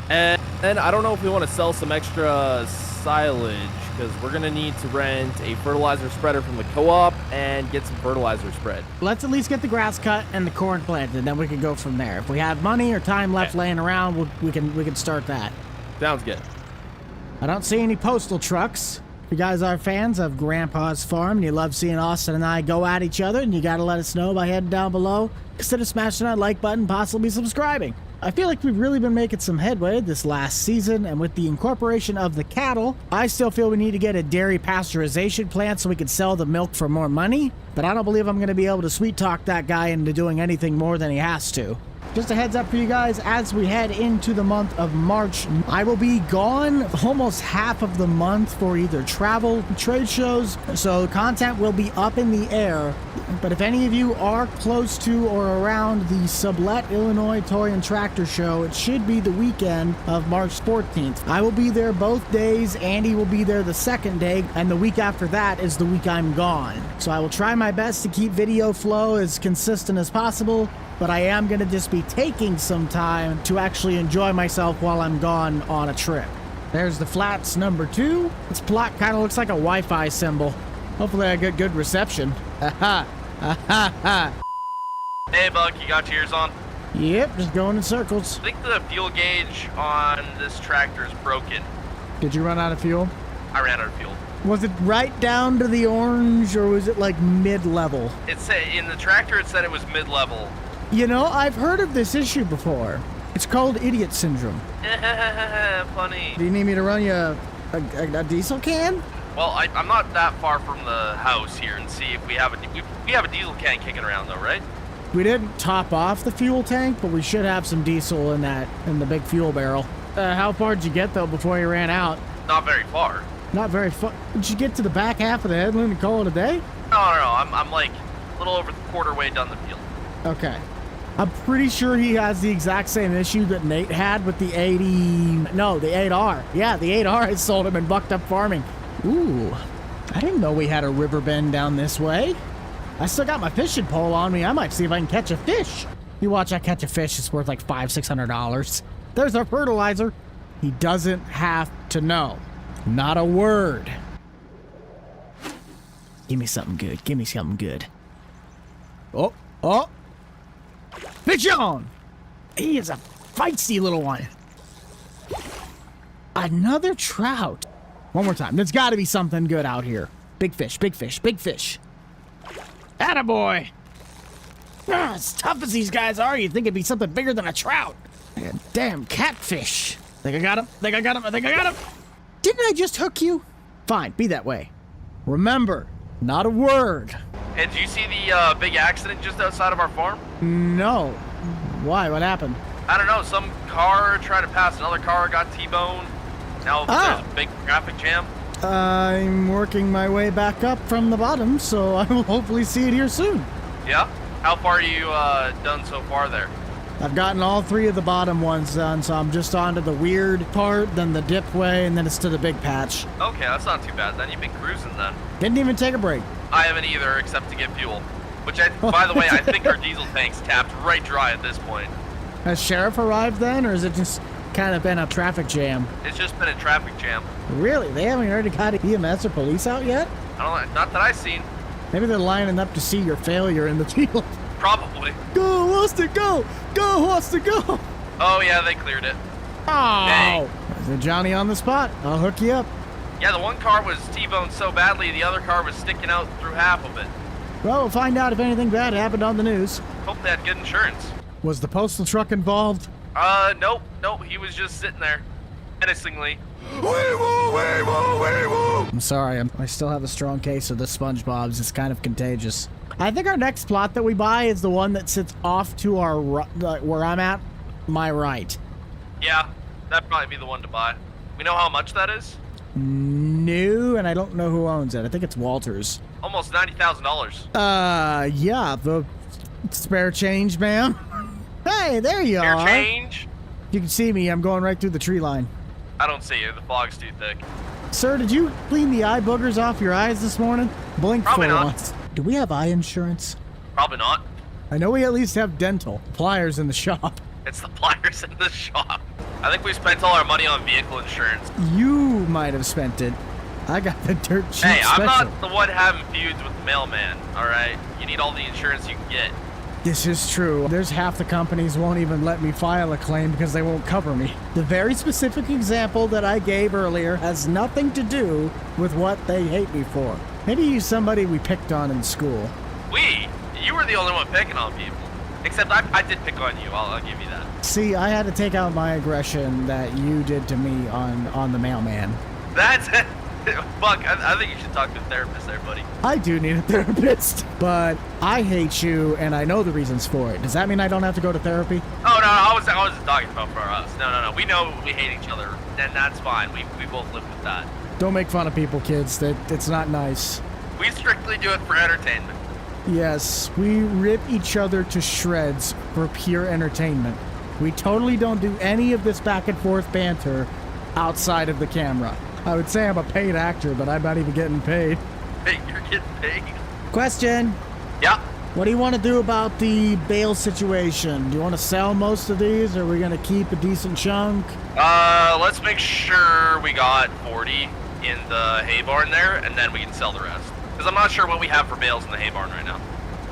And I don't know if we want to sell some extra silage because we're going to need to rent a fertilizer spreader from the co-op and get some fertilizer spread. Let's at least get the grass cut and the corn planted, then we can go from there. If we have money or time left laying around, we can start that. Sounds good. I don't see any postal trucks. If you guys are fans of Grandpa's Farm and you love seeing Austin and I go at each other, and you gotta let us know by heading down below. Consider smashing that like button, possibly subscribing. I feel like we've really been making some headway this last season, and with the incorporation of the cattle, I still feel we need to get a dairy pasteurization plant so we can sell the milk for more money, but I don't believe I'm going to be able to sweet talk that guy into doing anything more than he has to. Just a heads up for you guys, as we head into the month of March, I will be gone almost half of the month for either travel, trade shows, so content will be up in the air. But if any of you are close to or around the Sublet, Illinois Toy and Tractor Show, it should be the weekend of March 14th. I will be there both days, Andy will be there the second day, and the week after that is the week I'm gone. So I will try my best to keep video flow as consistent as possible, but I am going to just be taking some time to actually enjoy myself while I'm gone on a trip. There's the flats number 2. This plot kind of looks like a Wi-Fi symbol. Hopefully I get good reception. Haha. Hey, Buck, you got yours on? Yep, just going in circles. I think the fuel gauge on this tractor is broken. Did you run out of fuel? I ran out of fuel. Was it right down to the orange, or was it like mid-level? It said in the tractor it said it was mid-level. You know, I've heard of this issue before. It's called idiot syndrome. Funny. Do you need me to run you a diesel can? Well, I'm not that far from the house here, and see if we have a diesel can kicking around though, right? We didn't top off the fuel tank, but we should have some diesel in the big fuel barrel. How far did you get though before you ran out? Not very far. Not very far. Did you get to the back half of the headland and call it a day? No. I'm like a little over the quarter way down the field. Okay. I'm pretty sure he has the exact same issue that Nate had with the 8R. Yeah, the 8R has sold him in Bucked Up Farming. Ooh, I didn't know we had a river bend down this way. I still got my fishing pole on me. I might see if I can catch a fish. You watch I catch a fish, it's worth like $500-600. There's our fertilizer. He doesn't have to know. Not a word. Give me something good. Give me something good. Oh. Fish on! He is a feisty little one. Another trout. One more time. There's got to be something good out here. Big fish, big fish, big fish. Attaboy! As tough as these guys are, you'd think it'd be something bigger than a trout. Like a damn catfish. Think I got him? I think I got him! Didn't I just hook you? Fine, be that way. Remember, not a word. Hey, did you see the big accident just outside of our farm? No. Why? What happened? I don't know. Some car tried to pass another car, got T-boned. Now there's a big traffic jam. I'm working my way back up from the bottom, so I will hopefully see it here soon. Yeah? How far are you done so far there? I've gotten all 3 of the bottom ones done, so I'm just onto the weird part, then the dip way, and then it's to the big patch. Okay, that's not too bad. Then you've been cruising then. Didn't even take a break. I haven't either, except to get fuel. Which, by the way, I think our diesel tank's tapped right dry at this point. Has Sheriff arrived then, or has it just kind of been a traffic jam? It's just been a traffic jam. Really? They haven't already got EMS or police out yet? I don't know, not that I've seen. Maybe they're lining up to see your failure in the field. Probably. Go, Austin, go! Go, Austin, go! Oh, yeah, they cleared it. Oh! Dang. There's a Johnny on the spot. I'll hook you up. Yeah, the one car was T-boned so badly, the other car was sticking out through half of it. Well, we'll find out if anything bad happened on the news. Hope they had good insurance. Was the postal truck involved? Nope, he was just sitting there, menacingly. I'm sorry, I still have a strong case of the SpongeBob's. It's kind of contagious. I think our next plot that we buy is the one that sits off to our where I'm at, my right. Yeah, that'd probably be the one to buy. We know how much that is? No, and I don't know who owns it. I think it's Walters. Almost $90,000. Yeah, the spare change, ma'am. Hey, there you Fair are. change? You can see me. I'm going right through the tree line. I don't see you. The fog's too thick. Sir, did you clean the eye boogers off your eyes this morning? Blink Probably for not. once. Do we have eye insurance? Probably not. I know we at least have dental. Pliers in the shop. It's the pliers in the shop. I think we spent all our money on vehicle insurance. You might have spent it. I got the dirt cheap Hey, I'm special. not the one having feuds with the mailman, alright? You need all the insurance you can get. This is true. There's half the companies won't even let me file a claim because they won't cover me. The very specific example that I gave earlier has nothing to do with what they hate me for. Maybe he's somebody we picked on in school. You were the only one picking on people. Except I did pick on you, I'll give you that. See, I had to take out my aggression that you did to me on the mailman. That's it. Fuck, I think you should talk to a therapist there, buddy. I do need a therapist, but I hate you and I know the reasons for it. Does that mean I don't have to go to therapy? Oh, no, I wasn't talking about for us. No. We know we hate each other, and that's fine. We both live with that. Don't make fun of people, kids. It's not nice. We strictly do it for entertainment. Yes, we rip each other to shreds for pure entertainment. We totally don't do any of this back and forth banter outside of the camera. I would say I'm a paid actor, but I'm not even getting paid. Hey, you're getting paid. Question. Yeah. What do you want to do about the bale situation? Do you want to sell most of these, or are we going to keep a decent chunk? Let's make sure we got 40 in the hay barn there, and then we can sell the rest. Because I'm not sure what we have for bales in the hay barn right now.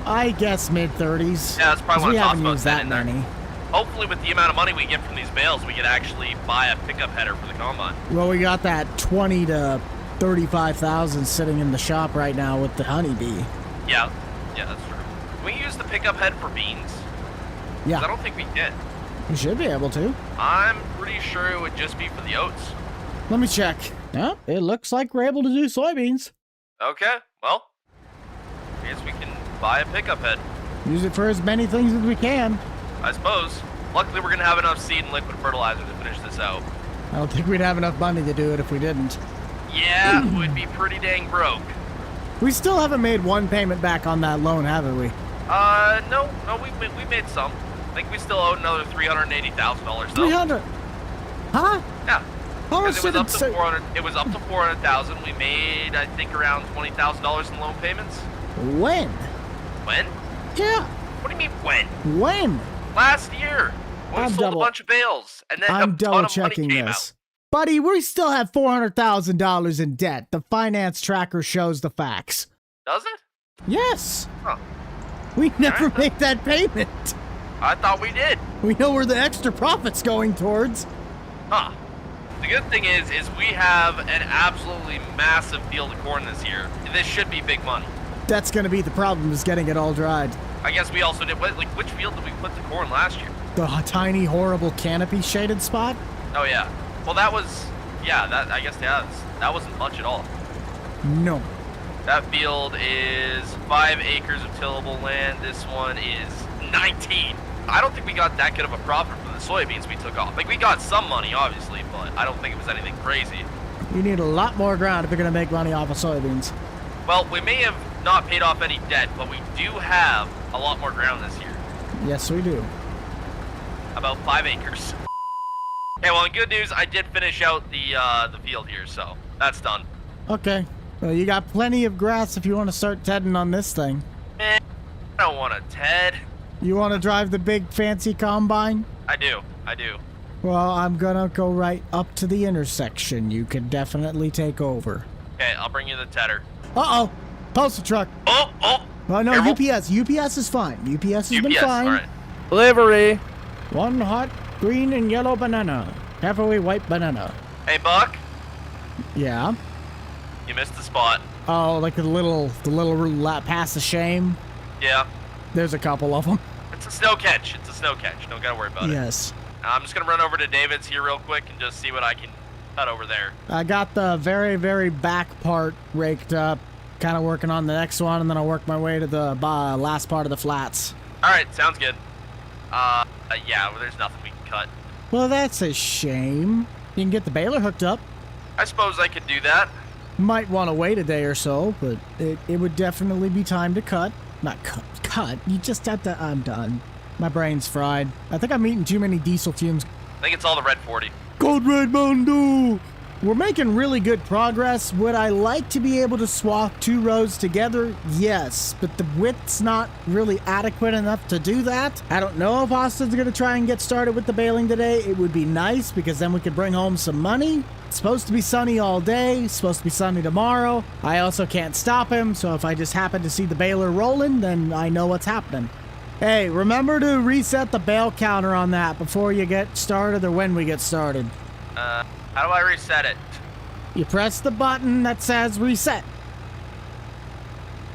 I guess mid-30s. Yeah, that's probably what we I talked haven't about used that in there. many. Hopefully with the amount of money we get from these bales, we can actually buy a pickup header for the combine. Well, we got that 20 to 35,000 sitting in the shop right now with the honeybee. Yeah, that's true. Can we use the pickup head for beans? Yeah, I don't think we can. you should be able to. I'm pretty sure it would just be for the oats. Let me check. Yeah, it looks like we're able to do soybeans. Okay, well, I guess we can buy a pickup head, Use it for as many things as we can. I suppose. Luckily, we're going to have enough seed and liquid fertilizer to finish this out. I don't think we'd have enough money to do it if we didn't. Yeah, we'd be pretty dang broke. We still haven't made one payment back on that loan, haven't we? No, we made some. I think we still owe another $380,000 though. 300. Huh? Yeah. How much Because did it say? it was up to 400,000. We made, I think, around $20,000 in loan payments. When? When? Yeah. What do you mean when? When? Last year. When we I'm sold double- a bunch of bales, and then I'm a ton double of money checking came this. out. Buddy, we still have $400,000 in debt. The finance tracker shows the facts. Does it? Yes. Huh. We never Alright. make that payment. I thought we did. We know where the extra profit's going towards. Huh. The good thing is we have an absolutely massive field of corn this year. This should be big money. That's going to be the problem, is getting it all dried. I guess we also did, which field did we put the corn last year? The tiny, horrible canopy shaded spot? Oh yeah. Well, that was, yeah, that wasn't much at all. No. That field is 5 acres of tillable land. This one is 19. I don't think we got that good of a profit from the soybeans we took off. Like, we got some money, obviously, but I don't think it was anything crazy. You need a lot more ground if you're going to make money off of soybeans. Well, we may have not paid off any debt, but we do have a lot more ground this year. Yes, we do. About 5 acres. Okay, well, in good news, I did finish out the field here, so that's done. Okay. Well, you got plenty of grass if you want to start tedding on this thing. I don't want to Ted. You want to drive the big fancy combine? I do. Well, I'm gonna go right up to the intersection. You can definitely take over. Okay, I'll bring you the tedder. Uh-oh. Postal truck. Oh! Well, no, Careful. UPS. UPS is fine. UPS has been fine. All right. Delivery. One hot green and yellow banana. Halfway white banana. Hey, Buck, Yeah. you missed the spot. Oh, like the little pass of shame. Yeah, There's a couple of them. it's a snow catch. Don't gotta worry about it. Yes. I'm just gonna run over to David's here real quick and just see what I can cut over there. I got the very, very back part raked up. Kind of working on the next one, and then I'll work my way to the last part of the flats. All right, sounds good. Yeah, well, there's nothing we can cut. Well, that's a shame. You can get the baler hooked up. I suppose I could do that. Might want to wait a day or so, but it would definitely be time to cut. Not cut. You just have to... I'm done. My brain's fried. I think I'm eating too many diesel fumes. I think it's all the red 40. Code Red Mondo! We're making really good progress. Would I like to be able to swap 2 rows together? Yes, but the width's not really adequate enough to do that. I don't know if Austin's going to try and get started with the baling today. It would be nice because then we could bring home some money. It's supposed to be sunny all day. It's supposed to be sunny tomorrow. I also can't stop him, so if I just happen to see the baler rolling, then I know what's happening. Hey, remember to reset the bale counter on that before you get started or when we get started. How do I reset it? You press the button that says reset.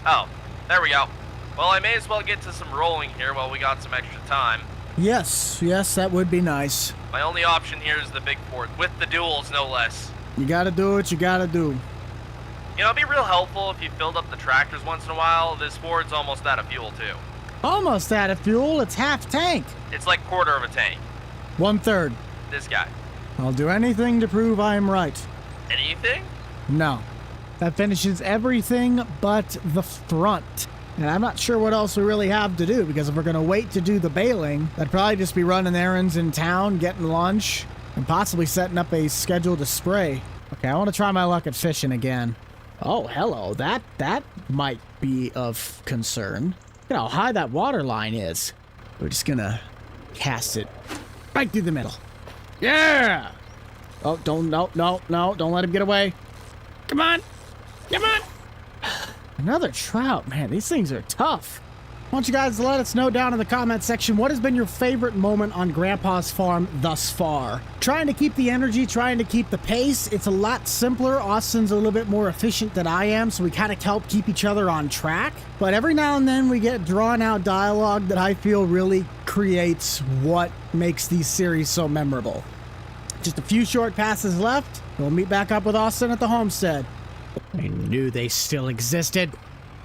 Oh, there we go. Well, I may as well get to some rolling here while we got some extra time. Yes, that would be nice. My only option here is the big Ford, with the duals, no less. You gotta do what you gotta do. You know, it'd be real helpful if you filled up the tractors once in a while. This Ford's almost out of fuel, too. Almost out of fuel, it's half tank. It's like quarter of a tank. 1/3. This guy. I'll do anything to prove I'm right. Anything? No. That finishes everything but the front. And I'm not sure what else we really have to do, because if we're gonna wait to do the baling, that'd probably just be running errands in town, getting lunch, and possibly setting up a schedule to spray. Okay, I want to try my luck at fishing again. Oh, hello. That might be of concern. Look at how high that water line is. We're just gonna cast it right through the middle. Yeah! Oh, don't let him get away. Come on! Another trout, man, these things are tough. I want you guys to let us know down in the comment section what has been your favorite moment on Grandpa's farm thus far. Trying to keep the energy, trying to keep the pace. It's a lot simpler. Austin's a little bit more efficient than I am, so we kind of help keep each other on track. But every now and then we get drawn out dialogue that I feel really creates what makes these series so memorable. Just a few short passes left. We'll meet back up with Austin at the homestead. I knew they still existed.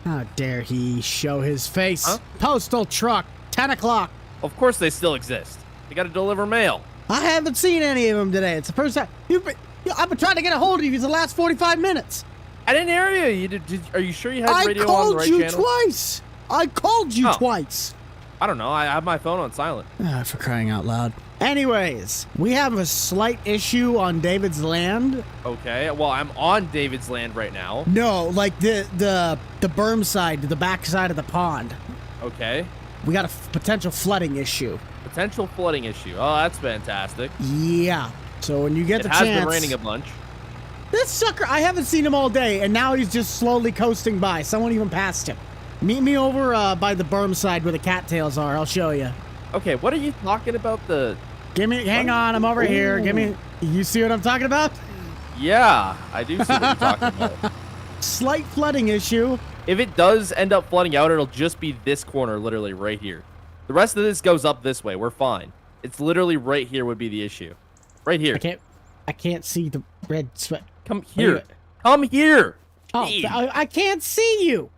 How dare he show his face? Huh? Postal truck, 10 o'clock. Of course they still exist. They gotta deliver mail. I haven't seen any of them today. It's the first time. I've been trying to get a hold of you for the last 45 minutes. I didn't hear you. Are you sure you had radio on the called right you channel? twice. I called you Oh. twice. I don't know. I have my phone on silent. For crying out loud. Anyways, we have a slight issue on David's land. Okay. Well, I'm on David's land right now. No, like the berm side, the back side of the pond. Okay. We got a potential flooding issue. Potential flooding issue. Oh, that's fantastic. Yeah. So when you get It the has chance, been raining a bunch. this sucker, I haven't seen him all day, and now he's just slowly coasting by. Someone even passed him. Meet me over by the berm side where the cattails are. I'll show you. Okay, what are you talking about? Hang on, I'm over here. You see what I'm talking about? Yeah, I do see what you're talking about. Slight flooding issue. If it does end up flooding out, it'll just be this corner, literally right here. The rest of this goes up this way. We're fine. It's literally right here would be the issue. Right here. I can't see the red sweat. Come here. Come here. Oh, I can't see you.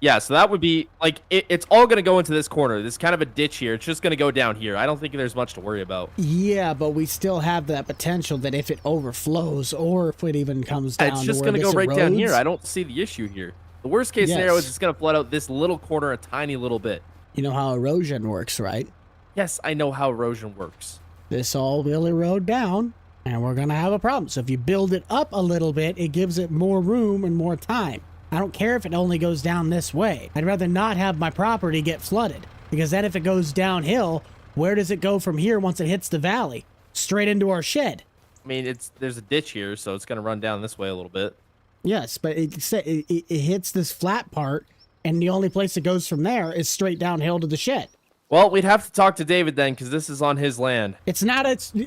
Yeah, so that would be like it's all going to go into this corner. This kind of a ditch here. It's just going to go down here. I don't think there's much to worry about. Yeah, but we still have that potential that if it overflows or if it even comes down, It's just going to go right down here. I don't see the issue here. The worst case scenario is it's going to flood out this little corner a tiny little bit. You know how erosion works, right? Yes, I know how erosion works. This all will erode down, and we're going to have a problem. So if you build it up a little bit, it gives it more room and more time. I don't care if it only goes down this way. I'd rather not have my property get flooded, because then if it goes downhill, where does it go from here once it hits the valley? Straight into our shed. I mean, there's a ditch here, so it's going to run down this way a little bit. Yes, but it hits this flat part, and the only place it goes from there is straight downhill to the shed. Well, we'd have to talk to David then, because this is on his land. It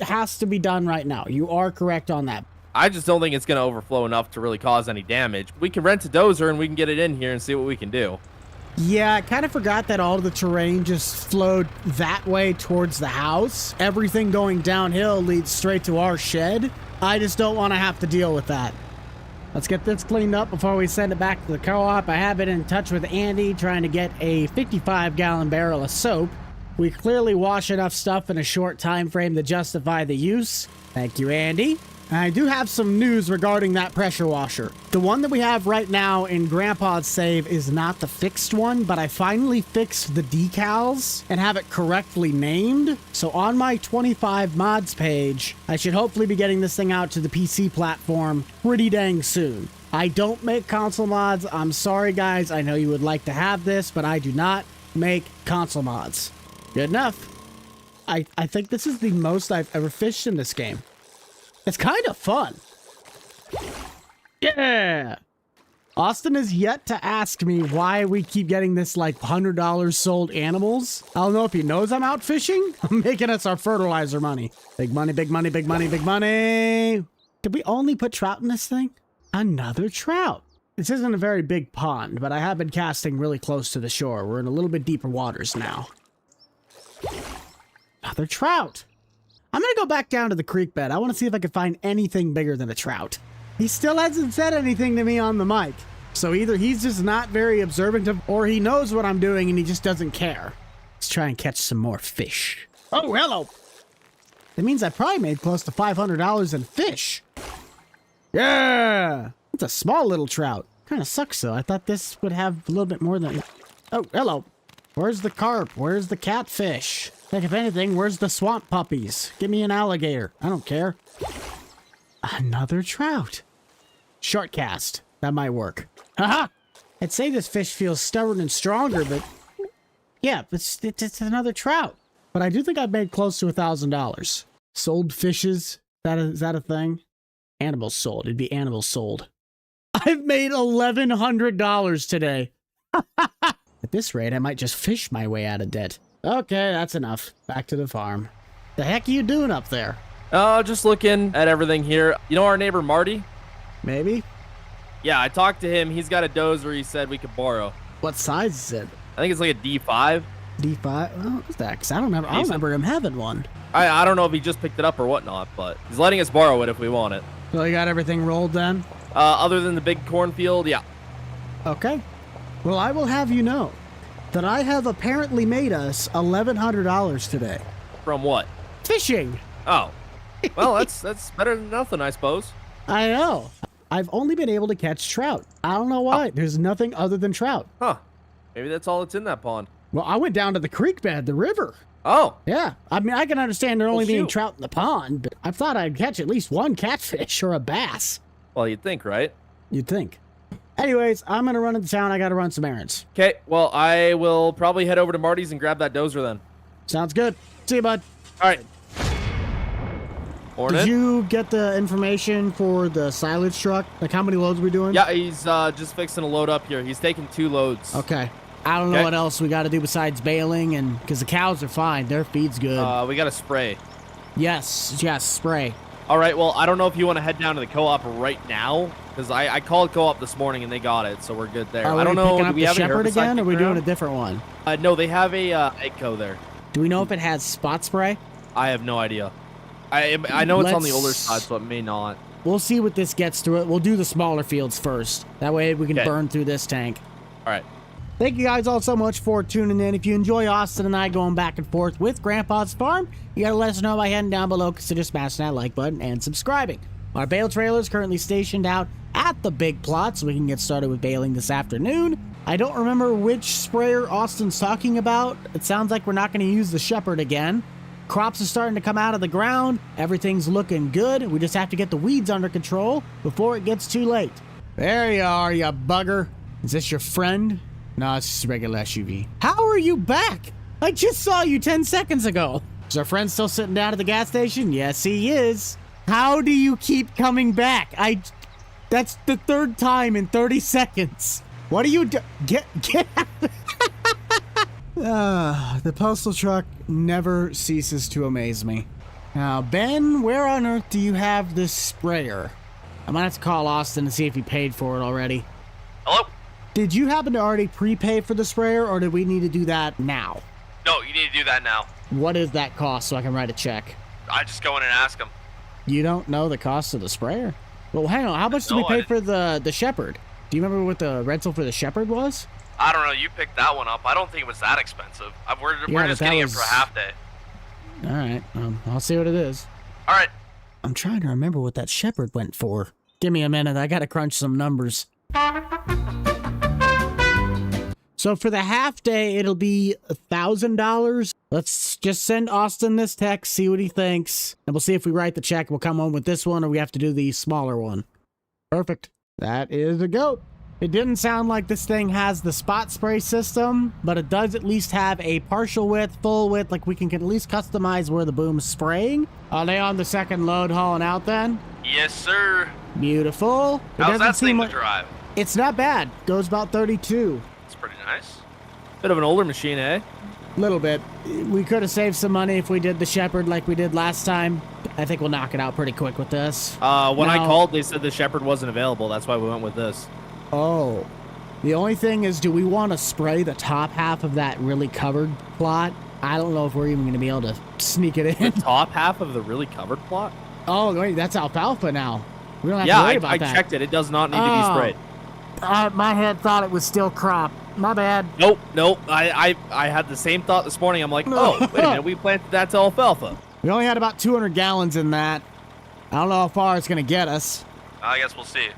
has to be done right now. You are correct on that. I just don't think it's going to overflow enough to really cause any damage. We can rent a dozer and we can get it in here and see what we can do. Yeah, I kind of forgot that all of the terrain just flowed that way towards the house. Everything going downhill leads straight to our shed. I just don't want to have to deal with that. Let's get this cleaned up before we send it back to the co-op. I have been in touch with Andy trying to get a 55-gallon barrel of soap. We clearly wash enough stuff in a short time frame to justify the use. Thank you, Andy. I do have some news regarding that pressure washer. The one that we have right now in Grandpa's save is not the fixed one, but I finally fixed the decals and have it correctly named. So on my 25 mods page, I should hopefully be getting this thing out to the PC platform pretty dang soon. I don't make console mods. I'm sorry, guys. I know you would like to have this, but I do not make console mods. Good enough. I think this is the most I've ever fished in this game. It's kind of fun. Yeah. Austin has yet to ask me why we keep getting this like $100 sold animals. I don't know if he knows I'm out fishing. I'm making us our fertilizer money. Big money, big money, big money, big money. Did we only put trout in this thing? Another trout. This isn't a very big pond, but I have been casting really close to the shore. We're in a little bit deeper waters now. Another trout. I'm going to go back down to the creek bed. I want to see if I can find anything bigger than a trout. He still hasn't said anything to me on the mic. So either he's just not very observant of, or he knows what I'm doing and he just doesn't care. Let's try and catch some more fish. Oh, hello. That means I probably made close to $500 in fish. Yeah. It's a small little trout. Kind of sucks though. I thought this would have a little bit more than... Oh, hello. Where's the carp? Where's the catfish? Like, if anything, where's the swamp puppies? Give me an alligator. I don't care. Another trout. Short cast. That might work. Haha! I'd say this fish feels stubborn and stronger, but... Yeah, it's another trout. But I do think I've made close to $1,000. Sold fishes? Is that a thing? Animals sold. It'd be animals sold. I've made $1,100 today. At this rate, I might just fish my way out of debt. Okay, that's enough. Back to the farm. The heck are you doing up there? Just looking at everything here. You know our neighbor Marty? Maybe? Yeah, I talked to him. He's got a dozer he said we could borrow. What size is it? I think it's like a D5. D5? Oh, what's that? Because I don't remember him having one. I don't know if he just picked it up or whatnot, but he's letting us borrow it if we want it. So you got everything rolled then? Other than the big cornfield, yeah. Okay. Well, I will have you know that I have apparently made us $1,100 today. From what? Fishing! Oh. Well, that's better than nothing, I suppose. I know. I've only been able to catch trout. I don't know why. There's nothing other than trout. Huh. Maybe that's all that's in that pond. Well, I went down to the creek bed, the river. Oh. Yeah. I mean, I can understand there only being trout in the pond, but I thought I'd catch at least one catfish or a bass. Well, you'd think, right? You'd think. Anyways, I'm going to run into town. I got to run some errands. Okay, well, I will probably head over to Marty's and grab that dozer then. Sounds good. See you, bud. All right. Morning. Did you get the information for the silage truck? Like, how many loads are we doing? Yeah, he's just fixing to load up here. He's taking 2 loads. Okay. I don't know what else we got to do besides baling, and because the cows are fine. Their feed's good. We got to spray. Yes, spray. All right, well, I don't know if you want to head down to the co-op right now, because I called co-op this morning and they got it, so we're good there. Are I don't know. Picking up do we the have Shepherd again, or are we doing around? a different one? No, they have a Echo there. Do we know if it has spot spray? I have no idea. I know it's on the older side, so it may not. We'll see what this gets through it. We'll do the smaller fields first. That way we can Okay. burn through this tank. All right. Thank you guys all so much for tuning in. If you enjoy Austin and I going back and forth with Grandpa's Farm, you gotta let us know by heading down below, consider smashing that like button and subscribing. Our bale trailer is currently stationed out at the big plot, so we can get started with baling this afternoon. I don't remember which sprayer Austin's talking about. It sounds like we're not going to use the Shepherd again. Crops are starting to come out of the ground. Everything's looking good. We just have to get the weeds under control before it gets too late. There you are, you bugger. Is this your friend? No, it's just a regular SUV. How are you back? I just saw you 10 seconds ago. Is our friend still sitting down at the gas station? Yes, he is. How do you keep coming back? That's the third time in 30 seconds. What do you do? Get out. The postal truck never ceases to amaze me. Now, Ben, where on earth do you have this sprayer? I might have to call Austin to see if he paid for it already. Hello? Did you happen to already prepay for the sprayer, or do we need to do that now? No, you need to do that now. What is that cost so I can write a check? I just go in and ask him. You don't know the cost of the sprayer? Well, hang on. How much did we No, pay I for the Shepherd? Do you remember what the rental for the Shepherd was? I don't know. You picked that one up. I don't think it was that expensive. We're Yeah, just but that getting was- it for a half day. All right. I'll see what it is. All right. I'm trying to remember what that Shepherd went for. Give me a minute. I got to crunch some numbers. So for the half day, it'll be $1,000. Let's just send Austin this text, see what he thinks, and we'll see if we write the check. We'll come home with this one, or we have to do the smaller one. Perfect. That is a go. It didn't sound like this thing has the spot spray system, but it does at least have a partial width, full width, like we can at least customize where the boom's spraying. Are they on the second load hauling out then? Yes, sir. Beautiful. It How's doesn't that seem thing to like drive? it's not bad. Goes about 32. It's pretty nice. Bit of an older machine, eh? Little bit. We could have saved some money if we did the Shepherd like we did last time. I think we'll knock it out pretty quick with this. When I Now- called, they said the Shepherd wasn't available. That's why we went with this. Oh. The only thing is, do we want to spray the top half of that really covered plot? I don't know if we're even going to be able to sneak it The in. top half of the really covered plot? Oh, wait, that's alfalfa now. We don't have Yeah, to worry I about that. checked it. It does not need to be Oh. sprayed. My head thought it was still crop. My bad. Nope. I had the same thought this morning. I'm like, oh, wait a minute. We planted that to alfalfa. We only had about 200 gallons in that. I don't know how far it's going to get us. I guess we'll see.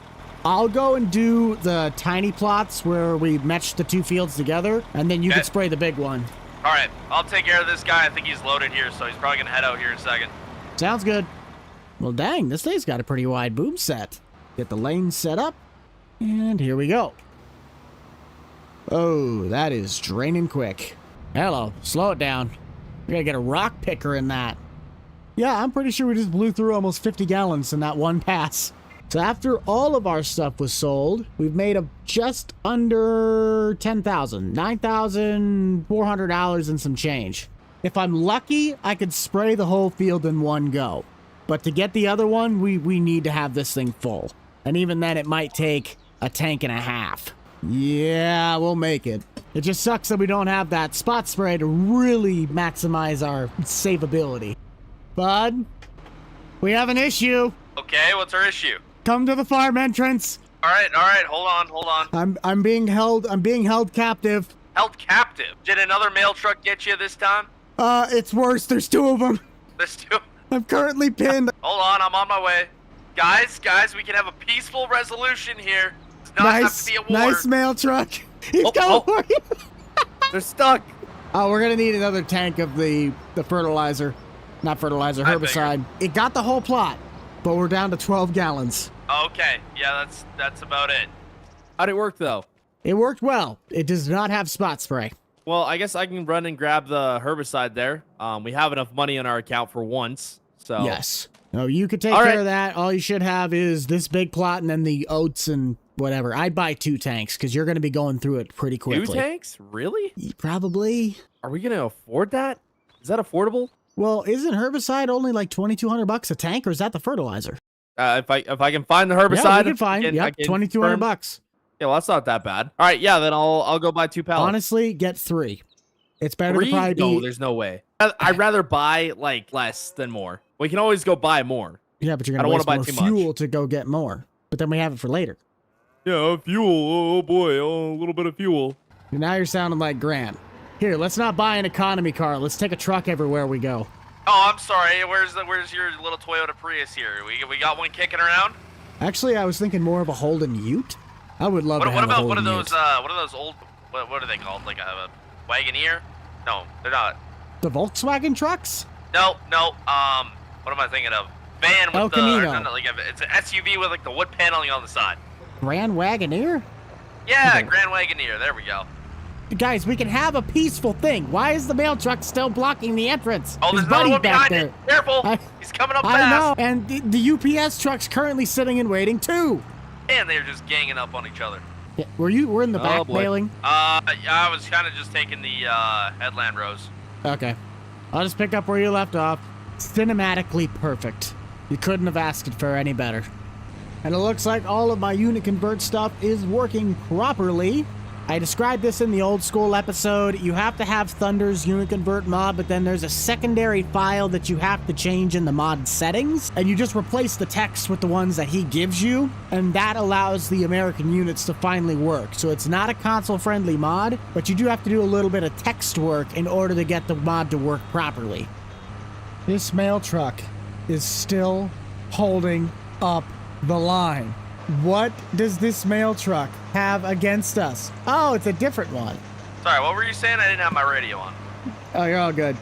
I'll go and do the tiny plots where we match the two fields together, and then you Okay. can spray the big one. All right. I'll take care of this guy. I think he's loaded here, so he's probably going to head out here in a second. Sounds good. Well, dang, this thing's got a pretty wide boom set. Get the lane set up, and here we go. Oh, that is draining quick. Hello, slow it down. We gotta get a rock picker in that. Yeah, I'm pretty sure we just blew through almost 50 gallons in that one pass. So after all of our stuff was sold, we've made just under 10,000, $9,400 and some change. If I'm lucky, I could spray the whole field in one go. But to get the other one, we need to have this thing full. And even then, it might take a tank and a half. Yeah, we'll make it. It just sucks that we don't have that spot spray to really maximize our savability. Bud, we have an issue. Okay, what's our issue? Come to the farm entrance. All right. Hold on. I'm being held captive. Held captive. Did another mail truck get you this time? It's worse. There's two of them. This too? I'm currently pinned. Hold on, I'm on my way. Guys, we can have a peaceful resolution here. It does not have to be a war. Nice mail truck. He's Oh, coming oh. for you. They're stuck. Oh, we're gonna need another tank of the fertilizer. Not fertilizer, I herbicide. It got the whole plot, but we're down to 12 gallons. Okay, yeah, that's about it. How'd it work, though? It worked well. It does not have spot spray. Well, I guess I can run and grab the herbicide there. We have enough money in our account for once, so... Yes. No, you could take All care right. of that. All you should have is this big plot and then the oats and whatever. I'd buy 2 tanks because you're going to be going through it pretty quickly. 2 tanks? Really? Probably. Are we going to afford that? Is that affordable? Well, isn't herbicide only like $2,200 a tank, or is that the fertilizer? If I can find the herbicide... Yeah, we can find. I Yep, can $2,200. burn- Yeah, well, that's not that bad. All right, yeah, then I'll go buy 2 pallets. Honestly, get 3. It's better 3? to probably No, be. there's no way. I'd rather buy, like, less than more. We can always go buy more. Yeah, but you're I going to don't wanna waste buy more too much. fuel to go get more. But then we have it for later. Yeah, fuel. Oh boy, a little bit of fuel. And now you're sounding like Grant. Here, let's not buy an economy car. Let's take a truck everywhere we go. Oh, I'm sorry. Where's your little Toyota Prius here? We got one kicking around? Actually, I was thinking more of a Holden Ute. I would love to have What a about Holden one of those Ute. what are those old what are they called? Like a Wagoneer? No, they're not. The Volkswagen trucks? No. What am I thinking of? Van with El the Camino. no, like it's an SUV with like the wood paneling on the side. Grand Wagoneer? Yeah, Okay. Grand Wagoneer. There we go. Guys, we can have a peaceful thing. Why is the mail truck still blocking the entrance? Oh, His there's another buddy one back behind there. it. Careful. I- He's coming up I fast. know, and the UPS truck's currently sitting and waiting too. And they're just ganging up on each other. Yeah, we're in the Oh, back, boy. Baling? Yeah, I was kind of just taking the headland rows. Okay. I'll just pick up where you left off. Cinematically perfect. You couldn't have asked it for any better. And it looks like all of my unit convert stuff is working properly. I described this in the old school episode. You have to have Thunder's unit convert mod, but then there's a secondary file that you have to change in the mod settings, and you just replace the text with the ones that he gives you, and that allows the American units to finally work. So it's not a console-friendly mod, but you do have to do a little bit of text work in order to get the mod to work properly. This mail truck is still holding up the line. What does this mail truck have against us? Oh, it's a different one. Sorry, what were you saying? I didn't have my radio on. Oh, you're all good.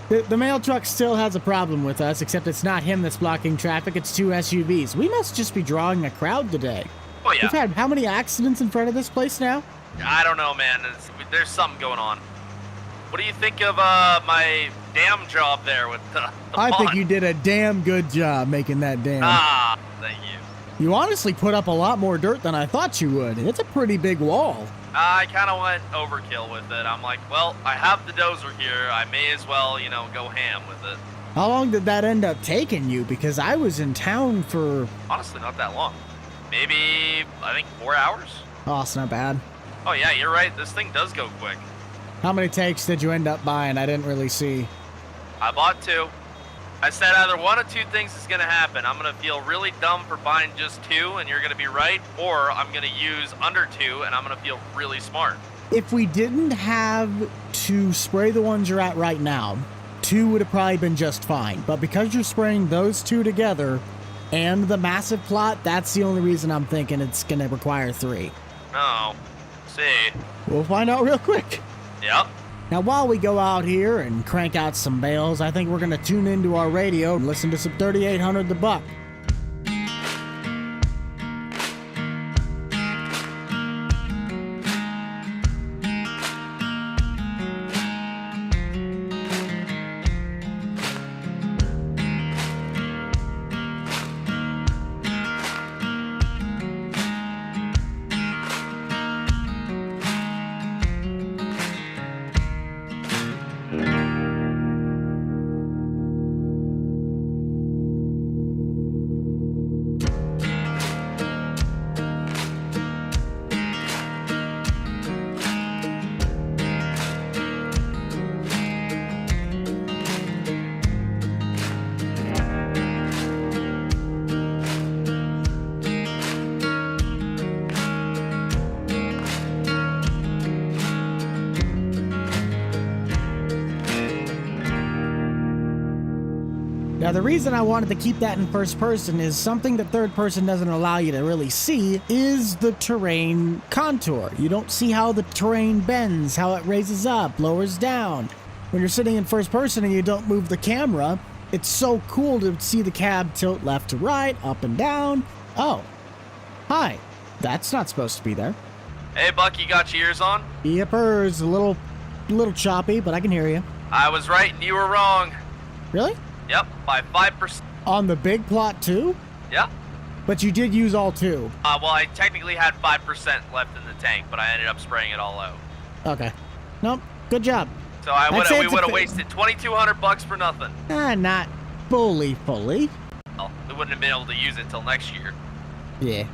The mail truck still has a problem with us, except it's not him that's blocking traffic, it's two SUVs. We must just be drawing a crowd today. Oh yeah. We've had how many accidents in front of this place now? I don't know, man. There's something going on. What do you think of my dam job there with the I think pond? you did a damn good job making that dam. Ah, thank you. You honestly put up a lot more dirt than I thought you would. It's a pretty big wall. I kind of went overkill with it. I'm like, well, I have the dozer here. I may as well, go ham with it. How long did that end up taking you? Because I was in town for... Honestly, not that long. Maybe, I think 4 hours? Oh, it's not bad. Oh, yeah, you're right. This thing does go quick. How many takes did you end up buying? I didn't really see. I bought 2. I said either one of 2 things is going to happen. I'm going to feel really dumb for buying just 2, and you're going to be right, or I'm going to use under 2, and I'm going to feel really smart. If we didn't have to spray the ones you're at right now, 2 would have probably been just fine. But because you're spraying those 2 together and the massive plot, that's the only reason I'm thinking it's going to require 3. Oh, see. We'll find out real quick. Yep. Now, while we go out here and crank out some bales, I think we're going to tune into our radio and listen to some 3800 The Buck. Now, the reason I wanted to keep that in first person is something that third person doesn't allow you to really see is the terrain contour. You don't see how the terrain bends, how it raises up, lowers down. When you're sitting in first person and you don't move the camera, it's so cool to see the cab tilt left to right, up and down. Oh, hi. That's not supposed to be there. Hey, Buck, you got your ears on? Yippers, a little choppy, but I can hear you. I was right and you were wrong. Really? Yep, by 5%. On the big plot too? Yep. But you did use all 2. Well, I technically had 5% left in the tank, but I ended up spraying it all out. Okay. Nope. Good job. So I'd say we it's a would have fi- wasted $2,200 for nothing. Not fully. Well, we wouldn't have been able to use it till next year. Yeah.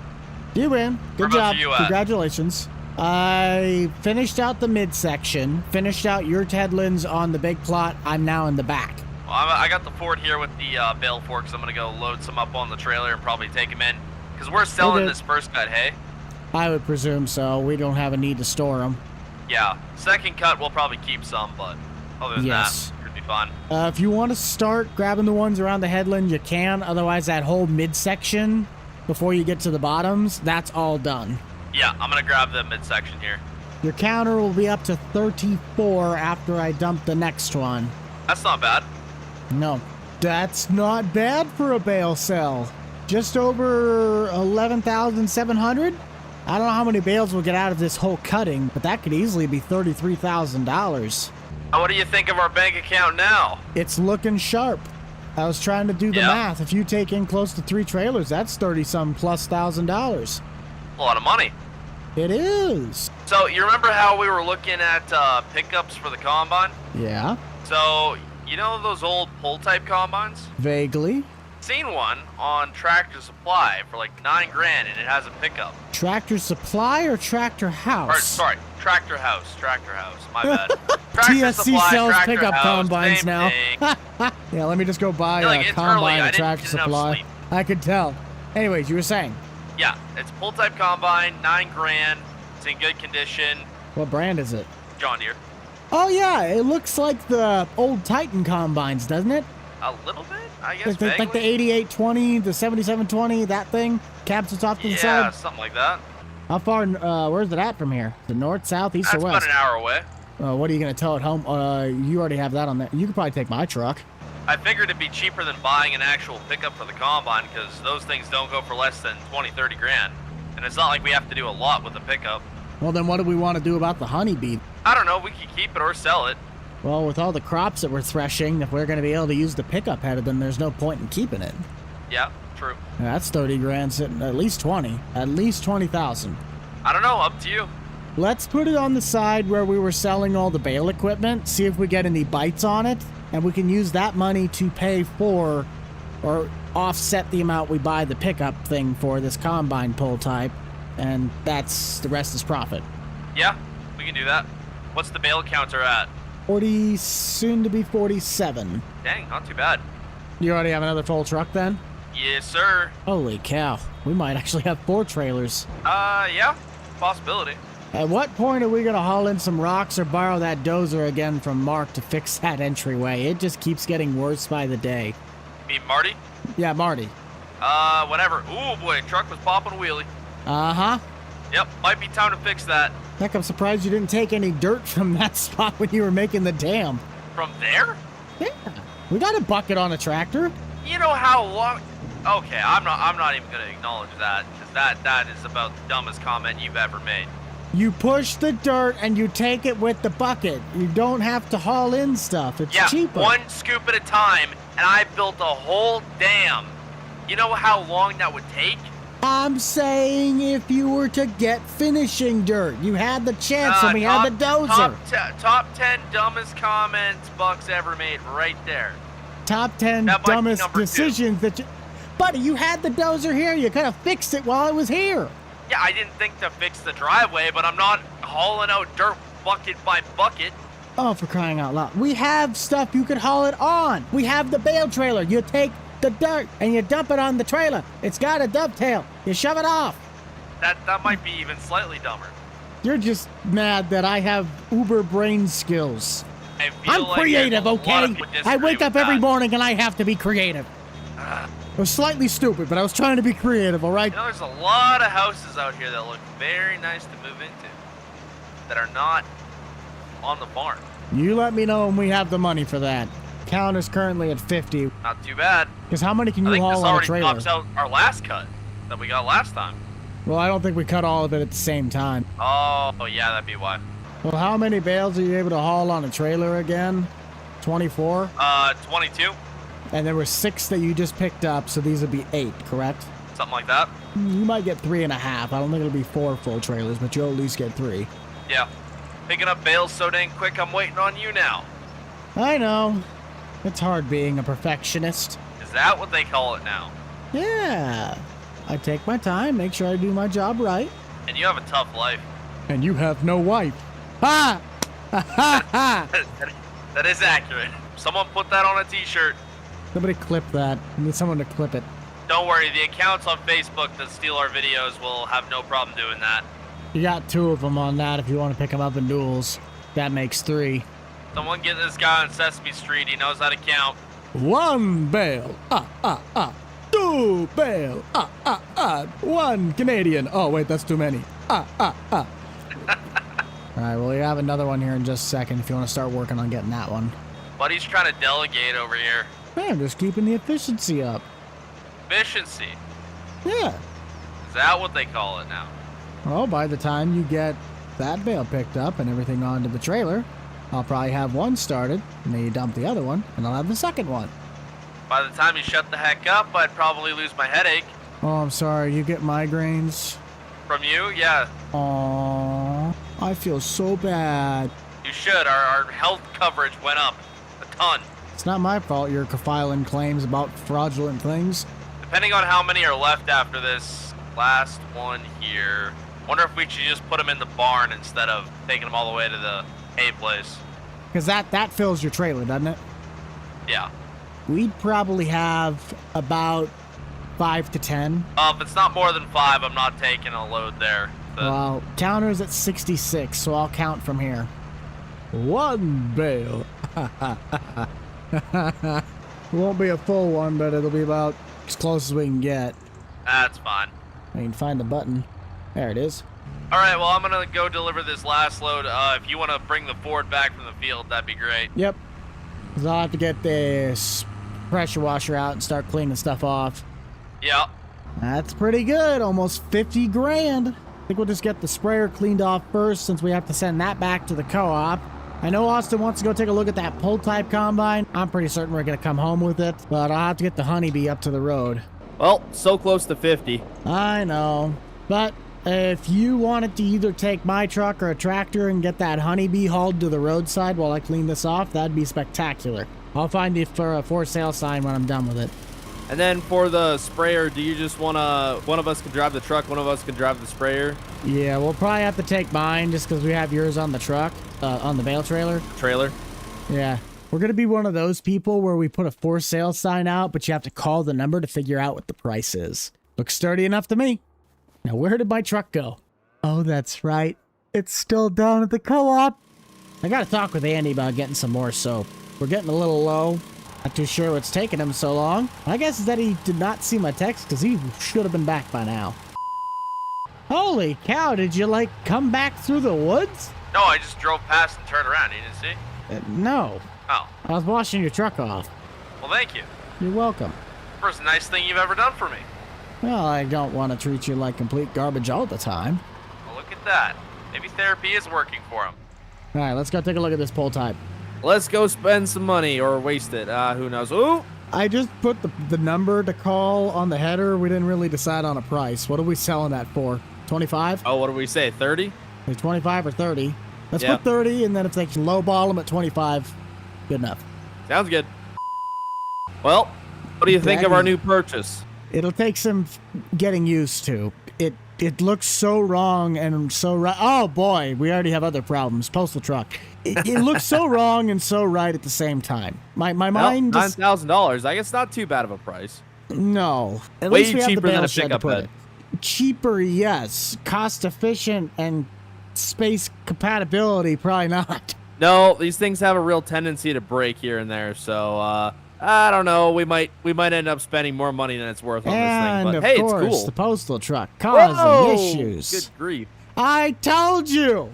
You win. Good Whereabouts job. are you at? Congratulations. I finished out the midsection, finished out your Tedlins on the big plot. I'm now in the back. Well, I got the Ford here with the bale forks. I'm gonna go load some up on the trailer and probably take them in. Because we're selling this first cut hay. I would presume so. We don't have a need to store them. Yeah. Second cut, we'll probably keep some, but other than that, should be fun. If you want to start grabbing the ones around the headland, you can. Otherwise, that whole midsection before you get to the bottoms, that's all done. Yeah, I'm gonna grab the midsection here. Your counter will be up to 34 after I dump the next one. That's not bad. No, that's not bad for a bale sell. Just over 11,700. I don't know how many bales we'll get out of this whole cutting, but that could easily be $33,000. What do you think of our bank account now? It's looking sharp. I was trying to do the math. If you take in close to 3 trailers, that's 30-some plus $1,000. A lot of money. It is. So, you remember how we were looking at pickups for the combine? Yeah. So, you know those old pull-type combines? Vaguely. Seen one on Tractor Supply for like $9 grand, and it has a pickup. Tractor Supply or Tractor House? Or, sorry, Tractor House. My bad. TSC sells Tractor pickup House, combines same now. thing. Yeah, let me just go buy Like, a it's combine early. I at didn't Tractor get enough Supply. sleep. I could tell. Anyways, you were saying. Yeah, it's pull-type combine, $9 grand. It's in good condition. What brand is it? John Deere. Oh yeah, it looks like the old Titan combines, doesn't it? A little bit, I guess. Like the 8820, the 7720, that thing? Capsules off to the side? Yeah, something like that. How far, where's it at from here? The north, south, east, That's or west? about an hour away. What are you going to tow it home? You already have that on there. You could probably take my truck. I figured it'd be cheaper than buying an actual pickup for the combine because those things don't go for less than 20, 30 grand. And it's not like we have to do a lot with the pickup. Well, then what do we want to do about the honeybee? I don't know, we could keep it or sell it. Well, with all the crops that we're threshing, if we're going to be able to use the pickup head, then there's no point in keeping it. Yeah, true. That's 30 grand sitting, at least 20. At least 20,000. I don't know, up to you. Let's put it on the side where we were selling all the bale equipment, see if we get any bites on it, and we can use that money to pay for or offset the amount we buy the pickup thing for this combine pull type, and that's the rest is profit. Yeah, we can do that. What's the bale counter at? 40, soon to be 47. Dang, not too bad. You already have another full truck then? Yes, sir. Holy cow, we might actually have 4 trailers. Yeah, possibility. At what point are we gonna haul in some rocks or borrow that dozer again from Mark to fix that entryway? It just keeps getting worse by the day. You mean Marty? Yeah, Marty. Whatever. Ooh, boy, truck was popping a wheelie. Uh-huh. Yep, might be time to fix that. Heck, I'm surprised you didn't take any dirt from that spot when you were making the dam. From there? Yeah. We got a bucket on a tractor. You know how long... Okay, I'm not even gonna acknowledge that, because that is about the dumbest comment you've ever made. You push the dirt and you take it with the bucket. You don't have to haul in stuff. It's cheaper. One scoop at a time, and I built a whole dam. You know how long that would take? I'm saying if you were to get finishing dirt, you had the chance and we had the dozer. Top 10 dumbest comments Buck's ever made right there. Top 10 That might be dumbest number 2. decisions that you... Buddy, you had the dozer here. You could have fixed it while it was here. Yeah, I didn't think to fix the driveway, but I'm not hauling out dirt bucket by bucket. Oh, for crying out loud. We have stuff you could haul it on. We have the bale trailer. You take the dirt and you dump it on the trailer. It's got a dovetail. You shove it off. That might be even slightly dumber. You're just mad that I have uber brain skills. I feel I'm like creative, there's a lot of okay? people I wake disagree up with every that. morning and I have to be creative. It was slightly stupid, but I was trying to be creative, all right? You know, there's a lot of houses out here that look very nice to move into that are not on the farm. You let me know when we have the money for that. Count is currently at 50. Not too bad. Because how many can I you think this haul on a already trailer? tops out our last cut that we got last time. Well, I don't think we cut all of it at the same time. Oh, yeah, that'd be why. Well, how many bales are you able to haul on a trailer again? 24? 22, And there were 6 that you just picked up, so these would be 8, correct? something like that. You might get 3.5. I don't think it'll be 4 full trailers, but you'll at least get 3. Yeah. Picking up bales so dang quick, I'm waiting on you now. I know. It's hard being a perfectionist. Is that what they call it now? Yeah. I take my time, make sure I do my job right. And you have a tough life. And you have no wife. Ha! Ha ha ha! That is accurate. Someone put that on a t-shirt. Somebody clip that. I need someone to clip it. Don't worry, the accounts on Facebook that steal our videos will have no problem doing that. You got 2 of them on that if you want to pick them up in duels. That makes 3. Someone get this guy on Sesame Street. He knows how to count. 1 bale. 2 bale. 1 Canadian. Oh, wait, that's too many. All right, well, you have another one here in just a second if you want to start working on getting that one. Buddy's trying to delegate over here. Hey, I'm just keeping the efficiency up. Efficiency. Yeah. Is that what they call it now? Well, by the time you get that bale picked up and everything onto the trailer, I'll probably have one started, and then you dump the other one, and I'll have the second one. By the time you shut the heck up, I'd probably lose my headache. Oh, I'm sorry. You get migraines? From you? Yeah. Aww. I feel so bad. You should. Our health coverage went up a ton. It's not my fault you're filing claims about fraudulent things. Depending on how many are left after this last one here, wonder if we should just put them in the barn instead of taking them all the way to the hay place. Because that fills your trailer, doesn't it? Yeah. We'd probably have about 5 to 10. If it's not more than 5, I'm not taking a load there. Well, counter's at 66, so I'll count from here. 1 bale. It won't be a full one, but it'll be about as close as we can get. That's fine. I can find the button. There it is. All right, well, I'm going to go deliver this last load. If you want to bring the Ford back from the field, that'd be great. Yep. Because I'll have to get this pressure washer out and start cleaning stuff off. Yeah. That's pretty good. Almost 50 grand. I think we'll just get the sprayer cleaned off first since we have to send that back to the co-op. I know Austin wants to go take a look at that pull-type combine. I'm pretty certain we're going to come home with it, but I'll have to get the honeybee up to the road. Well, so close to 50. I know, but if you wanted to either take my truck or a tractor and get that honeybee hauled to the roadside while I clean this off, that'd be spectacular. I'll find you for a for sale sign when I'm done with it. And then for the sprayer, do you just want to, one of us can drive the truck, one of us can drive the sprayer? Yeah, we'll probably have to take mine just because we have yours on the truck, on the bale trailer. Trailer? Yeah. We're going to be one of those people where we put a for sale sign out, but you have to call the number to figure out what the price is. Looks sturdy enough to me. Now, where did my truck go? Oh, that's right. It's still down at the co-op. I got to talk with Andy about getting some more soap. We're getting a little low. Not too sure what's taking him so long. My guess is that he did not see my text because he should have been back by now. Holy cow, did you, like, come back through the woods? No, I just drove past and turned around. You didn't see? No. Oh. I was washing your truck off. Well, thank you. You're welcome. First nice thing you've ever done for me. Well, I don't want to treat you like complete garbage all the time. Well, look at that. Maybe therapy is working for him. All right, let's go take a look at this pull type. Let's go spend some money or waste it. Who knows? Ooh! I just put the number to call on the header. We didn't really decide on a price. What are we selling that for? 25? Oh, what do we say? 30? Like 25 or 30. Let's Yeah. put 30, and then if they can lowball them at 25, good enough. Sounds good. Well, what do you think of our Daddy. new purchase? It'll take some getting used to. It looks so wrong and so right. Oh boy, we already have other problems. Postal truck. It looks so wrong and so right at the same time. My mind just, $9,000. I guess not too bad of a price. no. At Way least we have the cheaper than bale a shed to pickup put bed. it. Cheaper, yes. Cost efficient and space compatibility, probably not. No, these things have a real tendency to break here and there. So I don't know. We might end up spending more money than it's worth on And this thing. of But hey, course, it's cool. the postal truck causing Whoa! issues. Good grief! I told you.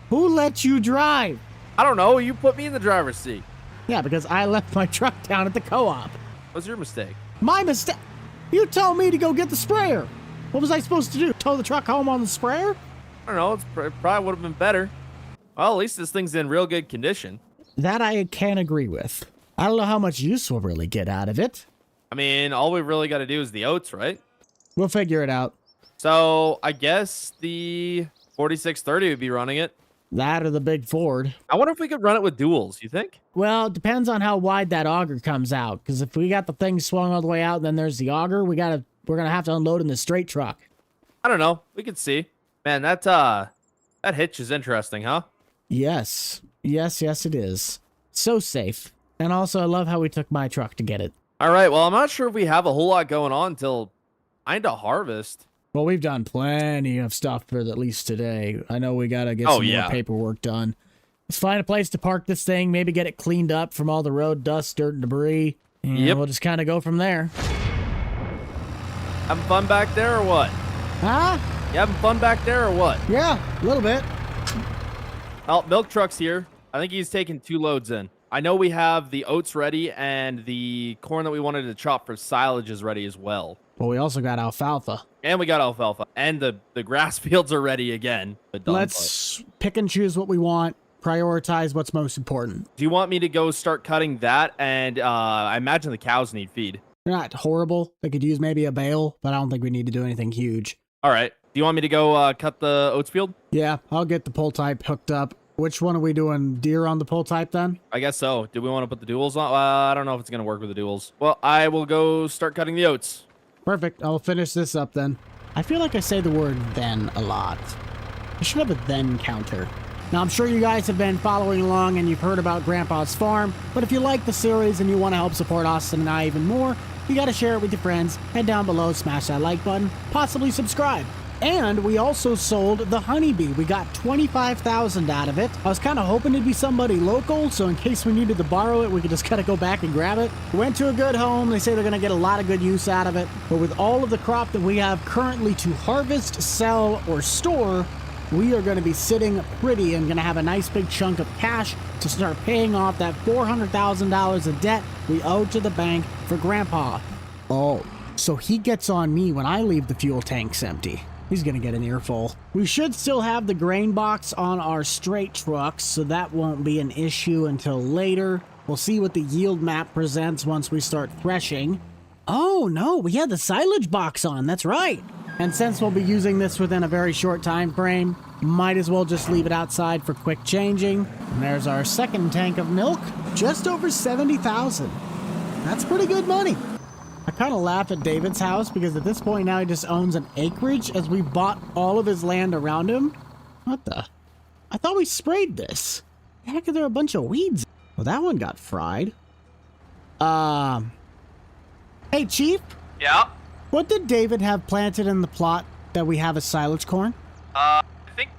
Who let you drive? I don't know. You put me in the driver's seat. Yeah, because I left my truck down at the co-op. What's your mistake? My mistake. You told me to go get the sprayer. What was I supposed to do? Tow the truck home on the sprayer? I don't know. It probably would have been better. Well, at least this thing's in real good condition. That I can agree with. I don't know how much use we'll really get out of it. I mean, all we really got to do is the oats, right? We'll figure it out. So I guess the 4630 would be running it. That or the big Ford. I wonder if we could run it with duals. You think? Well, it depends on how wide that auger comes out. Because if we got the thing swung all the way out and then there's the auger, we're gonna have to unload in the straight truck. I don't know. We could see. Man, that hitch is interesting, huh? Yes, it is. So safe. And also, I love how we took my truck to get it. All right, well, I'm not sure if we have a whole lot going on until kind of harvest. Well, we've done plenty of stuff for at least today. I know we gotta get some more paperwork done. Let's find a place to park this thing, maybe get it cleaned up from all the road dust, dirt, and debris. And we'll just kind of go from there. Having fun back there or what? Huh? You having fun back there or what? Yeah, a little bit. Oh, milk truck's here. I think he's taking 2 loads in. I know we have the oats ready and the corn that we wanted to chop for silage is ready as well. Well, we also got alfalfa. And we got alfalfa. And the grass fields are ready again. Let's pick and choose what we want. Prioritize what's most important. Do you want me to go start cutting that? And I imagine the cows need feed. They're not horrible. They could use maybe a bale, but I don't think we need to do anything huge. All right. Do you want me to go cut the oats field? Yeah, I'll get the pull type hooked up. Which one are we doing? Deer on the pull type then? I guess so. Do we want to put the duals on? I don't know if it's going to work with the duals. Well, I will go start cutting the oats. Perfect. I'll finish this up then. I feel like I say the word then a lot. I should have a then counter. Now, I'm sure you guys have been following along and you've heard about Grandpa's farm, but if you like the series and you want to help support Austin and I even more, you got to share it with your friends. Head down below, smash that like button, possibly subscribe. And we also sold the honeybee. We got $25,000 out of it. I was kind of hoping it'd be somebody local, so in case we needed to borrow it, we could just kind of go back and grab it. Went to a good home. They say they're going to get a lot of good use out of it. But with all of the crop that we have currently to harvest, sell, or store, we are going to be sitting pretty and going to have a nice big chunk of cash to start paying off that $400,000 of debt we owe to the bank for Grandpa. Oh, so he gets on me when I leave the fuel tanks empty. He's gonna get an earful. We should still have the grain box on our straight trucks, so that won't be an issue until later. We'll see what the yield map presents once we start threshing. Oh no, we had the silage box on, that's right. And since we'll be using this within a very short time frame, might as well just leave it outside for quick changing. And there's our second tank of milk, just over 70,000. That's pretty good money. I kind of laugh at David's house because at this point now he just owns an acreage as we bought all of his land around him. What the? I thought we sprayed this. Heck, are there a bunch of weeds? Well, that one got fried. Hey, Chief? Yeah? What did David have planted in the plot that we have as silage corn? I think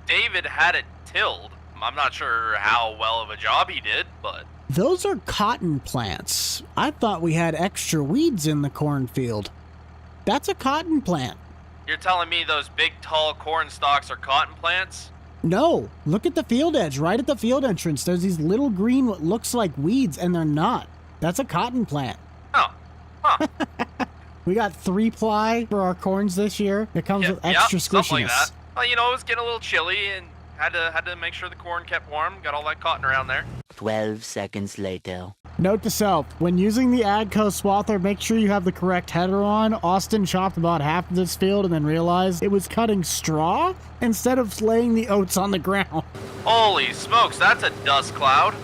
David had it tilled. I'm not sure how well of a job he did, but... Those are cotton plants. I thought we had extra weeds in the cornfield. That's a cotton plant. You're telling me those big, tall corn stalks are cotton plants? No, look at the field edge. Right at the field entrance, there's these little green what looks like weeds, and they're not. That's a cotton plant. Oh. Huh. We got 3-ply for our corns this year. It comes with extra squishiness. Something like that. Well, you know, it was getting a little chilly, and had to make sure the corn kept warm. Got all that cotton around there. 12 seconds later. Note to self, when using the AGCO swather, make sure you have the correct header on. Austin chopped about half of this field and then realized it was cutting straw instead of laying the oats on the ground. Holy smokes, that's a dust cloud.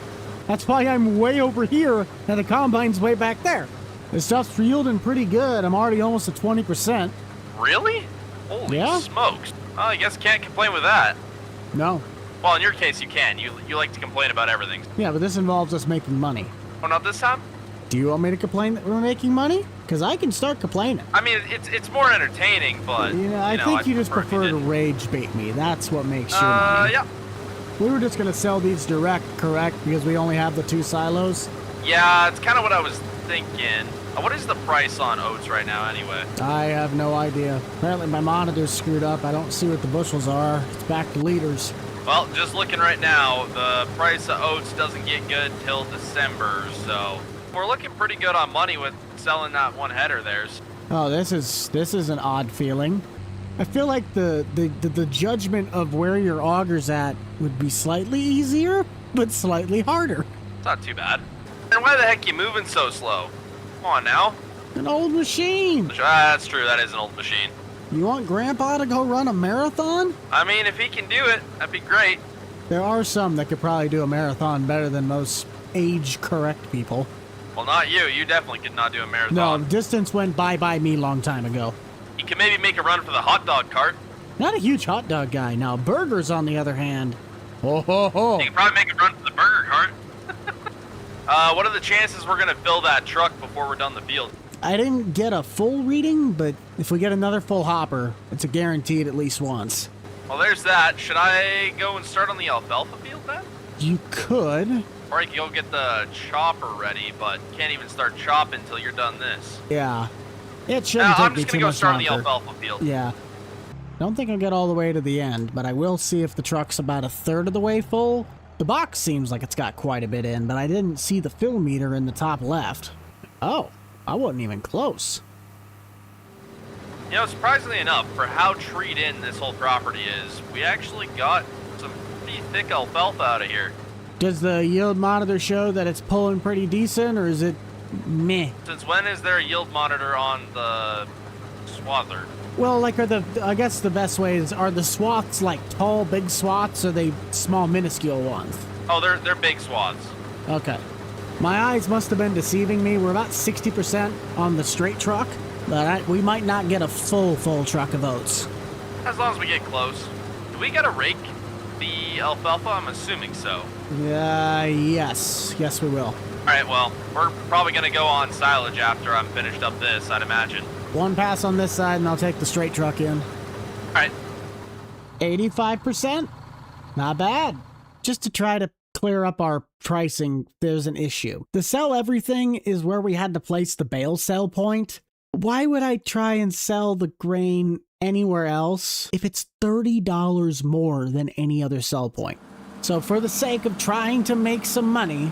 That's why I'm way over here and the combine's way back there. This stuff's yielding pretty good. I'm already almost at 20%. Really? Holy smokes. Well, I guess can't complain with that. No. Well, in your case, you can. You like to complain about everything. Yeah, but this involves us making money. Oh, not this time? Do you want me to complain that we're making money? Because I can start complaining. I mean, it's more entertaining, but... I think you just prefer to rage bait me. That's what makes your money. Yeah. We were just going to sell these direct, correct? Because we only have the 2 silos? Yeah, it's kind of what I was thinking. What is the price on oats right now, anyway? I have no idea. Apparently my monitor's screwed up. I don't see what the bushels are. It's back to liters. Well, just looking right now, the price of oats doesn't get good till December, so we're looking pretty good on money with selling that one header there. Oh, this is an odd feeling. I feel like the judgment of where your auger's at would be slightly easier, but slightly harder. It's not too bad. And why the heck you moving so slow? Come on now. An old machine. That's true, that is an old machine. You want Grandpa to go run a marathon? I mean, if he can do it, that'd be great. There are some that could probably do a marathon better than most age-correct people. Well, not you. You definitely could not do a marathon. No, distance went by me long time ago. You can maybe make a run for the hot dog cart. Not a huge hot dog guy. Now, burgers, on the other hand. Oh, ho, ho. You can probably make a run for the burger cart. What are the chances we're gonna fill that truck before we're done the field? I didn't get a full reading, but if we get another full hopper, it's a guaranteed at least once. Well, there's that. Should I go and start on the alfalfa field then? You could. Or I could go get the chopper ready, but can't even start chopping until you're done this. Yeah. It shouldn't I'm take just me gonna too go much start on the longer. alfalfa field. Yeah. Don't think I'll get all the way to the end, but I will see if the truck's about a third of the way full. The box seems like it's got quite a bit in, but I didn't see the fill meter in the top left. Oh, I wasn't even close. You know, surprisingly enough, for how treed in this whole property is, we actually got some pretty thick alfalfa out of here. Does the yield monitor show that it's pulling pretty decent, or is it meh? Since when is there a yield monitor on the swather? Well, like, I guess the best way is, are the swaths like tall, big swaths, or are they small, minuscule ones? Oh, they're big swaths. Okay. My eyes must have been deceiving me. We're about 60% on the straight truck, but we might not get a full truck of oats. As long as we get close. Do we gotta rake the alfalfa? I'm assuming so. Yes. Yes, we will. Alright, well, we're probably gonna go on silage after I'm finished up this, I'd imagine. One pass on this side, and I'll take the straight truck in. Alright. 85%? Not bad. Just to try to clear up our pricing, there's an issue. The sell everything is where we had to place the bale sell point. Why would I try and sell the grain anywhere else if it's $30 more than any other sell point? So for the sake of trying to make some money,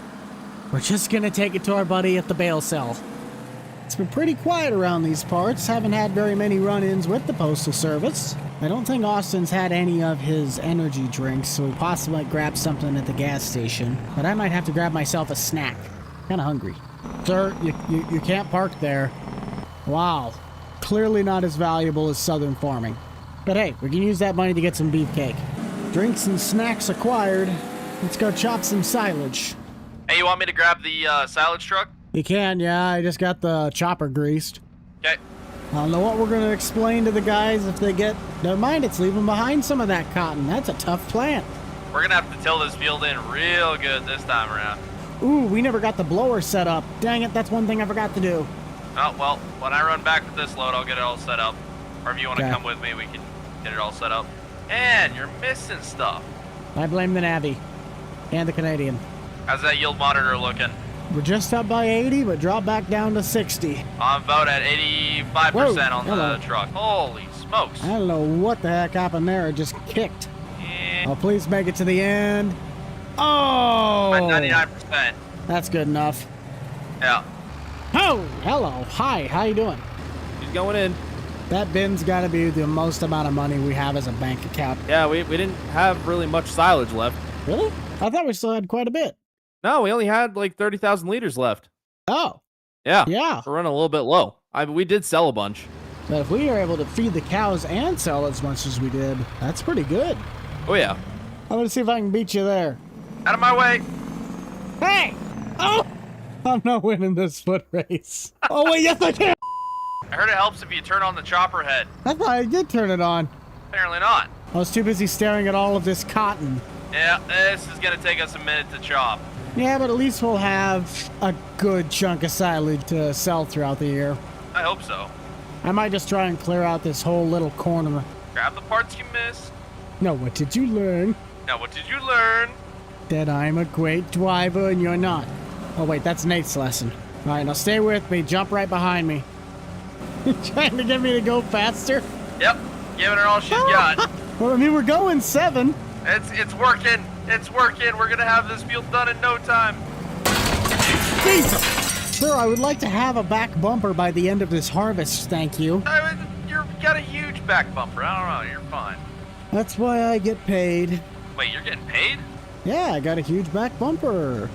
we're just gonna take it to our buddy at the bale sell. It's been pretty quiet around these parts. Haven't had very many run-ins with the Postal Service. I don't think Austin's had any of his energy drinks, so we possibly might grab something at the gas station. But I might have to grab myself a snack. Kinda hungry. Sir, you can't park there. Wow. Clearly not as valuable as southern farming. But hey, we can use that money to get some beefcake. Drinks and snacks acquired. Let's go chop some silage. Hey, you want me to grab the silage truck? You can, yeah. I just got the chopper greased. Okay. I don't know what we're going to explain to the guys if they get... Never mind, it's leaving behind some of that cotton. That's a tough plant. We're gonna have to till this field in real good this time around. Ooh, we never got the blower set up. Dang it, that's one thing I forgot to do. Oh, well, when I run back with this load, I'll get it all set up. Or if you want to Okay. come with me, we can get it all set up. And you're missing stuff. I blame the Navy. And the Canadian. How's that yield monitor looking? We're just up by 80, but drop back down to 60. I'm about at 85% Whoa, on hello. the truck. Holy smokes. I don't know what the heck happened there. It just kicked. Eh, Oh, please make it to the end. Oh! at 99%. That's good enough. Yeah. Oh, hello. Hi, how you doing? He's going in. That bin's got to be the most amount of money we have as a bank account. Yeah, we didn't have really much silage left. Really? I thought we still had quite a bit. No, we only had like 30,000 liters left. Oh, Yeah. yeah. We're running a little bit low. We did sell a bunch. But if we are able to feed the cows and sell as much as we did, that's pretty good. Oh, yeah. I'm going to see if I can beat you there. Out of my way. Hey! Oh! I'm not winning this foot race. Oh, wait, yes, I can! I heard it helps if you turn on the chopper head. I thought I did turn it on. Apparently not. I was too busy staring at all of this cotton. Yeah, this is gonna take us a minute to chop. Yeah, but at least we'll have a good chunk of silage to sell throughout the year. I hope so. I might just try and clear out this whole little corner. Grab the parts you missed. No, what did you learn? Now, what did you learn? That I'm a great driver and you're not. Oh, wait, that's Nate's lesson. All right, now stay with me. Jump right behind me. You trying to get me to go faster? Yep, giving her all she's got. Well, I mean, we're going 7. It's working. It's working. We're gonna have this field done in no time. Jesus! Sir, I would like to have a back bumper by the end of this harvest, thank you. You've got a huge back bumper. I don't know. You're fine. That's why I get paid. Wait, you're getting paid? Yeah, I got a huge back bumper.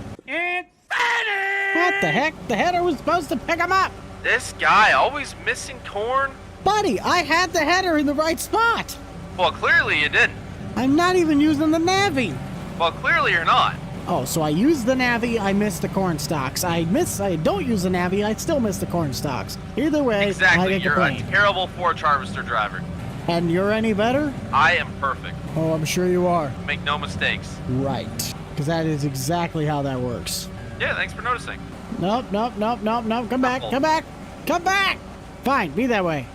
What the heck? The header was supposed to pick him up! This guy always missing corn? Buddy, I had the header in the right spot! Well, clearly you didn't. I'm not even using the Navi! Well, clearly you're not. Oh, so I use the Navi, I miss the corn stalks. I don't use the Navi, I still miss the corn stalks. Either way, Exactly. I get You're a complained. terrible forage harvester driver. And you're any better? I am perfect. Oh, I'm sure you are. Make no mistakes. Right. Because that is exactly how that works. Yeah, thanks for noticing. Nope. Come back. Come back. Fine, be that way.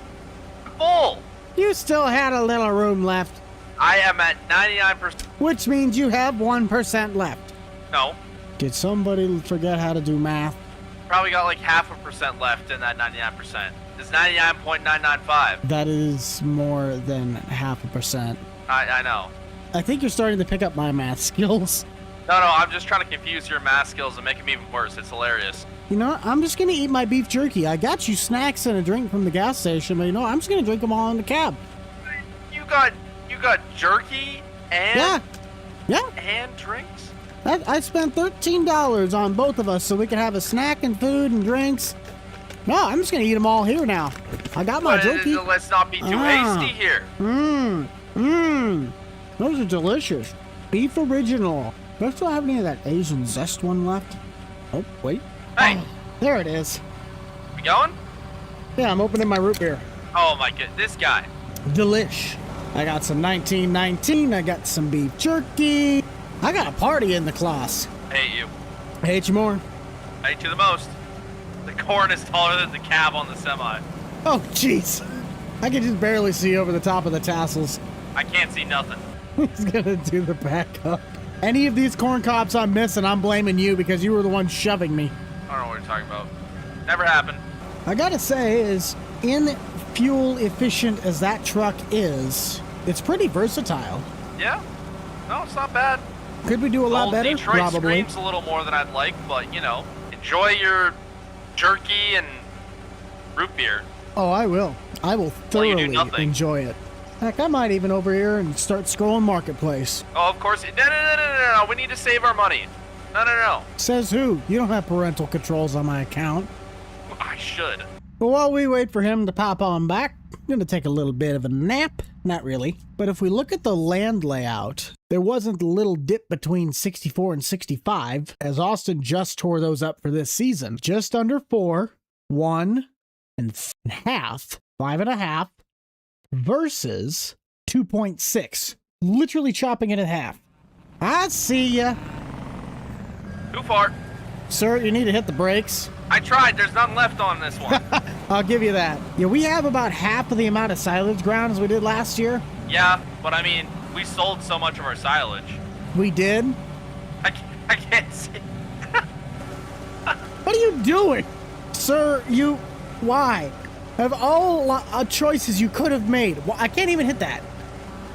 Full. You still had a little room left, I am at 99%. which means you have 1% left. No, Did somebody forget how to do math? probably got like 0.5% left in that 99%. It's 99.995. That is more than 0.5%. I know. I think you're starting to pick up my math skills. No, I'm just trying to confuse your math skills and make them even worse. It's hilarious. You know what? I'm just gonna eat my beef jerky. I got you snacks and a drink from the gas station, but you know, I'm just gonna drink them all in the cab. You got jerky and and drinks. I spent $13 on both of us so we could have a snack and food and drinks. No, I'm just gonna eat them all here now. I got my jerky. Let's not be too hasty here. Those are delicious. Beef original. Do I still have any of that Asian zest one left? Oh, wait. Hey, Oh, there it is. we going? Yeah, I'm opening my root beer. Oh my god, this guy. Delish. I got some 1919. I got some beef jerky. I got a party in the class. I hate you. I hate you more. I hate you the most. The corn is taller than the cab on the semi. Oh, jeez. I can just barely see over the top of the tassels. I can't see nothing. He's gonna do the backup. Any of these corn cobs I'm missing, I'm blaming you because you were the one shoving me. I don't know what you're talking about. Never happened. I gotta say, as in fuel efficient as that truck is, it's pretty versatile. Yeah? No, it's not bad. Could we do a lot Old better? Detroit Probably. screams a little more than I'd like, but you know, enjoy your jerky and root beer. Oh, I will. I will Well, you do thoroughly nothing. enjoy it. Heck, I might even over here and start scrolling Marketplace. Oh, of course. No. We need to save our money. No. Says who? You don't have parental controls on my account. I should. But while we wait for him to pop on back, I'm gonna take a little bit of a nap. Not really. But if we look at the land layout, there wasn't the little dip between 64 and 65, as Austin just tore those up for this season. Just under 4, 1 and half, 5.5, versus 2.6. Literally chopping it in half. I see ya. Too far. Sir, you need to hit the brakes. I tried. There's none left on this one. I'll give you that. Yeah, we have about half of the amount of silage ground as we did last year. Yeah, but I mean, we sold so much of our silage. We did? I can't see. What are you doing? Sir, why? Of all choices you could have made, I can't even hit that.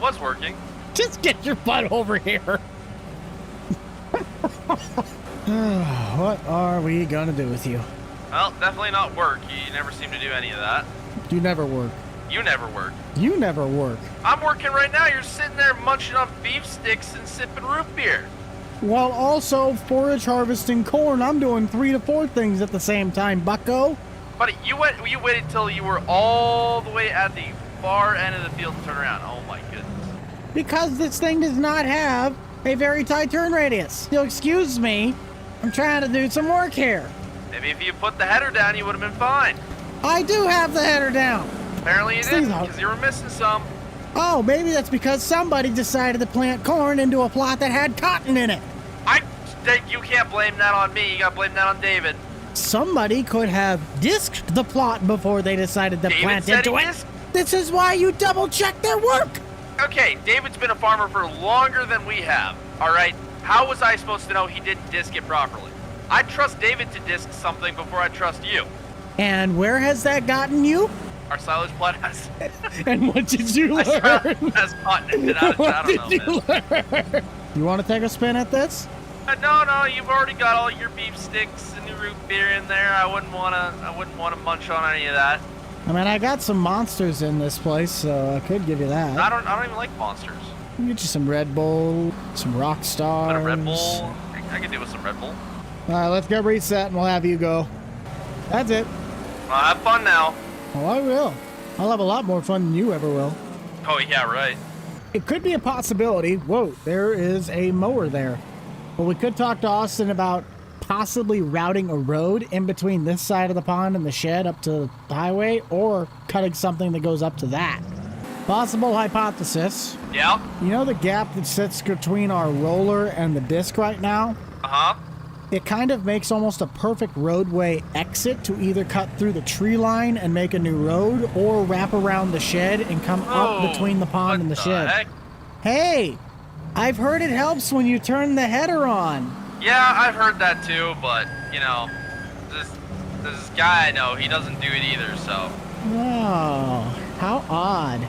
Was working. Just get your butt over here. What are we gonna do with you? Well, definitely not work. You never seem to do any of that. You never work. You never work. You never work. I'm working right now. You're sitting there munching on beef sticks and sipping root beer. While also forage harvesting corn, I'm doing 3 to 4 things at the same time, bucko. Buddy, you waited till you were all the way at the far end of the field to turn around. Oh my goodness. Because this thing does not have a very tight turn radius. You'll excuse me. I'm trying to do some work here. Maybe if you put the header down, you would have been fine. I do have the header down. Apparently you didn't, because you were missing some. Oh, maybe that's because somebody decided to plant corn into a plot that had cotton in it. You can't blame that on me. You got to blame that on David. Somebody could have disked the plot before they decided to David plant said into he it. disked? This is why you double-check their work. Okay, David's been a farmer for longer than we have. All right, how was I supposed to know he didn't disc it properly? I trust David to disc something before I trust you. And where has that gotten you? Our silage plot has. And what did you learn? Has cotton in it. I don't know. learn? You want to take a spin at this? No, you've already got all your beef sticks and your root beer in there. I wouldn't wanna munch on any of that. I mean, I got some monsters in this place, so I could give you that. I don't even like monsters. I'll get you some Red Bull, some Rock Stars. But a Red Bull, I could do with some Red Bull. All right, let's get reset and we'll have you go. That's it. Well, have fun now. Oh, I will. I'll have a lot more fun than you ever will. Oh yeah, right. It could be a possibility. Whoa, there is a mower there. Well, we could talk to Austin about possibly routing a road in between this side of the pond and the shed up to the highway, or cutting something that goes up to that. Possible hypothesis. Yeah. You know the gap that sits between our roller and the disc right now? Uh-huh. it kind of makes almost a perfect roadway exit to either cut through the tree line and make a new road, or wrap around the shed and come up between the pond and the shed. Heck? Hey, I've heard it helps when you turn the header on. Yeah, I've heard that too, but, you know, this guy I know, he doesn't do it either, so. Oh, how odd.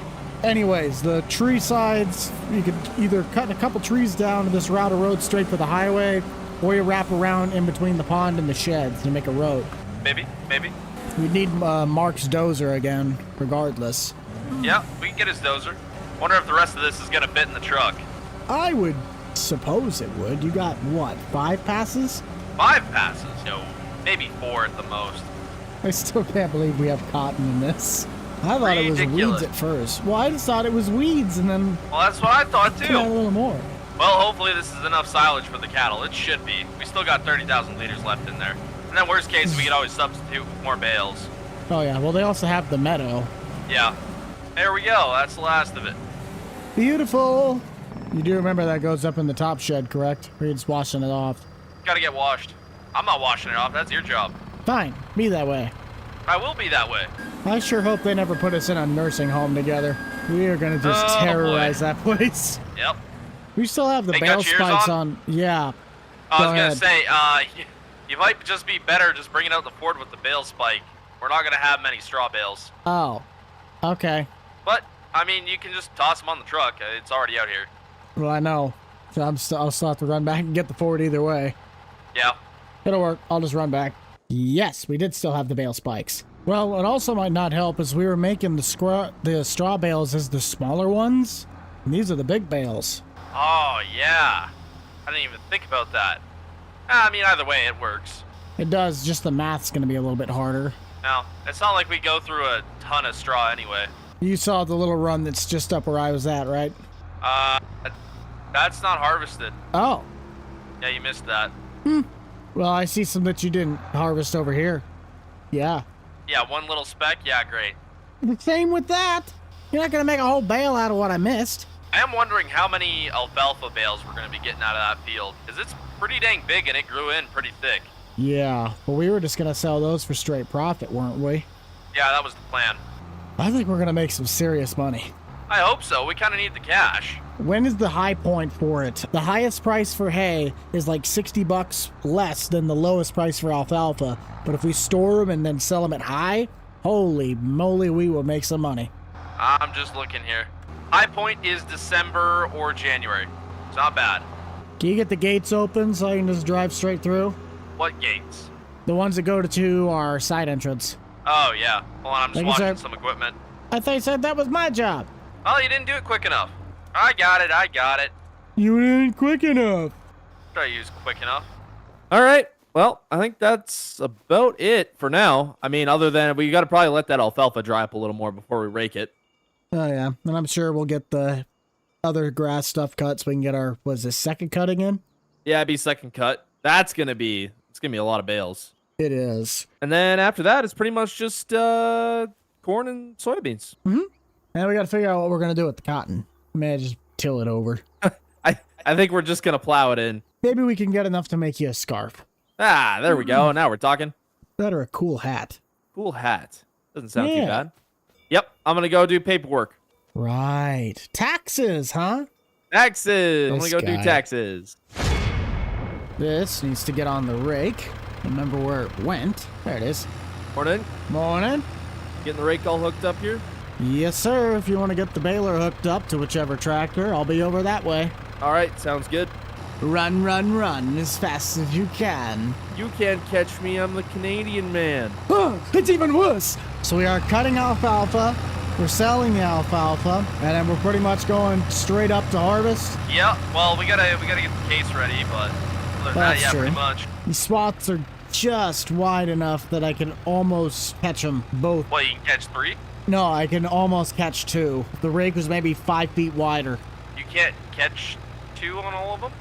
Anyways, the tree sides, you could either cut a couple trees down to this route of road straight for the highway, or you wrap around in between the pond and the sheds to make a road. Maybe. We'd need Mark's dozer again, regardless. Yeah, we can get his dozer. Wonder if the rest of this is gonna fit in the truck. I would suppose it would. You got, what, 5 passes? 5 passes? No, maybe 4 at the most. I still can't believe we have cotton in this. I thought it was Ridiculous. weeds at first. Well, I just thought it was weeds, and then Well, that's what I thought add a too. little more. Well, hopefully this is enough silage for the cattle. It should be. We still got 30,000 liters left in there. And then worst case, we could always substitute with more bales. Oh yeah, well they also have the meadow. Yeah. There we go. That's the last of it. Beautiful. You do remember that goes up in the top shed, correct? Or you're just washing it off. Gotta get washed. I'm not washing it off. That's your job. Fine, be that way. I will be that way. I sure hope they never put us in a nursing home together. We are gonna just Oh, terrorize boy. that place. Yep. We still have the They bale got yours spikes on? on. Yeah. I Go was gonna ahead. say, you might just be better just bringing out the Ford with the bale spike. We're not gonna have many straw bales. Oh. Okay. But, I mean, you can just toss them on the truck. It's already out here. Well, I know. So I'll still have to run back and get the Ford either way. Yeah. It'll work. I'll just run back. Yes, we did still have the bale spikes. Well, it also might not help as we were making the straw bales as the smaller ones. And these are the big bales. Oh, yeah. I didn't even think about that. I mean, either way, it works. It does, just the math's going to be a little bit harder. No, it's not like we go through a ton of straw anyway. You saw the little run that's just up where I was at, right? That's not harvested. Oh. Yeah, you missed that. Well, I see some that you didn't harvest over here. Yeah. Yeah, one little speck. Yeah, great. The same with that. You're not going to make a whole bale out of what I missed. I am wondering how many alfalfa bales we're going to be getting out of that field, because it's pretty dang big and it grew in pretty thick. Yeah, but we were just going to sell those for straight profit, weren't we? Yeah, that was the plan. I think we're going to make some serious money. I hope so. We kind of need the cash. When is the high point for it? The highest price for hay is like $60 less than the lowest price for alfalfa. But if we store them and then sell them at high, holy moly, we will make some money. I'm just looking here. High point is December or January. It's not bad. Can you get the gates open so I can just drive straight through? What gates? The ones that go to our side entrance. Oh, yeah. Hold on, I'm just Thank you, watching sir. some equipment. I thought you said that was my job. Oh, you didn't do it quick enough. I got it. You ain't quick enough. Try to use quick enough. All right. Well, I think that's about it for now. I mean, other than we got to probably let that alfalfa dry up a little more before we rake it. Oh, yeah. And I'm sure we'll get the other grass stuff cut so we can get our, was this second cut again? Yeah, it'd be second cut. It's gonna be a lot of bales. It is. And then after that, it's pretty much just corn and soybeans. And we got to figure out what we're going to do with the cotton. Maybe just till it over. I think we're just gonna plow it in. Maybe we can get enough to make you a scarf. Ah, there we go. Now we're talking. That or a cool hat. Cool hat. Doesn't sound too Yeah. bad. Yep, I'm gonna go do paperwork. Right. Taxes, huh? Taxes. I'm This gonna go guy. do taxes. This needs to get on the rake. Remember where it went. There it is. Morning. Morning. Getting the rake all hooked up here. Yes, sir. If you want to get the baler hooked up to whichever tractor, I'll be over that way. All right, sounds good. Run, run, run as fast as you can. You can't catch me. I'm the Canadian man. Oh, it's even worse. So we are cutting alfalfa. We're selling the alfalfa, and then we're pretty much going straight up to harvest. Yeah, well, we gotta get the case ready, but other than that, That's yeah, true. pretty much. These swaths are just wide enough that I can almost catch them both. Well, you can catch 3. No, I can almost catch 2. The rake was maybe 5 feet wider. You can't catch 2 on all of them.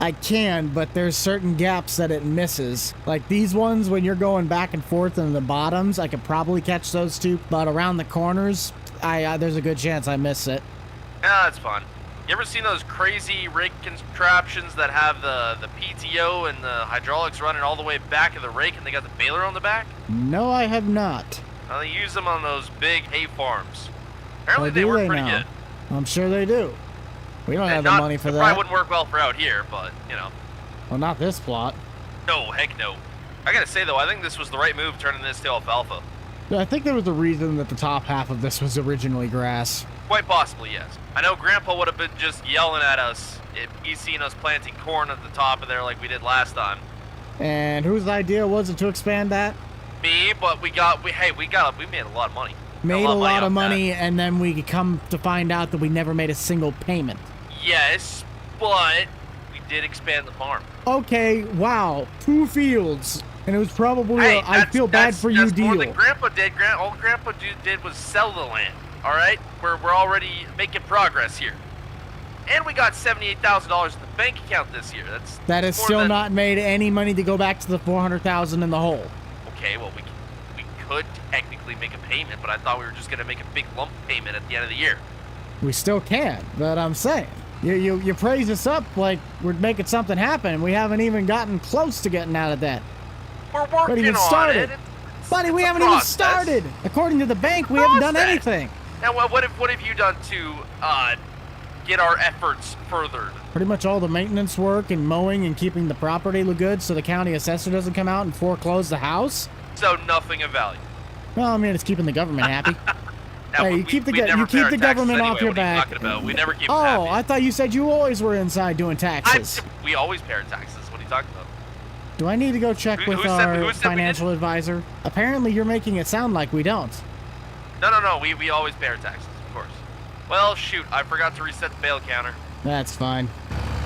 I can, but there's certain gaps that it misses. Like these ones, when you're going back and forth in the bottoms, I could probably catch those 2. But around the corners, there's a good chance I miss it. Yeah, that's fun. You ever seen those crazy rig contraptions that have the PTO and the hydraulics running all the way back of the rake and they got the baler on the back? No, I have not. Well, they use them on those big hay farms. Apparently Or they do work they pretty now? good. I'm sure they do. We don't have And the money for It that. probably wouldn't work well for out here, but, you know. Well, not this plot. No, heck no. I gotta say, though, I think this was the right move, turning this to alfalfa. I think there was a reason that the top half of this was originally grass. Quite possibly, yes. I know Grandpa would have been just yelling at us if he's seen us planting corn at the top of there like we did last time. And whose idea was it to expand that? Me, but we made a lot of money. Made a lot off of that. money, and then we come to find out that we never made a single payment. Yes, but we did expand the farm. Okay, wow, 2 fields, and it was probably Hey, I feel bad for you that's more deal. than Grandpa did. All Grandpa did was sell the land. All right, we're already making progress here, and we got $78,000 in the bank account this year. That has more still than- not made any money to go back to the 400,000 in the hole. Okay, well we could technically make a payment, but I thought we were just gonna make a big lump payment at the end of the year. We still can, but I'm saying you praise us up like we're making something happen. We haven't even gotten close to getting out of debt. We're Not working even on started. it. Buddy, we It's a haven't even process. started. According to the bank, we haven't done Process. anything. Now, what have you done to get our efforts furthered? Pretty much all the maintenance work and mowing and keeping the property look good so the county assessor doesn't come out and foreclose the house. So nothing of value. Well, I mean, it's keeping the government happy. Now, Hey, you keep the government off your What are you back. talking about? We never keep them Oh, happy. I thought you said you always were inside doing taxes. We always pay our taxes. What are you talking about? Do I need to go check Who with said- our who said we financial advisor? Apparently, you're making it sound like we don't. No. We always pay our taxes, of course. Well, shoot, I forgot to reset the bail counter. That's fine.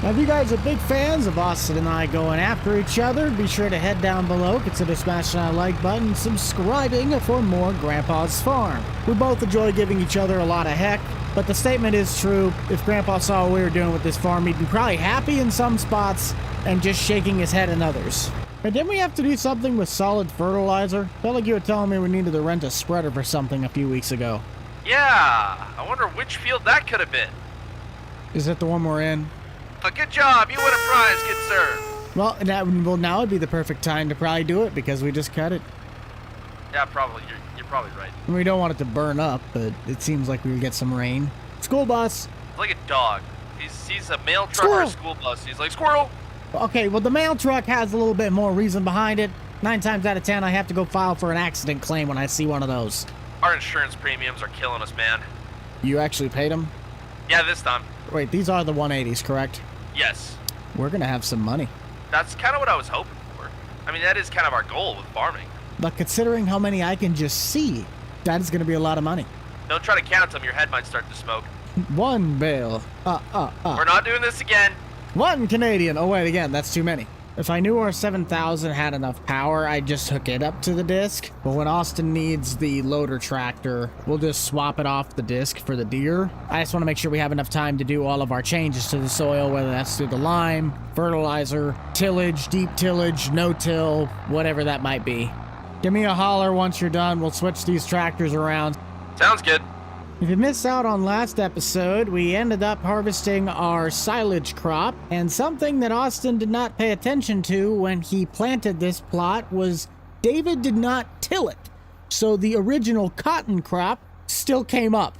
Now, if you guys are big fans of Austin and I going after each other, be sure to head down below, consider smashing that like button, and subscribing for more Grandpa's Farm. We both enjoy giving each other a lot of heck, but the statement is true. If Grandpa saw what we were doing with this farm, he'd be probably happy in some spots and just shaking his head in others. And didn't we have to do something with solid fertilizer? Felt like you were telling me we needed to rent a spreader for something a few weeks ago. Yeah, I wonder which field that could have been. Is it the one we're in? A good job, you win a prize, good sir. Well, now would be the perfect time to probably do it because we just cut it. Yeah, probably. You're probably right. We don't want it to burn up, but it seems like we would get some rain. School bus. It's like a dog. He's a mail truck or a Squirrel. school bus. He's like, squirrel. Okay, well, the mail truck has a little bit more reason behind it. 9 times out of 10, I have to go file for an accident claim when I see one of those. Our insurance premiums are killing us, man. You actually paid them? Yeah, this time. Wait, these are the 180s, correct? Yes. We're gonna have some money. That's kind of what I was hoping for. I mean, that is kind of our goal with farming. But considering how many I can just see, that is gonna be a lot of money. Don't try to count them. Your head might start to smoke. 1 bale. We're not doing this again. 1 Canadian. Oh, wait, again, that's too many. If I knew our 7000 had enough power, I'd just hook it up to the disc. But when Austin needs the loader tractor, we'll just swap it off the disc for the deer. I just want to make sure we have enough time to do all of our changes to the soil, whether that's through the lime, fertilizer, tillage, deep tillage, no-till, whatever that might be. Give me a holler once you're done. We'll switch these tractors around. Sounds good. If you missed out on last episode, we ended up harvesting our silage crop, and something that Austin did not pay attention to when he planted this plot was David did not till it, so the original cotton crop still came up.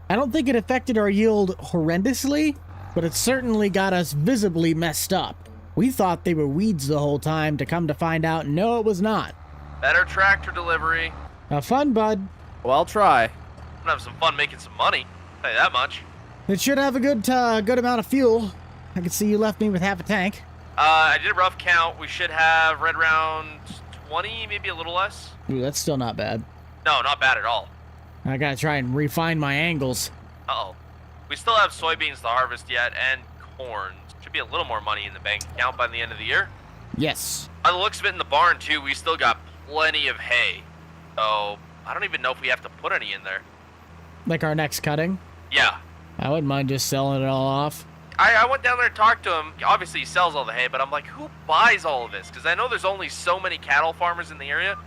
I don't think it affected our yield horrendously, but it certainly got us visibly messed up. We thought they were weeds the whole time, to come to find out, no, it was not. Better tractor delivery. Have fun, bud. Well, I'll try. I'm gonna have some fun making some money. Tell you that much. It should have a good amount of fuel. I can see you left me with half a tank. I did a rough count. We should have right around 20, maybe a little less. Ooh, that's still not bad. No, not bad at all. I gotta try and refine my angles. Uh-oh. We still have soybeans to harvest yet, and corn. Should be a little more money in the bank account by the end of the year. Yes. By the looks of it in the barn, too, we still got plenty of hay. So, I don't even know if we have to put any in there. Like our next cutting? Yeah. I wouldn't mind just selling it all off. I went down there and talked to him. Obviously, he sells all the hay, but I'm like, who buys all of this? Because I know there's only so many cattle farmers in the area.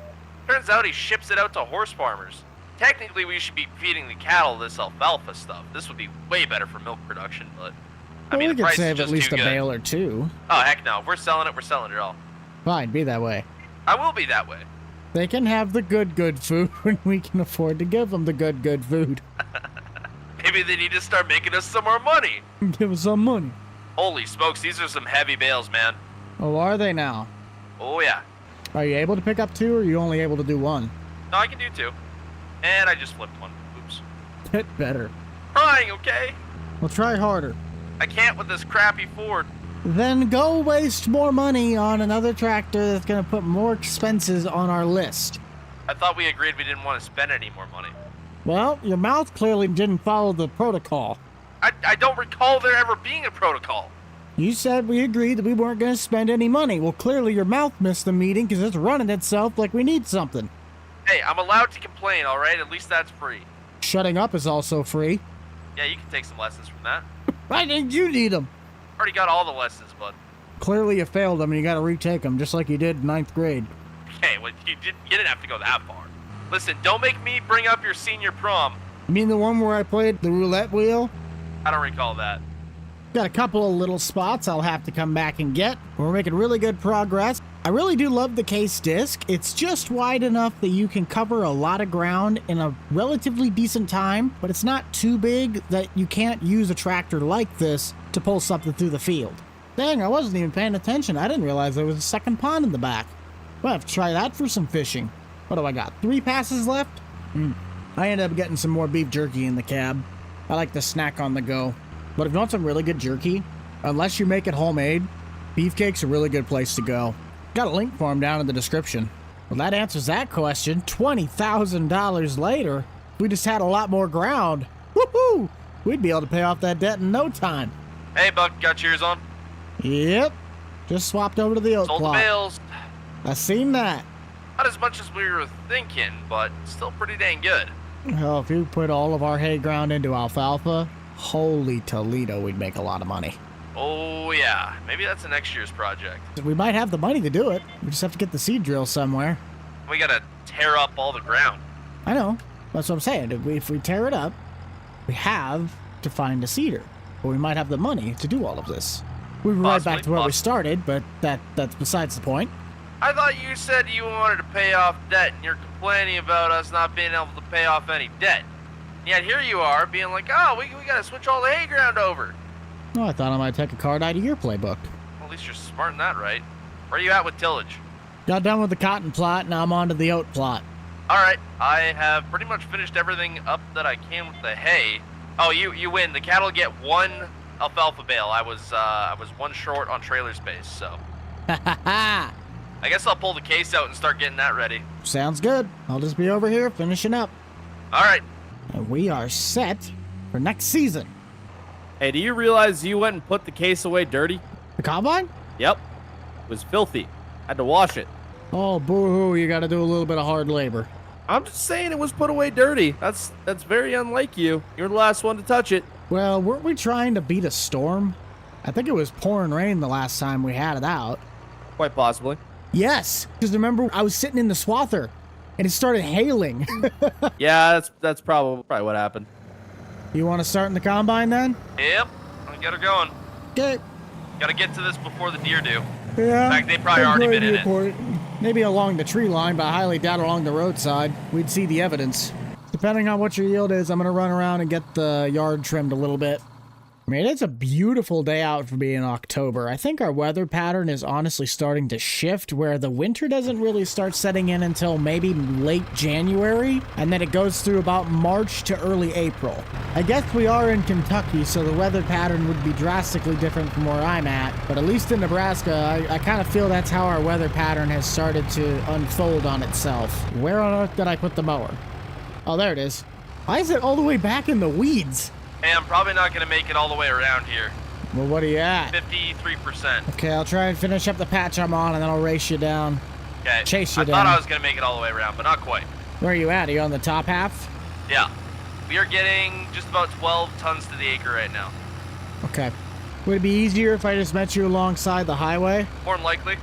Turns out he ships it out to horse farmers. technically we should be feeding the cattle this alfalfa stuff. This would be way better for milk production, but I mean, we the could price is save just at least too a good. bale or two. Oh, heck no. If we're selling it, we're selling it all. Fine, be that way. I will be that way. They can have the good food when we can afford to give them the good food. Maybe they need to start making us some more money. Give us some money. Holy smokes, these are some heavy bales, man. Oh, are they now? Oh, yeah. Are you able to pick up 2, or are you only able to do 1? No, I can do 2. And I just flipped one. Oops. Bit better. Trying, okay? Well, try harder. I can't with this crappy Ford. Then go waste more money on another tractor that's going to put more expenses on our list. I thought we agreed we didn't want to spend any more money. Well, your mouth clearly didn't follow the protocol. I don't recall there ever being a protocol. You said we agreed that we weren't going to spend any money. Well, clearly your mouth missed the meeting because it's running itself like we need something. Hey, I'm allowed to complain, all right? At least that's free. Shutting up is also free. Yeah, you can take some lessons from that. I think you need them. Already got all the lessons, bud. Clearly you failed them and you got to retake them just like you did in 9th grade. Okay, well, you didn't have to go that far. Listen, don't make me bring up your senior prom. You mean the one where I played the roulette wheel? I don't recall that. Got a couple of little spots I'll have to come back and get. We're making really good progress. I really do love the case disc. It's just wide enough that you can cover a lot of ground in a relatively decent time, but it's not too big that you can't use a tractor like this to pull something through the field. Dang, I wasn't even paying attention. I didn't realize there was a second pond in the back. We'll have to try that for some fishing. What do I got? 3 passes left? I ended up getting some more beef jerky in the cab. I like to snack on the go. But if you want some really good jerky, unless you make it homemade, Beefcake's a really good place to go. Got a link for them down in the description. Well, that answers that question. $20,000 later, if we just had a lot more ground. Woohoo! We'd be able to pay off that debt in no time. Hey, Buck, got yours on? Yep. Just swapped over to the oat Sold the plot. bales. I seen that. Not as much as we were thinking, but still pretty dang good. Well, if you put all of our hay ground into alfalfa, holy Toledo, we'd make a lot of money. Oh, yeah. Maybe that's a next year's project. We might have the money to do it. We just have to get the seed drill somewhere. We gotta tear up all the ground. I know. That's what I'm saying. If we tear it up, we have to find a seeder. But we might have the money to do all of this. We were right back to where we started, but that's besides the point. I thought you said you wanted to pay off debt, and you're complaining about us not being able to pay off any debt. Yet here you are, being like, oh, we gotta switch all the hay ground over. Oh, I thought I might take a card out of your playbook. Well, at least you're smart in that, right? Where are you at with tillage? Got done with the cotton plot, now I'm on to the oat plot. Alright, I have pretty much finished everything up that I can with the hay. Oh, you win. The cattle get 1 alfalfa bale. I was 1 short on trailer space, so. Ha ha ha! I guess I'll pull the case out and start getting that ready. Sounds good. I'll just be over here finishing up. Alright. And we are set for next season. Hey, do you realize you went and put the case away dirty? The combine? Yep. It was filthy. Had to wash it. Oh, boo-hoo, you gotta do a little bit of hard labor. I'm just saying it was put away dirty. That's very unlike you. You're the last one to touch it. Well, weren't we trying to beat a storm? I think it was pouring rain the last time we had it out. Quite possibly. Yes, because remember, I was sitting in the swather, and it started hailing. Yeah, that's probably what happened. You want to start in the combine then? Yep. I got her going. Okay. Gotta get to this before the deer do. Yeah. In fact, they probably already been in it. Maybe along the tree line, but I highly doubt along the roadside. We'd see the evidence. Depending on what your yield is, I'm going to run around and get the yard trimmed a little bit. I mean, it's a beautiful day out for being October. I think our weather pattern is honestly starting to shift where the winter doesn't really start setting in until maybe late January, and then it goes through about March to early April. I guess we are in Kentucky, so the weather pattern would be drastically different from where I'm at, but at least in Nebraska, I kind of feel that's how our weather pattern has started to unfold on itself. Where on earth did I put the mower? Oh, there it is. Why is it all the way back in the weeds? Hey, I'm probably not gonna make it all the way around here. Well, what are you at? 53%. Okay, I'll try and finish up the patch I'm on, and then I'll race you down. Okay. Chase you I down. thought I was gonna make it all the way around, but not quite. Where are you at? Are you on the top half? Yeah. We are getting just about 12 tons to the acre right now. Okay. Would it be easier if I just met you alongside the highway? More than likely.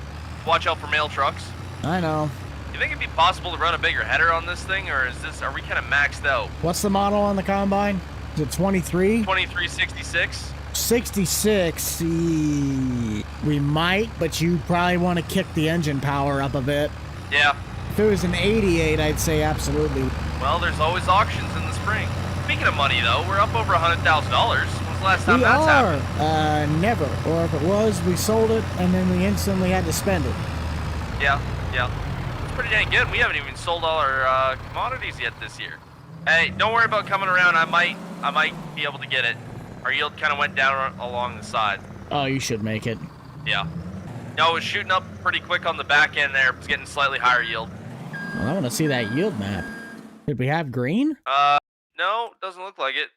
Watch out for mail trucks. I know. If think it'd be possible to run a bigger header on this thing, or are we kind of maxed out? What's the model on the combine? Is it 23? 2366. 66. We might, but you probably want to kick the engine power up a bit. Yeah. If it was an 88, I'd say absolutely. Well, there's always auctions in the spring. Speaking of money, though, we're up over $100,000. When's the last time We that's are. happened? Never. Or if it was, we sold it, and then we instantly had to spend it. Yeah. It's pretty dang good. We haven't even sold all our commodities yet this year. Hey, don't worry about coming around. I might be able to get it. Our yield kind of went down along the side. Oh, you should make it. Yeah. No, it was shooting up pretty quick on the back end there. It was getting slightly higher yield. Well, I want to see that yield map. Did we have green? No, doesn't look like it.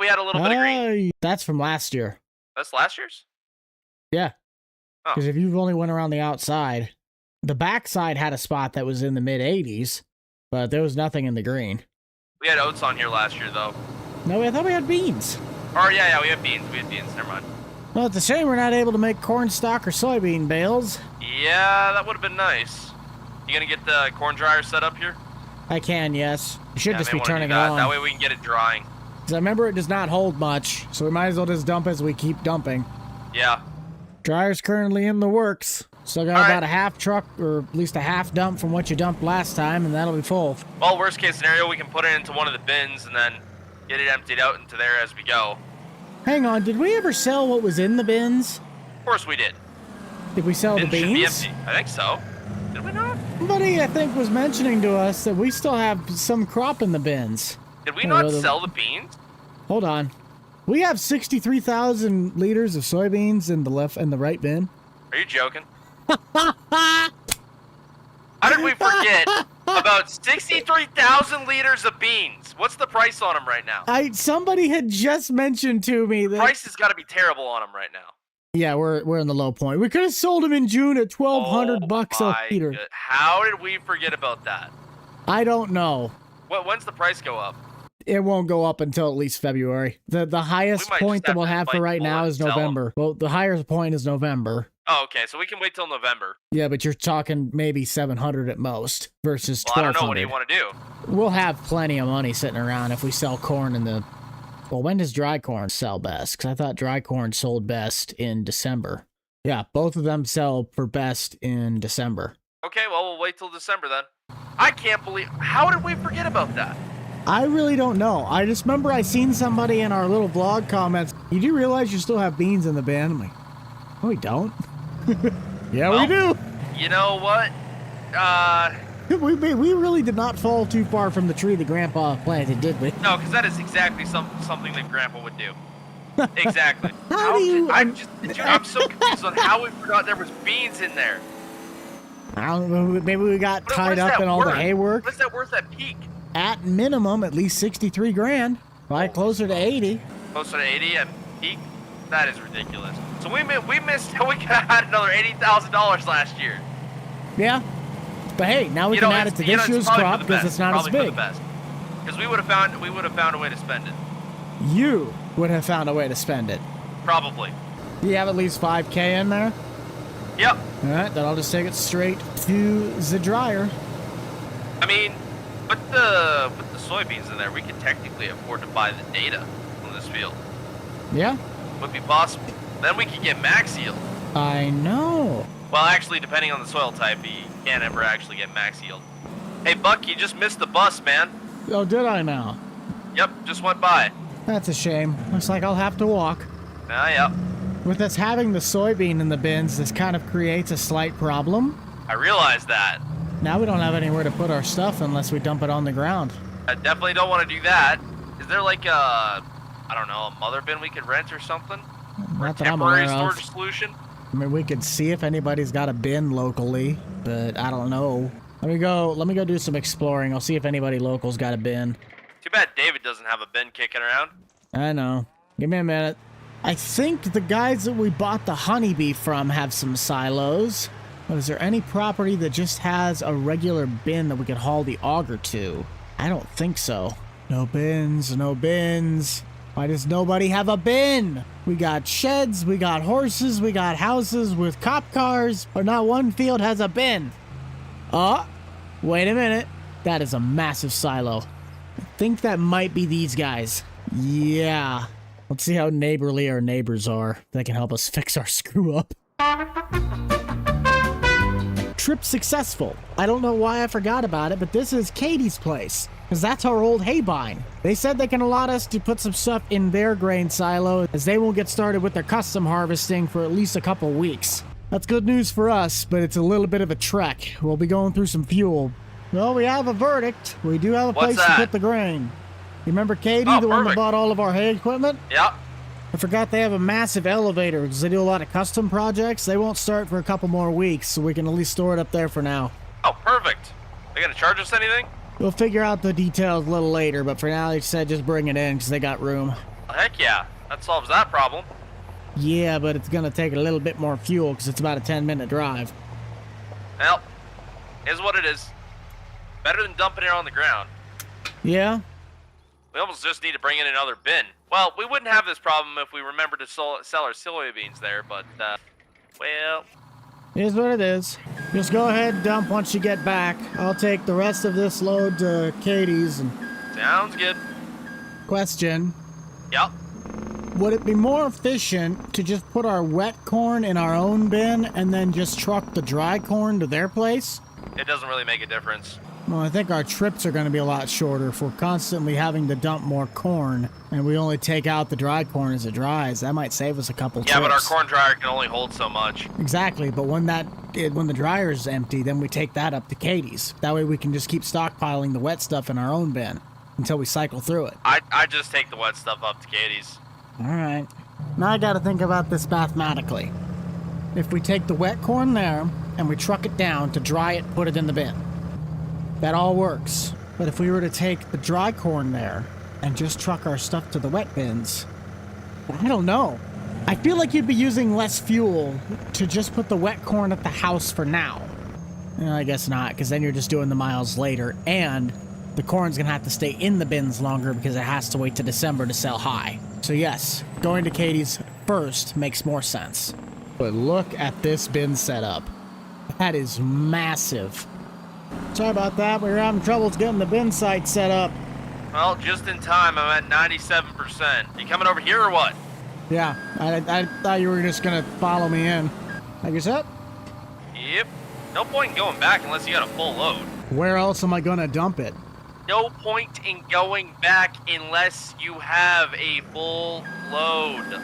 We had a little bit of green. That's from last year. That's last year's? Yeah. Oh. Because if you've only went around the outside, the backside had a spot that was in the mid 80s, but there was nothing in the green. We had oats on here last year, though. No, I thought we had beans. Oh, yeah, we had beans. Never mind. Well, it's a shame we're not able to make corn stock or soybean bales. Yeah, that would have been nice. You gonna get the corn dryer set up here? I can, yes. You should Yeah, just may be wanna do turning it that. on. That way we can get it drying. Because I remember it does not hold much, so we might as well just dump as we keep dumping. Yeah. Dryer's currently in the works. Still got All about right. a half truck, or at least a half dump from what you dumped last time, and that'll be full. Well, worst case scenario, we can put it into one of the bins and then get it emptied out into there as we go. Hang on, did we ever sell what was in the bins? Of course we did. Did we sell Bins the should be beans? empty. I think so. Did we not? Somebody, I think, was mentioning to us that we still have some crop in the bins. Did we Oh, not well, sell the beans? Hold on. We have 63,000 liters of soybeans in the left and the right bin. Are you joking? How did we forget about 63,000 liters of beans? What's the price on them right now? Somebody had just mentioned to me that Price has got to be terrible on them right now. yeah, we're in the low point. We could have sold them in June at $1,200 a my liter. good- How did we forget about that? I don't know. When's the price go up? It won't go up until at least February. The highest We might point just that have we'll to have for bite right the now bullet is and sell 'em. November. Well, the highest point is November. Oh, okay, so we can wait till November. Yeah, but you're talking maybe 700 at most versus Well, I don't know. 1,200. What do you want to do? We'll have plenty of money sitting around if we sell corn in the... Well, when does dry corn sell best? Because I thought dry corn sold best in December. Yeah, both of them sell for best in December. Okay, well, we'll wait till December then. I can't believe... How did we forget about that? I really don't know. I just remember I seen somebody in our little vlog comments. You do realize you still have beans in the bin? I'm like, no, we don't. Yeah, Well, we do. You know what? We really did not fall too far from the tree that Grandpa planted, did we? No, because that is exactly something that Grandpa would do. Exactly. How do you- I'm so confused on how we forgot there was beans in there. I don't know. Maybe we got What tied is up that in all the worth? hay work. What's that worth at peak? At minimum, at least 63 grand. Probably closer to 80. Closer to 80 at peak? That is ridiculous. So we missed. We could have had another $80,000 last year. Yeah. But hey, now we can add it to this year's crop because it's not as big. Because we would have found a way to spend it. You would have found a way to spend it. Probably. Do you have at least 5K in there? Yep. All right, then I'll just take it straight to the dryer. I mean, with the soybeans in there, we could technically afford to buy the data from this field. Yeah, Would be possible. Then we could get max yield. I know. Well, actually, depending on the soil type, you can't ever actually get max yield. Hey, Buck, you just missed the bus, man. Oh, did I now? Yep, just went by. That's a shame. Looks like I'll have to walk. Yep. With us having the soybean in the bins, this kind of creates a slight problem. I realize that. Now we don't have anywhere to put our stuff unless we dump it on the ground. I definitely don't want to do that. Is there like a mother bin we could rent or something? Or a Not that I'm temporary aware storage of. solution? I mean, we could see if anybody's got a bin locally, but I don't know. Let me go do some exploring. I'll see if anybody local's got a bin. Too bad David doesn't have a bin kicking around. I know. Give me a minute. I think the guys that we bought the honeybee from have some silos. But is there any property that just has a regular bin that we could haul the auger to? I don't think so. No bins, no bins. Why does nobody have a bin? We got sheds, we got horses, we got houses with cop cars, but not one field has a bin. Wait a minute. That is a massive silo. I think that might be these guys. Yeah. Let's see how neighborly our neighbors are. They can help us fix our screw up. Trip successful. I don't know why I forgot about it, but this is Katie's place, because that's our old hay bine. They said they can allot us to put some stuff in their grain silo, as they won't get started with their custom harvesting for at least a couple weeks. That's good news for us, but it's a little bit of a trek. We'll be going through some fuel. Well, we have a verdict. We do have a place to put the grain. You remember Katie, the one that bought all of our hay equipment? Yep. I forgot they have a massive elevator because they do a lot of custom projects. They won't start for a couple more weeks, so we can at least store it up there for now. Oh, perfect. They gonna charge us anything? We'll figure out the details a little later, but for now they said just bring it in because they got room. Heck yeah. That solves that problem. Yeah, but it's going to take a little bit more fuel because it's about a 10-minute drive. Well, is what it is. Better than dumping it on the ground. Yeah? We almost just need to bring in another bin. Well, we wouldn't have this problem if we remembered to sell our soybeans there, but, well... Here's what it is. Just go ahead and dump once you get back. I'll take the rest of this load to Katie's and... Sounds good. Question. Yep. Would it be more efficient to just put our wet corn in our own bin and then just truck the dry corn to their place? It doesn't really make a difference. Well, I think our trips are going to be a lot shorter if we're constantly having to dump more corn and we only take out the dry corn as it dries. That might save us a couple trips. Yeah, but our corn dryer can only hold so much. Exactly, but when the dryer's empty, then we take that up to Katie's. That way we can just keep stockpiling the wet stuff in our own bin until we cycle through it. I just take the wet stuff up to Katie's. All right. Now I got to think about this mathematically. If we take the wet corn there and we truck it down to dry it, put it in the bin. That all works. But if we were to take the dry corn there and just truck our stuff to the wet bins, I don't know. I feel like you'd be using less fuel to just put the wet corn at the house for now. I guess not, because then you're just doing the miles later, and the corn's gonna have to stay in the bins longer because it has to wait to December to sell high. So yes, going to Katie's first makes more sense. But look at this bin setup. That is massive. Sorry about that, we were having troubles getting the bin site set up. Well, just in time, I'm at 97%. You coming over here or what? Yeah, I thought you were just gonna follow me in. Like you said? Yep. No point in going back unless you got a full load. Where else am I gonna dump it? No point in going back unless you have a full load.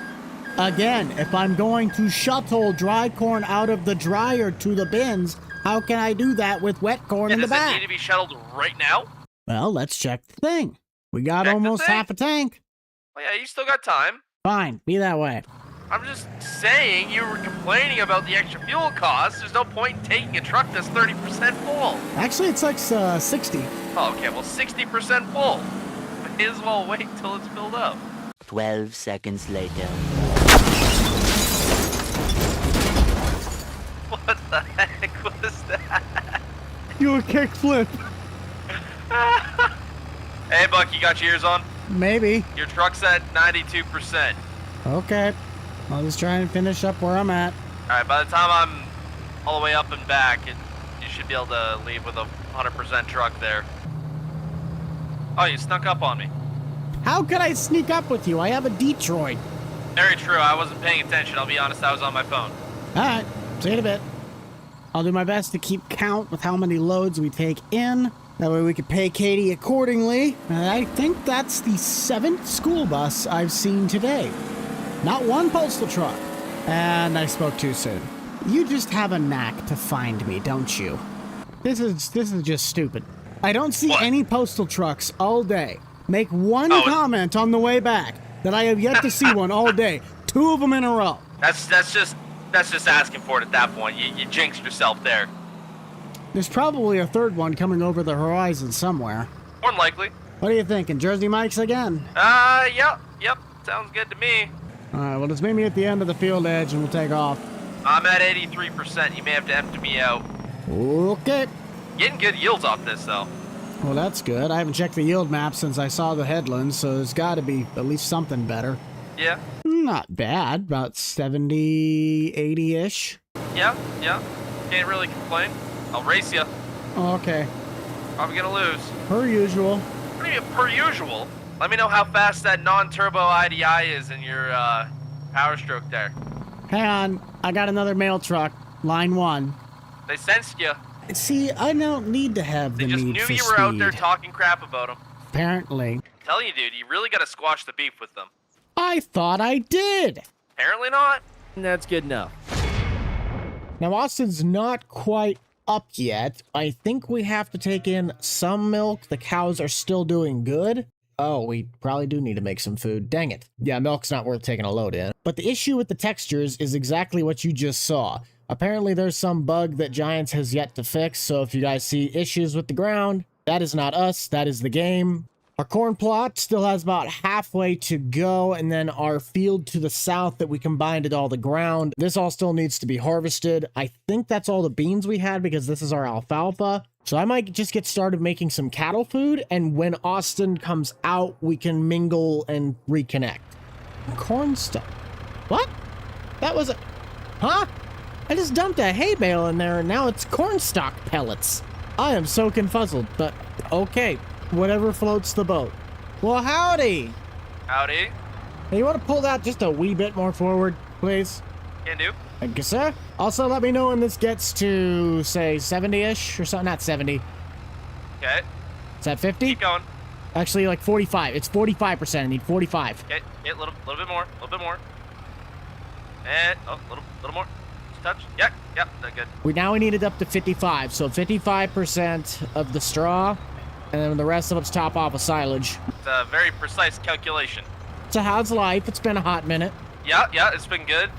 Again, if I'm going to shuttle dry corn out of the dryer to the bins, how can I do that with wet corn in the back? Does it need to be shuttled right now? Well, let's check the thing. We got almost half a tank. Well, yeah, you still got time. Fine, be that way. I'm just saying, you were complaining about the extra fuel costs. There's no point in taking a truck that's 30% full. Actually, it's like 60. Oh, okay, well, 60% full. May as well wait till it's filled up. 12 seconds later. What the heck was that? You a kickflip. Hey, Buck, you got your ears on? Maybe. Your truck's at 92%. Okay. I'll just try and finish up where I'm at. Alright, by the time I'm all the way up and back, you should be able to leave with a 100% truck there. Oh, you snuck up on me. How could I sneak up with you? I have a Detroit. Very true, I wasn't paying attention. I'll be honest, I was on my phone. Alright, see you in a bit. I'll do my best to keep count with how many loads we take in. That way we can pay Katie accordingly. And I think that's the 7th school bus I've seen today. Not one postal truck. And I spoke too soon. You just have a knack to find me, don't you? This is just stupid. I don't see any postal trucks all day. Make one comment on the way back that I have yet to see one all day. 2 of them in a row. That's just asking for it at that point. You jinxed yourself there. There's probably a 3rd one coming over the horizon somewhere. More than likely. What are you thinking? Jersey Mike's again? Yep. Sounds good to me. Alright, well, just meet me at the end of the field edge and we'll take off. I'm at 83%. You may have to empty me out. Okay. Getting good yields off this, though. Well, that's good. I haven't checked the yield map since I saw the headlands, so there's got to be at least something better. Yeah. Not bad. About 70, 80-ish. Yeah. Can't really complain. I'll race you. Oh, okay. Probably gonna lose. Per usual. What do you mean, per usual? Let me know how fast that non-turbo IDI is in your power stroke there. Hang on, I got another mail truck. Line 1. They sensed you. See, I don't need to have They the just need knew for you were out there speed. talking crap about them. Apparently. Telling you, dude, you really gotta squash the beef with them. I thought I did. Apparently not. That's good enough. Now, Austin's not quite up yet. I think we have to take in some milk. The cows are still doing good. Oh, we probably do need to make some food. Dang it. Yeah, milk's not worth taking a load in. But the issue with the textures is exactly what you just saw. Apparently, there's some bug that Giants has yet to fix, so if you guys see issues with the ground, that is not us, that is the game. Our corn plot still has about halfway to go, and then our field to the south that we combined at all the ground. This all still needs to be harvested. I think that's all the beans we had because this is our alfalfa. So I might just get started making some cattle food, and when Austin comes out, we can mingle and reconnect. Corn stuff. What? That was a... Huh? I just dumped a hay bale in there, and now it's corn stalk pellets. I am so confuzzled, but okay. Whatever floats the boat. Well, howdy. Howdy. Hey, you want to pull that just a wee bit more forward, please? Can do. Thank you, sir. Also, let me know when this gets to, say, 70-ish or something. Not 70. Okay. Is that 50? Keep going. Actually, like 45. It's 45%. I need 45. Okay. A little bit more. A little bit more. And little more. Just touch. Yep. That's good. We need it up to 55. So 55% of the straw, and then the rest of it's top off of silage. It's a very precise calculation. So how's life? It's been a hot minute. Yeah. It's been good.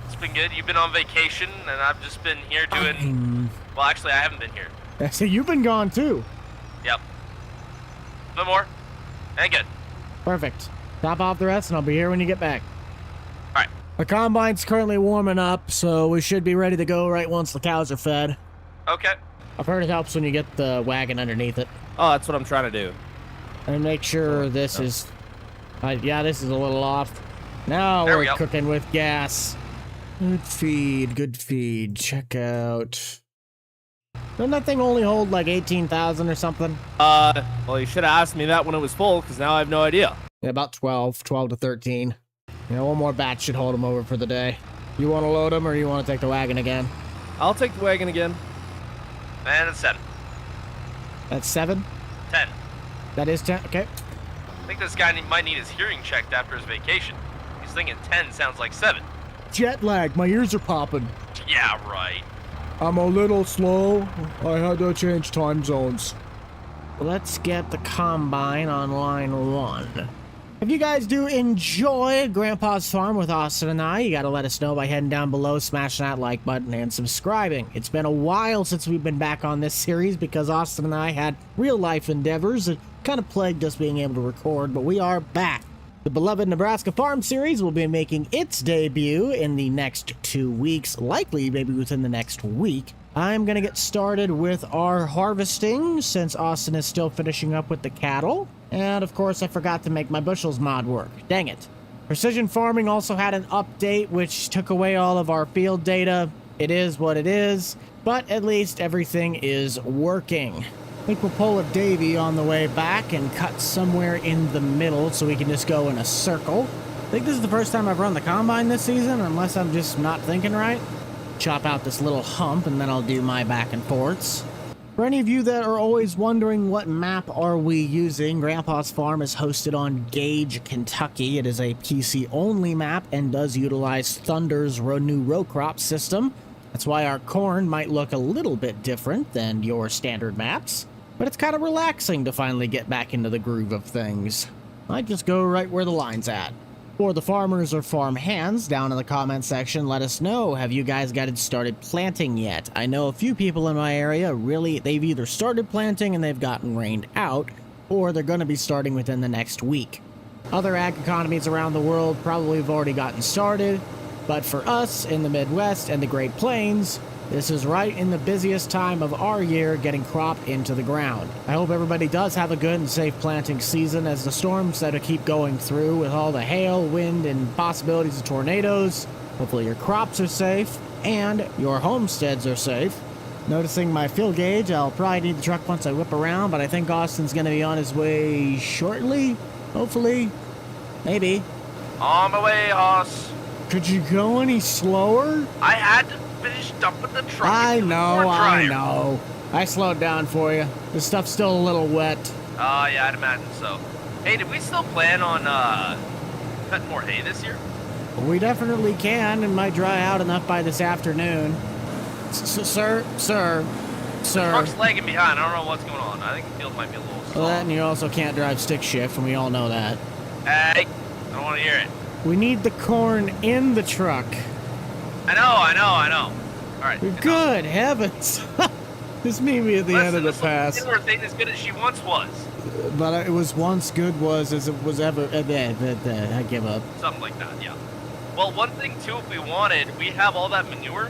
You've been on vacation, and I've just been here doing. Well, actually, I haven't been here. So you've been gone too. Yep. A bit more. And good. Perfect. Top off the rest, and I'll be here when you get back. All right. The combine's currently warming up, so we should be ready to go right once the cows are fed. Okay. I've heard it helps when you get the wagon underneath it. Oh, that's what I'm trying to do. And make sure this is... yeah, this is a little off. Now There we we're go. cooking with gas. Good feed. Check out... Doesn't that thing only hold like 18,000 or something? Well, you should have asked me that when it was full, because now I have no idea. Yeah, about 12 to 13. Yeah, one more batch should hold them over for the day. You want to load them or you want to take the wagon again? I'll take the wagon again. And it's 7. That's 7? 10. That is 10? Okay. I think this guy might need his hearing checked after his vacation. He's thinking 10 sounds like 7. Jet lag, my ears are popping. Yeah, right. I'm a little slow. I had to change time zones. Let's get the combine on line 1. If you guys do enjoy Grandpa's Farm with Austin and I, you gotta let us know by heading down below, smashing that like button, and subscribing. It's been a while since we've been back on this series because Austin and I had real-life endeavors that kind of plagued us being able to record, but we are back. The beloved Nebraska Farm series will be making its debut in the next 2 weeks, likely maybe within the next week. I'm going to get started with our harvesting since Austin is still finishing up with the cattle. And of course, I forgot to make my bushels mod work. Dang it. Precision Farming also had an update which took away all of our field data. It is what it is, but at least everything is working. I think we'll pull a Davy on the way back and cut somewhere in the middle so we can just go in a circle. I think this is the first time I've run the combine this season, unless I'm just not thinking right. Chop out this little hump and then I'll do my back and forths. For any of you that are always wondering what map are we using, Grandpa's Farm is hosted on Gage, Kentucky. It is a PC-only map and does utilize Thunder's new row crop system. That's why our corn might look a little bit different than your standard maps. But it's kind of relaxing to finally get back into the groove of things. I just go right where the line's at. For the farmers or farm hands, down in the comment section, let us know, have you guys got it started planting yet? I know a few people in my area they've either started planting and they've gotten rained out, or they're going to be starting within the next week. Other ag economies around the world probably have already gotten started, but for us in the Midwest and the Great Plains, this is right in the busiest time of our year getting crop into the ground. I hope everybody does have a good and safe planting season as the storms that keep going through with all the hail, wind, and possibilities of tornadoes. Hopefully your crops are safe and your homesteads are safe. Noticing my fuel gauge, I'll probably need the truck once I whip around, but I think Austin's gonna be on his way shortly. Hopefully. Maybe. On my way, Hoss. Could you go any slower? I had to finish dumping the truck. I into the know, corn I dryer. know. I slowed down for you. The stuff's still a little wet. Yeah, I'd imagine so. Hey, did we still plan on cutting more hay this year? We definitely can. It might dry out enough by this afternoon. Sir. Truck's lagging behind. I don't know what's going on. I think the field might be a little slow. Well, and you also can't drive stick shift, and we all know that. Hey, I don't want to hear it. We need the corn in the truck. I know. All right. Good heavens. This may be at the end of the pass. Listen, ain't as good as she once was. But it was once good was as it was ever. I give up. Something like that, yeah. Well, one thing too, if we wanted, we have all that manure.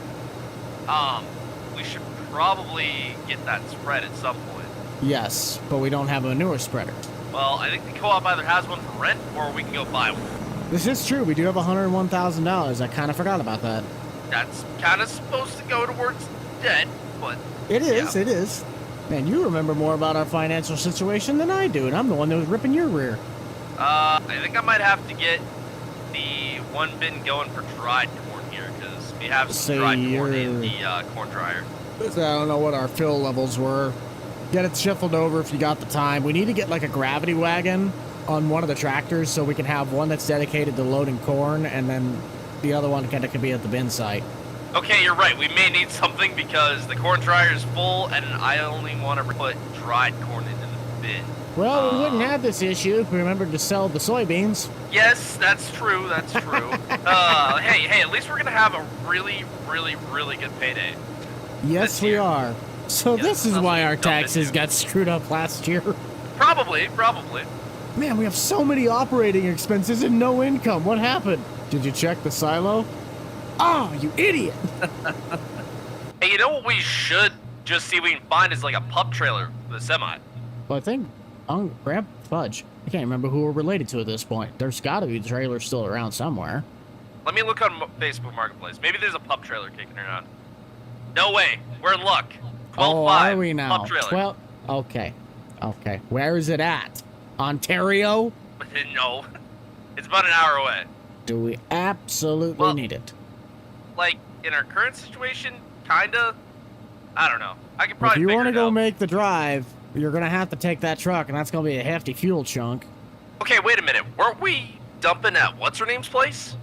We should probably get that spread at some point. Yes, but we don't have a manure spreader. Well, I think the co-op either has one for rent or we can go buy one. This is true. We do have $101,000. I kind of forgot about that. That's kind of supposed to go towards debt, but It is. yeah. It is. Man, you remember more about our financial situation than I do, and I'm the one that was ripping your rear. I think I might have to get the one bin going for dried corn here because we have some So dried corn in you're- the corn dryer. I don't know what our fill levels were. Get it shuffled over if you got the time. We need to get like a gravity wagon on one of the tractors so we can have one that's dedicated to loading corn and then the other one kind of could be at the bin site. Okay, you're right. We may need something because the corn dryer is full and I only want to put dried corn into the bin. Well, we wouldn't have this issue if we remembered to sell the soybeans. Yes, that's true. That's true. Hey, at least we're gonna have a really, really, really good payday. Yes, This we year. are. So Yeah, this is that's why what our we dumped taxes into. got screwed up last year. Probably. Man, we have so many operating expenses and no income. What happened? Did you check the silo? Oh, you idiot! Hey, you know what we should just see if we can find is like a pup trailer for the semi. Well, I think Grab Fudge. I can't remember who we're related to at this point. There's got to be trailers still around somewhere. Let me look on Facebook Marketplace. Maybe there's a pup trailer kicking around. No way. We're in luck. 12-5. Oh, are we now? Pup trailer. 12. Okay. Where is it at? Ontario? No. It's about an hour away. Do we absolutely Well- need it? Like, in our current situation, kinda. I don't know. I could If probably you figure want to it go out. make the drive, you're gonna have to take that truck, and that's gonna be a hefty fuel chunk. Okay, wait a minute. Weren't we dumping at what's-her-name's place?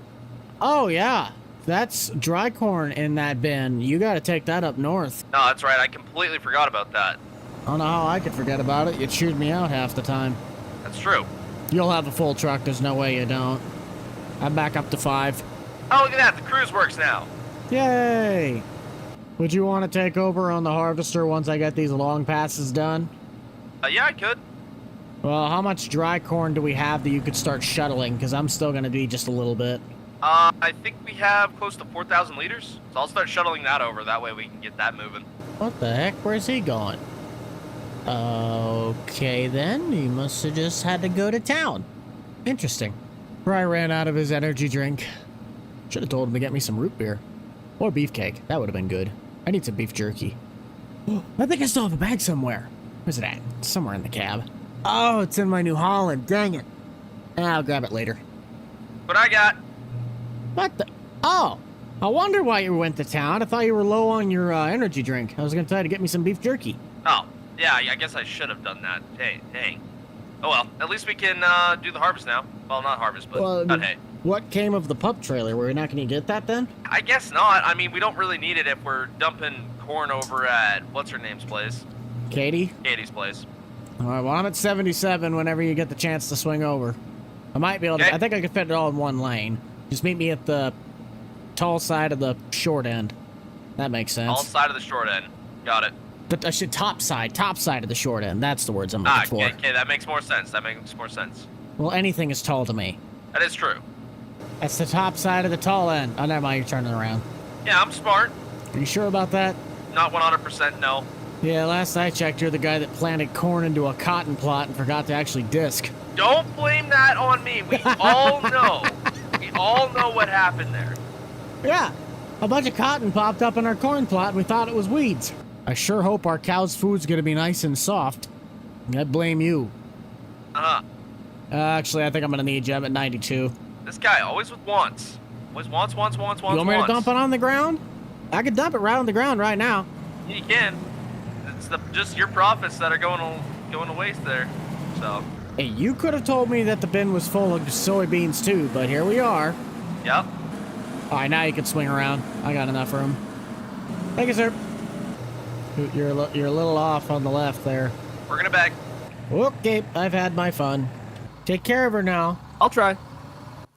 Oh yeah, that's dry corn in that bin. You got to take that up north. No, that's right. I completely forgot about that. I don't know how I could forget about it. You chewed me out half the time. That's true. You'll have a full truck. There's no way you don't. I'm back up to 5. Oh, look at that. The cruise works now. Yay! Would you want to take over on the harvester once I get these long passes done? Yeah, I could. Well, how much dry corn do we have that you could start shuttling? Because I'm still going to be just a little bit. I think we have close to 4,000 liters. So I'll start shuttling that over. That way we can get that moving. What the heck? Where's he going? Okay, then. He must have just had to go to town. Interesting. Probably ran out of his energy drink. Should have told him to get me some root beer. Or beefcake. That would have been good. I need some beef jerky. I think I still have a bag somewhere. Where's it at? It's somewhere in the cab. Oh, it's in my New Holland. Dang it. I'll grab it later. What I got? What the? Oh, I wonder why you went to town. I thought you were low on your energy drink. I was going to tell you to get me some beef jerky. Oh, yeah, I guess I should have done that. Hey, dang. Oh well, at least we can do the harvest now. Well, not harvest, but not hay. What came of the pup trailer? Were we not going to get that then? I guess not. I mean, we don't really need it if we're dumping corn over at what's-her-name's place? Katie? Katie's place. All right, well, I'm at 77 whenever you get the chance to swing over. I might be able to. Okay. I think I could fit it all in one lane. Just meet me at the tall side of the short end. That makes sense. All side of the short end. Got it. I should top side of the short end. That's the words I'm looking for. Okay, that makes more sense. That makes more sense. Well, anything is tall to me. That is true. That's the top side of the tall end. Oh, never mind, you're turning around. Yeah, I'm smart. Are you sure about that? Not 100%, no. Yeah, last I checked, you're the guy that planted corn into a cotton plot and forgot to actually disc. Don't blame that on me. We all know. We all know what happened there. Yeah, a bunch of cotton popped up in our corn plot and we thought it was weeds. I sure hope our cow's food's gonna be nice and soft. I blame you. Uh-huh. Actually, I think I'm gonna need you. I'm at 92. This guy always with wants. Always wants. You want me to dump it on the ground? I could dump it right on the ground right now. You can. It's just your profits that are going to waste there. So. Hey, you could have told me that the bin was full of soybeans too, but here we are. Yep. All right, now you can swing around. I got enough room. Thank you, sir. You're a little off on the left there. We're gonna back. Okay, I've had my fun. Take care of her now. I'll try.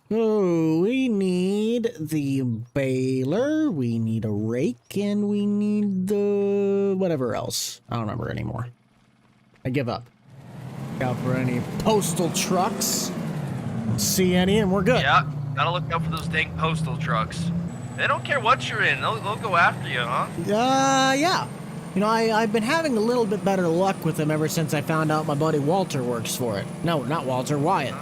Oh, we need the baler, we need a rake, and we need the whatever else. I don't remember anymore. I give up. Look out for any postal trucks. Don't see any, and we're good. Yeah. Gotta look out for those dang postal trucks. They don't care what you're in. They'll go after you, huh? Yeah. You know, I've been having a little bit better luck with them ever since I found out my buddy Walter works for it. No, not Walter, Wyatt.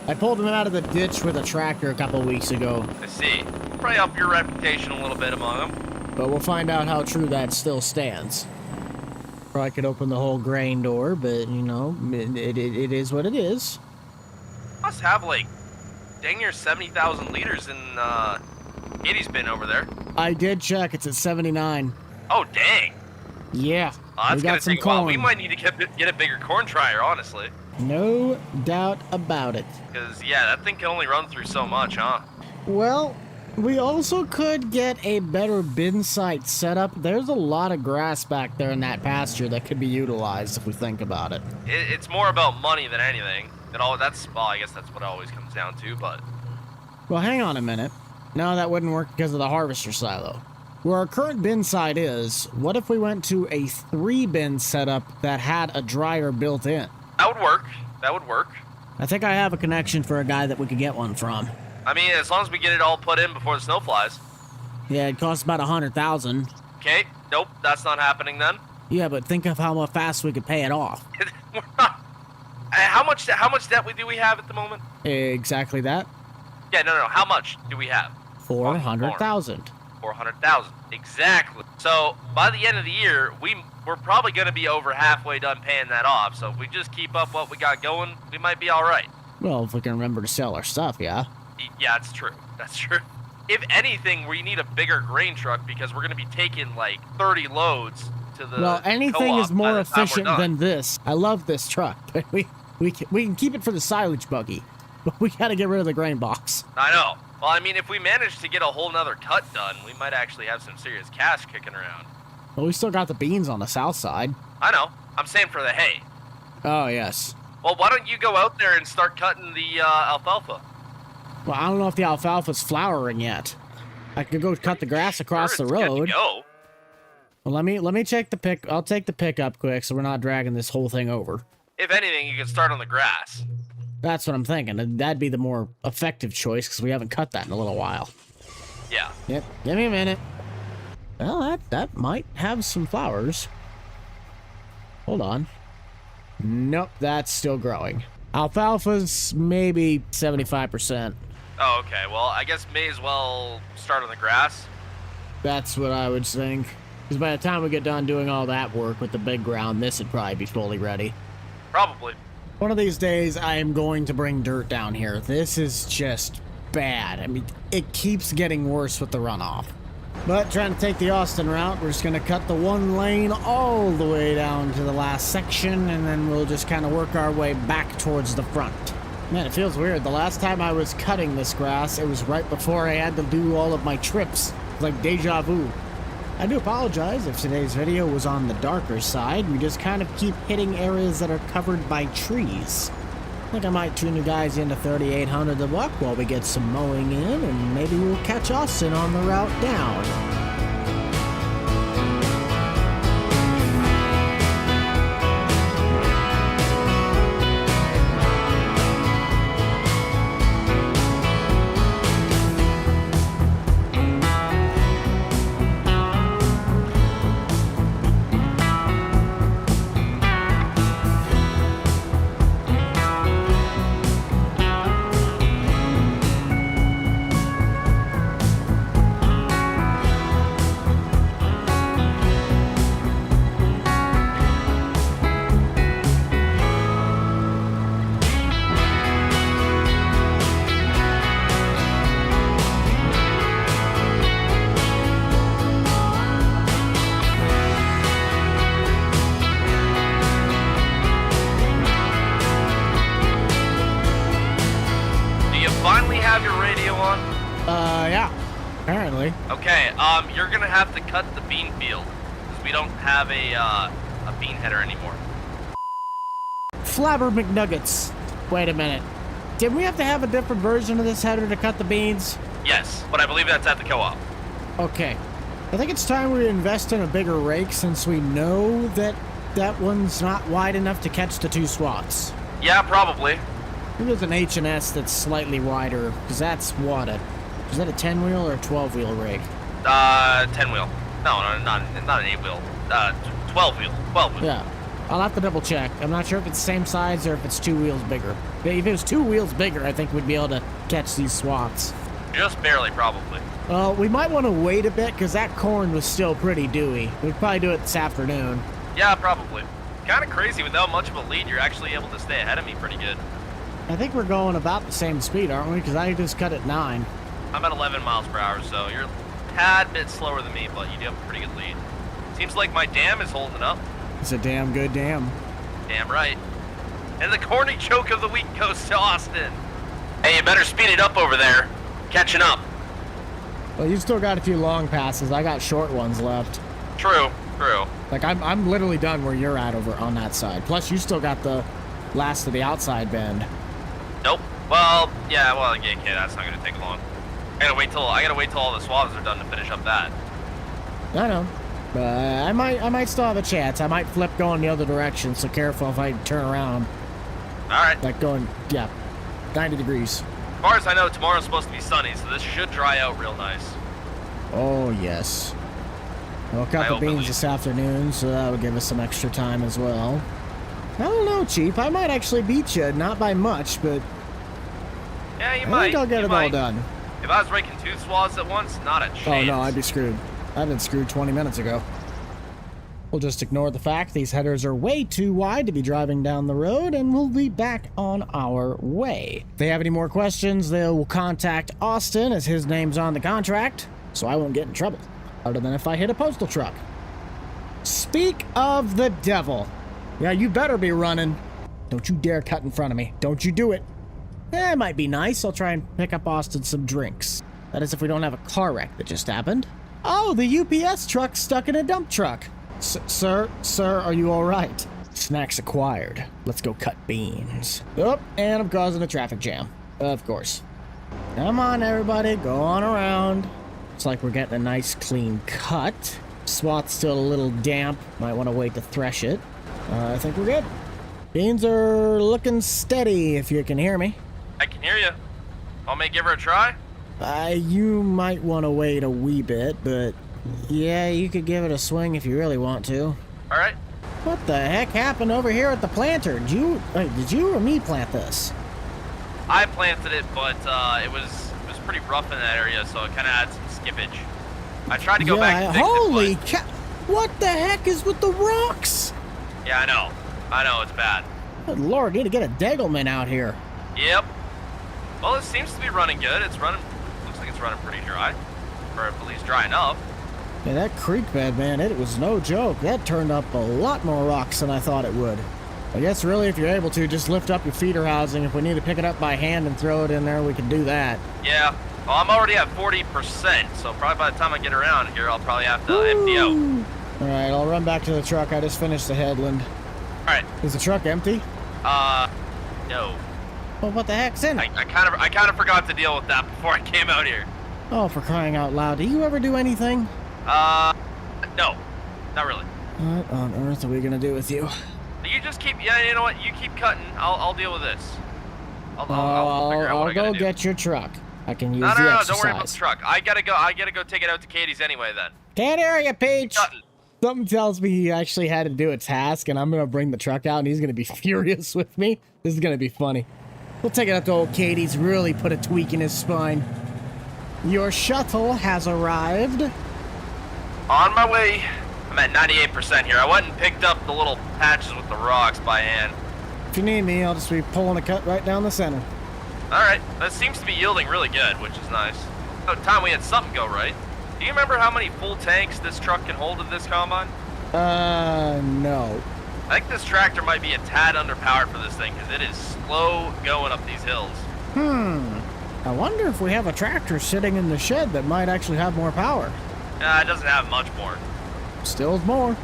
I pulled him out of the ditch with a tractor a couple weeks ago. I see. Probably up your reputation a little bit among them. But we'll find out how true that still stands. Or I could open the whole grain door, but, you know, it is what it is. Must have, like, dang near 70,000 liters in, Katie's bin over there. I did check. It's at 79. Oh, dang. Yeah. Oh, that's we gonna got some take a while. corn. We might need to get a bigger corn dryer, honestly. No doubt about it. Because, yeah, that thing can only run through so much, huh? Well, we also could get a better bin site set up. There's a lot of grass back there in that pasture that could be utilized if we think about it. It's more about money than anything. Well, I guess that's what it always comes down to, but... Well, hang on a minute. No, that wouldn't work because of the harvester silo. Where our current bin site is, what if we went to a 3-bin setup that had a dryer built in? That would work. That would work. I think I have a connection for a guy that we could get one from. I mean, as long as we get it all put in before the snow flies. Yeah, it costs about 100,000. Okay, nope, that's not happening then. Yeah, but think of how fast we could pay it off. We're not... How much debt do we have at the moment? Exactly that. Yeah, no. How much do we have? 400,000. 400,000. Exactly. So by the end of the year, we're probably going to be over halfway done paying that off. So if we just keep up what we got going, we might be all right. Well, if we can remember to sell our stuff, yeah. Yeah, it's true. That's true. If anything, we need a bigger grain truck because we're going to be taking like 30 loads to the Well, anything co-op is more by the time we're efficient done. than this. I love this truck, but we can keep it for the silage buggy, but we got to get rid of the grain box. I know. Well, I mean, if we manage to get a whole nother cut done, we might actually have some serious cash kicking around. Well, we still got the beans on the south side. I know. I'm saying for the hay. Oh, yes. Well, why don't you go out there and start cutting the alfalfa? Well, I don't know if the alfalfa's flowering yet. I could go cut the grass across Sure, the it's good to road. go. Well, let me check the pick. I'll take the pickup quick so we're not dragging this whole thing over. If anything, you can start on the grass. That's what I'm thinking. That'd be the more effective choice because we haven't cut that in a little while. Yeah. Yep. Give me a minute. Well, that might have some flowers. Hold on. Nope, that's still growing. Alfalfa's maybe 75%. Oh, okay. Well, I guess may as well start on the grass. That's what I would think. Because by the time we get done doing all that work with the big ground, this would probably be fully ready. Probably. One of these days, I am going to bring dirt down here. This is just bad. I mean, it keeps getting worse with the runoff. But trying to take the Austin route, we're just going to cut the one lane all the way down to the last section, and then we'll just kind of work our way back towards the front. Man, it feels weird. The last time I was cutting this grass, it was right before I had to do all of my trips. It's like deja vu. I do apologize if today's video was on the darker side. We just kind of keep hitting areas that are covered by trees. I think I might tune you guys into 3800 the buck while we get some mowing in, and maybe we'll catch Austin on the route down. really. Okay, you're gonna have to cut the bean field because we don't have a bean header anymore. Flabber McNuggets. Wait a minute. Did we have to have a different version of this header to cut the beans? Yes, but I believe that's at the co-op. Okay. I think it's time we invest in a bigger rake since we know that that one's not wide enough to catch the 2 swaths. Yeah, probably. Maybe there's an H&S that's slightly wider, because that's what, is that a 10-wheel or a 12-wheel rake? 10-wheel. No, not an 8-wheel. 12-wheel. 12-wheel. Yeah. I'll have to double check. I'm not sure if it's the same size or if it's 2 wheels bigger. If it was 2 wheels bigger, I think we'd be able to catch these swaths. Just barely, probably. Well, we might want to wait a bit because that corn was still pretty dewy. We'd probably do it this afternoon. Yeah, probably. Kind of crazy without much of a lead, you're actually able to stay ahead of me pretty good. I think we're going about the same speed, aren't we? Because I just cut at 9. I'm at 11 miles per hour, so you're a tad bit slower than me, but you do have a pretty good lead. Seems like my dam is holding up. It's a damn good dam. Damn right. And the corny joke of the week goes to Austin. Hey, you better speed it up over there. Catching up. Well, you still got a few long passes. I got short ones left. True, true. Like, I'm literally done where you're at over on that side. Plus, you still got the last of the outside bend. Nope. Well, yeah, okay, that's not gonna take long. I gotta wait till all the swaths are done to finish up that. I know. I might still have a chance. I might flip going the other direction, so careful if I turn around. Alright. Like going, yeah, 90 degrees. As far as I know, tomorrow's supposed to be sunny, so this should dry out real nice. Oh, yes. We'll cut the beans this afternoon, so that will give us some extra time as well. I don't know, Chief. I might actually beat you. Not by much, but Yeah, you I might. think I'll get you it might. all done. If I was raking 2 swaths at once, not a chance. Oh, no, I'd be screwed. I've been screwed 20 minutes ago. We'll just ignore the fact these headers are way too wide to be driving down the road, and we'll be back on our way. If they have any more questions, they'll contact Austin, as his name's on the contract, so I won't get in trouble, other than if I hit a postal truck. Speak of the devil. Yeah, you better be running. Don't you dare cut in front of me. Don't you do it. It might be nice. I'll try and pick up Austin some drinks. That is if we don't have a car wreck that just happened. Oh, the UPS truck's stuck in a dump truck. Sir, are you all right? Snacks acquired. Let's go cut beans. Oh, and I'm causing a traffic jam. Of course. Come on, everybody. Go on around. Looks like we're getting a nice, clean cut. Swath's still a little damp. Might want to wait to thresh it. I think we're good. Beans are looking steady, if you can hear me. I can hear you. Want me to give her a try? You might want to wait a wee bit, but yeah, you could give it a swing if you really want to. All right. What the heck happened over here at the planter? Did you or me plant this? I planted it, but it was pretty rough in that area, so it kind of had some skippage. I tried to go back and fix holy it, but... cow! What the heck is with the rocks? Yeah, I know, it's bad. Good Lord, need to get a Degelman out here. Yep. Well, it seems to be running good. Looks like it's running pretty dry. Or at least dry enough. Yeah, that creek bed, man, it was no joke. That turned up a lot more rocks than I thought it would. I guess really, if you're able to, just lift up your feeder housing. If we need to pick it up by hand and throw it in there, we can do that. Yeah. Well, I'm already at 40%, so probably by the time I get around here, I'll probably have to empty out. All right, I'll run back to the truck. I just finished the headland. All right. Is the truck empty? No. Well, what the heck's in it? I kind of forgot to deal with that before I came out here. Oh, for crying out loud. Do you ever do anything? No. Not really. What on earth are we gonna do with you? You just keep, you know what? You keep cutting. I'll deal with this. I'll figure out what I go gotta do. get your truck. I can use No, the exercise. don't worry about the truck. I gotta go take it out to Katie's anyway then. Can't hear you, Peach. Cutting. Something tells me he actually had to do a task, and I'm gonna bring the truck out, and he's gonna be furious with me. This is gonna be funny. We'll take it up to old Katie's, really put a tweak in his spine. Your shuttle has arrived. On my way. I'm at 98% here. I went and picked up the little patches with the rocks by hand. If you need me, I'll just be pulling a cut right down the center. Alright, that seems to be yielding really good, which is nice. Oh, time we had something go right. Do you remember how many full tanks this truck can hold of this combine? No. I think this tractor might be a tad underpowered for this thing, because it is slow going up these hills. I wonder if we have a tractor sitting in the shed that might actually have more power. It doesn't have much more. Still more.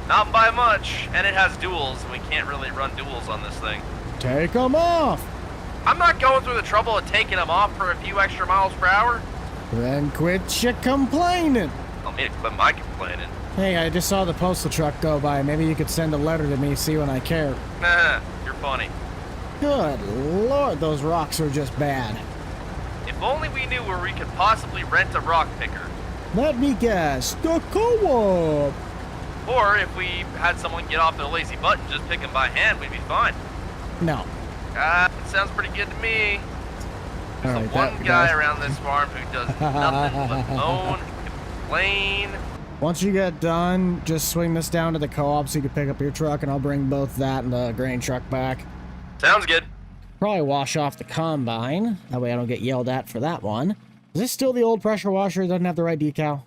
Not by much, and it has duals. We can't really run duals on this thing. Take them off. I'm not going through the trouble of taking them off for a few extra miles per hour. Then quit your complaining. I'll need to quit my complaining. Hey, I just saw the postal truck go by. Maybe you could send a letter to me, see when I care. Nah, you're funny. Good lord, those rocks are just bad. If only we knew where we could possibly rent a rock picker. Let me guess, the co-op. Or if we had someone get off the lazy button, just pick them by hand, we'd be fine. No. It sounds pretty good to me. There's Alright, one guy around this farm who does nothing but moan, complain. Once you get done, just swing this down to the co-op so you can pick up your truck, and I'll bring both that and the grain truck back. Sounds good. Probably wash off the combine. That way I don't get yelled at for that one. Is this still the old pressure washer? It doesn't have the right decal?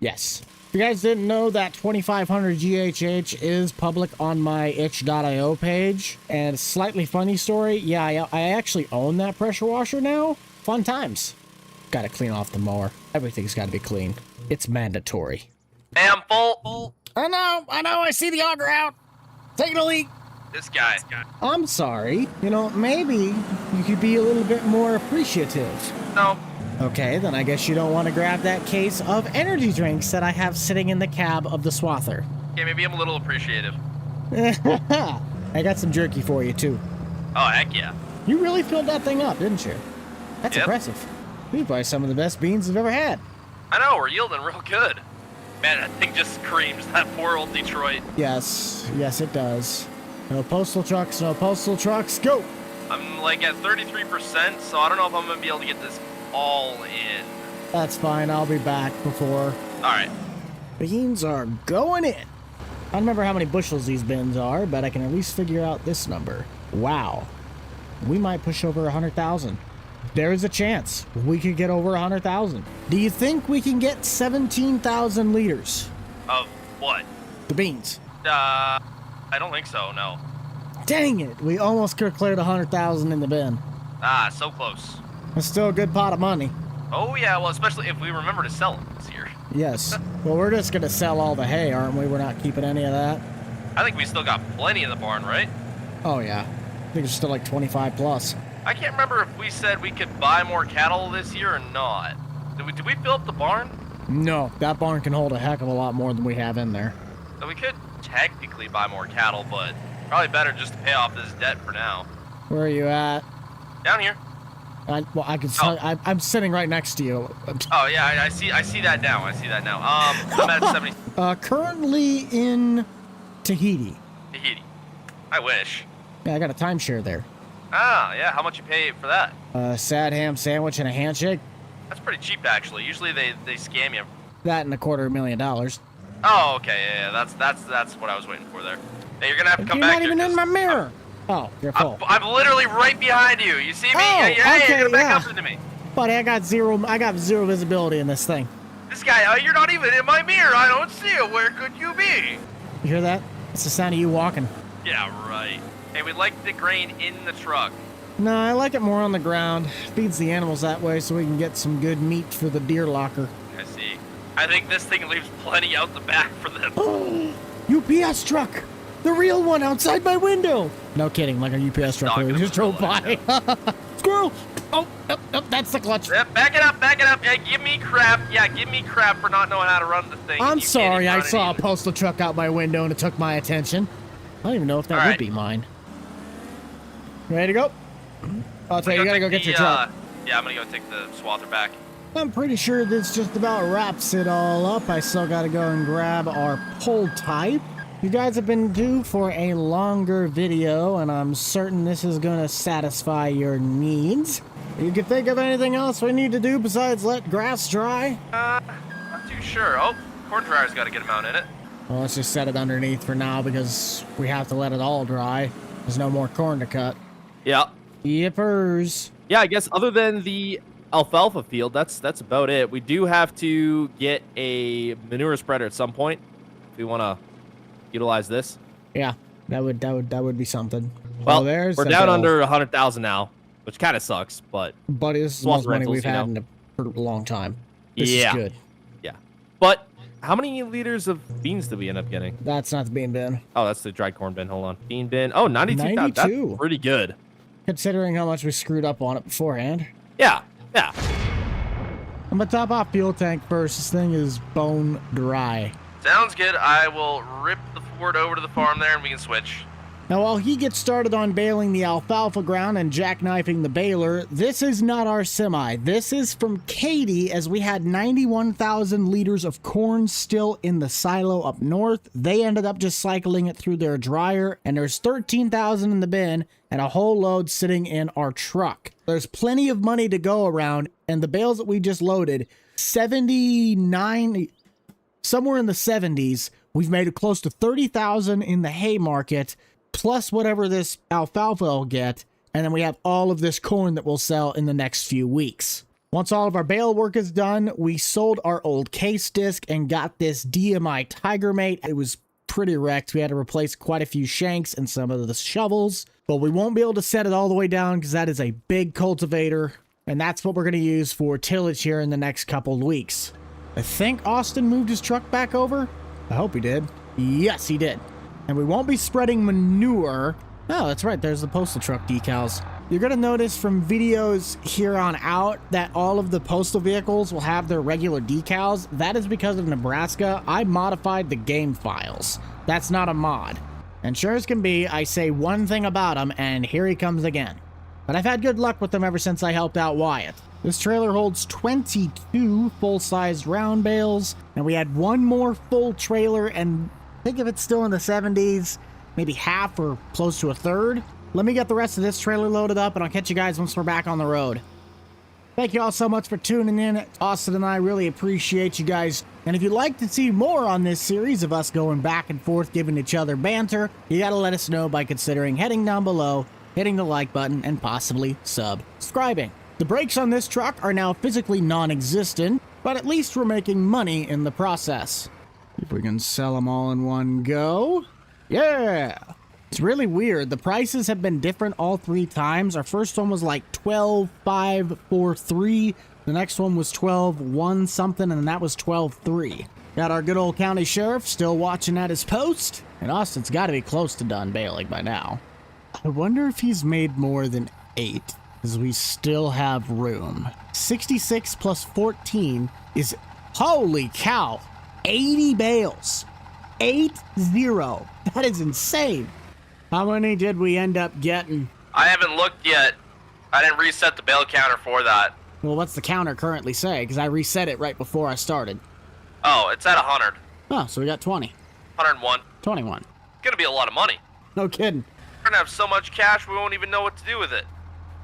Yes. If you guys didn't know, that 2500 GHH is public on my itch.io page. And slightly funny story, yeah, I actually own that pressure washer now. Fun times. Gotta clean off the mower. Everything's gotta be clean. It's mandatory. Hey, I'm full. I know, I see the auger out. Taking a leak. This guy. I'm sorry. You know, maybe you could be a little bit more appreciative. No. Okay, then I guess you don't want to grab that case of energy drinks that I have sitting in the cab of the swather. Okay, maybe I'm a little appreciative. I got some jerky for you, too. Oh, heck yeah. You really filled that thing up, didn't you? That's Yep. impressive. These are probably some of the best beans I've ever had. I know, we're yielding real good. Man, that thing just screams, that poor old Detroit. Yes, it does. No postal trucks, go! I'm like at 33%, so I don't know if I'm going to be able to get this all in. That's fine, I'll be back before. Alright. Beans are going in. I don't remember how many bushels these bins are, but I can at least figure out this number. Wow. We might push over 100,000. There is a chance we could get over 100,000. Do you think we can get 17,000 liters? Of what? The beans. I don't think so, no. Dang it, we almost could have cleared 100,000 in the bin. So close. That's still a good pot of money. Oh yeah, well, especially if we remember to sell them this year. Yes. Well, we're just gonna sell all the hay, aren't we? We're not keeping any of that. I think we still got plenty in the barn, right? Oh yeah. I think it's still like 25 plus. I can't remember if we said we could buy more cattle this year or not. Did we fill up the barn? No, that barn can hold a heck of a lot more than we have in there. So we could technically buy more cattle, but probably better just to pay off this debt for now. Where are you at? Down here. I'm sitting right next to you. Oh yeah, I see that now. I'm at 70. Currently in Tahiti. Tahiti. I wish. Yeah, I got a timeshare there. Ah, yeah. How much you pay for that? A sad ham sandwich and a handshake. That's pretty cheap, actually. Usually they scam you. That and $250,000. Oh, okay. Yeah. That's what I was waiting for there. Hey, you're gonna have to come You're back not even here, in my mirror. Oh, you're full. I'm literally right behind you. You see me? Oh, You're okay, gonna back yeah. up into me. Buddy, I got zero visibility in this thing. This guy, you're not even in my mirror. I don't see you. Where could you be? You hear that? It's the sound of you walking. Yeah, right. Hey, we'd like the grain in the truck. No, I like it more on the ground. Feeds the animals that way so we can get some good meat for the deer locker. I see. I think this thing leaves plenty out the back for them. UPS truck! The real one outside my window! No kidding, like a UPS truck. We just drove by. Squirrel! Oh, that's the clutch. Yep, back it up. Yeah, give me crap for not knowing how to run the thing. I'm You can't sorry, even I run it saw a even. postal truck out my window and it took my attention. I don't even know if that would Alright. be mine. Ready to go? I'll tell you, I'm you gotta go gonna get your truck. Yeah, I'm gonna go take the swather back. I'm pretty sure this just about wraps it all up. I still gotta go and grab our pull type. You guys have been due for a longer video, and I'm certain this is gonna satisfy your needs. You can think of anything else we need to do besides let grass dry? Not too sure. Oh, corn dryer's got a good amount in it. Well, let's just set it underneath for now because we have to let it all dry. There's no more corn to cut. Yeah. Yippers. Yeah, I guess other than the alfalfa field, that's about it. We do have to get a manure spreader at some point if we want to utilize this. Yeah, that would be something. Well, there's we're the down bill. under 100,000 now. which kind of sucks, but it's the Swap most money rentals, we've you had know? in a long time. This Yeah. is good. yeah. But how many liters of beans did we end up getting? That's not the bean bin. Oh, that's the dried corn bin. Hold on. Bean bin. Oh, 92,000. 92. That's pretty good. Considering how much we screwed up on it beforehand. Yeah. Yeah. I'm gonna top off fuel tank first. This thing is bone dry. Sounds good. I will rip the Ford over to the farm there and we can switch. Now, while he gets started on baling the alfalfa ground and jackknifing the baler, this is not our semi. This is from Katie, as we had 91,000 liters of corn still in the silo up north. They ended up just cycling it through their dryer, and there's 13,000 in the bin and a whole load sitting in our truck. There's plenty of money to go around, and the bales that we just loaded, 79, somewhere in the 70s, we've made close to 30,000 in the hay market, plus whatever this alfalfa will get, and then we have all of this corn that we'll sell in the next few weeks. Once all of our bale work is done, we sold our old case disc and got this DMI Tigermate. It was pretty wrecked. We had to replace quite a few shanks and some of the shovels, but we won't be able to set it all the way down because that is a big cultivator, and that's what we're going to use for tillage here in the next couple of weeks. I think Austin moved his truck back over. I hope he did. Yes, he did. And we won't be spreading manure. Oh, that's right. There's the postal truck decals. You're going to notice from videos here on out that all of the postal vehicles will have their regular decals. That is because of Nebraska. I modified the game files. That's not a mod. And sure as can be, I say one thing about him, and here he comes again. But I've had good luck with them ever since I helped out Wyatt. This trailer holds 22 full-sized round bales, and we had one more full trailer, and think if it's still in the 70s, maybe half or close to a third. Let me get the rest of this trailer loaded up, and I'll catch you guys once we're back on the road. Thank you all so much for tuning in. Austin and I really appreciate you guys. And if you'd like to see more on this series of us going back and forth, giving each other banter, you gotta let us know by considering heading down below, hitting the like button, and possibly subscribing. The brakes on this truck are now physically non-existent, but at least we're making money in the process. If we can sell them all in one go. Yeah! It's really weird. The prices have been different all three times. Our first one was like 12,543. The next one was 12,1 something, and that was 12,3. Got our good old county sheriff still watching at his post. And Austin's got to be close to done baling by now. I wonder if he's made more than 8, because we still have room. 66 plus 14 is, holy cow, 80 bales. 80. That is insane. How many did we end up getting? I haven't looked yet. I didn't reset the bale counter for that. Well, what's the counter currently say? Because I reset it right before I started. Oh, it's at 100. Oh, so we got 20. 101. 21. It's gonna be a lot of money. No kidding. We're gonna have so much cash we won't even know what to do with it.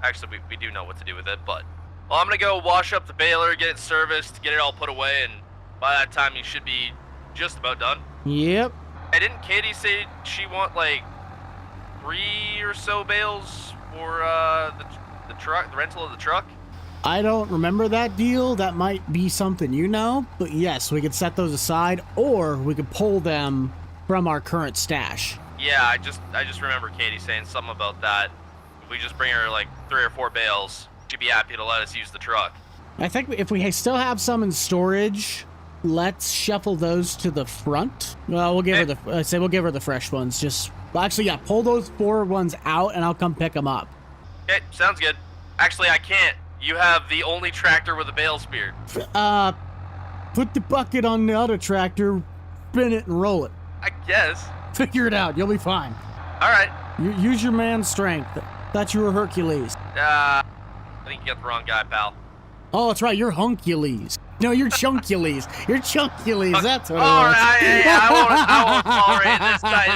Actually, we do know what to do with it, but... Well, I'm gonna go wash up the baler, get it serviced, get it all put away, and by that time you should be just about done. Yep. Hey, didn't Katie say she want, like, 3 or so bales for, the truck, the rental of the truck? I don't remember that deal. That might be something you know. But yes, we could set those aside, or we could pull them from our current stash. Yeah, I just remember Katie saying something about that. If we just bring her, like, 3 or 4 bales, she'd be happy to let us use the truck. I think if we still have some in storage, let's shuffle those to the front. Well, we'll give her the. We'll give her the fresh ones. Well, actually, yeah, pull those 4 ones out, and I'll come pick them up. Okay, sounds good. Actually, I can't. You have the only tractor with a bale spear. Put the bucket on the other tractor, spin it, and roll it. I guess. Figure it out. You'll be fine. All right. Use your man strength. Thought you were Hercules. I think you got the wrong guy, pal. Oh, that's right. You're Huncules. No, you're Chunkules. You're Chunkules. That's what it was. All right, I won't tolerate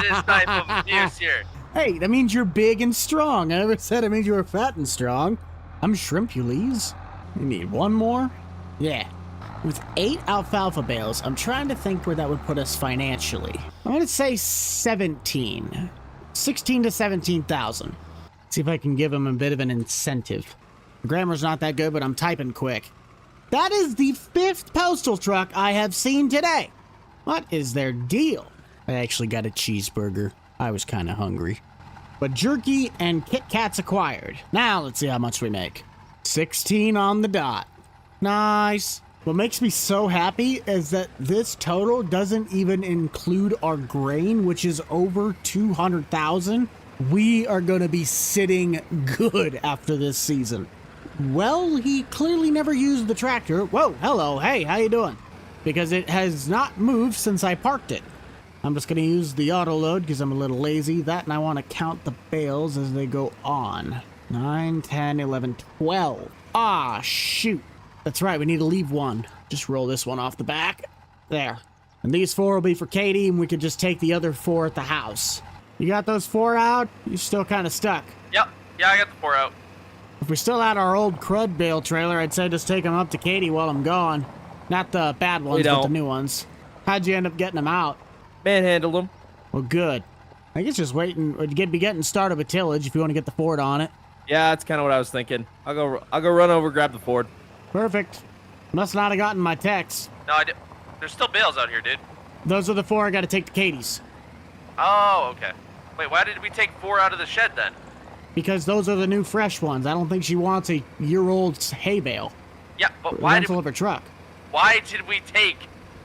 this type of abuse here. Hey, that means you're big and strong. I never said it means you were fat and strong. I'm Shrimpules. You need one more? Yeah. With 8 alfalfa bales, I'm trying to think where that would put us financially. I'm going to say 16. 16 to 17,000. See if I can give him a bit of an incentive. The grammar's not that good, but I'm typing quick. That is the 5th postal truck I have seen today. What is their deal? I actually got a cheeseburger. I was kind of hungry. But jerky and Kit Kats acquired. Now let's see how much we make. 16 on the dot. Nice. What makes me so happy is that this total doesn't even include our grain, which is over 200,000. We are going to be sitting good after this season. Well, he clearly never used the tractor. Whoa, hello, hey, how you doing? Because it has not moved since I parked it. I'm just going to use the auto load because I'm a little lazy. That, and I want to count the bales as they go on. 9, 10, 11, 12. Ah, shoot. That's right, we need to leave one. Just roll this one off the back. There. And these 4 will be for Katie, and we could just take the other 4 at the house. You got those 4 out? You're still kind of stuck. Yep. Yeah, I got the 4 out. If we still had our old crud bale trailer, I'd say just take them up to Katie while I'm gone. Not the bad ones, but the new ones. How'd you end up getting them out? Manhandled them. Well, good. I guess just waiting. We'd be getting started with tillage if you want to get the Ford on it. Yeah, that's kind of what I was thinking. I'll go run over, grab the Ford. Perfect. Must not have gotten my text. No, I did. There's still bales out here, dude. Those are the 4 I got to take to Katie's. Oh, okay. Wait, why did we take 4 out of the shed then? Because those are the new fresh ones. I don't think she wants a year-old hay bale. Yeah, but why did of her truck? Why did we take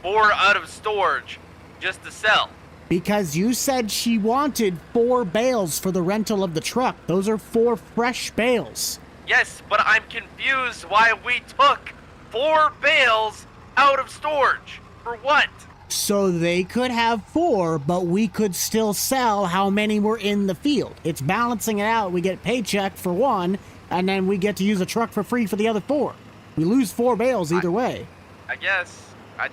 4 out of storage just to sell? Because you said she wanted 4 bales for the rental of the truck. Those are 4 fresh bales. Yes, but I'm confused why we took 4 bales out of storage. For what? So they could have 4, but we could still sell how many were in the field. It's balancing it out. We get paycheck for 1, and then we get to use a truck for free for the other 4. We lose 4 bales either way. I guess. I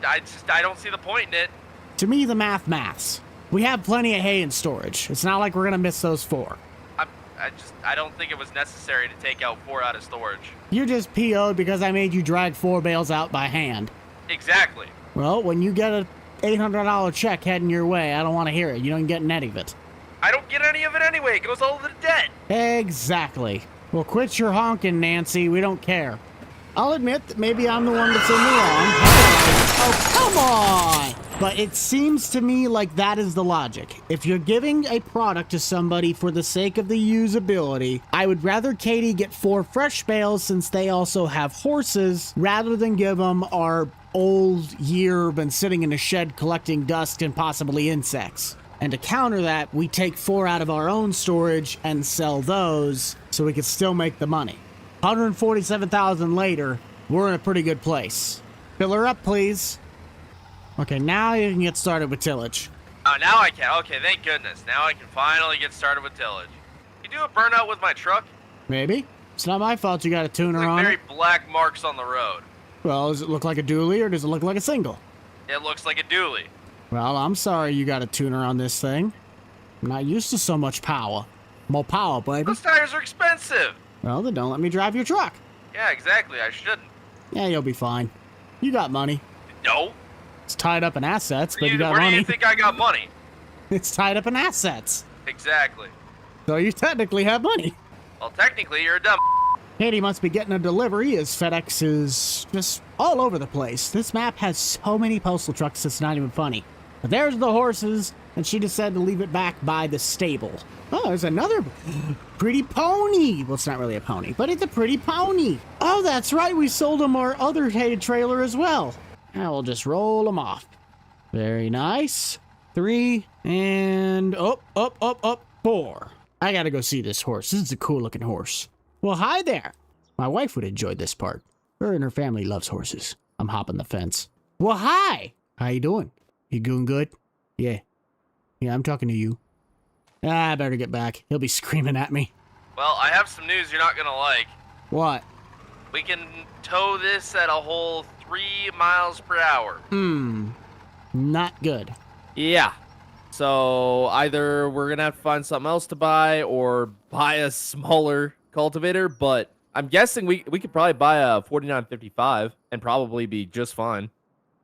don't see the point in it. To me, the maths. We have plenty of hay in storage. It's not like we're gonna miss those 4. I don't think it was necessary to take out 4 out of storage. You're just PO'd because I made you drag 4 bales out by hand. Exactly. Well, when you get a $800 check heading your way, I don't want to hear it. You don't get any of it. I don't get any of it anyway. It goes all to the debt. Exactly. Well, quit your honking, Nancy. We don't care. I'll admit that maybe I'm the one that's in the wrong. Oh, come on! But it seems to me like that is the logic. If you're giving a product to somebody for the sake of the usability, I would rather Katie get 4 fresh bales since they also have horses, rather than give them our old year been sitting in a shed collecting dust and possibly insects. And to counter that, we take 4 out of our own storage and sell those so we could still make the money. 147,000 later, we're in a pretty good place. Fill her up, please. Okay, now you can get started with tillage. Oh, now I can. Okay, thank goodness. Now I can finally get started with tillage. You do a burnout with my truck? Maybe. It's not my fault you got a tuner Like on very it. black marks on the road. Well, does it look like a dually or does it look like a single? It looks like a dually. Well, I'm sorry you got a tuner on this thing. I'm not used to so much power. More power, baby. Those tires are expensive. Well, then don't let me drive your truck. Yeah, exactly. I shouldn't. Yeah, you'll be fine. You got money. No. It's tied up in assets, but you got Where do money. you think I got money? It's tied up in assets. Exactly. So you technically have money. Well, technically, you're a dumb. Katie must be getting a delivery as FedEx is just all over the place. This map has so many postal trucks, it's not even funny. But there's the horses, and she decided to leave it back by the stable. Oh, there's another pretty pony. Well, it's not really a pony, but it's a pretty pony. Oh, that's right. We sold him our other hay trailer as well. Now we'll just roll them off. Very nice. 3 and up, 4. I gotta go see this horse. This is a cool looking horse. Well, hi there. My wife would enjoy this part. Her and her family loves horses. I'm hopping the fence. Well, hi. How you doing? You doing good? Yeah. Yeah, I'm talking to you. I better get back. He'll be screaming at me. Well, I have some news you're not gonna like. What? We can tow this at a whole 3 miles per hour. Not good. Yeah. So either we're gonna have to find something else to buy or buy a smaller cultivator, but I'm guessing we could probably buy a 4955 and probably be just fine.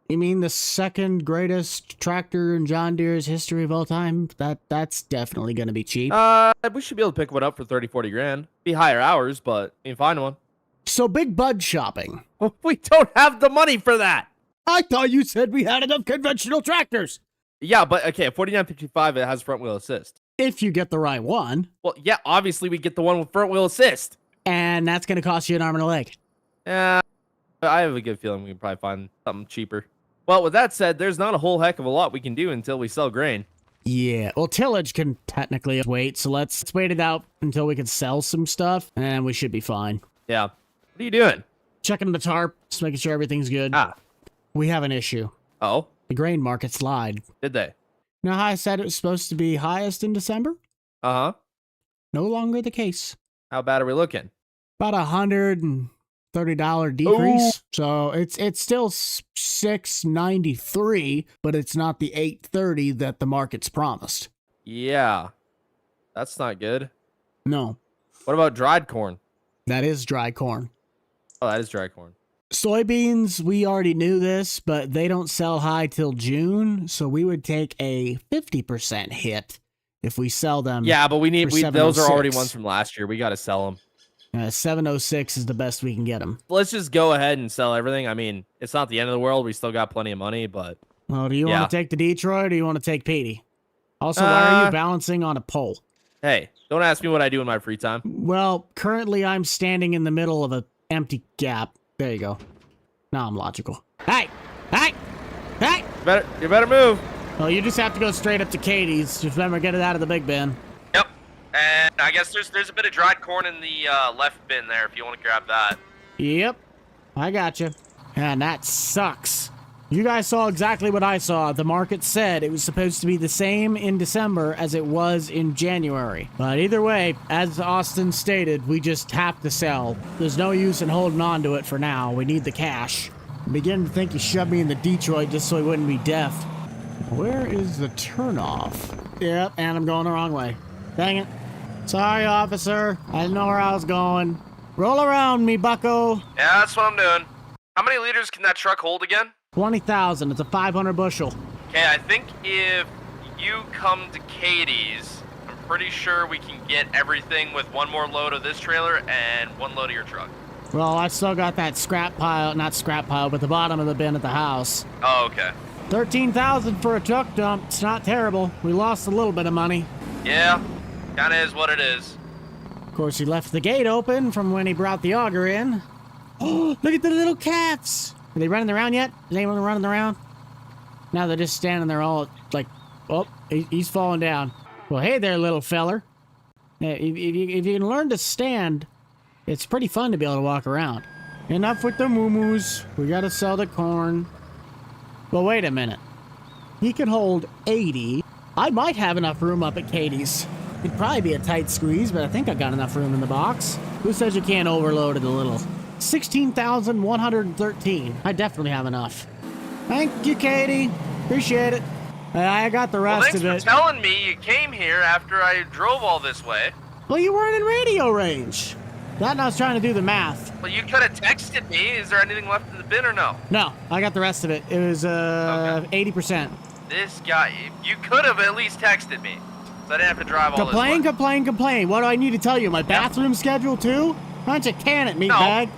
You mean the second greatest tractor in John Deere's history of all time? That's definitely going to be cheap. We should be able to pick one up for 30-40 grand. Be higher hours, but you can find one. So big bud shopping. We don't have the money for that. I thought you said we had enough conventional tractors. Yeah, but okay, a 4955, it has front wheel assist. If you get the right one. Well, yeah, obviously we get the one with front wheel assist. And that's going to cost you an arm and a leg. Yeah, I have a good feeling we can probably find something cheaper. Well, with that said, there's not a whole heck of a lot we can do until we sell grain. Yeah, well, tillage can technically wait, so let's wait it out until we can sell some stuff, and we should be fine. Yeah. What are you doing? Checking the tarp, just making sure everything's good. Ah. We have an issue. Oh? The grain markets lied. Did they? You know how I said it was supposed to be highest in December? Uh-huh. No longer the case. How bad are we looking? About $130 decrease. So it's still $693, but it's not the $830 that the market's promised. Yeah. That's not good. No, What about dried corn? that is dry corn. Oh, that is dry corn. Soybeans, we already knew this, but they don't sell high till June, so we would take a 50% hit if we sell them. Yeah, but for those are already 706. ones from last year. We got to sell them. 706 is the best we can get them. Let's just go ahead and sell everything. I mean, it's not the end of the world. We still got plenty of money, but Well, do you Yeah. want to take the Detroit or do you want to take Petey? Also, why are you balancing on a pole? hey, don't ask me what I do in my free time. Well, currently I'm standing in the middle of an empty gap. There you go. Now I'm logical. Hey! Hey! Hey! You better move. Well, you just have to go straight up to Katie's. Just remember, get it out of the big bin. Yep. And I guess there's a bit of dried corn in the left bin there if you want to grab that. Yep. I got you. And that sucks. You guys saw exactly what I saw. The market said it was supposed to be the same in December as it was in January. But either way, as Austin stated, we just have to sell. There's no use in holding on to it for now. We need the cash. I'm beginning to think he shoved me in the Detroit just so he wouldn't be deaf. Where is the turnoff? Yep, and I'm going the wrong way. Dang it. Sorry, officer. I didn't know where I was going. Roll around me, bucko. Yeah, that's what I'm doing. How many liters can that truck hold again? 20,000. It's a 500 bushel. Okay, I think if you come to Katie's, I'm pretty sure we can get everything with one more load of this trailer and one load of your truck. Well, I still got that scrap pile, not scrap pile, but the bottom of the bin at the house. Oh, okay. 13,000 for a truck dump. It's not terrible. We lost a little bit of money. Yeah, kinda is what it is. Of course, he left the gate open from when he brought the auger in. Oh, look at the little cats. Are they running around yet? Is anyone running around? No, they're just standing there all like, oh, he's falling down. Well, hey there, little feller. Yeah, if you can learn to stand, it's pretty fun to be able to walk around. Enough with the moo-moos. We gotta sell the corn. Well, wait a minute. He can hold 80. I might have enough room up at Katie's. It'd probably be a tight squeeze, but I think I got enough room in the box. Who says you can't overload it a little? 16,113. I definitely have enough. Thank you, Katie. Appreciate it. I got the Well, rest thanks of for it. telling me you came here after I drove all this way. Well, you weren't in radio range. That and I was trying to do the math. Well, you could have texted me. Is there anything left in the bin or no? No, I got the rest of it. It was 80%. This guy, you could have at least texted me, so I didn't have to drive all Complain, this way. complain. What do I need to tell you? My bathroom schedule too? Why don't you can it, meatbag?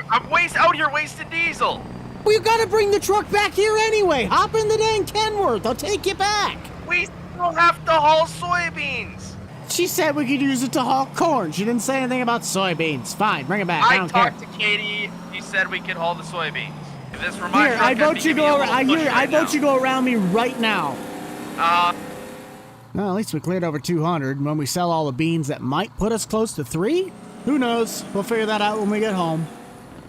I'm out here wasting diesel. Well, you gotta bring the truck back here anyway. Hop in the dang Kenworth. I'll take you back. We still have to haul soybeans. She said we could use it to haul corn. She didn't say anything about soybeans. Fine, bring it back. I I don't care. talked to Katie. She said we could haul the soybeans. If this were my Here, truck, I I'd vote be you giving go. a little I push right vote now. you go around me right now. Uh, Well, at least we cleared over 200. When we sell all the beans, that might put us close to 3. Who knows? We'll figure that out when we get home.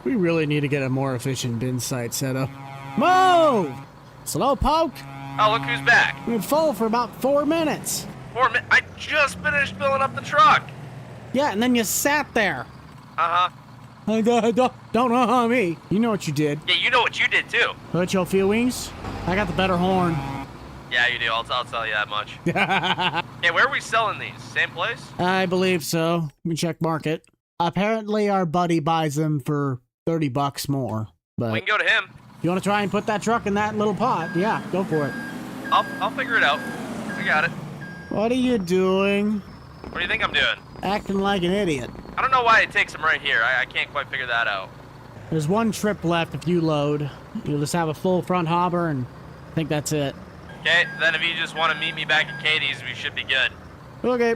We really need to get a more efficient bin site set up. Move! Slow poke. oh, look who's back. We've been full for about 4 minutes. I just finished filling up the truck. Yeah, and then you sat there. Uh-huh. Don't me. You know what you did. Yeah, you know what you did too. Hurt your feelings? I got the better horn. Yeah, you do. I'll tell you that much. Hey, where are we selling these? Same place? I believe so. Let me check market. Apparently our buddy buys them for $30 more. But We can go to him. you want to try and put that truck in that little pot? Yeah, go for it. I'll figure it out. I got it. What are you doing? What do you think I'm doing? Acting like an idiot. I don't know why it takes him right here. I can't quite figure that out. There's one trip left if you load. You'll just have a full front hopper and I think that's it. Okay, then if you just want to meet me back at Katie's, we should be good. Okay.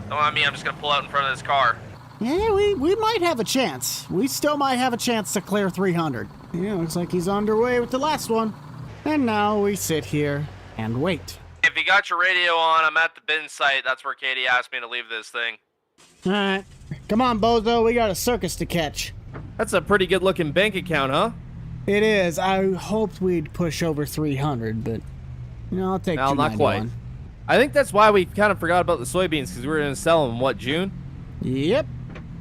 Don't mind me, I'm just gonna pull out in front of this car. Yeah, we might have a chance. We still might have a chance to clear 300. Yeah, looks like he's underway with the last one. And now we sit here and wait. If you got your radio on, I'm at the bin site. That's where Katie asked me to leave this thing. All right. Come on, Bozo. We got a circus to catch. That's a pretty good looking bank account, huh? It is. I hoped we'd push over 300, but you know, I'll take No, not quite. 291. I think that's why we kind of forgot about the soybeans, because we were going to sell them in, what, June? Yep.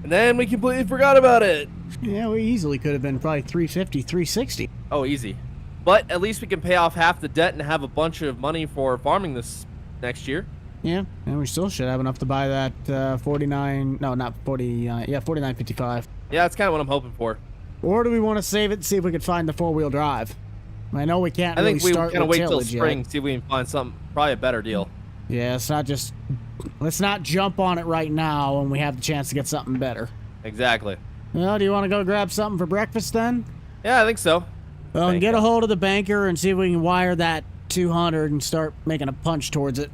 And then we completely forgot about it. Yeah, we easily could have been probably 350, 360. Oh, easy. But at least we can pay off half the debt and have a bunch of money for farming this next year. Yeah, and we still should have enough to buy that 49. No, not 40. Yeah, 49.55. Yeah, that's kind of what I'm hoping for. Or do we want to save it and see if we can find the 4-wheel drive? I know we can't I really think we start kind of with wait till tillage spring, yet. see if we can find something, probably a better deal. Yeah, let's not jump on it right now when we have the chance to get something better. Exactly. Well, do you want to go grab something for breakfast then? Yeah, I think so. Well, and get a hold of the banker and see if we can wire that 200 and start making a punch towards it.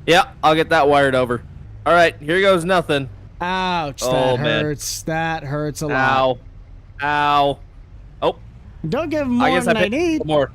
Yeah, I'll get that wired over. All right, here goes nothing. Ouch, Oh, that man. hurts. That hurts a lot. Ow. Ow. Oh, Don't give them I more guess than I they paid need. more.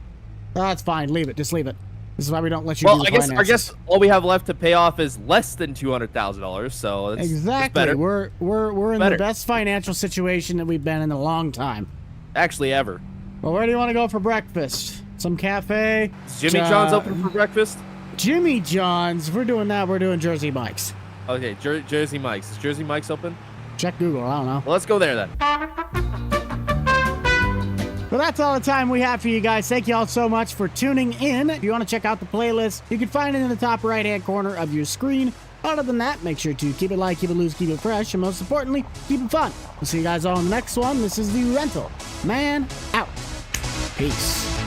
Oh, that's fine. Leave it. Just leave it. This is why we don't let you Well, do the I finances. guess all we have left to pay off is less than $200,000, so it's Exactly. better. We're in Better. the best financial situation that we've been in a long time. Actually, ever. Well, where do you want to go for breakfast? Some cafe? Is Jimmy John's open for breakfast? Jimmy John's. If we're doing that, we're doing Jersey Mike's. Okay, Jersey Mike's. Is Jersey Mike's open? Check Google. I don't know. Well, let's go there then. Well, that's all the time we have for you guys. Thank you all so much for tuning in. If you want to check out the playlist, you can find it in the top right-hand corner of your screen. Other than that, make sure to keep it light, keep it loose, keep it fresh, and most importantly, keep it fun. We'll see you guys all in the next one. This is the Rental Man out. Peace.